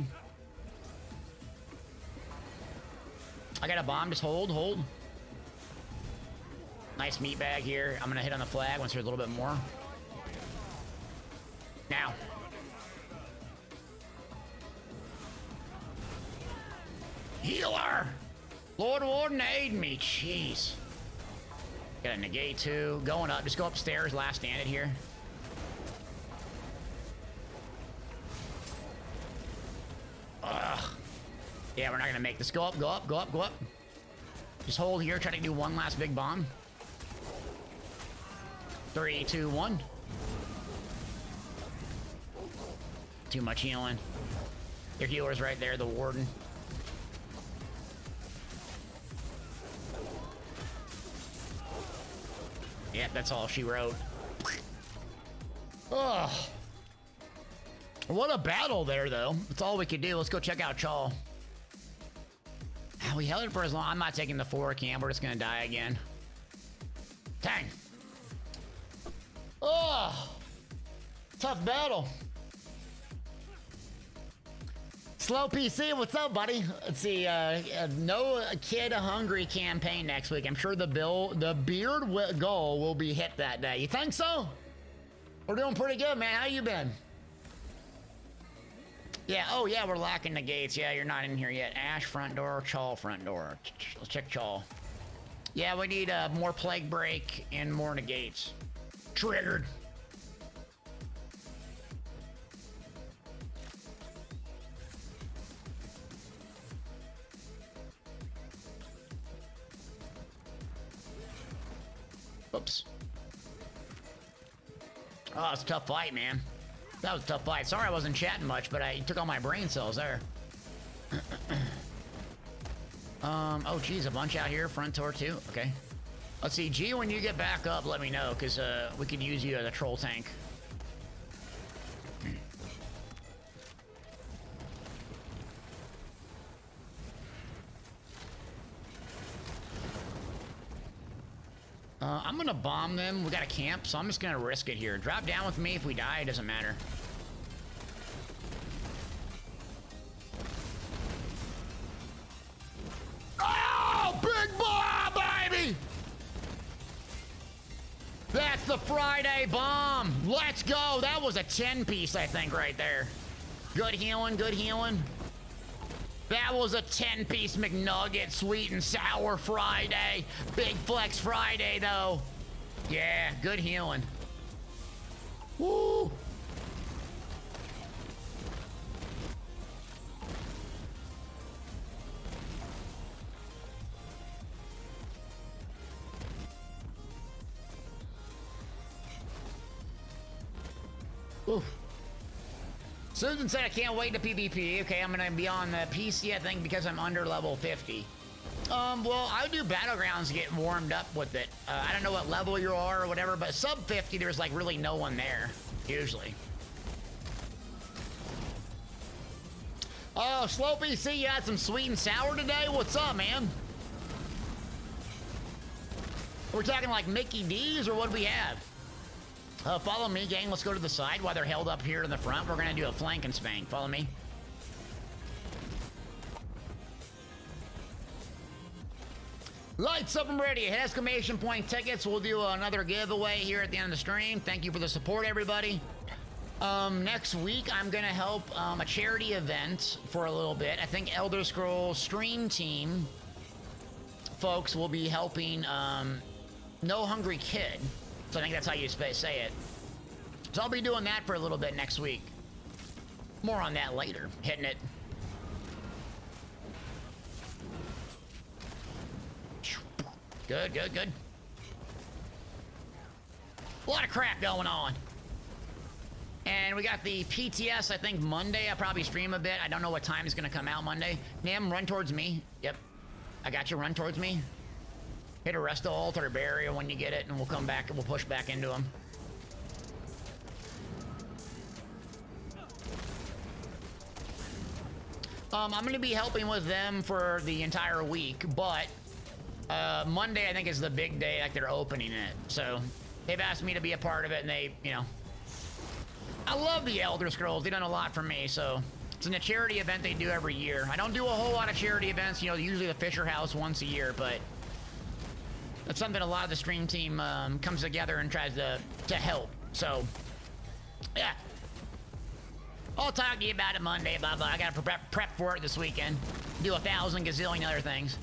I got a bomb. Just hold. Nice meat bag here. I'm gonna hit on the flag once there's a little bit more. Now. Healer! Lord Warden, aid me. Jeez. Got a negate too. Going up. Just go upstairs. Last stand it here. Ugh. Yeah, we're not gonna make this. Go up, go up, go up, go up. Just hold here. Try to do one last big bomb. 3, 2, 1. Too much healing. Their healer's right there, the warden. Yep, that's all she wrote. Ugh. What a battle there, though. That's all we could do. Let's go check out Chaw. We held it for as long. I'm not taking the 4 camp. We're just gonna die again. Dang. Oh, tough battle. Slow PC, what's up, buddy? Let's see. No kid hungry campaign next week. I'm sure the beard goal will be hit that day. You think so? We're doing pretty good, man. How you been? Yeah. Oh, yeah. We're locking the gates. Yeah, you're not in here yet. Ash front door, Chaw front door. Let's check Chaw. Yeah, we need more plague break and more negates. Triggered. Oops. Oh, it's a tough fight, man. That was a tough fight. Sorry I wasn't chatting much, but I took all my brain cells there. Oh, geez, a bunch out here. Front door, too. Okay. Let's see. G, when you get back up, let me know, because we could use you as a troll tank. I'm gonna bomb them. We got a camp, so I'm just gonna risk it here. Drop down with me. If we die, it doesn't matter. Oh, big bomb, baby! That's the Friday bomb. Let's go. That was a 10-piece, I think, right there. Good healing, good healing. That was a 10-piece McNugget, sweet and sour Friday. Big flex Friday, though. Yeah, good healing. Woo! Oof. Susan said I can't wait to PvP. Okay, I'm gonna be on the PC, I think, because I'm under level 50. Well, I do Battlegrounds to get warmed up with it. I don't know what level you are or whatever, but sub 50, there's like really no one there, usually. Oh, Slow PC, you had some sweet and sour today? What's up, man? We're talking like Mickey D's, or what do we have? Follow me, gang. Let's go to the side while they're held up here in the front. We're gonna do a flank and spank. Follow me. Lights up and ready. Hit exclamation point tickets. We'll do another giveaway here at the end of the stream. Thank you for the support, everybody. Next week, I'm gonna help a charity event for a little bit. I think Elder Scrolls Stream Team folks will be helping No Hungry Kid. So I think that's how you say it. So I'll be doing that for a little bit next week. More on that later. Hitting it. Good, good, good. A lot of crap going on. And we got the PTS, I think, Monday. I'll probably stream a bit. I don't know what time it's going to come out Monday. Nim, run towards me. Yep. I got you. Run towards me. Hit a resto ult or barrier when you get it, and we'll come back and we'll push back into them. I'm going to be helping with them for the entire week, but Monday I think is the big day, like they're opening it. So they've asked me to be a part of it, and they, you know, I love the Elder Scrolls. They've done a lot for me, so it's in a charity event they do every year. I don't do a whole lot of charity events, you know, usually the Fisher House once a year, but that's something a lot of the stream team comes together and tries to help. So, yeah. I'll talk to you about it Monday, blah, blah. I gotta prep for it this weekend. Do 1,000 gazillion other things.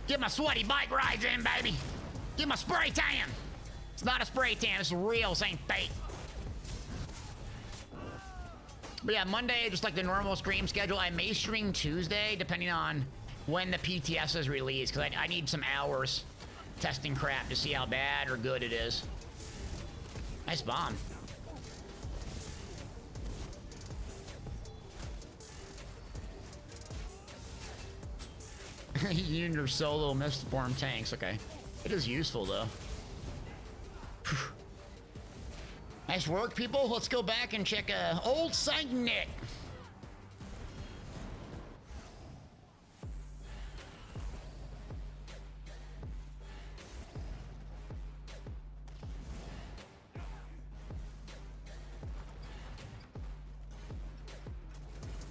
Get my sweaty bike rides in, baby. Get my spray tan. It's not a spray tan, it's real, this ain't fake. But yeah, Monday, just like the normal stream schedule. I may stream Tuesday, depending on when the PTS is released, because I need some hours testing crap to see how bad or good it is. Nice bomb. Unit of solo mist form tanks. Okay, it is useful though. Nice work, people. Let's go back and check old Saint Nick.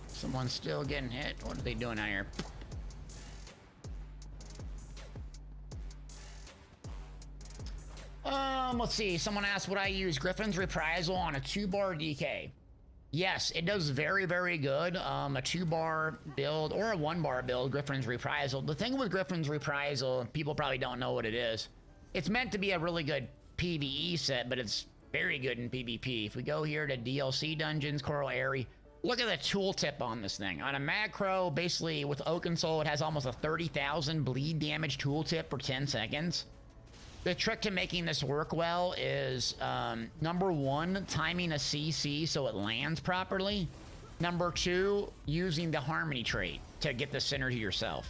Someone's still getting hit. What are they doing out here? Let's see. Someone asked, would I use Griffin's Reprisal on a 2-bar DK? Yes, it does very, very good. A 2-bar build or a 1-bar build, Griffin's Reprisal. The thing with Griffin's Reprisal, people probably don't know what it is. It's meant to be a really good PvE set, but it's very good in PvP. If we go here to DLC dungeons, Coral Airy, look at the tooltip on this thing. On a macro, basically with Oaken Soul, it has almost a 30,000 bleed damage tooltip for 10 seconds. The trick to making this work well is, number 1, timing a CC so it lands properly. Number 2, using the harmony trait to get the synergy yourself.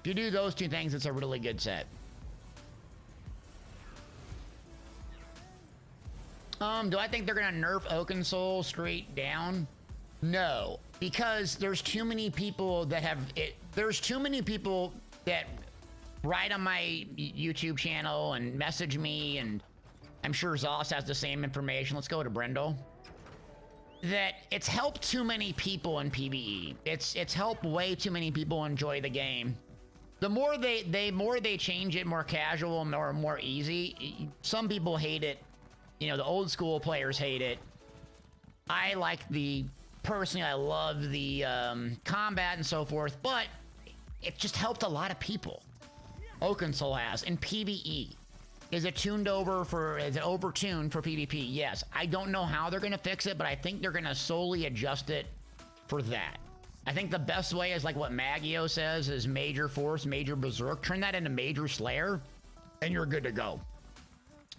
If you do those 2 things, it's a really good set. Do I think they're gonna nerf Oaken Soul straight down? No, because there's too many people that have it. There's too many people that write on my YouTube channel and message me, and I'm sure Zoss has the same information. Let's go to Brendel. That it's helped too many people in PvE. It's helped way too many people enjoy the game. The more they change it more casual, more easy. Some people hate it. You know, the old school players hate it. I like the personally, I love the combat and so forth, but it just helped a lot of people. Oakensoul has in PvE. Is it tuned over for? Is it overtuned for PvP? Yes. I don't know how they're gonna fix it, but I think they're gonna solely adjust it for that. I think the best way is like what Maggio says: is Major Force, Major Berserk. Turn that into Major Slayer, and you're good to go.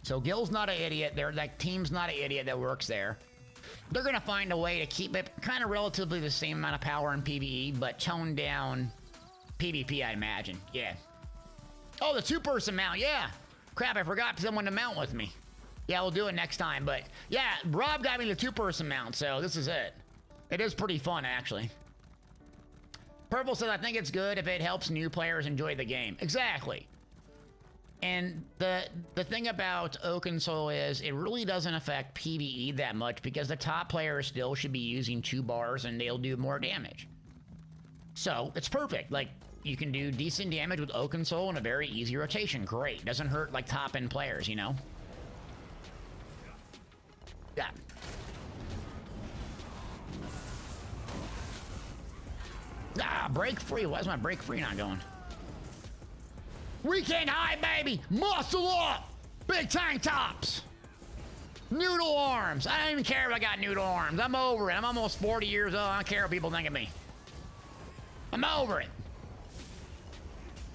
So Gil's not an idiot. Their like team's not an idiot that works there. They're gonna find a way to keep it kind of relatively the same amount of power in PvE, but tone down PvP, I'd imagine. Yeah. Oh, the two-person mount. Yeah. Crap, I forgot someone to mount with me. Yeah, we'll do it next time. But yeah, Rob got me the two-person mount, so this is it. It is pretty fun, actually. Purple says, I think it's good if it helps new players enjoy the game. Exactly. And the thing about Oakensoul is it really doesn't affect PvE that much because the top players still should be using 2 bars and they'll do more damage. So it's perfect. Like, you can do decent damage with Oakensoul in a very easy rotation. Great. Doesn't hurt like top-end players, you know? Yeah. Ah, break free. Why is my break free not going? Weekend high, baby! Muscle up! Big tank tops! Noodle arms! I don't even care if I got noodle arms. I'm over it. I'm almost 40 years old. I don't care what people think of me. I'm over it.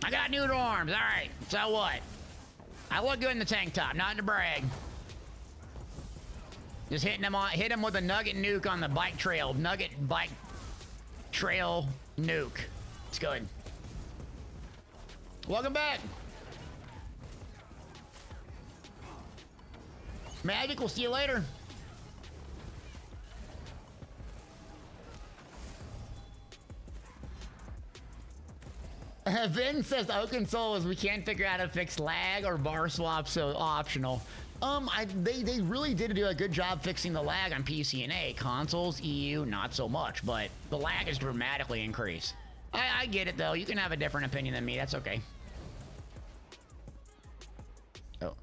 I got noodle arms. All right. So what? I look good in the tank top. Not to brag. Just hitting them on. Hit him with a nugget nuke on the bike trail. Nugget bike trail nuke. It's good. Welcome back. Magic. We'll see you later. Vin says Oakensoul is we can't figure out how to fix lag or bar swap, so optional. They really did do a good job fixing the lag on PC and A. Consoles, EU, not so much, but the lag is dramatically increased. I get it though. You can have a different opinion than me. That's okay. Oh.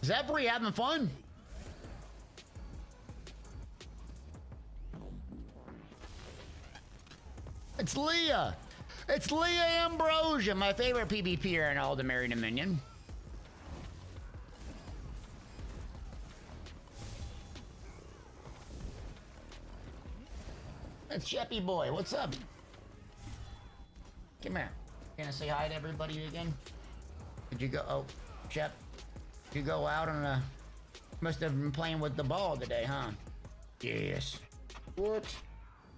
Zephyr, having fun? It's Leah. It's Leah Ambrosia, my favorite PvPer in all the Merry Dominion. It's Sheppy Boy. What's up? Come here. Gonna say hi to everybody again? Did you go? Oh, Shep. Did you go out on a... Must have been playing with the ball today, huh? Yes. What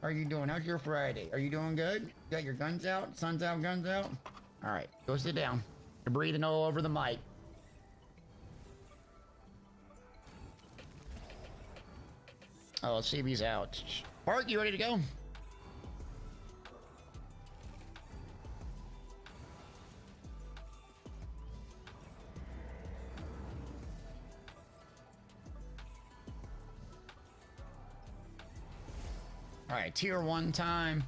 are you doing? How's your Friday? Are you doing good? Got your guns out? Sun's out, guns out? Alright, go sit down. You're breathing all over the mic. Oh, CB's out. Park, you ready to go? Alright, tier 1 time.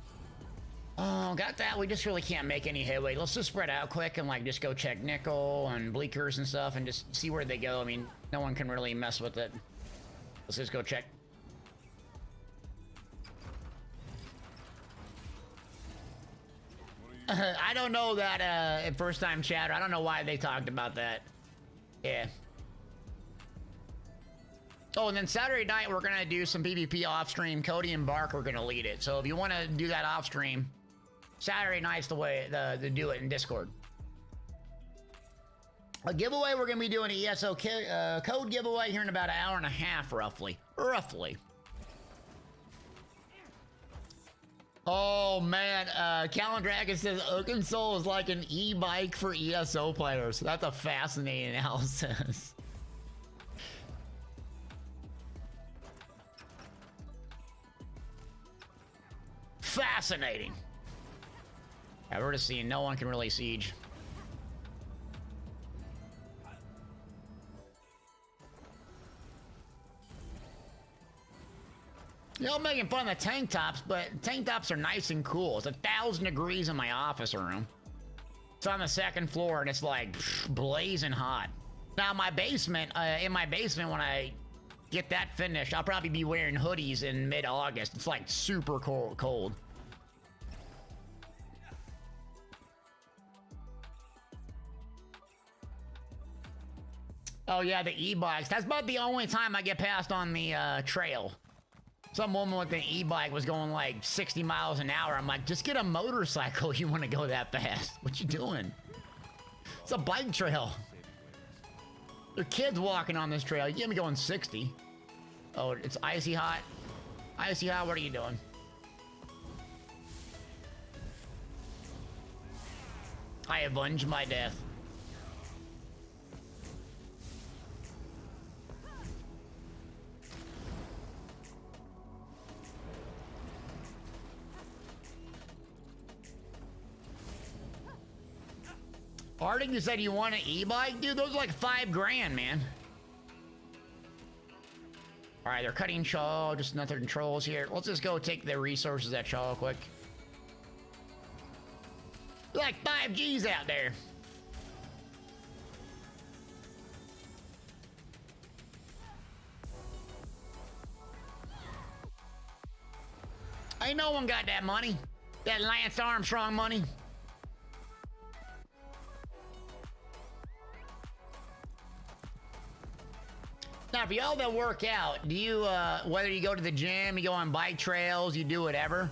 Oh, got that. We just really can't make any headway. Let's just spread out quick and like just go check nickel and bleakers and stuff and just see where they go. I mean, no one can really mess with it. Let's just go check. I don't know that at first time chatter. I don't know why they talked about that. Yeah. Oh, and then Saturday night we're gonna do some PvP off stream. Cody and Bark are gonna lead it. So if you want to do that off stream, Saturday night's the way to do it in Discord. A giveaway, we're gonna be doing an ESO code giveaway here in about an hour and a half, roughly. Oh man, Calendragon says Oakensoul is like an e-bike for ESO players. That's a fascinating analysis. Fascinating. Yeah, we're just seeing no one can really siege. You know, I'm making fun of the tank tops, but tank tops are nice and cool. It's 1,000 degrees in my office room. It's on the second floor and it's like blazing hot. Now my basement, in my basement, when I get that finished, I'll probably be wearing hoodies in mid-August. It's like super cold. Oh yeah, the e-bikes. That's about the only time I get past on the trail. Some woman with an e-bike was going like 60 miles an hour. I'm like, just get a motorcycle. You want to go that fast? What you doing? It's a bike trail. There are kids walking on this trail. You get me going 60. Oh, it's icy hot. Icy hot, what are you doing? I avenge my death. Arctic, you said you want an e-bike? Dude, those are like $5 grand, man. All right, they're cutting Shaw, just nothing trolls here. Let's just go take the resources at Shaw quick. Like 5 G's out there. Ain't no one got that money. That Lance Armstrong money. Now, for y'all that work out, do you, whether you go to the gym, you go on bike trails, you do whatever,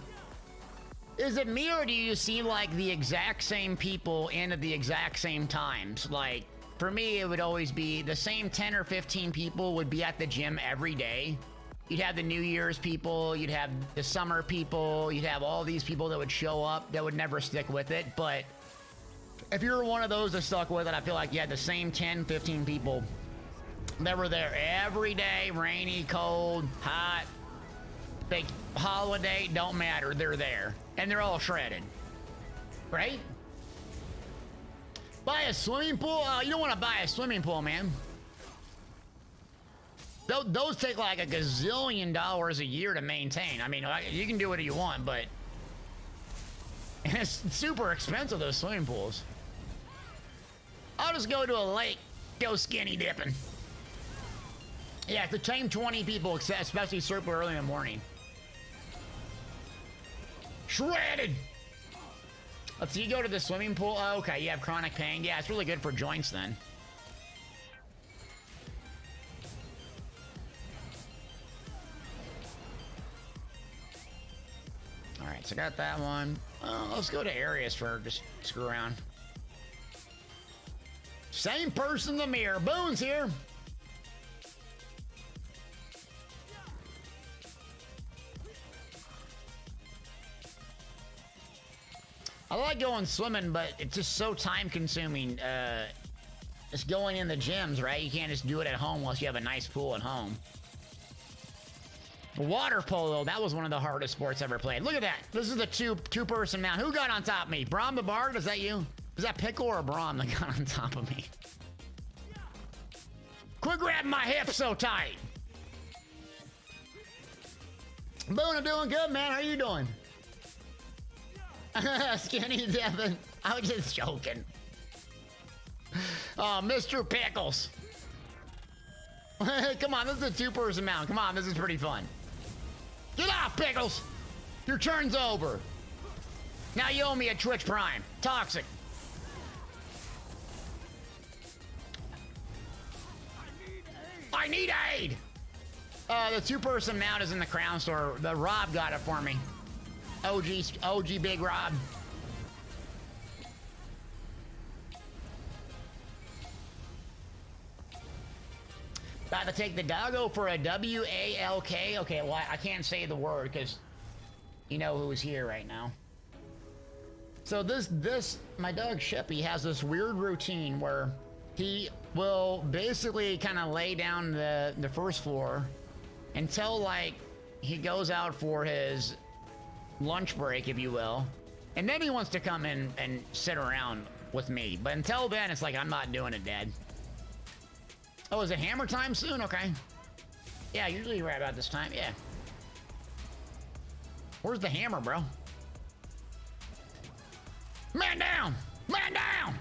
is it me or do you see like the exact same people in at the exact same times? Like, for me, it would always be the same 10 or 15 people would be at the gym every day. You'd have the New Year's people, you'd have the summer people, you'd have all these people that would show up that would never stick with it. But if you're one of those that stuck with it, I feel like you had the same 10, 15 people that were there every day, rainy, cold, hot, big holiday, don't matter, they're there. And they're all shredded, right? Buy a swimming pool? You don't want to buy a swimming pool, man. Those take like a gazillion dollars a year to maintain. I mean, you can do what you want, but it's super expensive, those swimming pools. I'll just go to a lake, go skinny dipping. Yeah, it's the same 20 people, especially super early in the morning. Shredded! Let's see, you go to the swimming pool. Oh, okay, you have chronic pain. Yeah, it's really good for joints then. Alright, so I got that one. Let's go to areas for just screw around. Same person in the mirror. Boone's here. I like going swimming, but it's just so time consuming. Just going in the gyms, right? You can't just do it at home unless you have a nice pool at home. Water polo, that was one of the hardest sports ever played. Look at that. This is the two-person mount. Who got on top of me? Brom the Bard? Is that you? Is that Pickle or Brom that got on top of me? Quit grabbing my hips so tight. Boone, I'm doing good, man. How you doing? Skinny Devin. I was just joking. Oh, Mr. Pickles. Come on, this is a two-person mount. Come on, this is pretty fun. Get off, Pickles. Your turn's over. Now you owe me a Twitch Prime. Toxic. I need aid. The two-person mount is in the Crown Store. The Rob got it for me. OG Big Rob. About to take the doggo for a W-A-L-K. Okay, well, I can't say the word because you know who's here right now. So my dog Sheppy has this weird routine where he will basically kind of lay down the first floor until like he goes out for his lunch break, if you will, and then he wants to come in and sit around with me, but until then it's like I'm not doing it, Dad. Oh, is it hammer time soon? Okay, yeah, usually right about this time. Yeah, where's the hammer, bro? Man down. Man down!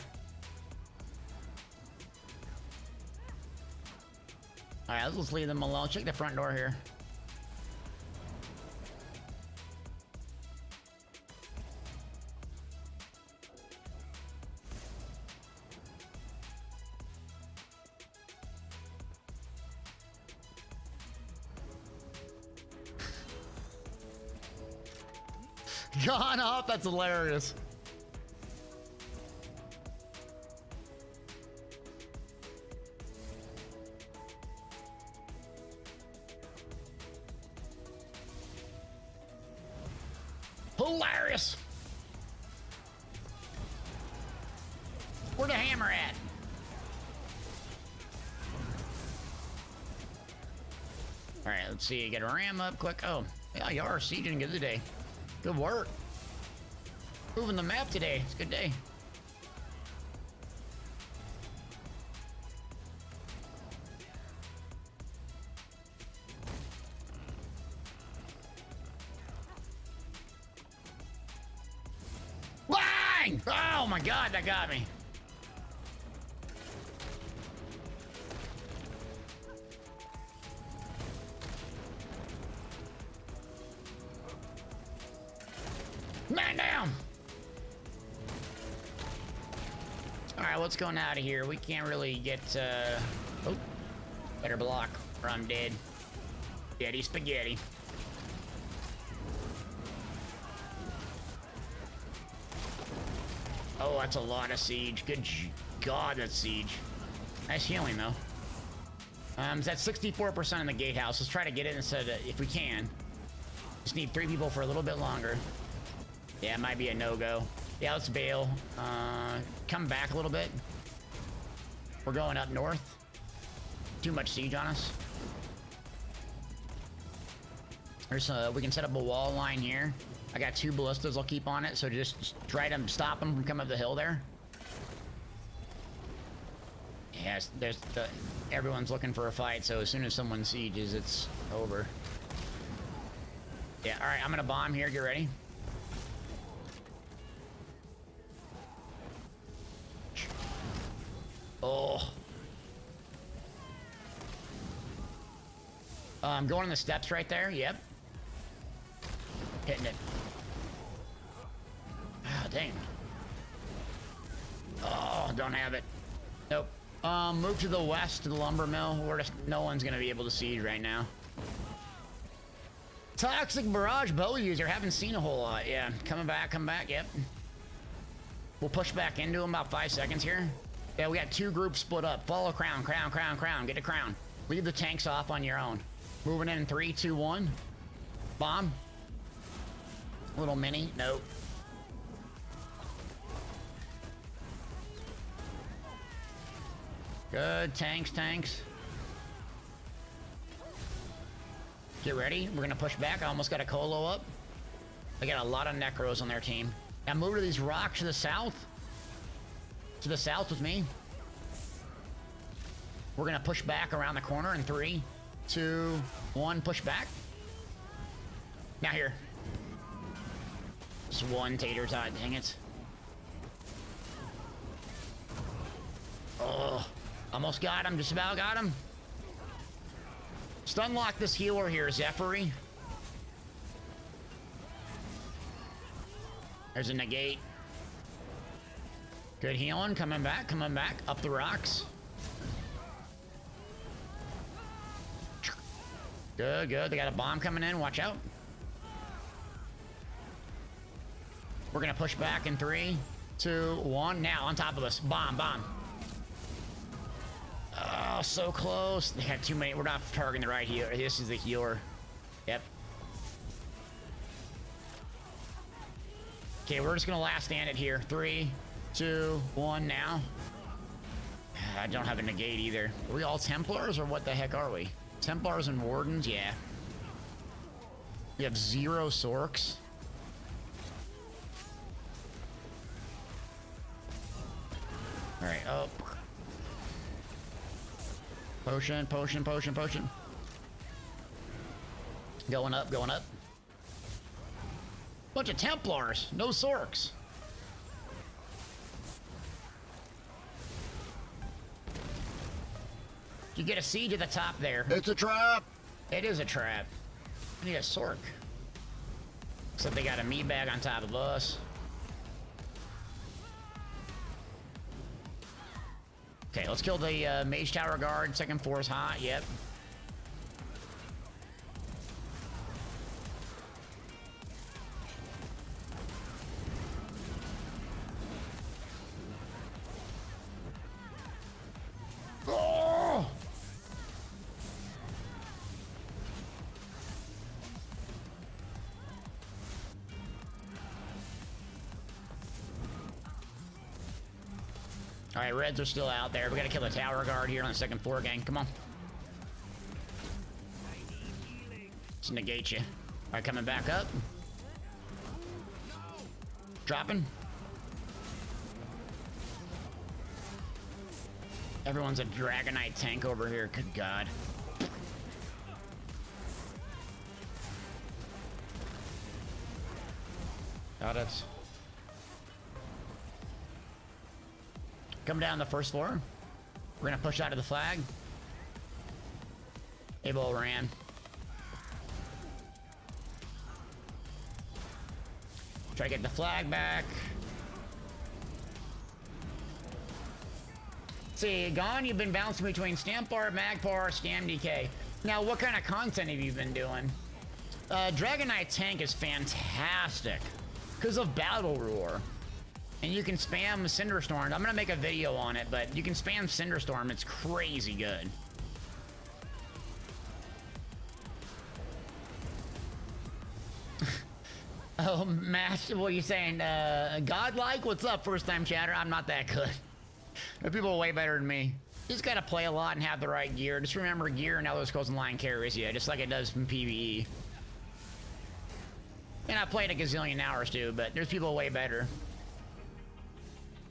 Alright, let's leave them alone. Check the front door here. Gone up, that's hilarious. Hilarious. Where the hammer at? All right, let's see. Get a ram up quick. Oh, yeah, you are sieging good today. Good work. Moving the map today. It's a good day. Bang! Oh my god, that got me. Man down! Alright, what's going out of here? We can't really get, oh, better block or I'm dead. Daddy spaghetti. Oh, that's a lot of siege. Good God, that's siege. Nice healing, though. It's at 64% in the gatehouse. Let's try to get it instead of, if we can. Just need 3 people for a little bit longer. Yeah, it might be a no-go. Yeah, let's bail. Come back a little bit. We're going up north. Too much siege on us. There's we can set up a wall line here. I got 2 ballistas I'll keep on it, so just try to stop them from coming up the hill there. Yes, everyone's looking for a fight, so as soon as someone sieges, it's over. Yeah, alright, I'm gonna bomb here, get ready. Oh. I'm going on the steps right there, yep. Hitting it. Ah, dang. Oh, don't have it. Nope. Move to the west to the lumber mill. We're just, no one's gonna be able to siege right now. Toxic barrage bow user. Haven't seen a whole lot. Yeah, coming back, come back. Yep. We'll push back into him about 5 seconds here. Yeah, we got 2 groups split up. Follow crown, crown, crown, crown. Get a crown. Leave the tanks off on your own. Moving in 3, 2, 1. Bomb. Little mini. Nope. Good. Tanks, tanks. Get ready. We're gonna push back. I almost got a colo up. They got a lot of necros on their team. Now move to these rocks to the south. To the south with me. We're gonna push back around the corner in 3, 2, 1. Push back. Now here. Just one tater tot. Dang it. Oh, almost got him. Just about got him. Stun lock this healer here, Zephyri. There's a negate. Good healing, coming back, up the rocks. Good, good. They got a bomb coming in, watch out. We're gonna push back in 3, 2, 1. Now, on top of us. Bomb, bomb. Oh, so close. They had too many. We're not targeting the right healer. This is the healer. Yep. Okay, we're just gonna last stand it here. 3, 2, 1 now. I don't have a negate either. Are we all Templars or what the heck are we? Templars and Wardens? Yeah. We have 0 Sorks. Alright, oh. Potion, potion, potion, potion. Going up, going up. Bunch of Templars, no Sorks. You get a siege at the top there. It's a trap. It is a trap. I need a sork. Except they got a meat bag on top of us. Okay, let's kill the mage tower guard. Second floor is hot. Yep. Oh! All right, reds are still out there. We gotta kill the tower guard here on the second floor, gang. Come on. Let's negate you. All right, coming back up. Dropping. Everyone's a Dragonite tank over here. Good God. Got it. Come down the first floor. We're gonna push out of the flag. Able ran. Try to get the flag back. See, Gone, you've been bouncing between Stampar, Magpar, Scam DK. Now, what kind of content have you been doing? Dragonite Tank is fantastic because of Battle Roar. And you can spam Cinderstorm. I'm gonna make a video on it, but you can spam Cinderstorm. It's crazy good. Oh, Mash, what are you saying? Godlike? What's up, first time chatter? I'm not that good. People are way better than me. You just gotta play a lot and have the right gear. Just remember, gear and Elder Scrolls Online carries you, just like it does from PvE. And I played a gazillion hours too, but there's people way better.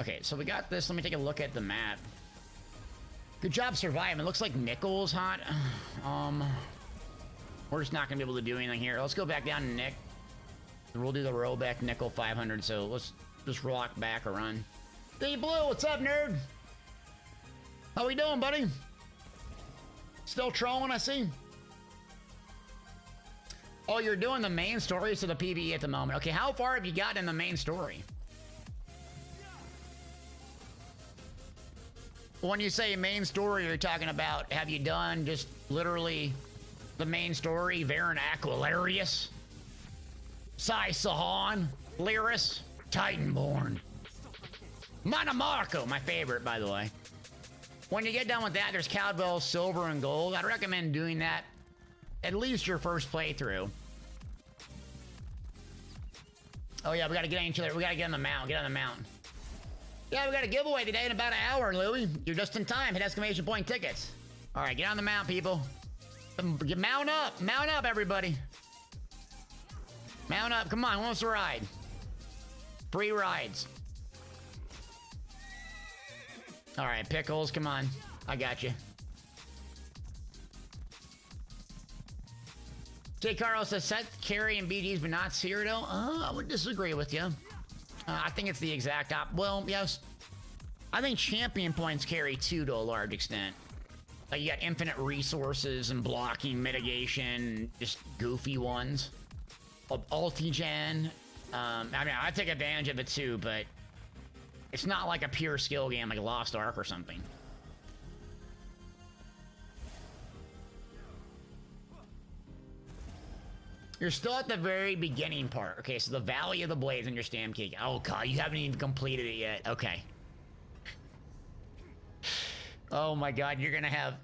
Okay, so we got this. Let me take a look at the map. Good job surviving. It looks like Nickel's hot. We're just not gonna be able to do anything here. Let's go back down to Nick. We'll do the roll back Nickel 500, so let's just rock back or run. D Blue, what's up, nerd? How we doing, buddy? Still trolling, I see. Oh, you're doing the main story, so the PvE at the moment. Okay, how far have you gotten in the main story? When you say main story, you're talking about, have you done just literally the main story? Varen Aquilarius? Sai Sahan? Lyris? Titanborn? Monomarco, my favorite, by the way. When you get done with that, there's Cowbell, Silver, and Gold. I'd recommend doing that at least your first playthrough. Oh yeah, we gotta get each other. We gotta get on the mountain. Get on the mountain. Yeah, we got a giveaway today in about an hour, Louie. You're just in time. Hit exclamation point tickets. All right, get on the mount, people. Mount up, everybody. Mount up. Come on, who wants to ride? Free rides. All right, Pickles, come on. I got you. J. Carlos says set carry and BGs, but not Cyrodiil. I would disagree with you. I think it's the exact well, yes. I think champion points carry too to a large extent. Like, you got infinite resources and blocking, mitigation, just goofy ones. Ulti-gen. I mean, I take advantage of it too, but it's not like a pure skill game like Lost Ark or something. You're still at the very beginning part. Okay, so the Valley of the Blades in your Stam Cake. Oh god, you haven't even completed it yet. Okay. Oh my god, you're gonna have...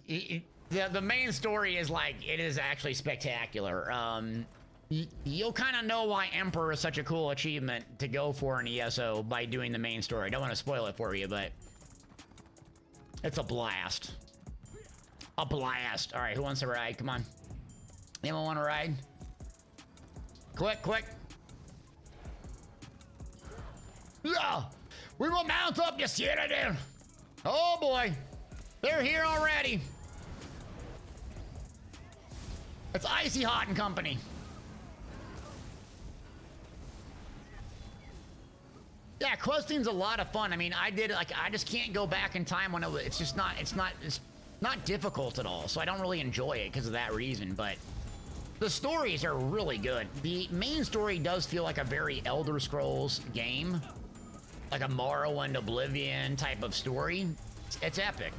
The main story is like, it is actually spectacular. You'll kind of know why Emperor is such a cool achievement to go for in ESO by doing the main story. I don't want to spoil it for you, but... it's a blast. A blast. Alright, who wants to ride? Come on. Anyone want to ride? Quick, quick. Yeah, we will mount up, you Cyrodiil. Oh boy, they're here already. It's Icy Hot and Company. Yeah, questing's a lot of fun. I mean, I did, like, I just can't go back in time when it's not difficult at all, so I don't really enjoy it because of that reason, but the stories are really good. The main story does feel like a very Elder Scrolls game, like a Morrowind Oblivion type of story. It's epic.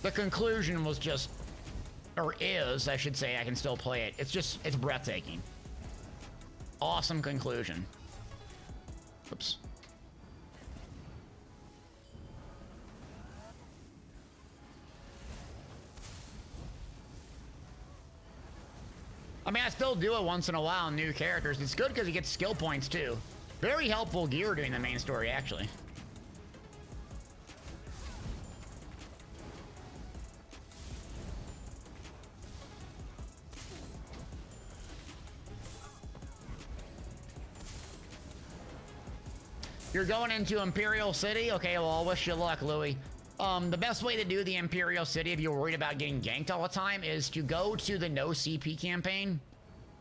The conclusion was just, or is, I should say, I can still play it. It's breathtaking. Awesome conclusion. Oops. I mean, I still do it once in a while on new characters. It's good because you get skill points, too. Very helpful gear doing the main story, actually. You're going into Imperial City? Okay, well, I'll wish you luck, Louie. The best way to do the Imperial City if you're worried about getting ganked all the time is to go to the no CP campaign.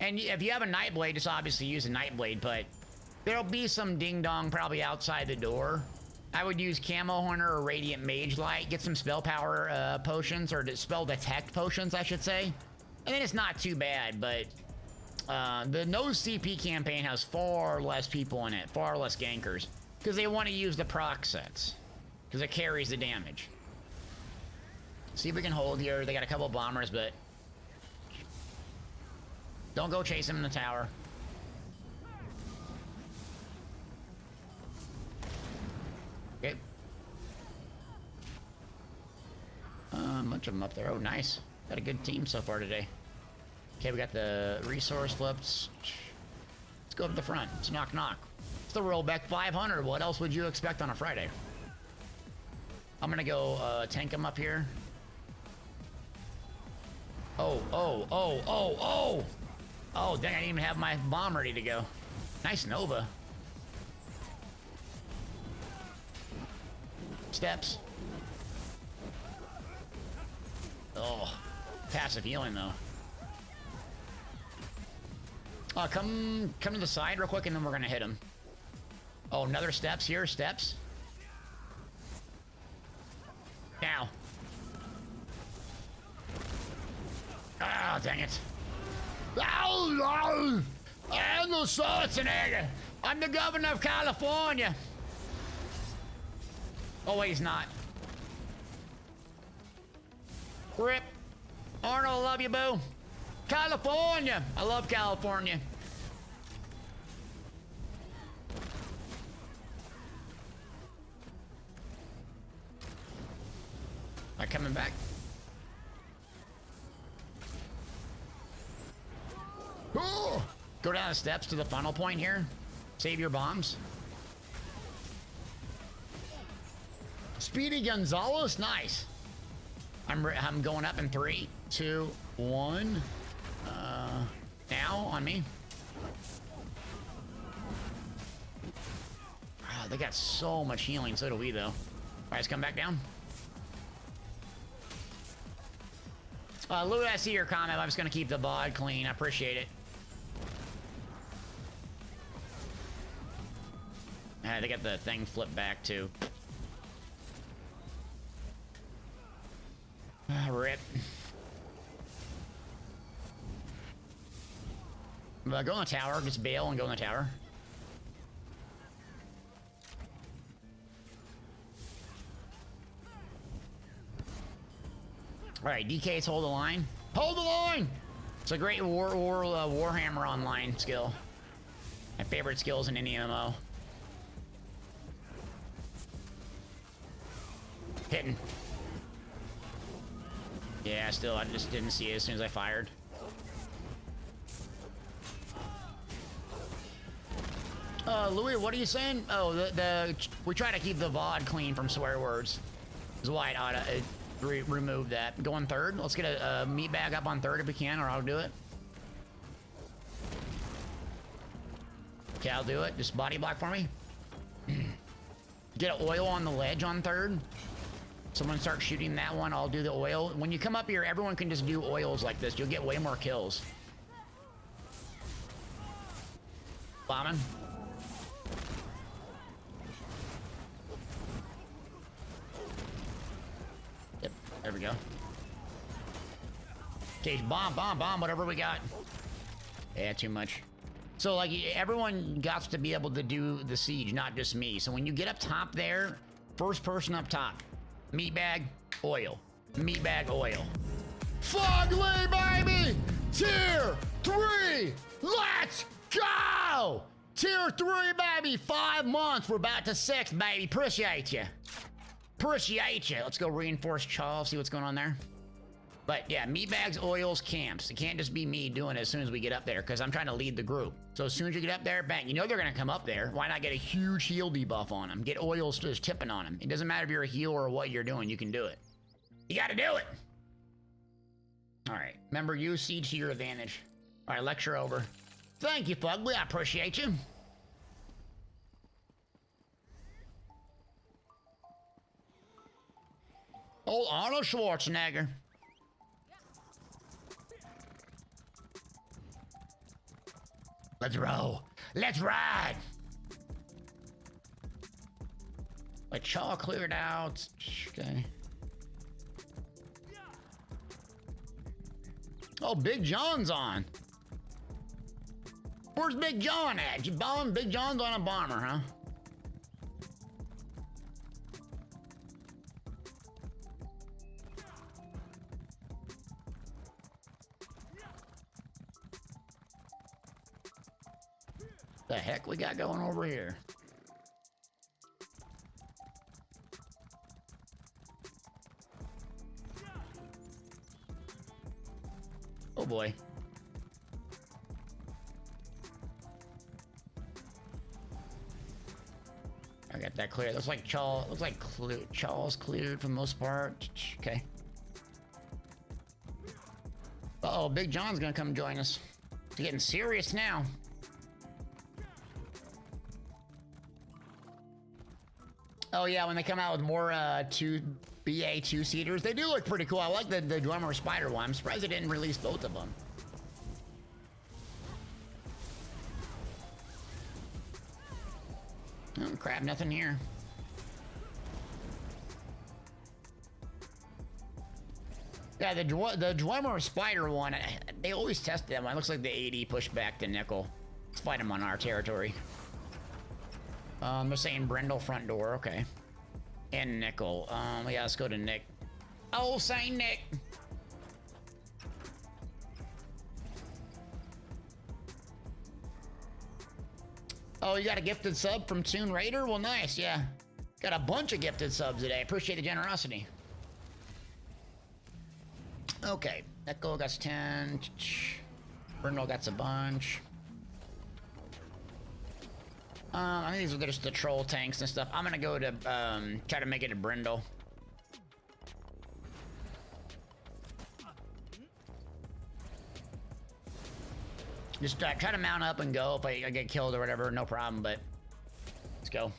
And if you have a Nightblade, just obviously use a Nightblade, but there'll be some ding-dong probably outside the door. I would use Camo Hunter or Radiant Mage Light, get some spell power potions, or spell detect potions, I should say. And then it's not too bad, but the no CP campaign has far less people in it, far less gankers, because they want to use the proc sets. Because it carries the damage. See if we can hold here. They got a couple of bombers, but don't go chase them in the tower. Okay. Bunch of them up there. Oh, nice. Got a good team so far today. Okay, we got the resource flips. Let's go to the front. It's knock knock. It's the Rollback 500. What else would you expect on a Friday? I'm gonna go tank him up here. Oh, oh, oh, oh, oh! Oh, dang, I didn't even have my bomb ready to go. Nice Nova. Steps. Oh, passive healing though. Come to the side real quick and then we're gonna hit him. Oh, another steps here, steps. Now. Ah, dang it. I'm the Schwarzenegger. I'm the governor of California. Oh, wait, he's not. Rip. Arnold, I love you, boo. California. I love California. Am I coming back? Oh! Go down the steps to the funnel point here. Save your bombs. Speedy Gonzalez, nice. I'm going up in 3, 2, 1. Now on me. Oh, they got so much healing. So do we, though. All right, let's come back down. Louis, I see your comment. I'm just gonna keep the VOD clean. I appreciate it. They got the thing flipped back too. Rip. Go in the tower. Just bail and go in the tower. All right, DK's hold the line. Hold the line! It's a great Warhammer Online skill. My favorite skills in any MMO. Hitting. Yeah, still, I just didn't see it as soon as I fired. Louis, what are you saying? Oh, we try to keep the VOD clean from swear words. Is why I ought to remove that. Going third. Let's get a meat bag up on third if we can, or I'll do it. Okay, I'll do it. Just body block for me. Get an oil on the ledge on third. Someone start shooting that one, I'll do the oil. When you come up here, everyone can just do oils like this. You'll get way more kills. Bombing. Yep, there we go. Okay, bomb, bomb, bomb, whatever we got. Yeah, too much. So, like, everyone got to be able to do the siege, not just me. So when you get up top there, first person up top, meat bag, oil. Meat bag, oil. Fugly, baby! Tier 3! Let's go! Tier 3, baby! 5 months. We're about to 6, baby. Appreciate you. Appreciate you. Let's go reinforce Charles, see what's going on there. But yeah, meat bags, oils, camps. It can't just be me doing it as soon as we get up there, because I'm trying to lead the group. So as soon as you get up there, bang. You know they're going to come up there. Why not get a huge heal debuff on them? Get oils just tipping on them. It doesn't matter if you're a healer or what you're doing. You can do it. You got to do it. All right. Remember, use siege to your advantage. All right, lecture over. Thank you, Fugly. I appreciate you. Oh, Arnold Schwarzenegger. Let's roll. Let's ride. Like, Chaw cleared out. Okay. Oh, Big John's on. Where's Big John at? You bombing? Big John's on a bomber, huh? The heck we got going over here? Oh boy. I got that clear. Looks like Chaw's cleared for the most part. Okay. Uh-oh, Big John's gonna come join us. It's getting serious now. Oh yeah, when they come out with more BA 2-seaters, they do look pretty cool. I like the Dwemer Spider one. I'm surprised they didn't release both of them. Oh crap, nothing here. Yeah, the Dwemer Spider one, they always test them. It looks like the 80 pushed back to Nickel. Let's fight him on our territory. They're saying Brindle front door, okay. And Nickel. Yeah, let's go to Nick. Oh, Saint Nick. Oh, you got a gifted sub from Toon Raider? Well, nice, yeah. Got a bunch of gifted subs today. Appreciate the generosity. Okay, Nickel got 10. Brindle got a bunch. I think these are just the troll tanks and stuff. I'm gonna go to, try to make it a Brindle. Just try to mount up and go if I get killed or whatever, no problem, but let's go.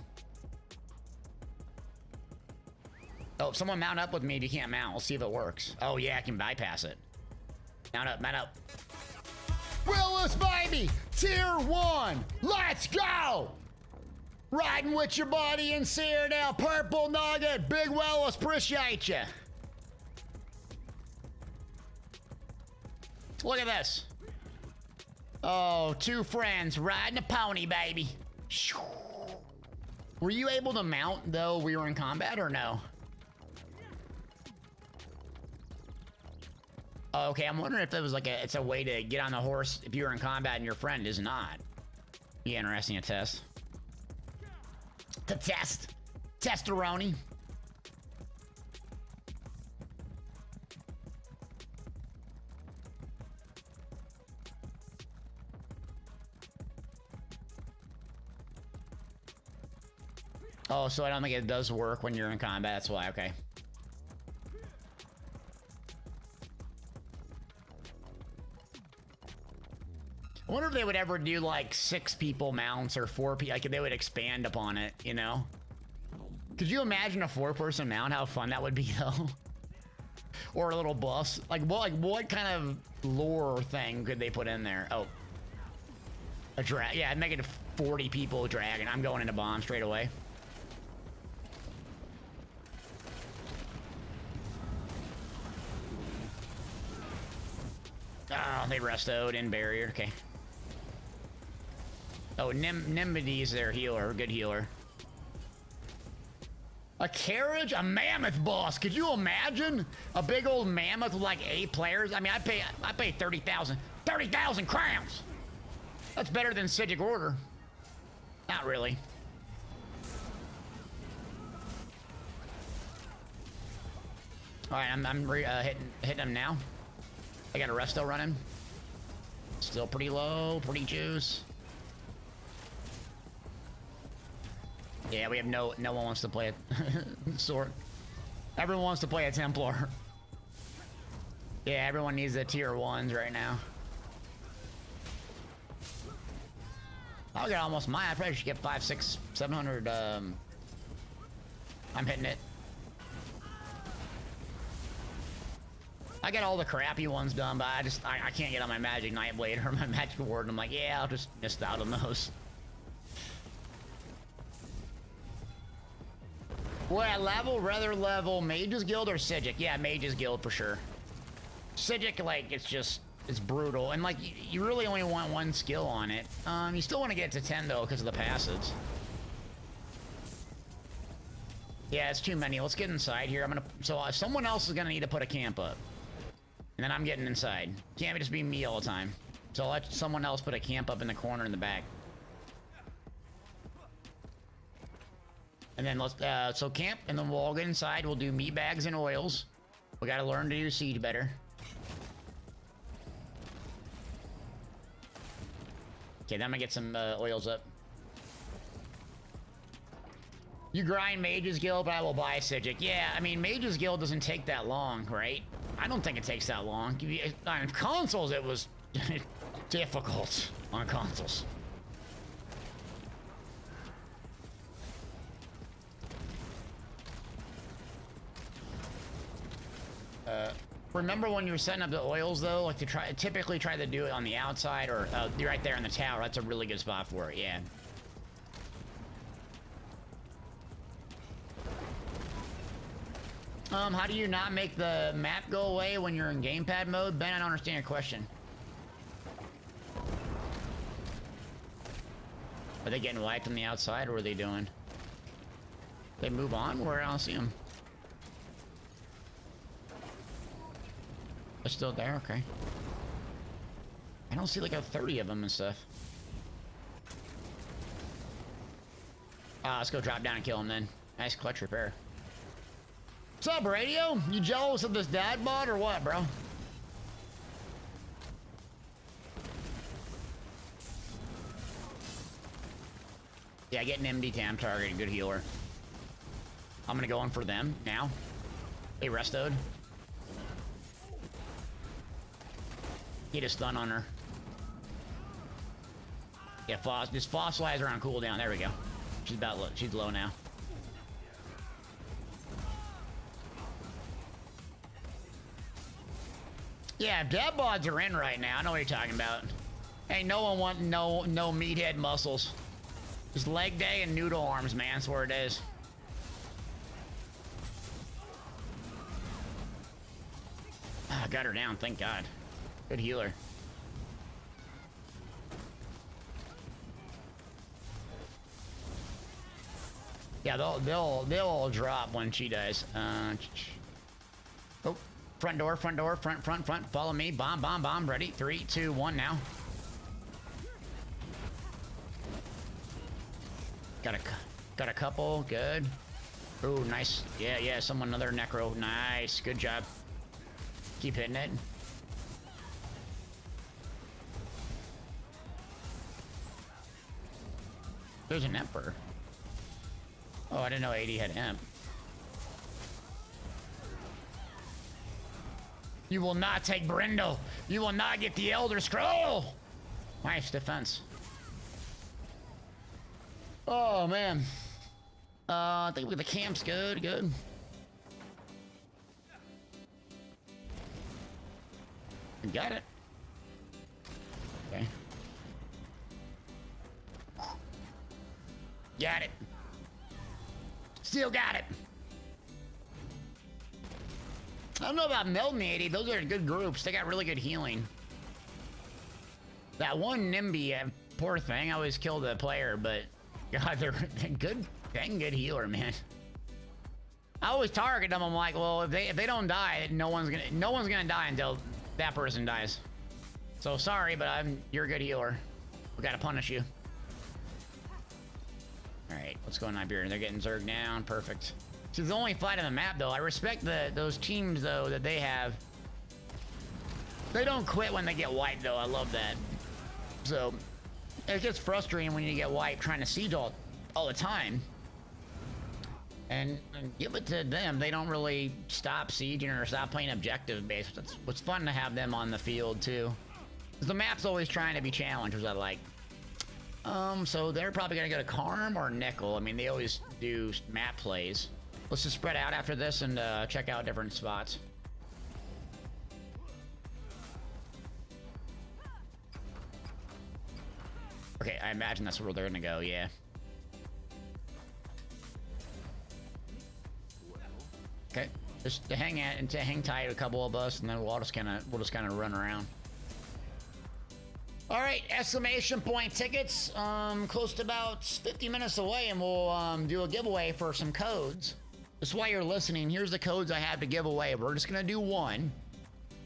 Oh, if someone mount up with me if you can't mount, we'll see if it works. Oh yeah, I can bypass it. Mount up, mount up. Willis, baby! Tier 1! Let's go! Riding with your buddy in Cyrodiil, Purple Nugget, Big Willis, appreciate you. Look at this. Oh, 2 friends riding a pony, baby. Were you able to mount though we were in combat or no? Okay, I'm wondering if there was like it's a way to get on the horse if you were in combat and your friend is not. Be interesting to test. To test. Testeroni. Oh, so I don't think it does work when you're in combat, that's why, okay. I wonder if they would ever do like 6 people mounts or 4 people, like if they would expand upon it, you know? Could you imagine a 4-person mount, how fun that would be though? Or a little bus? Like what kind of lore thing could they put in there? Oh. A drag, yeah, I'd make it a 40 people dragon. I'm going into bomb straight away. Oh, they restoed in barrier. Okay. Oh, Nimbidy's their healer. Good healer. A carriage? A mammoth boss. Could you imagine? A big old mammoth with like 8 players? I mean, I pay 30,000. 30,000 crowns! That's better than Sigic Order. Not really. Alright, I'm hitting him now. I got a resto running. Still pretty low, pretty juice. Yeah, we have no one wants to play a sword. Everyone wants to play a Templar. Yeah, everyone needs the tier 1s right now. I'll get almost mine. I probably should get 500, 600, 700. I'm hitting it. I got all the crappy ones done, but I can't get on my Magic Nightblade or my Magic Ward. And I'm like, yeah, I'll just miss out on those. What level? Rather level Mage's Guild or Sigic? Yeah, Mage's Guild for sure. Sigic, like, it's brutal. And, like, you really only want 1 skill on it. You still want to get to 10, though, because of the passives. Yeah, it's too many. Let's get inside here. So someone else is gonna need to put a camp up. And then I'm getting inside. Can't just be me all the time. So let someone else put a camp up in the corner in the back. And then let's, so camp, and then we'll all get inside. We'll do meat bags and oils. We gotta learn to do siege better. Okay, then I'm gonna get some oils up. You grind Mage's Guild, but I will buy Sigic. Yeah, I mean, Mage's Guild doesn't take that long, right? I don't think it takes that long. On consoles, it was difficult on consoles. Remember when you were setting up the oils, though? Like, typically try to do it on the outside, or right there in the tower. That's a really good spot for it, yeah. How do you not make the map go away when you're in gamepad mode? Ben, I don't understand your question. Are they getting wiped on the outside, or what are they doing? They move on? Where I don't see them. They're still there? Okay. I don't see like a 30 of them and stuff. Let's go drop down and kill him then. Nice clutch repair. What's up, Radio? You jealous of this dad bod or what, bro? Yeah, get an MD Tam target, good healer. I'm gonna go in for them now. Hey, restoed. Get a stun on her. Yeah, just fossilize her on cooldown. There we go. She's about low. She's low now. Yeah, dead bods are in right now. I know what you're talking about. Hey, no one want no meathead muscles. Just leg day and noodle arms, man. That's where it is. I got her down, thank God. Good healer. Yeah, they'll all drop when she dies. Oh, front door, front. Follow me. Bomb. Ready? 3, 2, 1 now. Got a couple. Good. Ooh, nice. Yeah. Another necro. Nice. Good job. Keep hitting it. There's an Emperor. Oh, I didn't know 80 had Imp. You will not take Brindle. You will not get the Elder Scroll. Nice defense. Oh, man. I think the camp's good. Got it. Okay. Got it. Still got it. I don't know about Meld and 80. Those are good groups. They got really good healing. That one NIMBY, poor thing, I always kill the player, but God, they're good, dang good healer, man. I always target them. I'm like, well, if they don't die, no one's gonna die until that person dies. So sorry, but you're a good healer. We gotta punish you. All right, what's going on here? They're getting Zerg down. Perfect. This is the only fight on the map, though. I respect those teams, though, that they have. They don't quit when they get wiped, though. I love that. So it gets frustrating when you get wiped trying to siege all the time. And give it to them. They don't really stop sieging or stop playing objective based. It's fun to have them on the field, too. Because the map's always trying to be challenged, which I like. So they're probably gonna go to Karm or Nickel. I mean, they always do map plays. Let's just spread out after this and check out different spots. Okay, I imagine that's where they're gonna go. Yeah. Okay, just to hang tight, a couple of us, and then we'll just kind of run around. All right, exclamation point tickets. Close to about 50 minutes away, and we'll do a giveaway for some codes. Just while you're listening, here's the codes I have to give away. We're just gonna do one.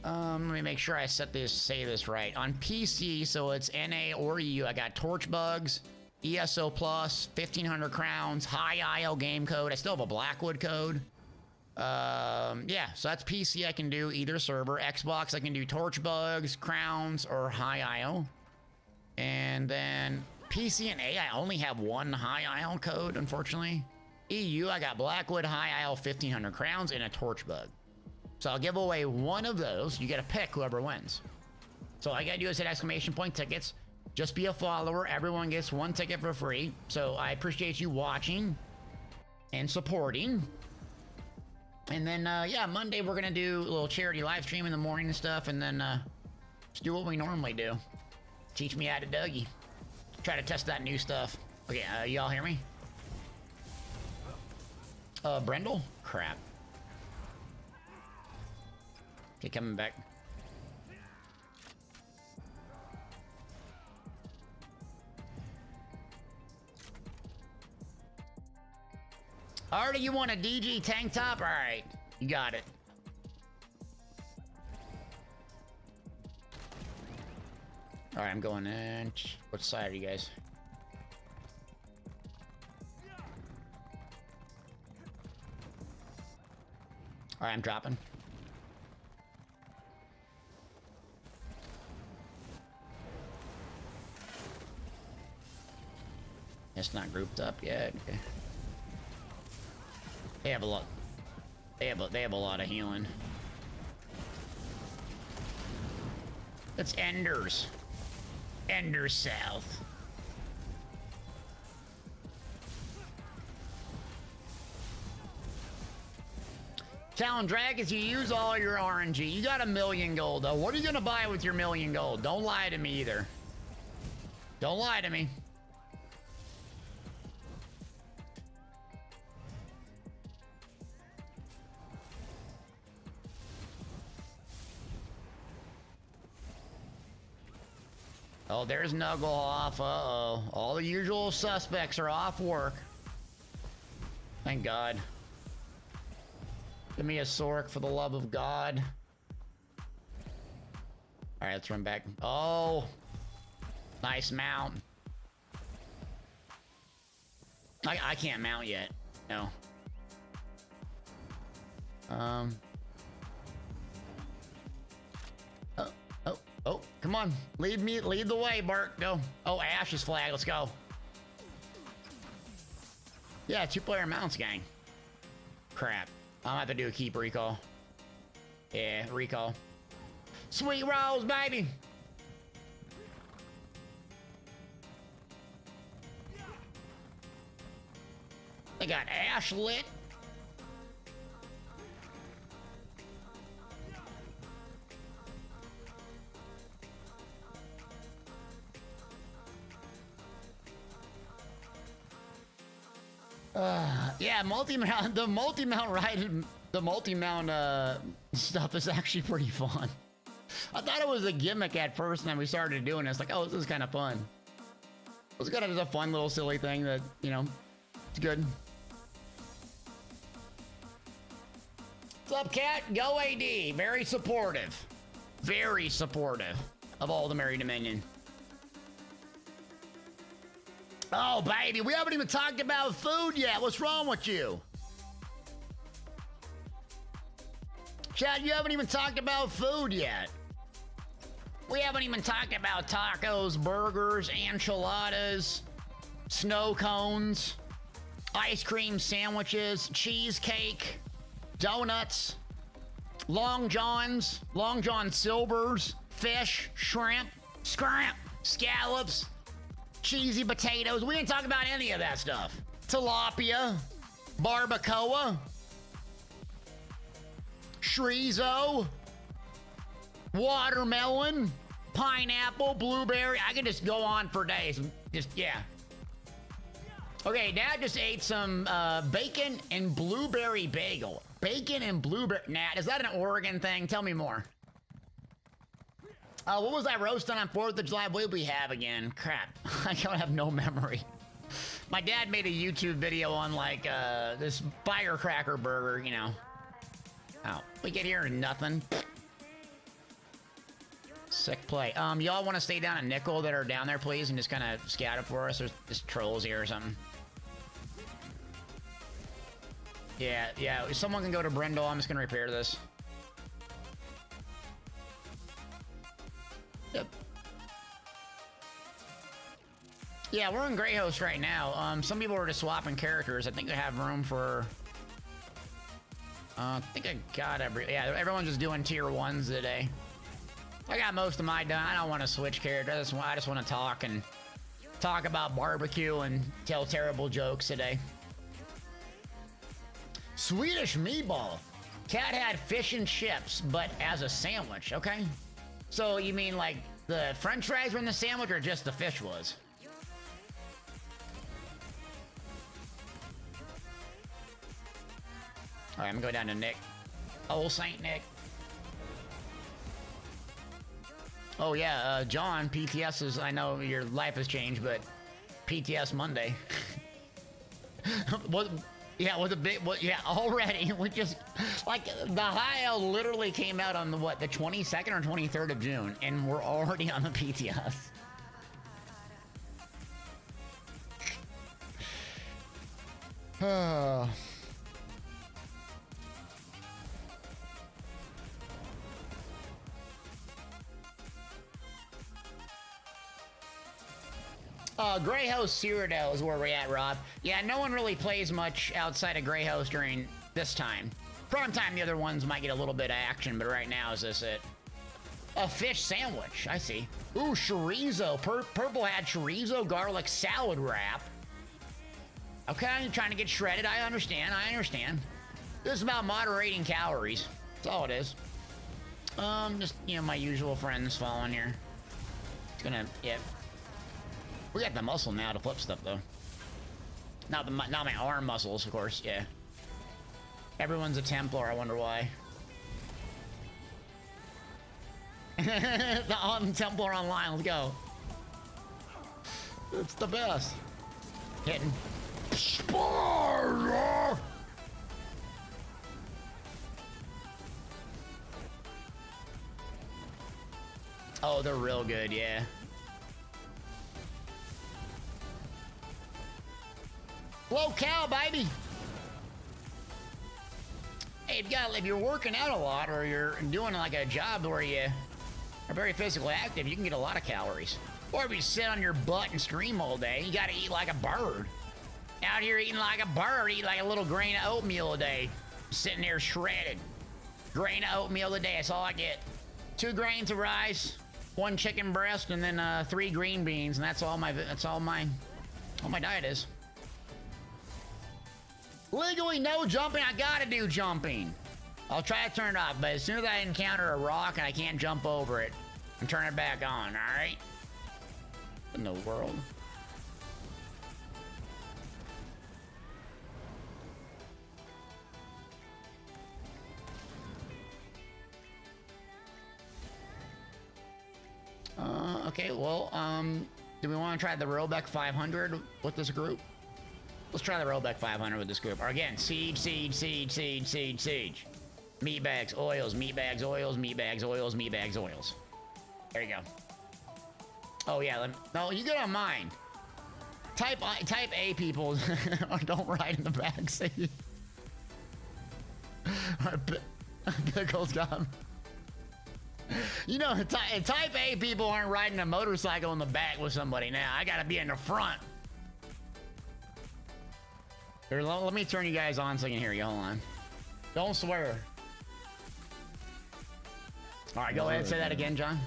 Let me make sure I say this right. On PC, so it's NA or EU, I got Torch Bugs, ESO Plus, 1500 crowns, High IO game code. I still have a Blackwood code. Yeah, so that's PC. I can do either server. Xbox, I can do Torch Bugs, crowns, or High IO. And then PC and A, I only have one High IO code, unfortunately. EU, I got Blackwood, High IO, 1500 crowns, and a Torch Bug. So I'll give away one of those. You get to pick whoever wins. So all I gotta do is hit exclamation point tickets. Just be a follower. Everyone gets one ticket for free. So I appreciate you watching and supporting. And then, yeah, Monday we're gonna do a little charity live stream in the morning and stuff. And then just do what we normally do. Teach me how to Dougie. Try to test that new stuff. Okay, y'all hear me? Brendel? Crap. Okay, coming back. Artie, you want a DG tank top? All right, you got it. All right, I'm going in. What side are you guys? All right, I'm dropping. It's not grouped up yet. Okay. They have a lot. They have a lot of healing. It's Enders. Enders South. Talon Dragons, you use all your RNG. You got 1,000,000 gold, though. What are you gonna buy with your 1,000,000 gold? Don't lie to me either. Don't lie to me. Oh, there's Nuggle off. Uh-oh. All the usual suspects are off work. Thank God. Give me a Sork for the love of God. All right, let's run back. Oh, nice mount. I can't mount yet. No. Oh, come on. Lead the way, Bart. Go. Oh, Ash's flag. Let's go. Yeah, 2-player mounts, gang. Crap. I'm gonna have to do a keep recall. Yeah, recall. Sweet rolls, baby. They got Ash lit. Yeah, multi-mount, the multi-mount stuff is actually pretty fun. I thought it was a gimmick at first, and then we started doing it. It's like, oh, this is kind of fun. It was kind of just a fun little silly thing that, you know, it's good. What's up, Cat? Go AD. Very supportive. Very supportive of all the Merry Dominion. Oh, baby, we haven't even talked about food yet. What's wrong with you? Chad, you haven't even talked about food yet. We haven't even talked about tacos, burgers, enchiladas, snow cones, ice cream sandwiches, cheesecake, donuts, Long Johns, Long John Silvers, fish, shrimp, scrimp, scallops, cheesy potatoes. We didn't talk about any of that stuff. Tilapia, barbacoa, chorizo, watermelon, pineapple, blueberry. I could just go on for days. Just, yeah. Okay, Dad just ate some bacon and blueberry bagel. Bacon and blueberry. Nat, is that an Oregon thing? Tell me more. What was that roast on 4th of July? What did we have again? Crap. I don't have no memory. My dad made a YouTube video on, like, this firecracker burger, you know. Oh, we get here and nothing. Sick play. Y'all want to stay down at Nickel that are down there, please, and just kind of scout it for us? There's just trolls here or something. Yeah, if someone can go to Brindle, I'm just gonna repair this. Yep. Yeah, we're in Grey Host right now. Some people are just swapping characters. I think they have room for... I think I got yeah, everyone's just doing tier 1s today. I got most of my done. I don't want to switch characters. I just want to talk about barbecue and tell terrible jokes today. Swedish meatball. Cat had fish and chips, but as a sandwich, okay? So you mean like the french fries were in the sandwich or just the fish was? All right, I'm gonna go down to Nick. Old Saint Nick. Oh yeah, John, PTS is, I know your life has changed, but PTS Monday. What? Yeah, with a big, yeah, already. We just, like, the high literally came out on the, what, the 22nd or 23rd of June, and we're already on the PTS. Grey Host Cyrodiil is where we're at, Rob. Yeah, no one really plays much outside of Grey Host during this time. Prime time, the other ones might get a little bit of action, but right now, is this it? A fish sandwich, I see. Ooh, chorizo. Purple had chorizo garlic salad wrap. Okay, trying to get shredded. I understand. This is about moderating calories. That's all it is. Just, you know, my usual friends following here. It's gonna, yeah. We got the muscle now to flip stuff, though. Not my arm muscles, of course, yeah. Everyone's a Templar, I wonder why. The Templar online, let's go. It's the best. Hitting. Oh, they're real good, yeah. Low cal, baby. Hey, if you're working out a lot or you're doing like a job where you are very physically active, you can get a lot of calories. Or if you sit on your butt and stream all day, you gotta eat like a bird. Out here eating like a bird, eat like a little grain of oatmeal a day. Sitting there shredded. Grain of oatmeal a day, that's all I get. 2 grains of rice, 1 chicken breast, and then 3 green beans, and that's all my diet is. Legally no jumping, I gotta do jumping. I'll try to turn it off, but as soon as I encounter a rock and I can't jump over it, I'm turning it back on, alright? In the world? Okay, well, do we want to try the Robeck 500 with this group? Let's try the Robeck 500 with this group. Or again, siege, siege, siege, siege, siege, siege. Meat bags, oils, meat bags, oils, meat bags, oils, meat bags, oils. There you go. Oh yeah, no, you get on mine. Type A people don't ride in the back seat. Pickles got him. You know, type A people aren't riding a motorcycle in the back with somebody now. I gotta be in the front. Here, let me turn you guys on so I can hear you. Hold on. Don't swear. All right, go ahead and say that again, John.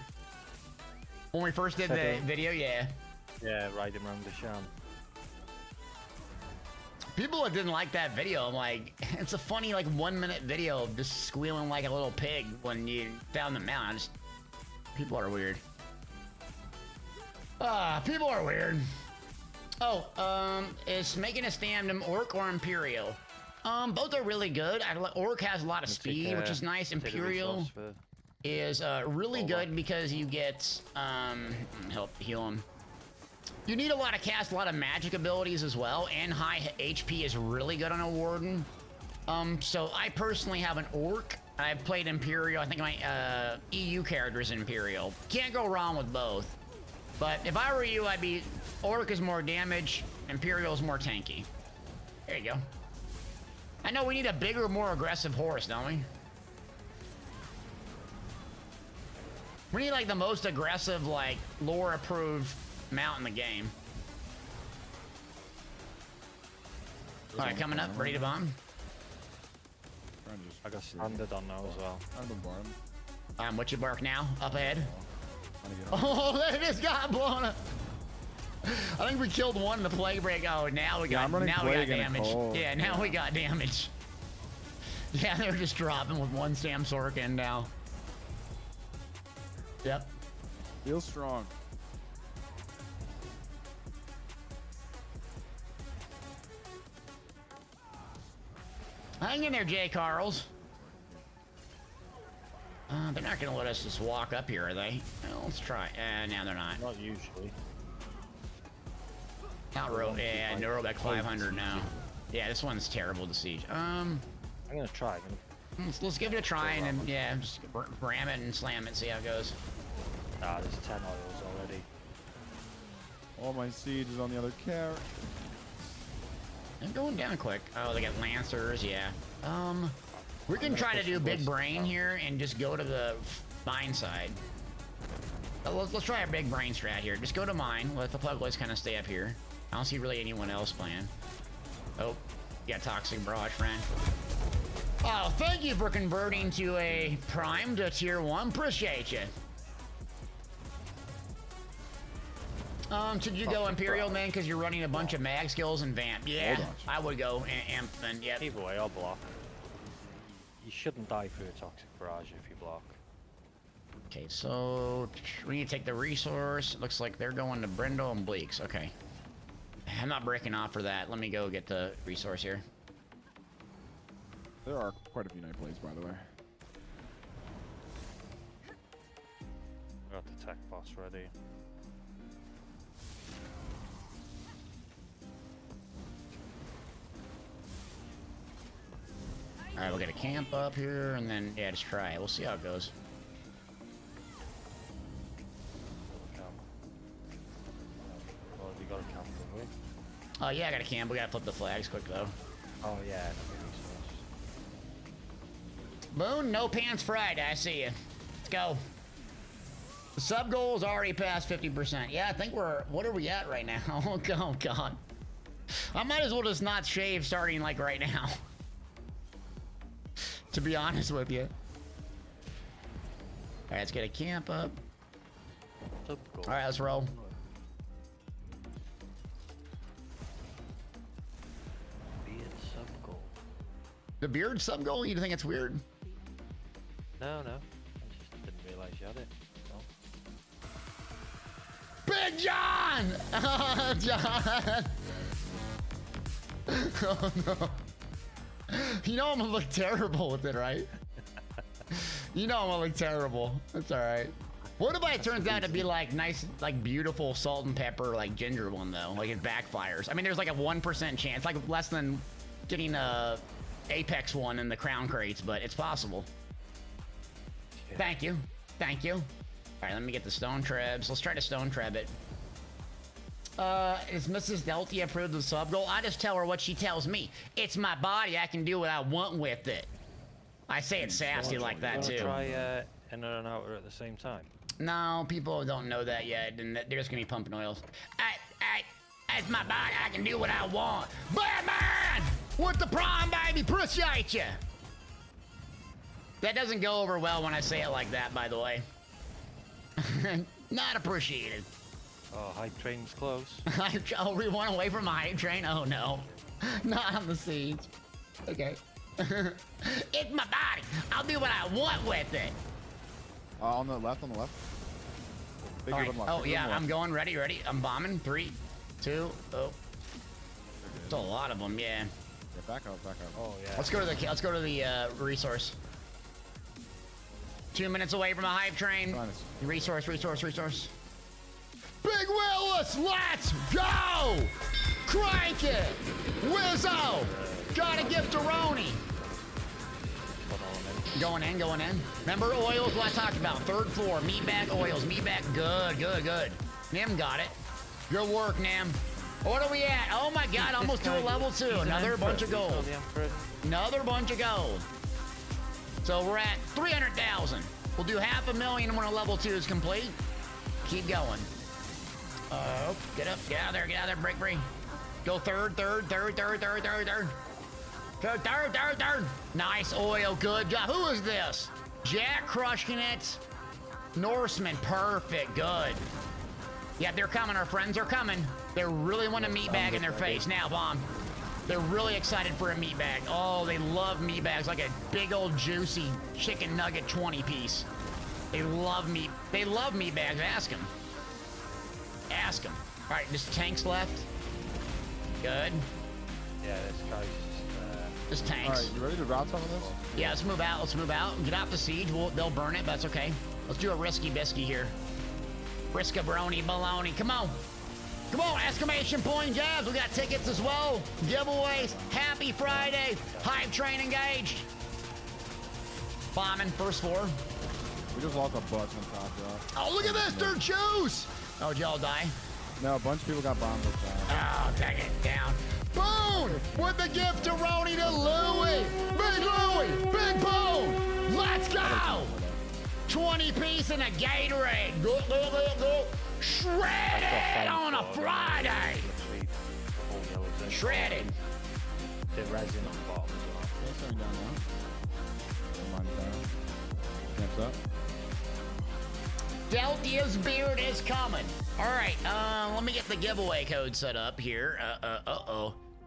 When we first did the video, yeah. Yeah, riding around the sham. People that didn't like that video, I'm like, it's a funny, like, 1 minute video of just squealing like a little pig when you found the mount. People are weird. People are weird. Oh, is making a stand Orc or Imperial? Both are really good. Orc has a lot of speed, which is nice. Imperial is really good because you get help heal him. You need a lot of cast, a lot of magic abilities as well, and high HP is really good on a Warden. So I personally have an Orc. I've played Imperial. I think my EU character is Imperial. Can't go wrong with both. But if I were you, I'd be Orc is more damage, Imperial is more tanky. There you go. I know we need a bigger, more aggressive horse, don't we? We need like the most aggressive, like lore-approved mount in the game. All right, coming up, ready to bomb. I got standard on now as well. What you bark now? Up ahead. Oh, there it is, got blown up. I think we killed one in the plague break. Oh, now we got damage. Yeah, now we got damage. Yeah, they're just dropping with one Sam Sorkin now. Yep. Feels strong. Hang in there, J. Carls. They're not gonna let us just walk up here, are they? Well, let's try. No, they're not. Not usually. Not yeah, Neurobec 500 now. Yeah, this one's terrible to siege. I'm gonna try. Let's give it a try and then, yeah, just ram it and slam it, see how it goes. Ah, there's 10 oils already. All my siege is on the other character. They're going down quick. Oh, they got Lancers, yeah. We can try to do big brain here and just go to the mine side. Let's try a big brain strat here. Just go to mine. Let the Pugboys kind of stay up here. I don't see really anyone else playing. Oh, you got Toxic Barrage, friend. Oh, thank you for converting to a Prime to Tier 1. Appreciate you. Should you go Imperial, man, because you're running a bunch of mag skills and Vamp? Yeah, I would go Amp then, yeah. Either way, I'll block. You shouldn't die through a Toxic Barrage if you block. Okay, so we need to take the resource. Looks like they're going to Brindle and Bleaks. Okay. I'm not breaking off for that. Let me go get the resource here. There are quite a few night plays, by the way. I got the tech boss ready. Alright, we'll get a camp up here, and then, yeah, just try it. We'll see how it goes. Oh, you got a camp, don't we? Oh, yeah, I got a camp. We gotta flip the flags quick, though. Oh, yeah. Boone, no pants Friday. I see you. Let's go. The sub goal is already past 50%. Yeah, I think we're... What are we at right now? Oh, God. I might as well just not shave starting, like, right now. To be honest with you. Alright, let's get a camp up. Alright, let's roll. Beard sub-goal. The beard sub-goal? You think it's weird? No. I just didn't realize you had it. No. Big John! Oh, John! Oh, no. You know I'm gonna look terrible with it, right? You know I'm gonna look terrible. That's alright. What if it turns out to be like nice, like beautiful salt and pepper, like ginger one though? Like it backfires. I mean, there's like a 1% chance, like less than getting a Apex one in the crown crates, but it's possible. Yeah. Thank you. Thank you. All right, let me get the stone trebs. Let's try to stone treb it. Is Mrs. Delty approved the sub goal? I just tell her what she tells me. It's my body. I can do what I want with it. I say it sassy like that too. Try in and outer at the same time. No, people don't know that yet, and they're just gonna be pumping oils. It's my body. I can do what I want. Batman! With the prime, baby, appreciate you. That doesn't go over well when I say it like that, by the way. Not appreciated. Oh, hype train's close. Oh, we went away from a hype train? Oh, no. Not on the siege. Okay. It's my body. I'll do what I want with it. On the left, Bigger right. left, Oh, yeah, I'm going. Ready. I'm bombing. 3, 2, oh. It's a lot of them, yeah. Yeah, back up. Oh, yeah. Let's go to the resource. 2 minutes away from a hype train. Resource. Big Willis, let's go! Crank it! Wizzo! Got a gift-a-roni. Going in. Remember oils, what I talked about. 3rd floor, meat bag oils, meat bag. Good. Nim got it. Good work, Nim. What are we at? Oh my God, almost to a level 2. Another bunch of gold. Another bunch of gold. So we're at 300,000. We'll do 500,000 when a level 2 is complete. Keep going. Get out of there, break free. Go third. Go third. Nice oil, good job. Who is this? Jack crushing it. Norseman, perfect, good. Yeah, they're coming, our friends are coming. They really want a meat bag in their face. Now, Bomb. They're really excited for a meat bag. Oh, they love meat bags, like a big old juicy chicken nugget 20 piece. They love meat bags, ask them. All right, just tanks left. Good. Yeah, this guy's just tanks. All right, you ready to drop some of this? Yeah, let's move out. Get out the siege. They'll burn it, but that's okay. Let's do a risky bisky here. Briskabroni baloney. Come on, exclamation point jabs. We got tickets as well. Giveaways. Happy Friday. Hype train engaged. Bombing, 1st floor. We just lost a bunch on top, y'all. Oh, look at this, dirt juice. Oh, did y'all die? No, a bunch of people got bombed with that. Oh, take it down. Boom! With the gift-a-roni to Louie. Big Boom. Let's go. 20 piece and a Gatorade. Go. Shredded on a Friday. Shredded. The resin on the bottom as well. Deltia's beard is coming. All right, let me get the giveaway code set up here.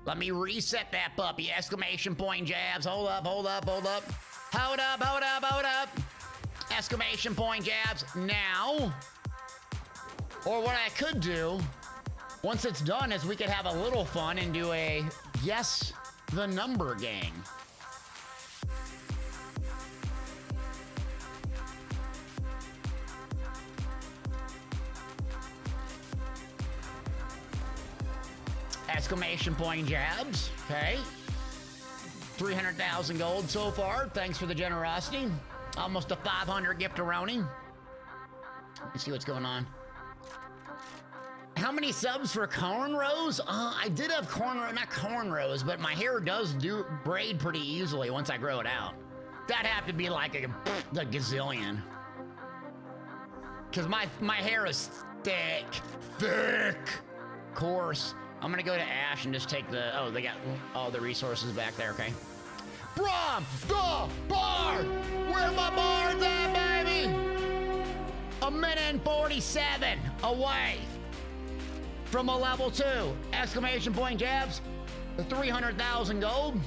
Let me reset that puppy. Exclamation point jabs. Hold up. Exclamation point jabs now. Or what I could do, once it's done, is we could have a little fun and do a guess the number gang. Exclamation point jabs. Okay. 300,000 gold so far. Thanks for the generosity. Almost a 500 gift-a-roni. Let's see what's going on. How many subs for cornrows? I did have not cornrows, but my hair does braid pretty easily once I grow it out. That'd have to be like a gazillion. Cause my hair is thick, coarse. I'm gonna go to Ash and just take they got all the resources back there, okay? From the bar! Where my bar's at, baby? 1:47 away from a level 2. Exclamation point jabs. The 300,000 gold.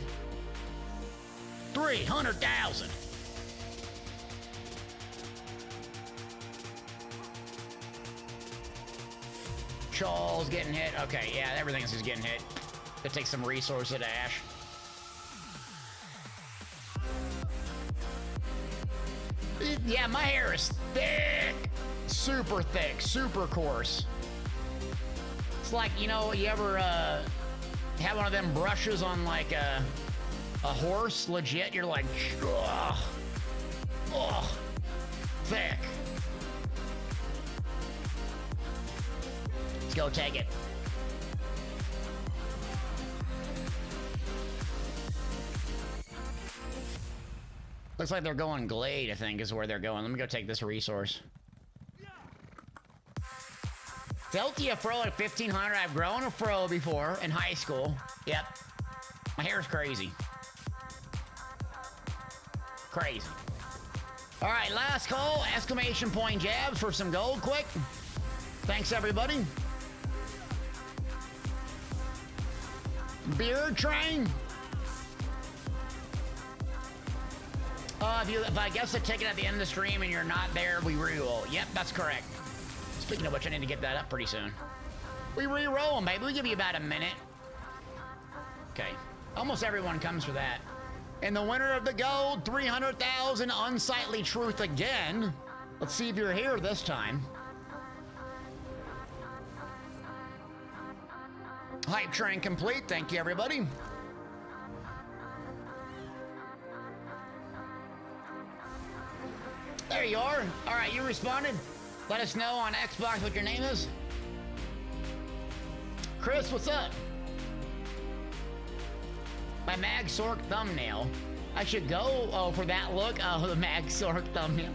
300,000. Charles getting hit. Okay, yeah, everything is getting hit. Gonna take some resource at Ash. Yeah, my hair is thick. super thick, super coarse. It's like, you know, you ever have one of them brushes on like a horse? Legit, you're like, ugh, ugh, thick. Let's go take it. Looks like they're going Glade, I think, is where they're going. Let me go take this resource. Deltia fro at 1500. I've grown a fro before in high school. Yep. My hair's crazy. Crazy. All right, last call. Exclamation point jabs for some gold quick. Thanks, everybody. Beard train. If I guess a ticket at the end of the stream and you're not there, we re-roll. Yep, that's correct. Speaking of which, I need to get that up pretty soon. We re-roll them, baby. We give you about a minute. Okay. Almost everyone comes for that. And the winner of the gold, 300,000 unsightly truth again. Let's see if you're here this time. Hype train complete. Thank you, everybody. There you are. All right, you responded. Let us know on Xbox what your name is. Chris, what's up? My Mag Sork thumbnail. I should go for that look. Oh, the Mag Sork thumbnail.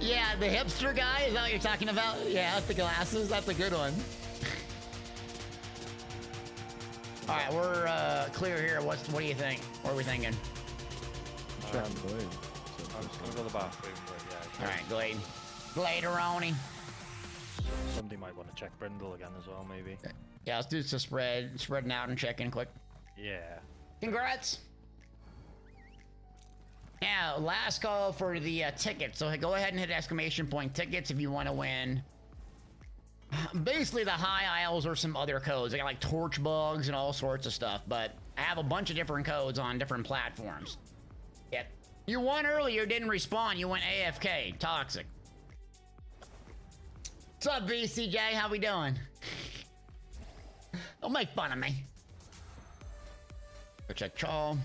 Yeah, the hipster guy. Is that what you're talking about? Yeah, that's the glasses. That's a good one. All right, we're clear here. What do you think? What are we thinking? Check the blade. I'm just gonna go to the bathroom, but yeah. All right, Glade. Gladeroni. Somebody might want to check Brindle again as well, maybe. Yeah, let's do some spreading out and checking quick. Yeah. Congrats. Now, last call for the tickets. So go ahead and hit exclamation point tickets if you want to win. Basically, the high aisles or some other codes. I got like torch bugs and all sorts of stuff, but I have a bunch of different codes on different platforms. Yep. You won earlier, didn't respond. You went AFK. Toxic. What's up, BCJ? How we doing? Don't make fun of me. Go check Chaw. I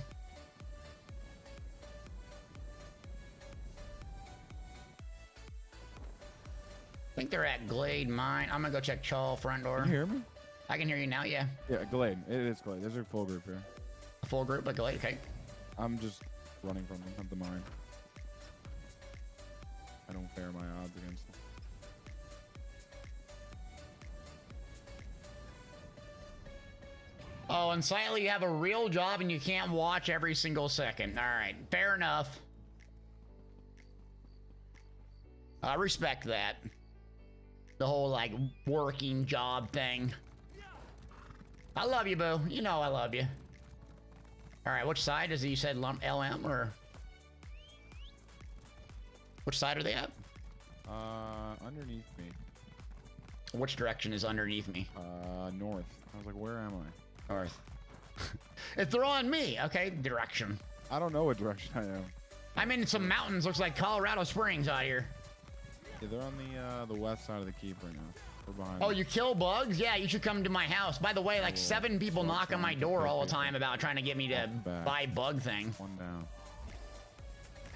think they're at Glade Mine. I'm gonna go check Chaw front door. Can you hear me? I can hear you now, yeah. Yeah, Glade. It is Glade. There's a full group here. A full group, but Glade, okay. I'm just running from them. Come to mine. I don't fare my odds against them. Oh, and slightly, you have a real job and you can't watch every single second. All right, fair enough. I respect that. The whole, like, working job thing. I love you, boo. You know I love you. All right, which side is it? You said LM or... Which side are they at? Underneath me. Which direction is underneath me? North. I was like, where am I? North. If they're on me, okay, direction. I don't know what direction I am. I'm in some mountains. Looks like Colorado Springs out here. Yeah, they're on the west side of the keep right now. We're behind. Oh, you kill bugs? Yeah, you should come to my house. By the way, like 7 people knock on my door all the time about trying to get me to buy bug thing. One down.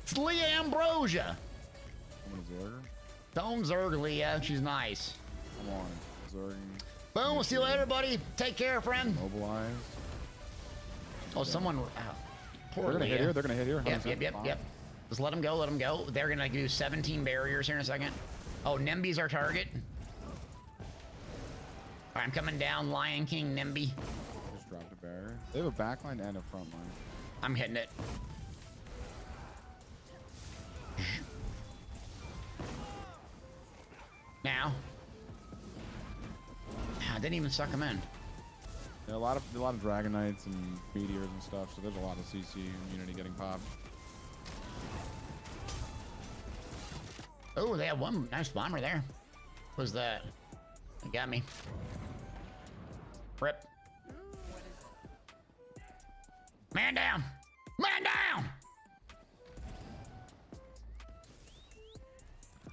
It's Leah Ambrosia. Someone Zerg? Don't Zerg Leah. She's nice. Come on. Zerg. Boom. We'll see you later, buddy. Take care, friend. Mobilize. Oh, someone... poor They're gonna Leah. hit here. They're gonna hit here. Yep. Just let them go. Let them go. They're gonna do 17 barriers here in a second. Oh, Nimby's our target. All right, I'm coming down. Lion King Nimby. Just dropped a barrier. They have a backline and a front line. I'm hitting it. Now. I didn't even suck him in. Yeah, a lot of Dragon Knights and Meteors and stuff, so there's a lot of CC immunity getting popped. Oh, they have one nice bomber there. What was that? It got me. Rip. Man down! Man down!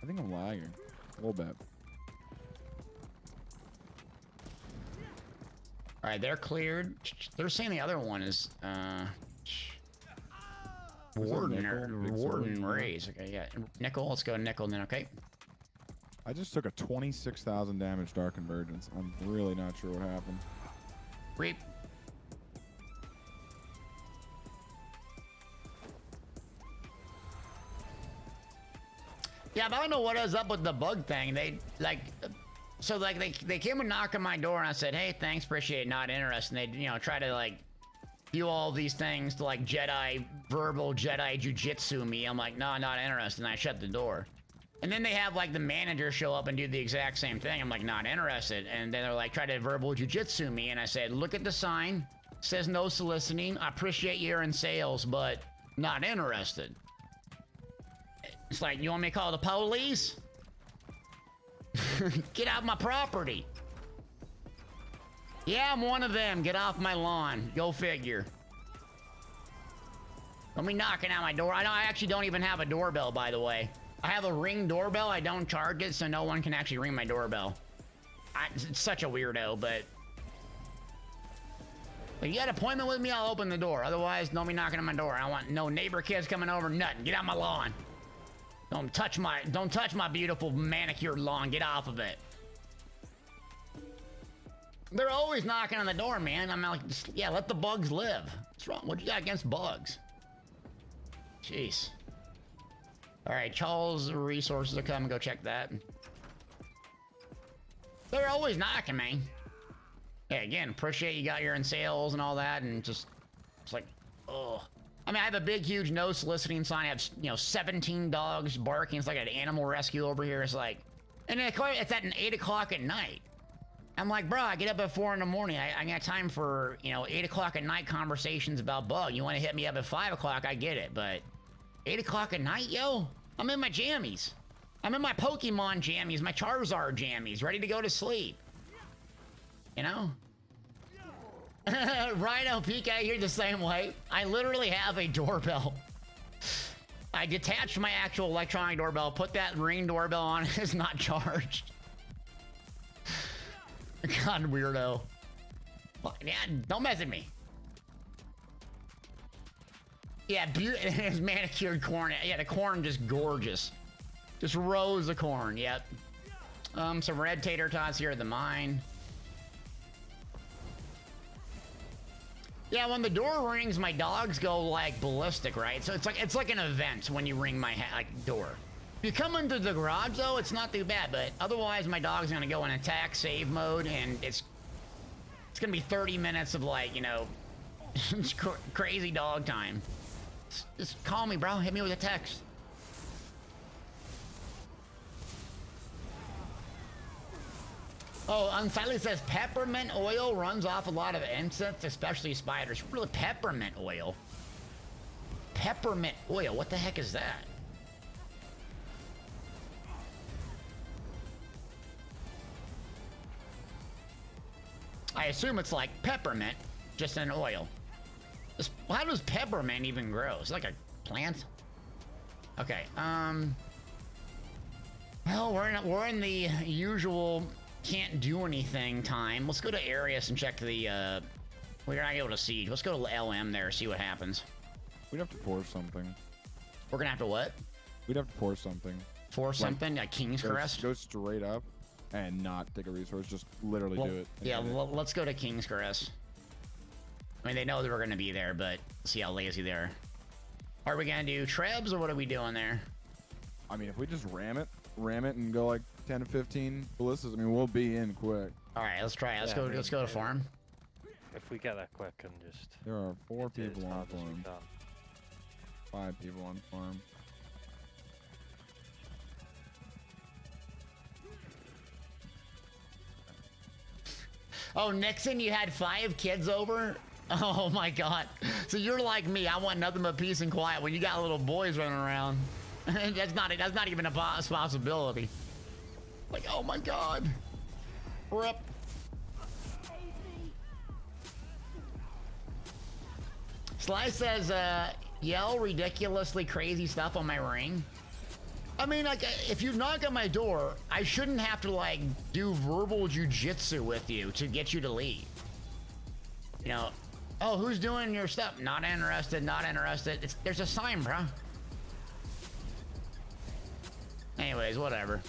I think I'm lagging. little bit. All right, they're cleared. They're saying the other one is Warden or Warden Rays. Okay, yeah. Nickel. Let's go Nickel then. Okay. I just took a 26,000 damage Dark Convergence. I'm really not sure what happened. Reap. Yeah, but I don't know what is up with the bug thing. They like, so like they came and knocked on my door and I said, hey, thanks, appreciate it, not interested. And they, you know, try to like do all these things to like verbal Jedi jujitsu me. I'm like, no, not interested. And I shut the door. And then they have like the manager show up and do the exact same thing. I'm like, not interested. And then they're like, try to verbal jujitsu me. And I said, look at the sign. Says no soliciting. I appreciate you're in sales, but not interested. It's like, you want me to call the police? Get out my property. Yeah, I'm one of them. Get off my lawn. Go figure. Don't be knocking on my door. I actually don't even have a doorbell, by the way. I have a Ring doorbell. I don't charge it, so no one can actually ring my doorbell. It's such a weirdo, but... If you had an appointment with me, I'll open the door. Otherwise, don't be knocking on my door. I don't want no neighbor kids coming over, nothing. Get out my lawn. Don't touch my beautiful manicured lawn. Get off of it. They're always knocking on the door, man. I'm like, yeah, let the bugs live. What's wrong? What you got against bugs? Jeez. All right, Charles resources are coming. Go check that. They're always knocking, man. Yeah, again, appreciate you got your in sales and all that, and just, it's like, oh. I mean, I have a big, huge no soliciting sign. I have, you know, 17 dogs barking. It's like an animal rescue over here. It's like, and it's at 8 o'clock at night. I'm like, bro, I get up at 4 in the morning. I got time for, you know, 8 o'clock at night conversations about bug. You want to hit me up at 5 o'clock? I get it, but 8 o'clock at night, yo? I'm in my jammies. I'm in my Pokemon jammies, my Charizard jammies, ready to go to sleep. You know? Rhino PK, you're the same way. I literally have a doorbell. I detached my actual electronic doorbell, put that Ring doorbell on, it's not charged. God, weirdo. Yeah, don't mess with me. Yeah, his manicured corn. Yeah, the corn just gorgeous. Just rows of corn, yep. Some red tater tots here at the mine. Yeah, when the door rings, my dogs go like ballistic, right? So it's like an event when you ring my door. If you come into the garage though, it's not too bad, but otherwise my dog's gonna go in attack save mode, and it's gonna be 30 minutes of like, you know, crazy dog time. Just call me, bro. Hit me with a text. Oh, Unsightly says peppermint oil runs off a lot of insects, especially spiders. Really, peppermint oil? Peppermint oil? What the heck is that? I assume it's like peppermint, just in oil. How does peppermint even grow? Is it like a plant? Okay, well, we're in the usual can't do anything time. Let's go to Arius and check the, we're not able to siege. Let's go to LM there, see what happens. We'd have to force something. We're gonna have to what? We'd have to force something. Force something? A King's Crest? Go straight up and not take a resource. Just literally do it. Yeah, let's go to King's Crest. I mean, they know that we're gonna be there, but see how lazy they are. Are we gonna do Trebs, or what are we doing there? I mean, if we just ram it and go like 10 to 15 ballistas, I mean, we'll be in quick. All right, let's try it. Let's go to farm. If we get there quick and just... There are 4 people on farm. 5 people on farm. Oh, Nixon, you had 5 kids over? Oh my God. So you're like me. I want nothing but peace and quiet when you got little boys running around. That's not even a possibility. Like, oh my God. Rip. Sly says, yell ridiculously crazy stuff on my ring. I mean, like, if you knock on my door, I shouldn't have to, like, do verbal jujitsu with you to get you to leave. You know, oh, who's doing your stuff? Not interested, not interested. There's a sign, bro. Anyways, whatever.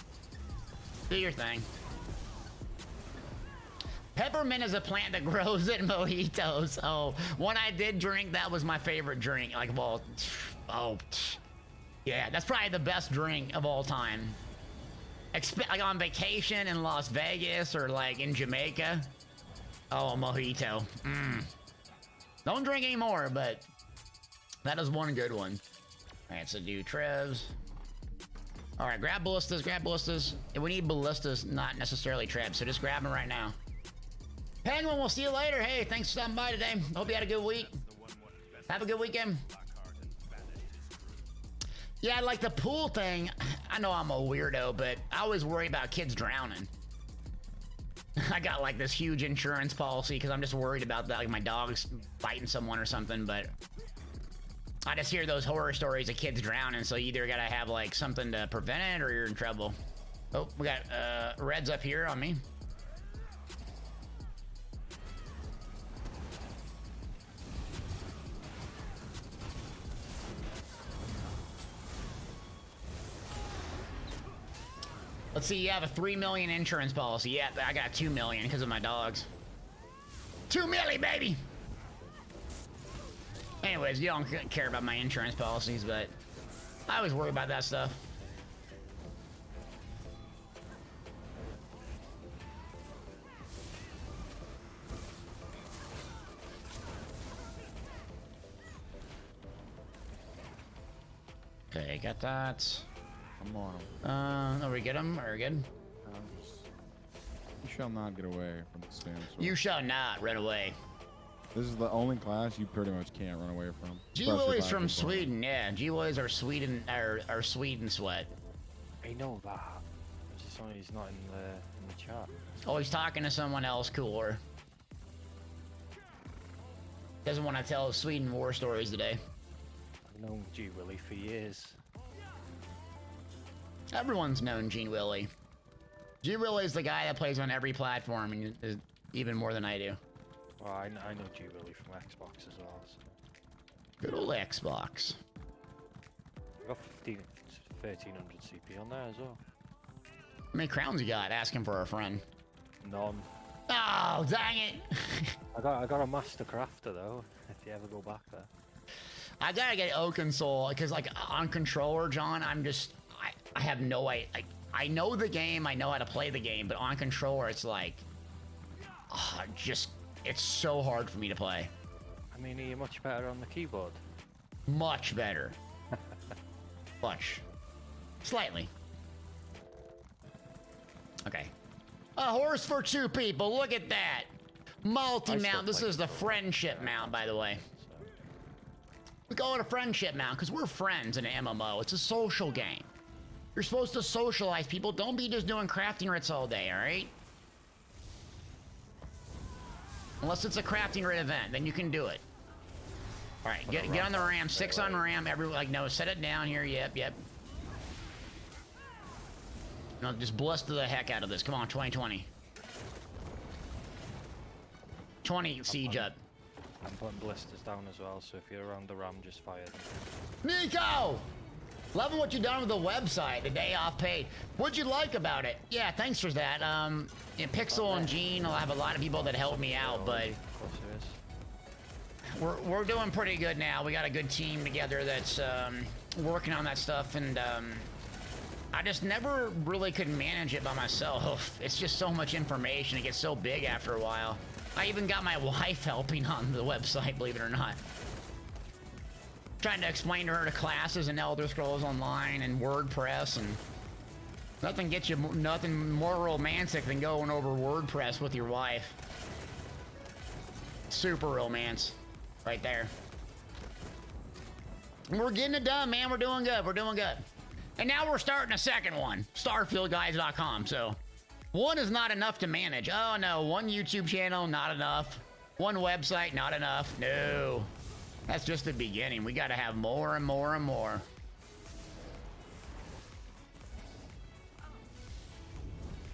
Do your thing. Peppermint is a plant that grows in mojitos. Oh, when I did drink, that was my favorite drink. Like, well, oh, yeah, that's probably the best drink of all time. Like on vacation in Las Vegas or like in Jamaica. Oh, a mojito. Don't drink anymore, but that is one good one. All right, so do Trevs. All right, grab ballistas, grab ballistas. And we need ballistas, not necessarily Trebs, so just grab them right now. Penguin, we'll see you later. Hey, thanks for stopping by today. Hope you had a good week. Have a good weekend. Yeah, like the pool thing, I know I'm a weirdo, but I always worry about kids drowning. I got like this huge insurance policy because I'm just worried about that, like my dog's biting someone or something, but I just hear those horror stories of kids drowning, so you either gotta have like something to prevent it or you're in trouble. Oh, we got reds up here on me. Let's see, you have a 3 million insurance policy. Yeah, I got 2 million because of my dogs. 2 milli, baby! Anyways, you don't care about my insurance policies, but I always worry about that stuff. Okay, got that. Come on. Oh, we get him? Are we good? You shall not get away from the stand. You shall not run away. This is the only class you pretty much can't run away from. G Willie's from Sweden, yeah. G Willie's are Sweden, are Sweden sweat. I know that. It's only he's not in the chat. Oh, he's talking to someone else cooler. Doesn't want to tell Sweden war stories today. I've known G Willie for years. Everyone's known Gene Willie. G Willie's the guy that plays on every platform, and is even more than I do. Well, I know G Willie from Xbox as well. So. Good old Xbox. I got 1300 CP on there as well. How many crowns you got? Asking for a friend. None. Oh, dang it! I got a Master Crafter though. If you ever go back there. I gotta get Oaken Soul because, like, on controller, John, I have no idea. I know the game, I know how to play the game, but on controller, it's like, it's so hard for me to play. I mean, are you much better on the keyboard? Much better. Much. Slightly. Okay. A horse for 2 people, look at that. Multi-mount, this is the friendship mount, by the way. We call it a friendship mount because we're friends in an MMO. It's a social game. You're supposed to socialize, people. Don't be just doing crafting writs all day, alright? Unless it's a crafting writ event, then you can do it. Alright, get on the ram. 6 on ram. No, set it down here. Yep. No, just blister the heck out of this. Come on, 2020. 20 siege up. I'm putting blisters down as well, so if you're around the ram, just fire them. Nico! Loving what you done with the website, the day off paid. What'd you like about it? Yeah, thanks for that. Pixel and Gene, I'll have a lot of people that help me out, but we're doing pretty good now. We got a good team together that's working on that stuff, and I just never really could manage it by myself. It's just so much information. It gets so big after a while. I even got my wife helping on the website, believe it or not. Trying to explain to her the classes in Elder Scrolls Online and WordPress, and nothing gets you nothing more romantic than going over WordPress with your wife. Super romance, right there. And we're getting it done, man. We're doing good. We're doing good. And now we're starting a second one, StarfieldGuides.com. So one is not enough to manage. Oh no, one YouTube channel, not enough. One website, not enough. No. That's just the beginning. We got to have more and more and more.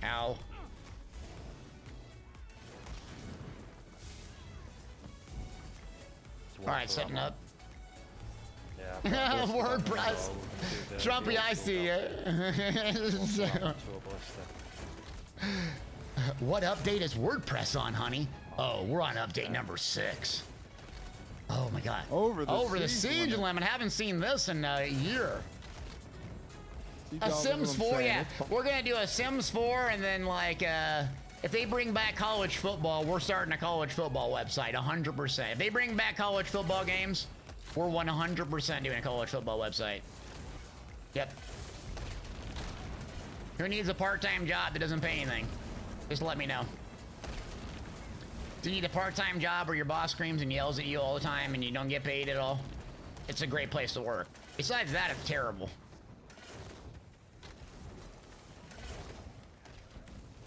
Ow. Alright, setting up. Yeah. WordPress. Trumpy, I see you. So, what update is WordPress on, honey? Oh, we're on update number 6. Oh my god. Over the siege limit. Haven't seen this in a year. A Sims 4, yeah. We're gonna do a Sims 4 and then like if they bring back college football, we're starting a college football website, 100%. If they bring back college football games, we're 100% doing a college football website. Yep. Who needs a part-time job that doesn't pay anything? Just let me know. Do you need a part-time job where your boss screams and yells at you all the time and you don't get paid at all? It's a great place to work. Besides that, it's terrible.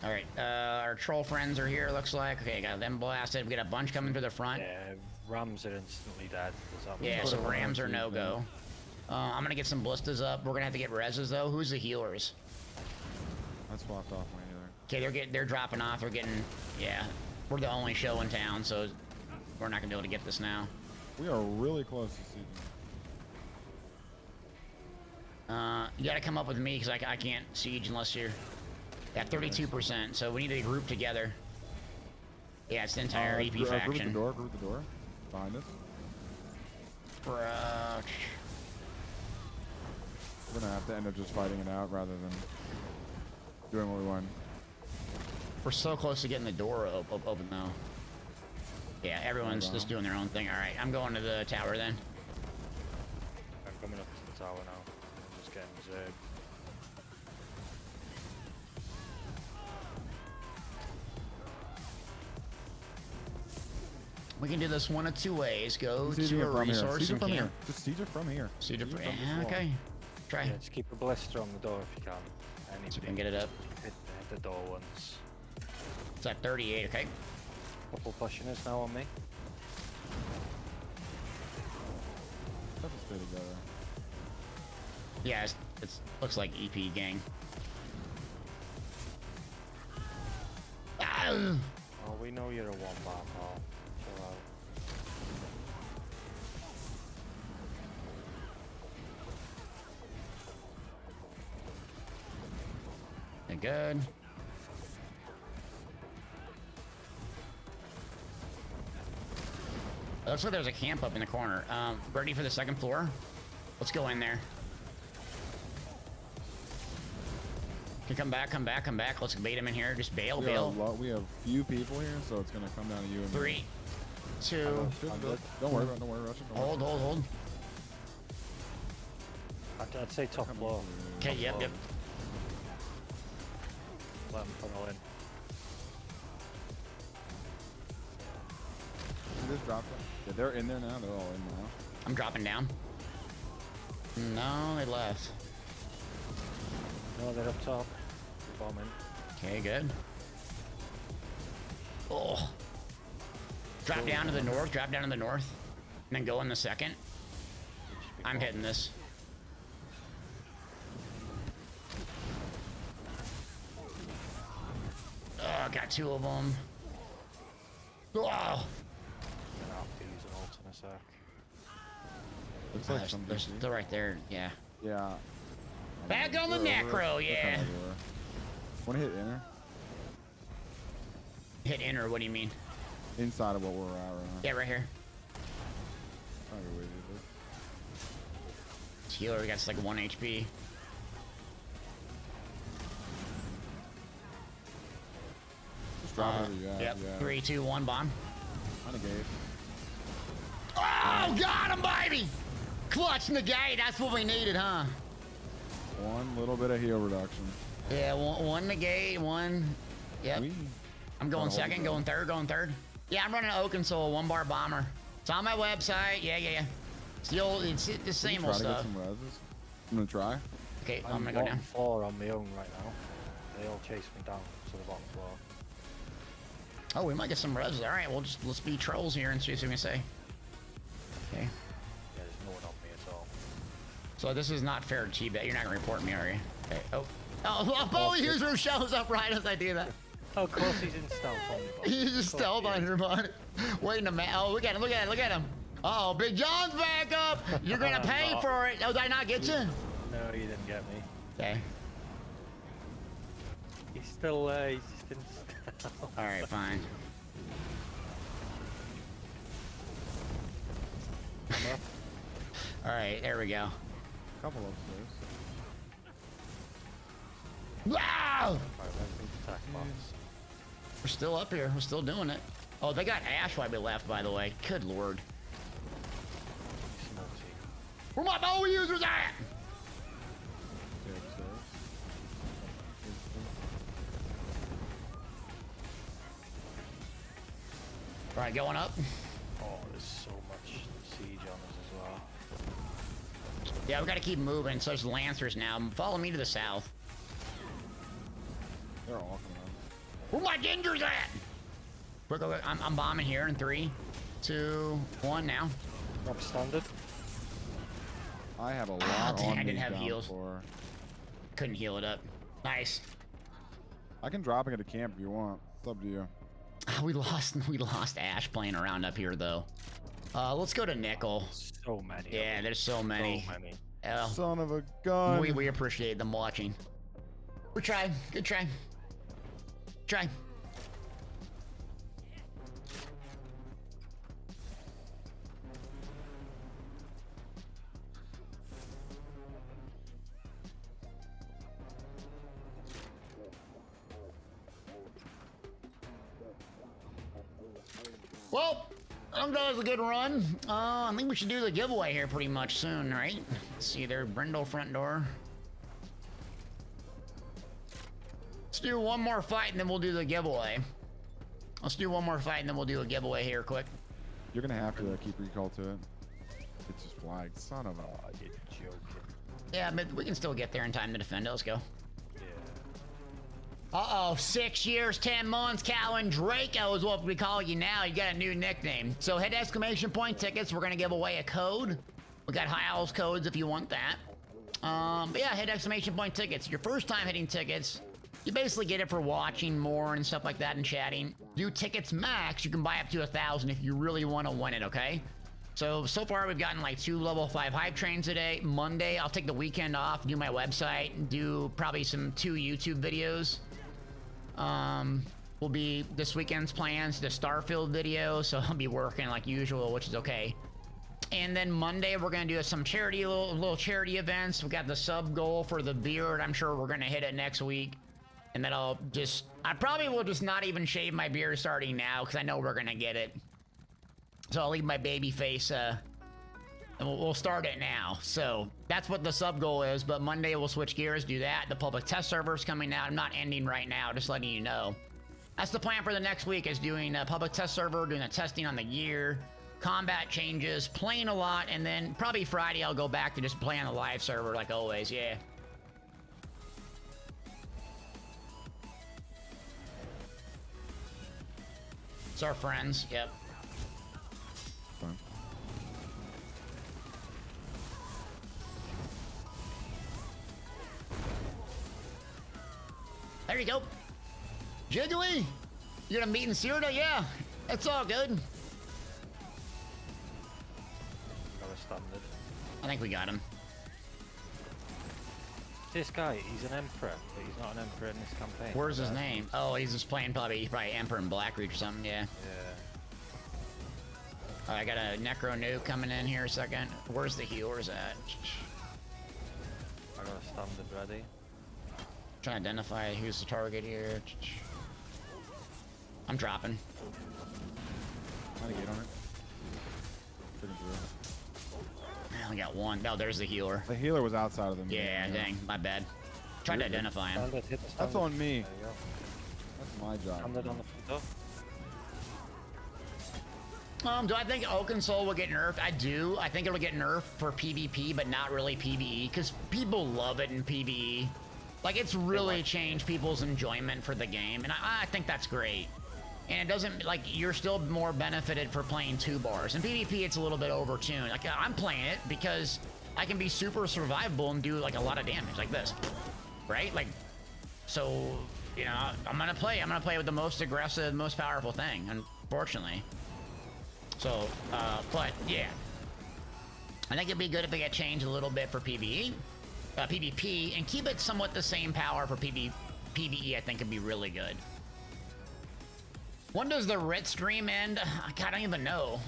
All right, our troll friends are here, looks like. Okay, got them blasted. We got a bunch coming to the front. Yeah, Rams are instantly dead. Yeah, so Rams are no-go. I'm gonna get some ballistas up. We're gonna have to get reses, though. Who's the healers? I swapped off my healer. Okay, they're dropping off. They're getting, yeah. We're the only show in town, so we're not gonna be able to get this now. We are really close to season. You gotta come up with me, because I can't siege unless you're at 32%, so we need to group together. Yeah, it's the entire EP faction. Group the door. Behind us. Bruh. We're gonna have to end up just fighting it out rather than doing what we want. We're so close to getting the door open, though. Yeah, everyone's just doing their own thing. All right, I'm going to the tower then. I'm coming up to the tower now. I'm just getting zerg. We can do this one of two ways. Go Siege to it a from here. resource Siege it and from camp. here. Just siege it from here. Siege it from this yeah, wall. okay. Try. Yeah, just keep a blister on the door if you can. So we can get it up. Hit the door once. It's at 38, okay. Couple pushing us now on me. Let's just stay together. Yeah, it looks like EP gang. Ah! Oh, we know you're a one-bar pal. Chill out. They're good. It looks like there's a camp up in the corner. Ready for the second floor? Let's go in there. Okay, come back, come back, come back. Let's bait him in here. Just bail, bail. We have few people here, so it's gonna come down to you and me. 3, 2. Don't worry about it. Don't worry, Russian. Hold, hold, hold. I'd say top floor. Okay, Top yep, floor. yep. Let them funnel in. See this drop? Yeah, they're in there now. They're all in now. I'm dropping down. No, they left. No, they're up top. Bombing. Okay, good. Oh. Drop down to the north, drop down to the north. And then go in the second. I'm hitting this. Oh, got 2 of them. Oh. I'm gonna have to use an ult in a sec. Looks like some They're still right there, yeah. Yeah. Back on the necro, yeah. Want to hit enter? Hit enter, what do you mean? Inside of what we're at right now. Yeah, right here. Oh, you're waiting, dude. This healer, we got like 1 HP. Just drop whatever you got. Yep, Yeah. 3, 2, 1, bomb. Negate. Oh, got him, baby! Clutch negate, that's what we needed, huh? One little bit of heal reduction. Yeah, one negate, one. Yep. I'm going second, going third. Yeah, I'm running an Oak and Soul 1-bar bomber. It's on my website. Yeah. It's the old, it's the same old stuff. Try to get some reses? I'm gonna try. Okay, I'm gonna go down. 4 on my own right now. They all chase me down to the bottom floor. Oh, we might get some res. All right, let's be trolls here and see what we can say. Okay. Yeah, there's no one on me at all. So this is not fair to T-Bet. You're not gonna report me, are you? Okay. Oh, Oh, Bowie user shows up right as I do that. Oh, of course he's in stealth on me, bud. He's just stealth on your bud. Wait a minute. Oh, look at him, look at him, look at him. Uh oh, Big John's back up. You're gonna pay for it. Oh, did I not get you? No, you didn't get me. Okay. He's still there, he's just in stealth. Alright, fine. Alright, there we go. Couple upstairs. Wow! Alright, let's need attack bots. We're still up here. We're still doing it. Oh, they got Ash while we left, by the way. Good lord. Small team. Where my Bowie users at? Stay upstairs. Alright, going up. Oh, there's so much siege on us as well. Yeah, we gotta keep moving. So there's Lancers now. Follow me to the south. They're all coming out. Where my gingers at? Quick, quick, I'm bombing here in 3, 2, 1 now. Grab standard. I have a lot dang, on I me didn't have down heals. for. Couldn't heal it up. Nice. I can drop it at a camp if you want. It's up to you. We lost Ash playing around up here though. Let's go to Nickel. So many. Yeah, there's so many. So many. Son of a gun. We appreciate them watching. We try. Good try. Try. Well, I think that was a good run. I think we should do the giveaway here pretty much soon, right? Let's see there, Brindle front door. Let's do one more fight and then we'll do the giveaway. Let's do one more fight and then we'll do a giveaway here quick. You're gonna have to keep recall to it. It's just flagged. Son of a. Oh, you're joking. Yeah, but we can still get there in time to defend it. Let's go. Yeah. Uh-oh, 6 years, 10 months, Calvin Draco is what we call you now. You got a new nickname. So hit exclamation point tickets. We're gonna give away a code. We got High Owls codes if you want that. But yeah, hit exclamation point tickets. Your first time hitting tickets, you basically get it for watching more and stuff like that and chatting. Do tickets max, you can buy up to 1,000 if you really want to win it, okay? So far we've gotten like 2 level 5 hype trains today. Monday, I'll take the weekend off, do my website, do probably 2 YouTube videos. Will be this weekend's plans, the Starfield video, so I'll be working like usual, which is okay. And then Monday, we're gonna do some charity, little charity events. We got the sub goal for the beard. I'm sure we're gonna hit it next week. And then I probably will just not even shave my beard starting now, because I know we're gonna get it. So I'll leave my baby face, and we'll start it now. So that's what the sub goal is, but Monday we'll switch gears, do that. The public test server's coming out. I'm not ending right now, just letting you know. That's the plan for the next week, is doing a public test server, doing the testing on the gear, combat changes, playing a lot, and then probably Friday I'll go back to just play on the live server like always, yeah. It's our friends, yep. Fine. There you go. Jiggly, you're gonna meet in Cyrodiil? Yeah, it's all good. Got a standard. I think we got him. This guy, he's an emperor, but he's not an emperor in this campaign. Where's his name? Oh, he's just playing probably Emperor in Blackreach or something, yeah. Yeah. I got a Necro Nuke coming in here a second. Where's the healers at? I got a standard ready. Trying to identify who's the target here. I'm dropping. Trying to get on it. Freaking through. I only got one. Oh, there's the healer. The healer was outside of them. Yeah, dang, my bad. Tried to identify him. Standard, hit the standard. That's on me. There you go. That's my job. Standard on the front door. Do I think Oaken Soul will get nerfed? I do. I think it'll get nerfed for PvP, but not really PvE, because people love it in PvE. Like, it's really changed people's enjoyment for the game, and I think that's great. And it doesn't, like, you're still more benefited for playing 2 bars. In PvP, it's a little bit overtuned. Like, I'm playing it because I can be super survivable and do, like, a lot of damage, like this. Right? Like, So, you know, I'm gonna play with the most aggressive, most powerful thing, unfortunately. So, but yeah. I think it'd be good if they get changed a little bit for PvE, PvP, and keep it somewhat the same power for PvE. I think it'd be really good. When does the Rit stream end? God, I don't even know.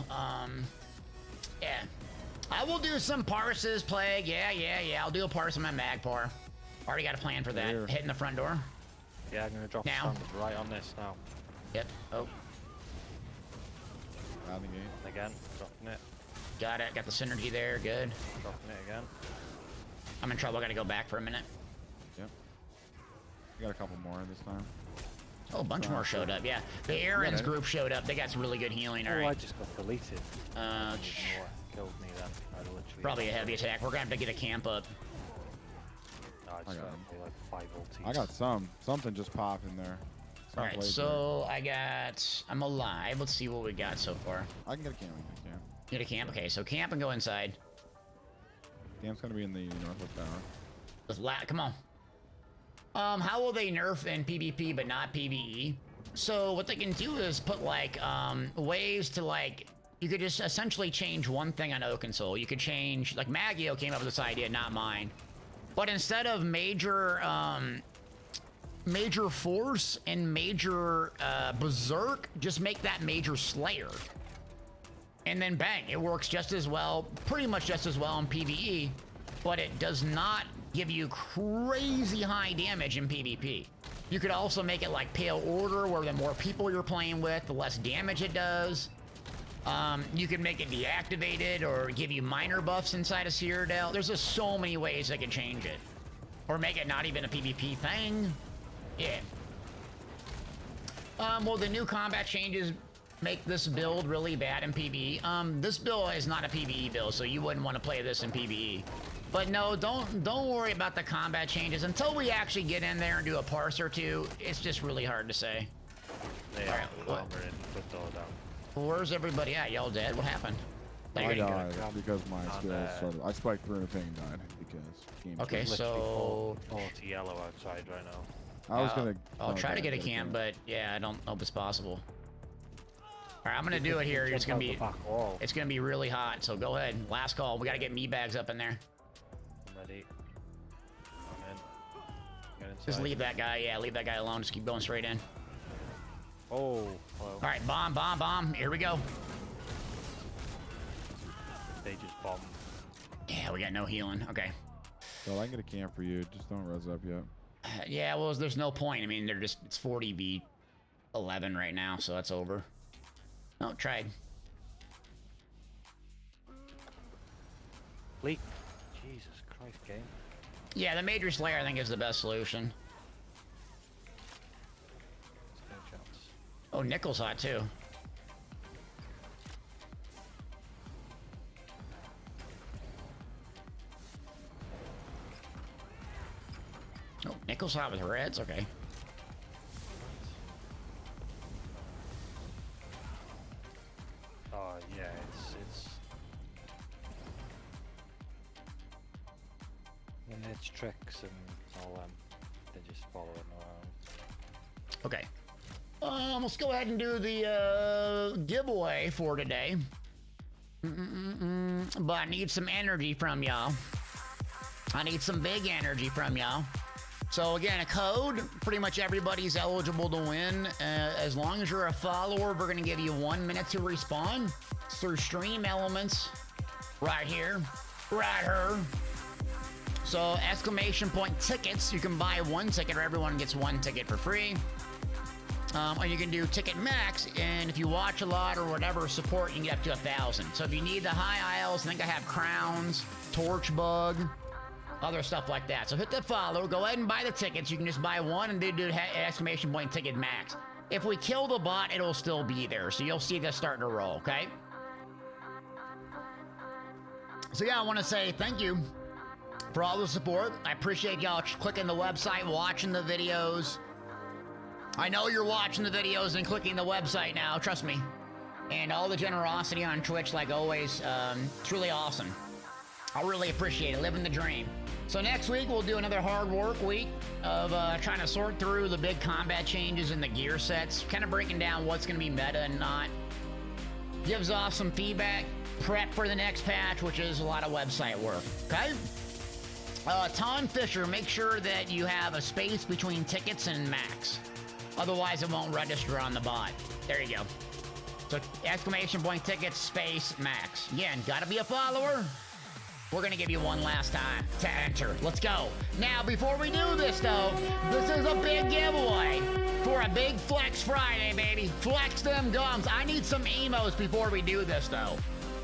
Yeah. I will do some parses, Plague. Yeah. I'll do a parse on my Magpar. Already got a plan for that. Here. Hitting the front door. Yeah, I'm gonna drop Now. standard right on this now. Yep. Oh, Out of the gate. Again, dropping it, got it. Got the synergy there. Good. dropping it again. I'm in trouble. I gotta go back for a minute. Yep. We got a couple more this time. Oh, a bunch more showed up. Yeah. The Aaron's group showed up. They got some really good healing. All Oh, I right. just got deleted. Killed me then. I literally Probably a heavy attack. We're gonna have to get a camp up. No, I just got got him. like 5 ultis. I got something just popped in there. Some All right. blade So I'm alive. Let's see what we got so far. there. I can get a camp. Get a camp. Okay. So camp and go inside. Camp's gonna be in the northwest tower. Come on. How will they nerf in PvP but not PvE? So what they can do is put like ways to like, you could just essentially change one thing on Oakensoul. You could change, like Magio came up with this idea, not mine. But instead of major force and major berserk, just make that major slayer. And then bang, it works just as well, pretty much just as well in PvE, but it does not give you crazy high damage in PvP. You could also make it like Pale Order, where the more people you're playing with, the less damage it does. You can make it deactivated or give you minor buffs inside of Cyrodiil. There's just so many ways they can change it. Or make it not even a PvP thing. Yeah. Well, the new combat changes make this build really bad in PvE. This build is not a PvE build, so you wouldn't want to play this in PvE. But no, don't worry about the combat changes until we actually get in there and do a parse or two. It's just really hard to say. They All right, are what? longer in foot all down. Where's everybody at? Y'all dead? What happened? I You're died grab because my on skills that. started. I spiked through and a thing and died because game. Okay, Literally so 40 yellow outside right now. I was gonna. I'll try to okay, get a camp, but yeah, I don't know if it's possible. All right, I'm gonna do it here. It's Jump gonna out be the back wall. it's gonna be really hot. So go ahead. Last call. We gotta get me bags up in there. I'm ready. I'm in. Get inside. Just leave that guy. Yeah, leave that guy alone. Just keep going straight in. Oh, well, All right, bomb. Here we go. they just bombed. Yeah, we got no healing. Okay. So I can get a camp for you. Just don't res up yet. Yeah, well, there's no point. I mean, it's 40v11 right now, so that's over. No, tried. Leak. Jesus Christ, game. Yeah, the Major Slayer I think is the best solution. There's no chance. Oh, Nickel's hot too. Oh, Nickel's hot with reds. Okay. Oh yeah, it's yeah, it's tricks and all them. They just follow it around. Okay. Let's go ahead and do the giveaway for today. But I need some energy from y'all. I need some big energy from y'all. So again, a code. Pretty much everybody's eligible to win. As long as you're a follower, we're gonna give you 1 minute to respawn. It's through Stream Elements. Right here. Right here. So exclamation point tickets. You can buy 1 ticket, or everyone gets 1 ticket for free. Or you can do ticket max, and if you watch a lot or whatever support, you can get up to 1,000. So if you need the high aisles, I think I have crowns, torch bug, other stuff like that. So hit the follow, go ahead and buy the tickets. You can just buy 1 and do exclamation point ticket max. If we kill the bot, it'll still be there. So you'll see this starting to roll, okay? So yeah, I want to say thank you for all the support. I appreciate y'all clicking the website, watching the videos. I know you're watching the videos and clicking the website now, trust me. And all the generosity on Twitch, like always, it's really awesome. I really appreciate it, living the dream. So next week we'll do another hard work week of trying to sort through the big combat changes in the gear sets, kind of breaking down what's going to be meta and not. Gives off some feedback, prep for the next patch, which is a lot of website work. Okay. Ton Fisher, make sure that you have a space between tickets and max. Otherwise, it won't register on the bot. There you go. So, exclamation point tickets, space, max. Again, gotta be a follower. We're gonna give you one last time to enter. Let's go. Now, before we do this, though, this is a big giveaway for a big Flex Friday, baby. Flex them gums. I need some emos before we do this, though.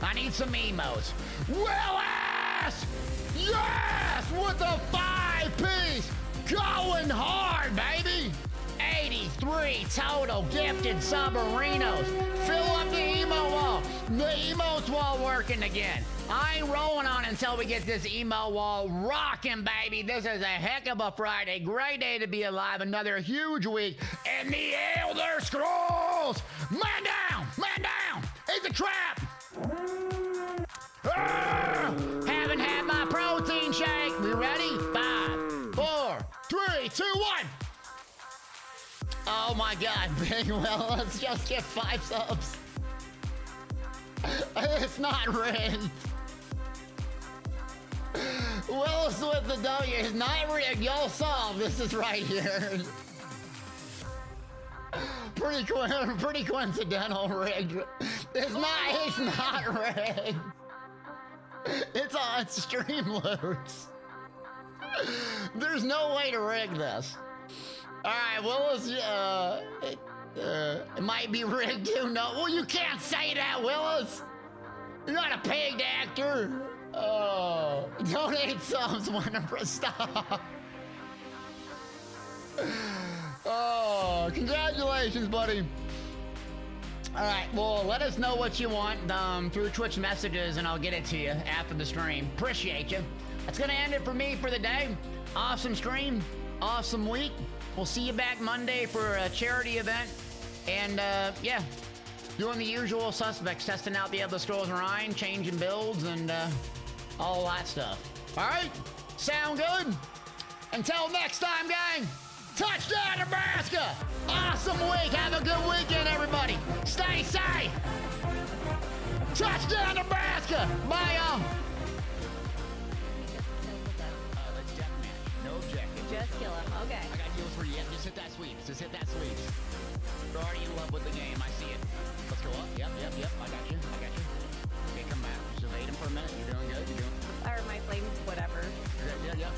I need some emos. Willis! Yes! With a 5-piece! Going hard, baby! 83 total gifted submarinos. Fill up the emo wall. The emotes wall working again. I ain't rolling on until we get this emo wall rocking, baby. This is a heck of a Friday. Great day to be alive. Another huge week in the Elder Scrolls. Man down! Man down! It's a trap! Haven't had my protein shake. We ready? 5, 4, 3, 2, 1. Oh my God, Big Will, let's just get 5 subs. It's not rigged. Willis with the W is not rigged. Y'all solve. This is right here. Pretty coincidental rigged. It's not rigged. It's on Streamloots. There's no way to rig this. All right, Willis, it might be rigged too. No, well, you can't say that, Willis. You're not a paid actor. Oh, donate subs whenever stop. Oh, congratulations, buddy. All right, well, let us know what you want through Twitch messages, and I'll get it to you after the stream. Appreciate you. That's gonna end it for me for the day. Awesome stream, awesome week. We'll see you back Monday for a charity event. And, yeah, doing the usual suspects, testing out the Elder Scrolls Online, changing builds, and all that stuff. All right? Sound good? Until next time, gang, touchdown, Nebraska! Awesome week. Have a good weekend, everybody. Stay safe. Touchdown, Nebraska. Bye, y'all. No objective. Just kill him. Okay. I got deals for you. Yep, just hit that sweep. Just hit that sweep. You're already in love with the game. I see it. Let's go up. Yep. I got you. Okay, come back. Just evade him for a minute. You're doing good. Or my flames, whatever. Yeah.